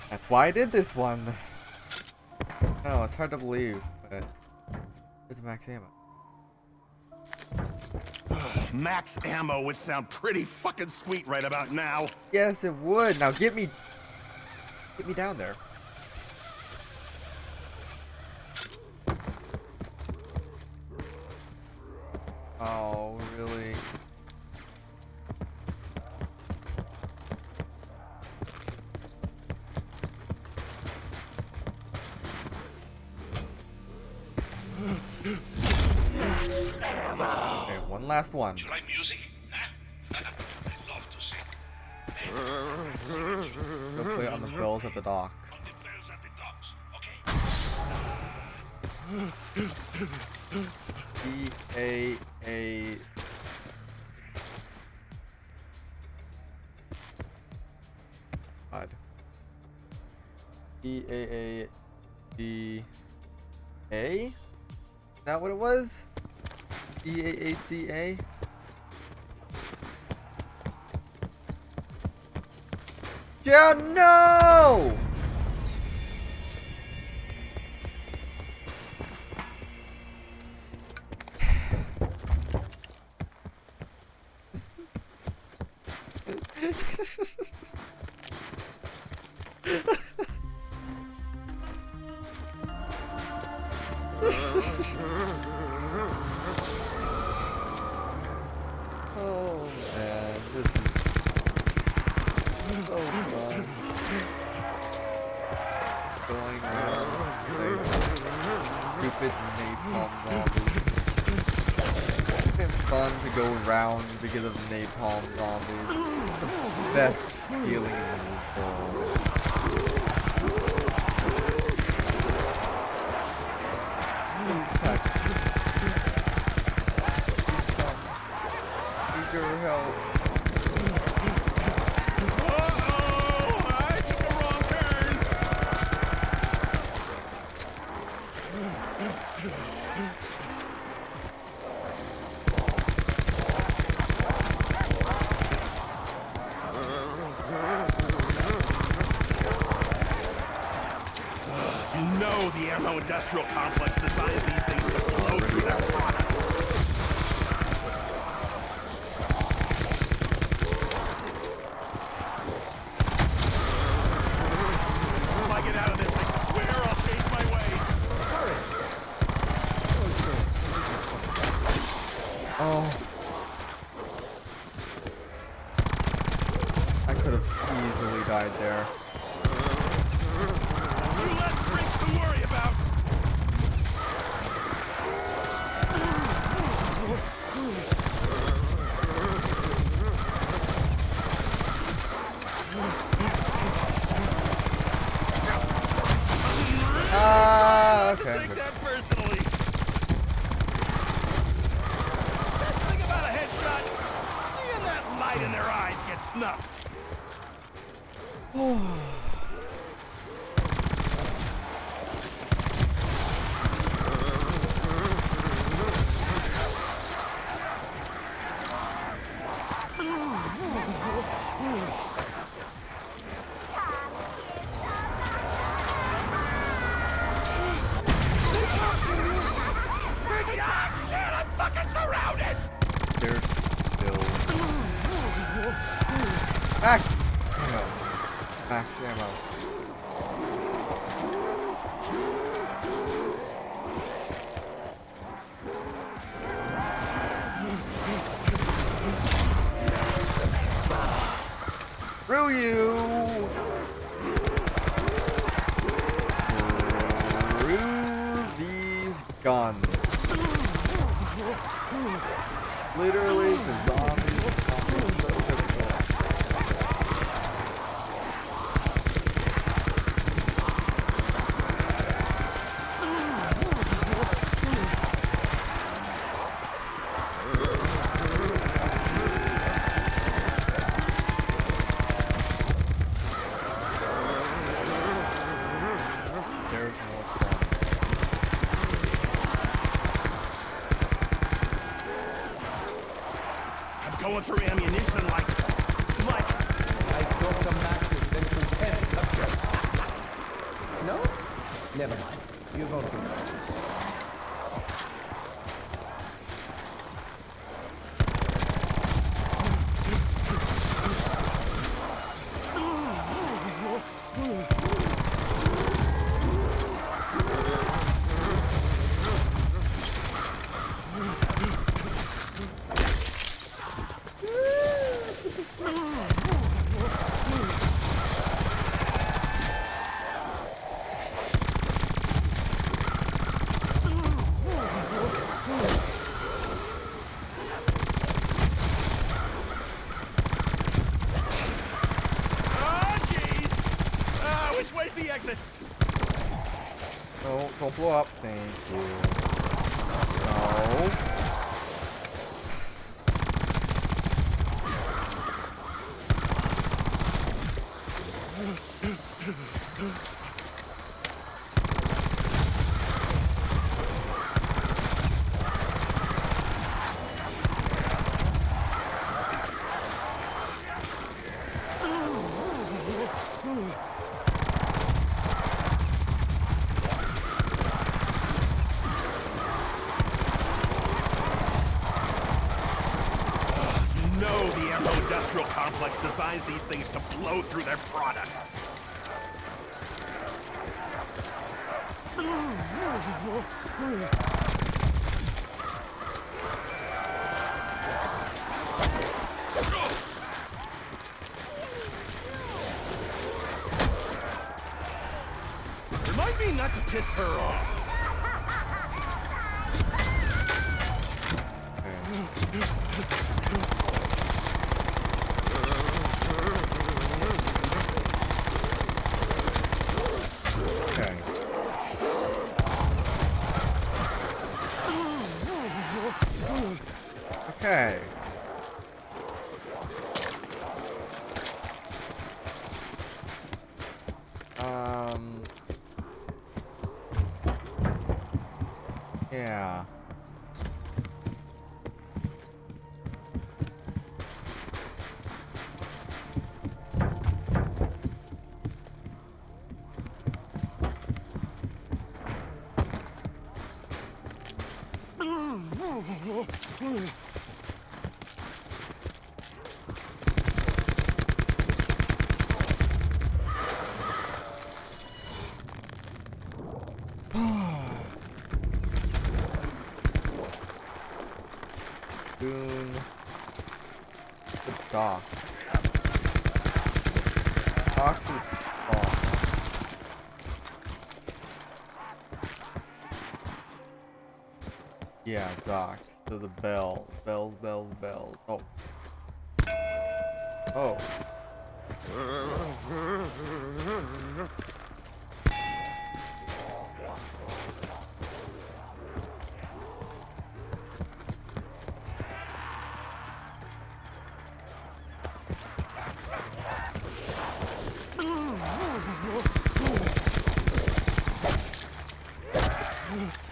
That's why I did this one. No, it's hard to believe, but there's a max ammo. Max ammo would sound pretty fucking sweet right about now. Yes, it would. Now get me down there. Oh, really? Okay, one last one. Do you like music? Huh? I love to sing. Go play on the bells at the docks. On the bells at the docks. Okay. B-A-A... God. B-A-A-D-A? Is that what it was? B-A-A-C-A? Yeah, no! Oh man, this is so fun. Going around like stupid napalm zombies. It's been fun to go around because of napalm zombies. Best feeling in the world. Need your help. Uh-oh! I took a wrong turn! You know the ammo industrial complex designed these things to blow through their product. If I get out of this, I swear I'll change my ways. Oh. I could have easily died there. Two less drinks to worry about. Okay. Take that personally. Best thing about a headshot, seeing that light in their eyes get snuffed. There's still Max ammo. Max ammo. Screw you! Screw these guns. Literally, the zombies are so difficult. There's more stuff. Going through ammunition like Dr. Max's mental test subject. No? Never mind. You won't be. exit. No, don't blow up. Thank you. No. industrial complex designs these things to blow through their product. Remind me not to piss her off. Okay. Yeah. Soon the docks. Docks is yeah, docks. So the bells. Bells. Oh. Oh.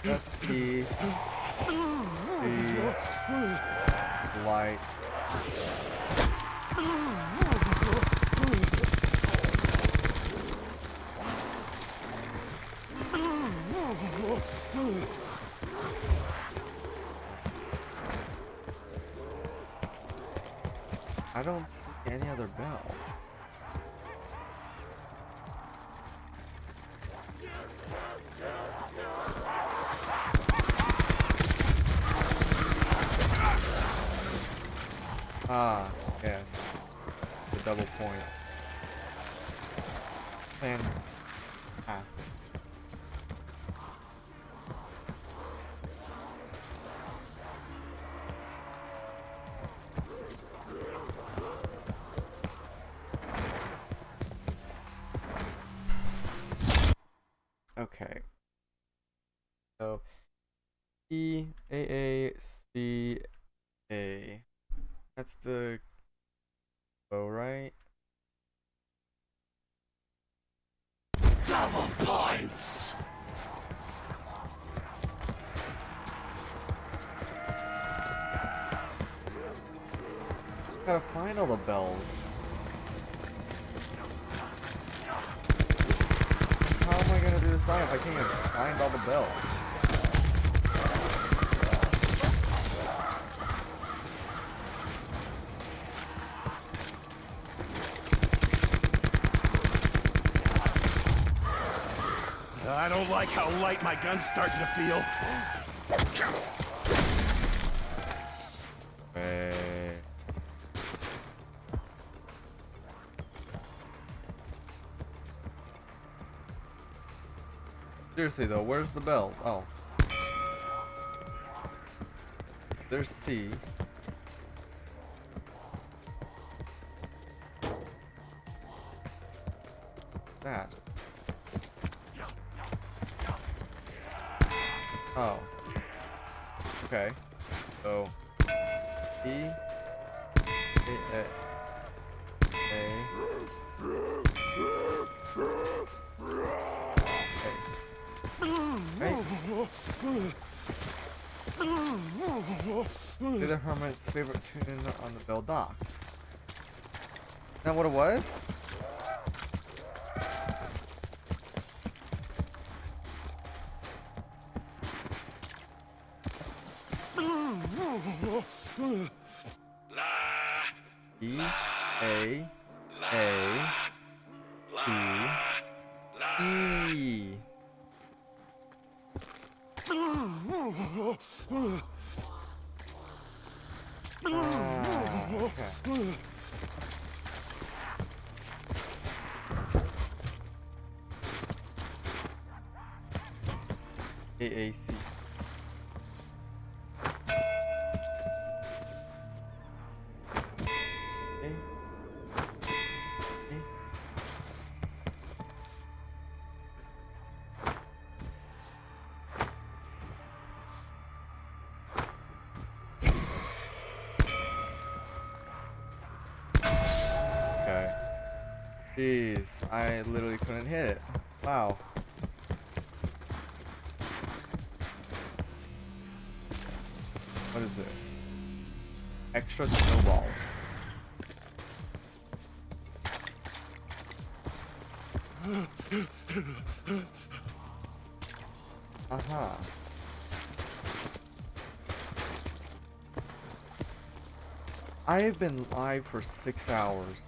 That's the light. I don't see any other bell. Ah, yes. The double points. Fantastic. Okay. So EAACA. That's the bow, right? Double points. Gotta find all the bells. How am I gonna do this sign if I can't even find all the bells? I don't like how light my gun's starting to feel. Seriously though, where's the bells? Oh. There's C. That. Oh. Okay. So E A. Play the Hermit's favorite tune on the Bell Docks. Is that what it was? La, A, T, E. Okay. AAC. Okay. Jeez, I literally couldn't hit it. Wow. What is this? Extra snowballs. Uh-huh. I've been live for 6 hours.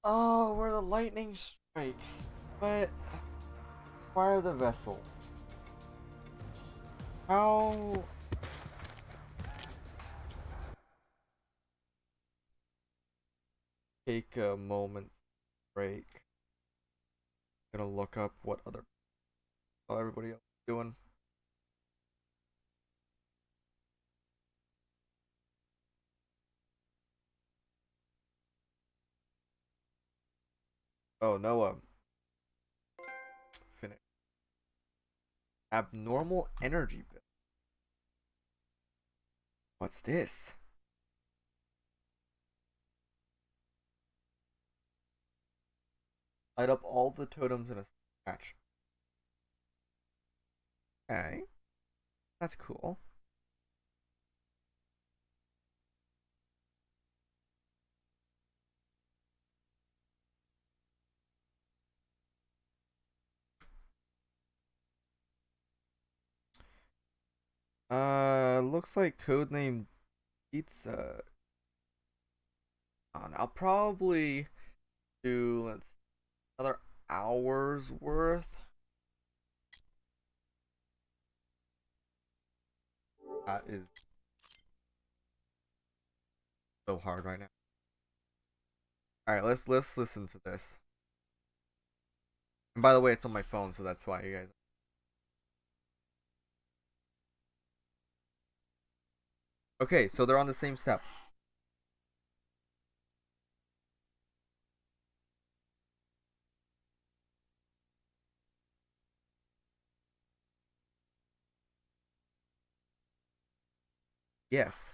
Oh, where the lightning strikes. But fire the vessel. How? Take a moment's break. Gonna look up what everybody else is doing. Oh, Noah. Finish. Abnormal energy bill. What's this? Light up all the totems in a patch. Okay. That's cool. Looks like codename pizza. I'll probably do another hour's worth. That is so hard right now. Alright, let's listen to this. And by the way, it's on my phone, so that's why you guys. Okay, so they're on the same step. Yes.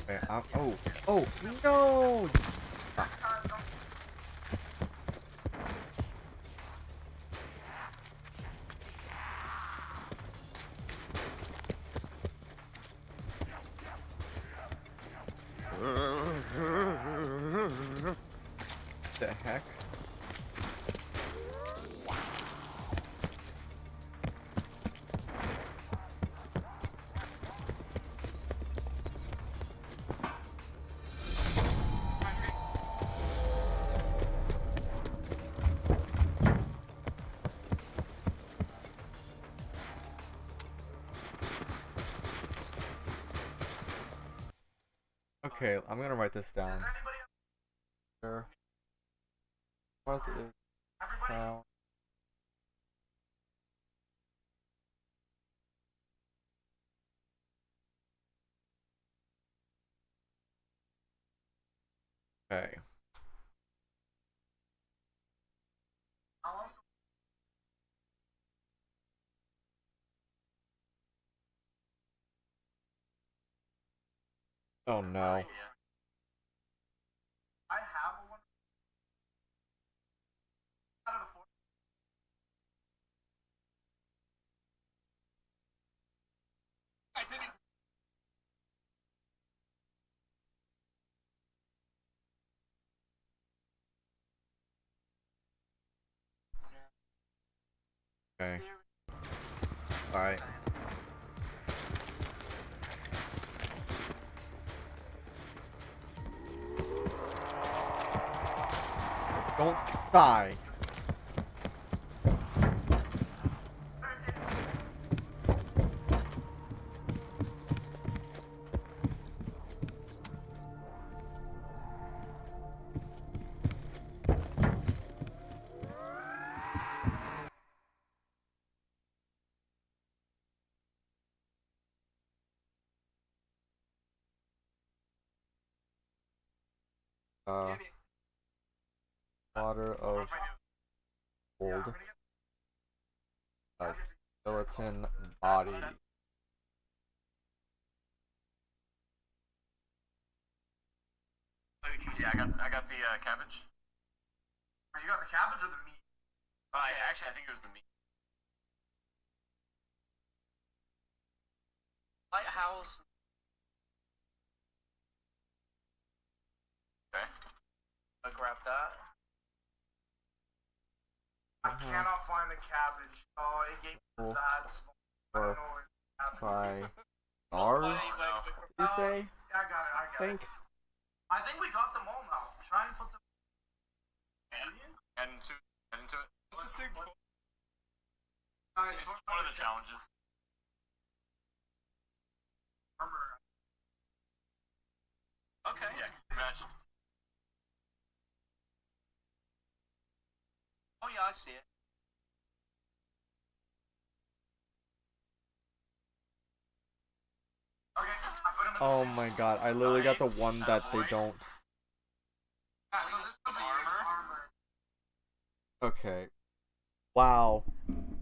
Okay, oh, no! The heck? Okay, I'm gonna write this down. Sure. What is found? Okay. Oh no. Okay. Alright. Don't die. Water of gold. A skeleton body. Yeah, I got the cabbage. You got the cabbage or the meat? Actually, I think it was the meat. Lighthouse. Okay. I'll grab that. I cannot find the cabbage. Oh, it gave me that small. Or five stars? Did you say? Yeah, I got it. I think we got them all now. Try and put them. And into it. What's the soup for? It's one of the challenges. Okay. Yeah, imagine. Oh yeah, I see it. Okay, I put him in Oh my god, I literally got the one that they don't. Yeah, so this is armor. Okay. Wow.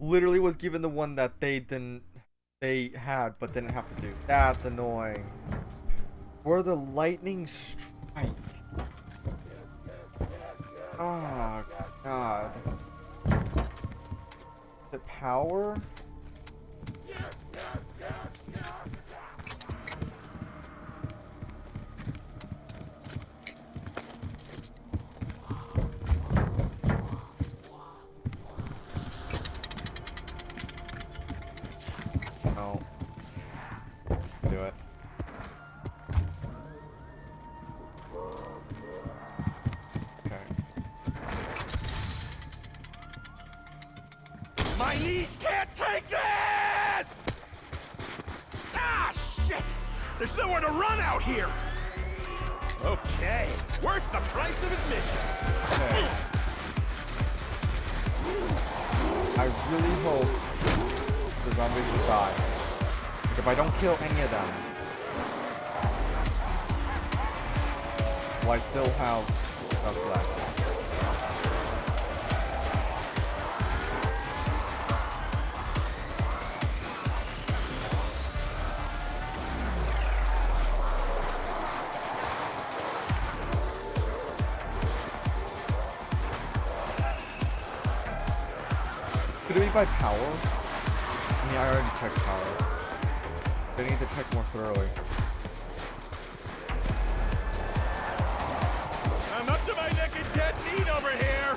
Literally was given the one that they had but didn't have to do. That's annoying. Where the lightning strikes. Oh god. The power? No. Do it. Okay. My knees can't take this! Ah, shit! There's nowhere to run out here! Okay, worth the price of admission. Okay. I really hope the zombies will die. If I don't kill any of them, will I still have stuff left? Could it be by power? I mean, I already checked power. I need to check more thoroughly. I'm up to my neck in dead meat over here!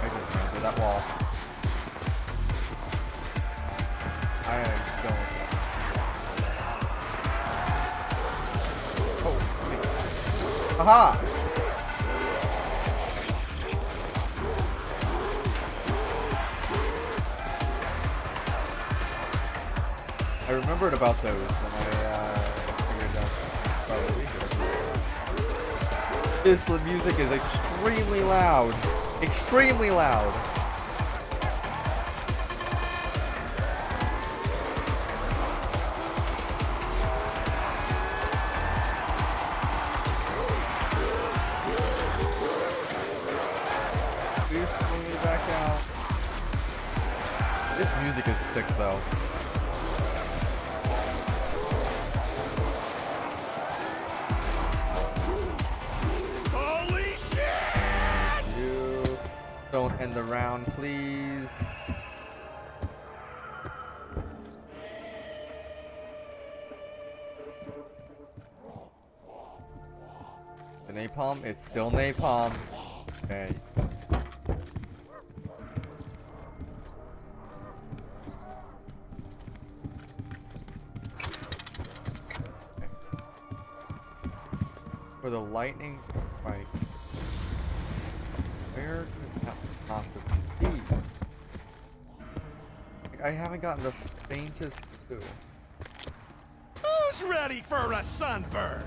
I just ran through that wall. I don't. Oh, aha! I remembered about those when I figured out probably here. This music is extremely loud. Extremely loud. Please swing me back out. This music is sick though. Holy shit! You don't end the round, please. An A+ napalm? It's still napalm. Okay. For the lightning strike, where could that possibly be? Like, I haven't gotten the faintest clue. Who's ready for a sunburn?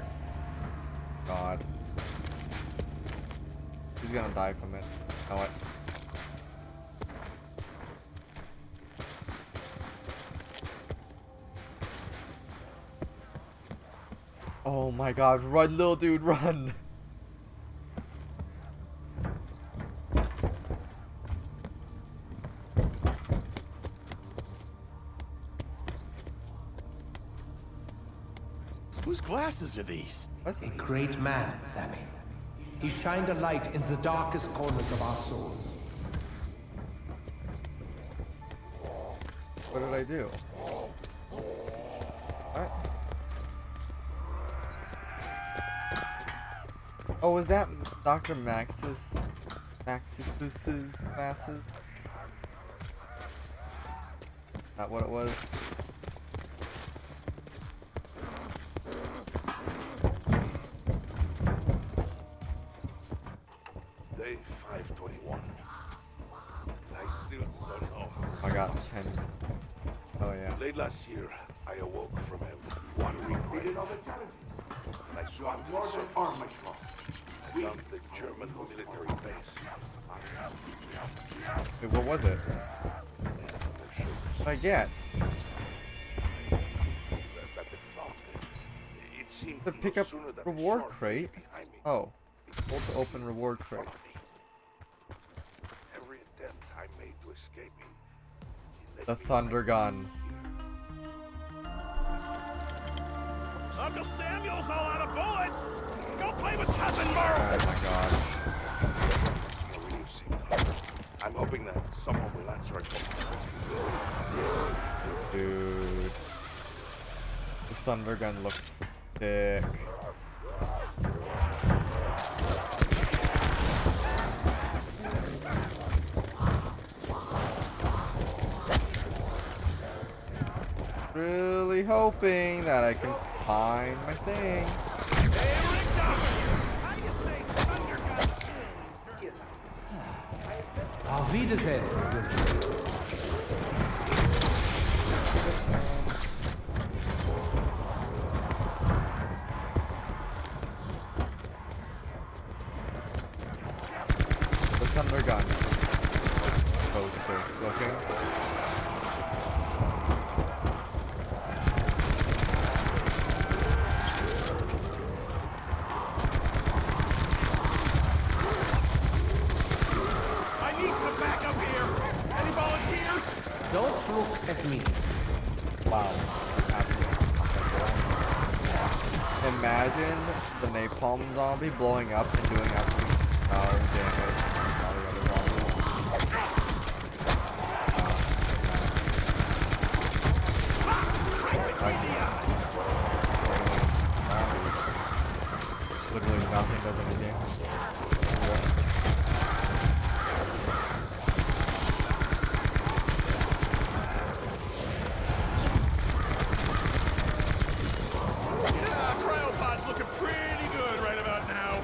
God. He's gonna die from it. You know what? Oh my god, run, little dude, run! Whose glasses are these? A great man, Sammy. He shined a light in the darkest corners of our souls. What did I do? What? Oh, was that Dr. Max's glasses? That what it was? Day 521. I still don't know. I got 10. Oh yeah. Late last year, I awoke from a watery grave. I swam to the surface. I found the German military base. Wait, what was it? What did I get? To pick up reward crate? Oh. Hold to open reward crate. Every attempt I made to escape him. The thunder gun. Uncle Samuel's all out of bullets! Go play with Cousin Merle! Oh my god. I'm hoping that someone will answer a call. Dude. The thunder gun looks thick. Really hoping that I can find my thing. Auf Wiedersehen. The thunder gun. So sick looking. Don't look at me. Wow. Imagine the napalm zombie blowing up and doing absolute power damage. All the other zombies. Literally nothing does any damage. Cryopod's looking pretty good right about now.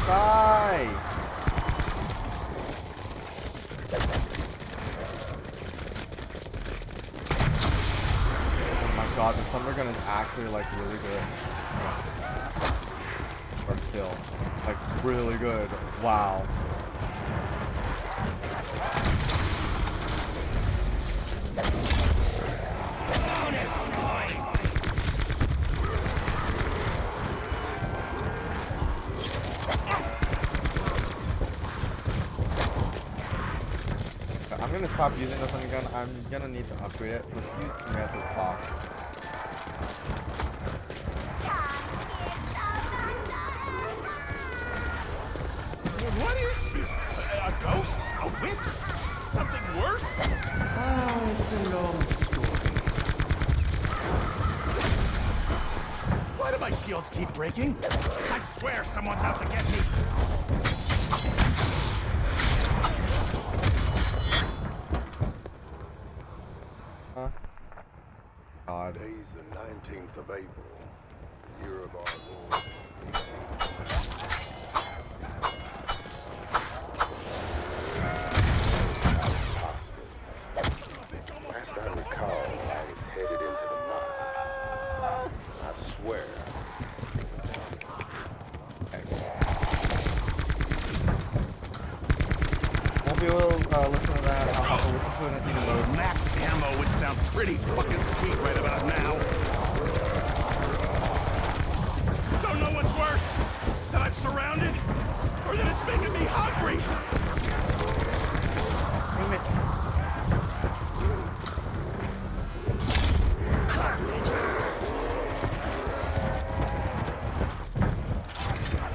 Die! Oh my god, the thunder gun is actually like really good. Or still, like really good. Wow. I'm gonna stop using the thunder gun. I'm gonna need to upgrade it. Let's use Samantha's box. witch? Something worse? Ah, it's a long story. Why do my shields keep breaking? I swear someone's out to get me. God. Today's the 19th of April, year of our Lord. Last I recall, I was headed into the mine. I swear. Won't be able to listen to that. I'll have to listen to it in either mode. Max ammo would sound pretty fucking sweet right about now. Don't know what's worse, that I'm surrounded, or that it's making me hungry. Damn it.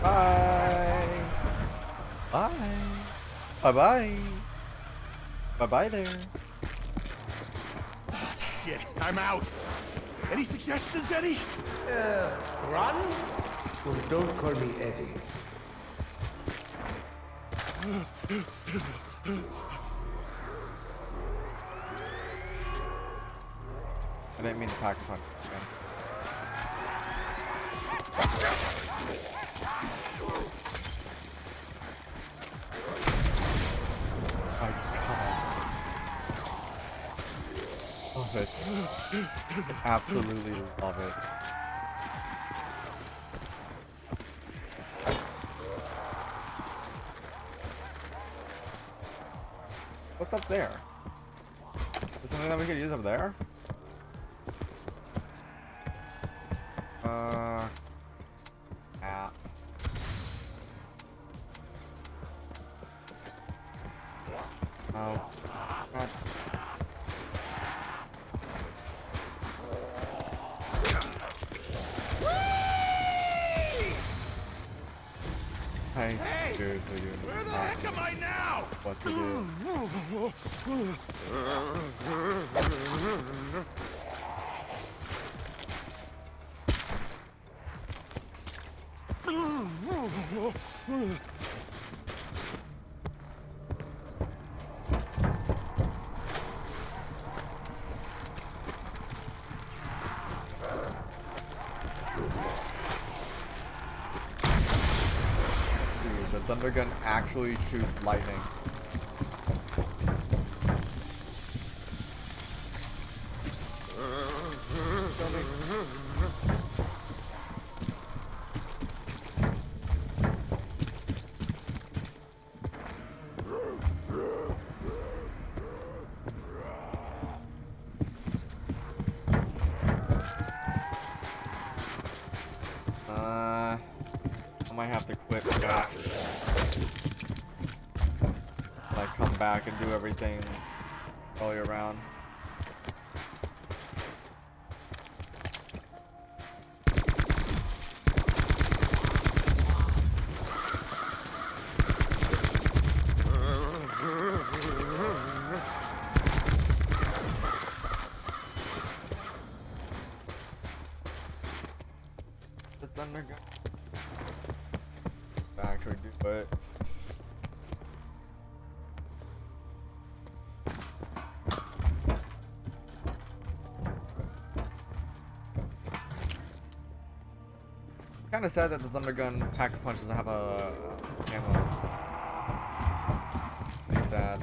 Bye. Bye. Bye-bye. Bye-bye there. Ah, shit, I'm out. Any suggestions, Eddie? Run? Well, don't call me Eddie. I didn't mean to pack a punch. Okay. My God. Love it. Absolutely love it. What's up there? Is there something that we could use up there? Oh. God. I seriously do Where the not heck am I now? what to do. The thunder gun actually shoots lightning. I might have to quit that. Like come back and do everything all year round. The thunder gun. Actually do it. Kinda sad that the thunder gun pack-a-punch doesn't have a ammo. Pretty sad.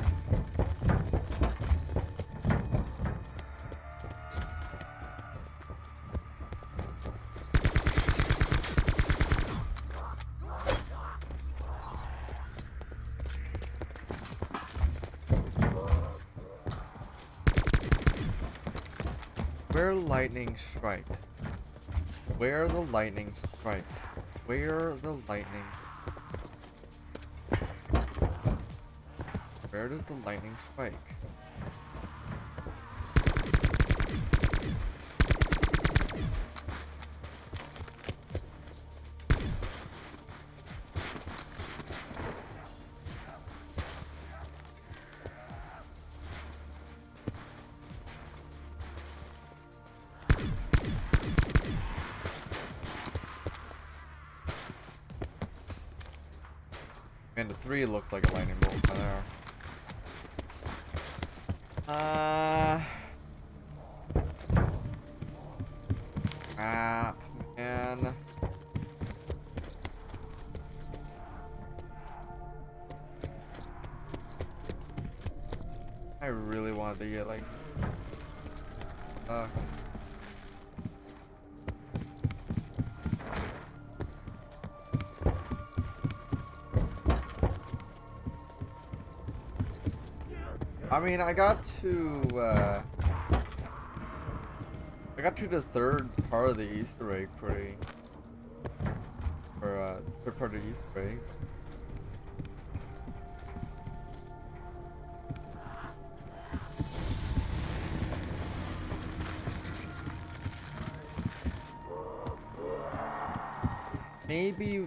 Where lightning strikes. Where the lightning strikes. Where the lightning. Where does the lightning strike? And the 3 looks like a lightning bolt there. Man. I really wanted to get like bucks. I mean, I got to the third part of the Easter egg third part of the Easter egg. Maybe.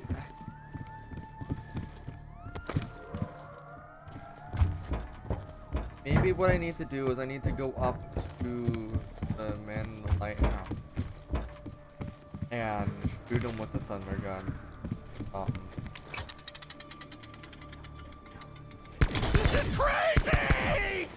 Maybe what I need to do is I need to go up to the man in the lighthouse and shoot him with the thunder gun. This is crazy!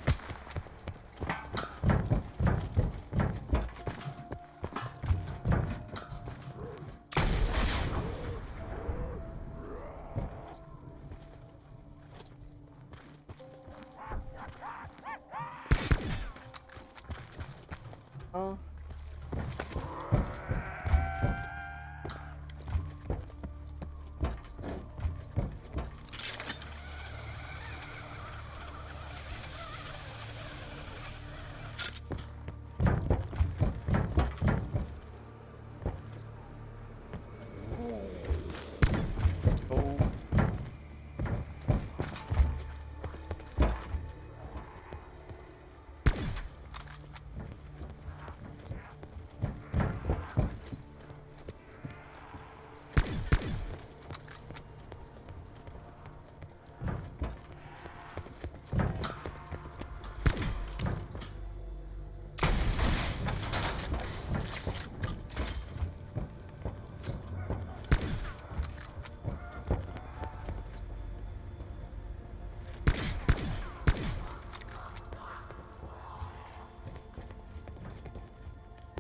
Oh.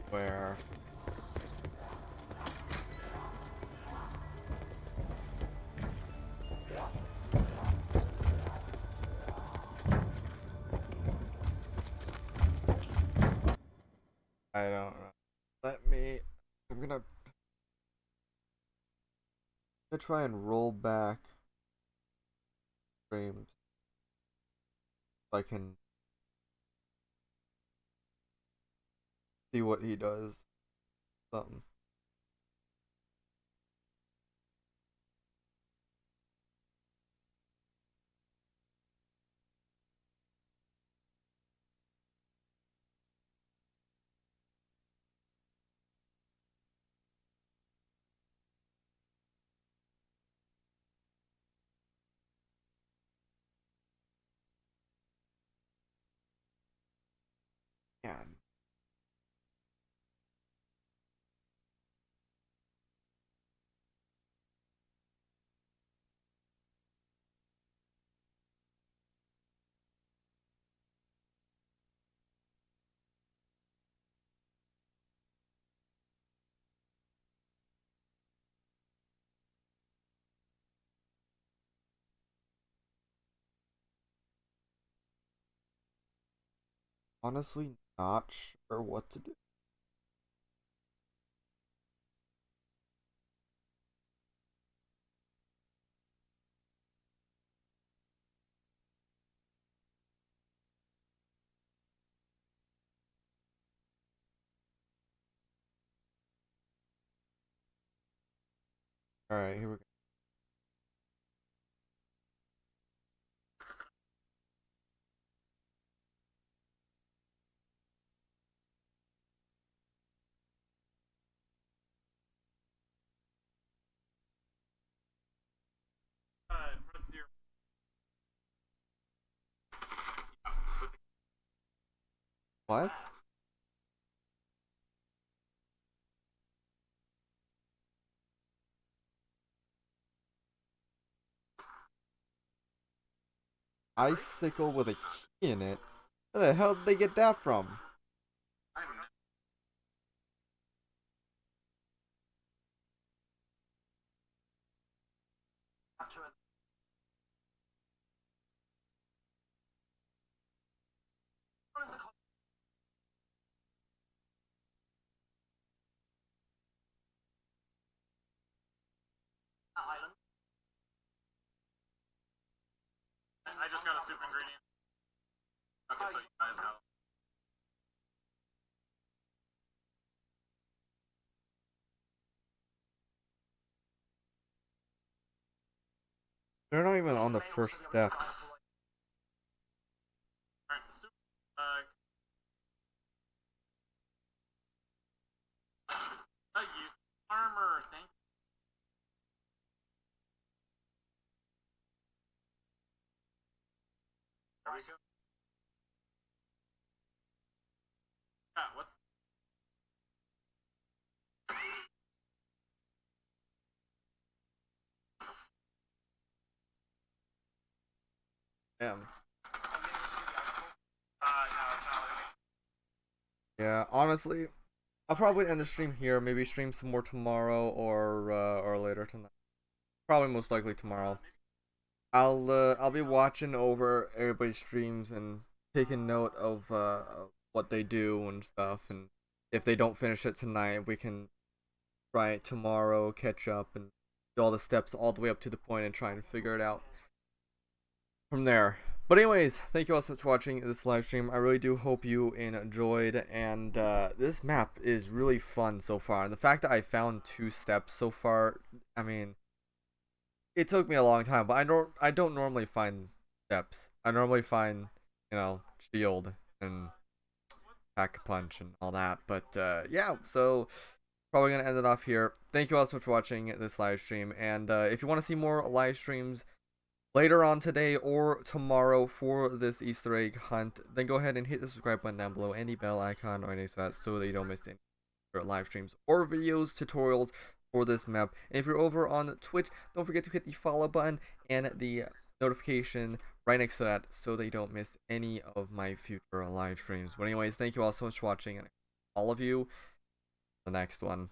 Where? I don't know. I'm gonna try and roll back frames so I can see what he does. Something. Man. Honestly, not sure what to do. Alright, here we go. Press your... What? icicle with a key in it. Where the hell did they get that from? I just got a soup ingredient. Okay, so you guys know. They're not even on the first step. Alright, soup. Use armor, thank you. There we go. Yeah, what's Damn. no, it's not Yeah, honestly, I'll probably end the stream here. Maybe stream some more tomorrow or later tonight. Probably most likely tomorrow. I'll be watching over everybody's streams and taking note of what they do and stuff. And if they don't finish it tonight, we can try it tomorrow, catch up, and do all the steps all the way up to the point and try and figure it out from there. But anyways, thank you all so much for watching this live stream. I really do hope you enjoyed, and this map is really fun so far. And the fact that I found 2 steps so far, I mean, it took me a long time, but I don't normally find steps. I normally find, you know, shield and pack a punch and all that. But yeah, so probably gonna end it off here. Thank you all so much for watching this live stream, and if you want to see more live streams later on today or tomorrow for this Easter egg hunt, then go ahead and hit the subscribe button down below, and the bell icon or anything like that, so that you don't miss any live streams or videos, tutorials for this map. And if you're over on Twitch, don't forget to hit the follow button and the notification right next to that, so that you don't miss any of my future live streams. But anyways, thank you all so much for watching, and all of you, the next one.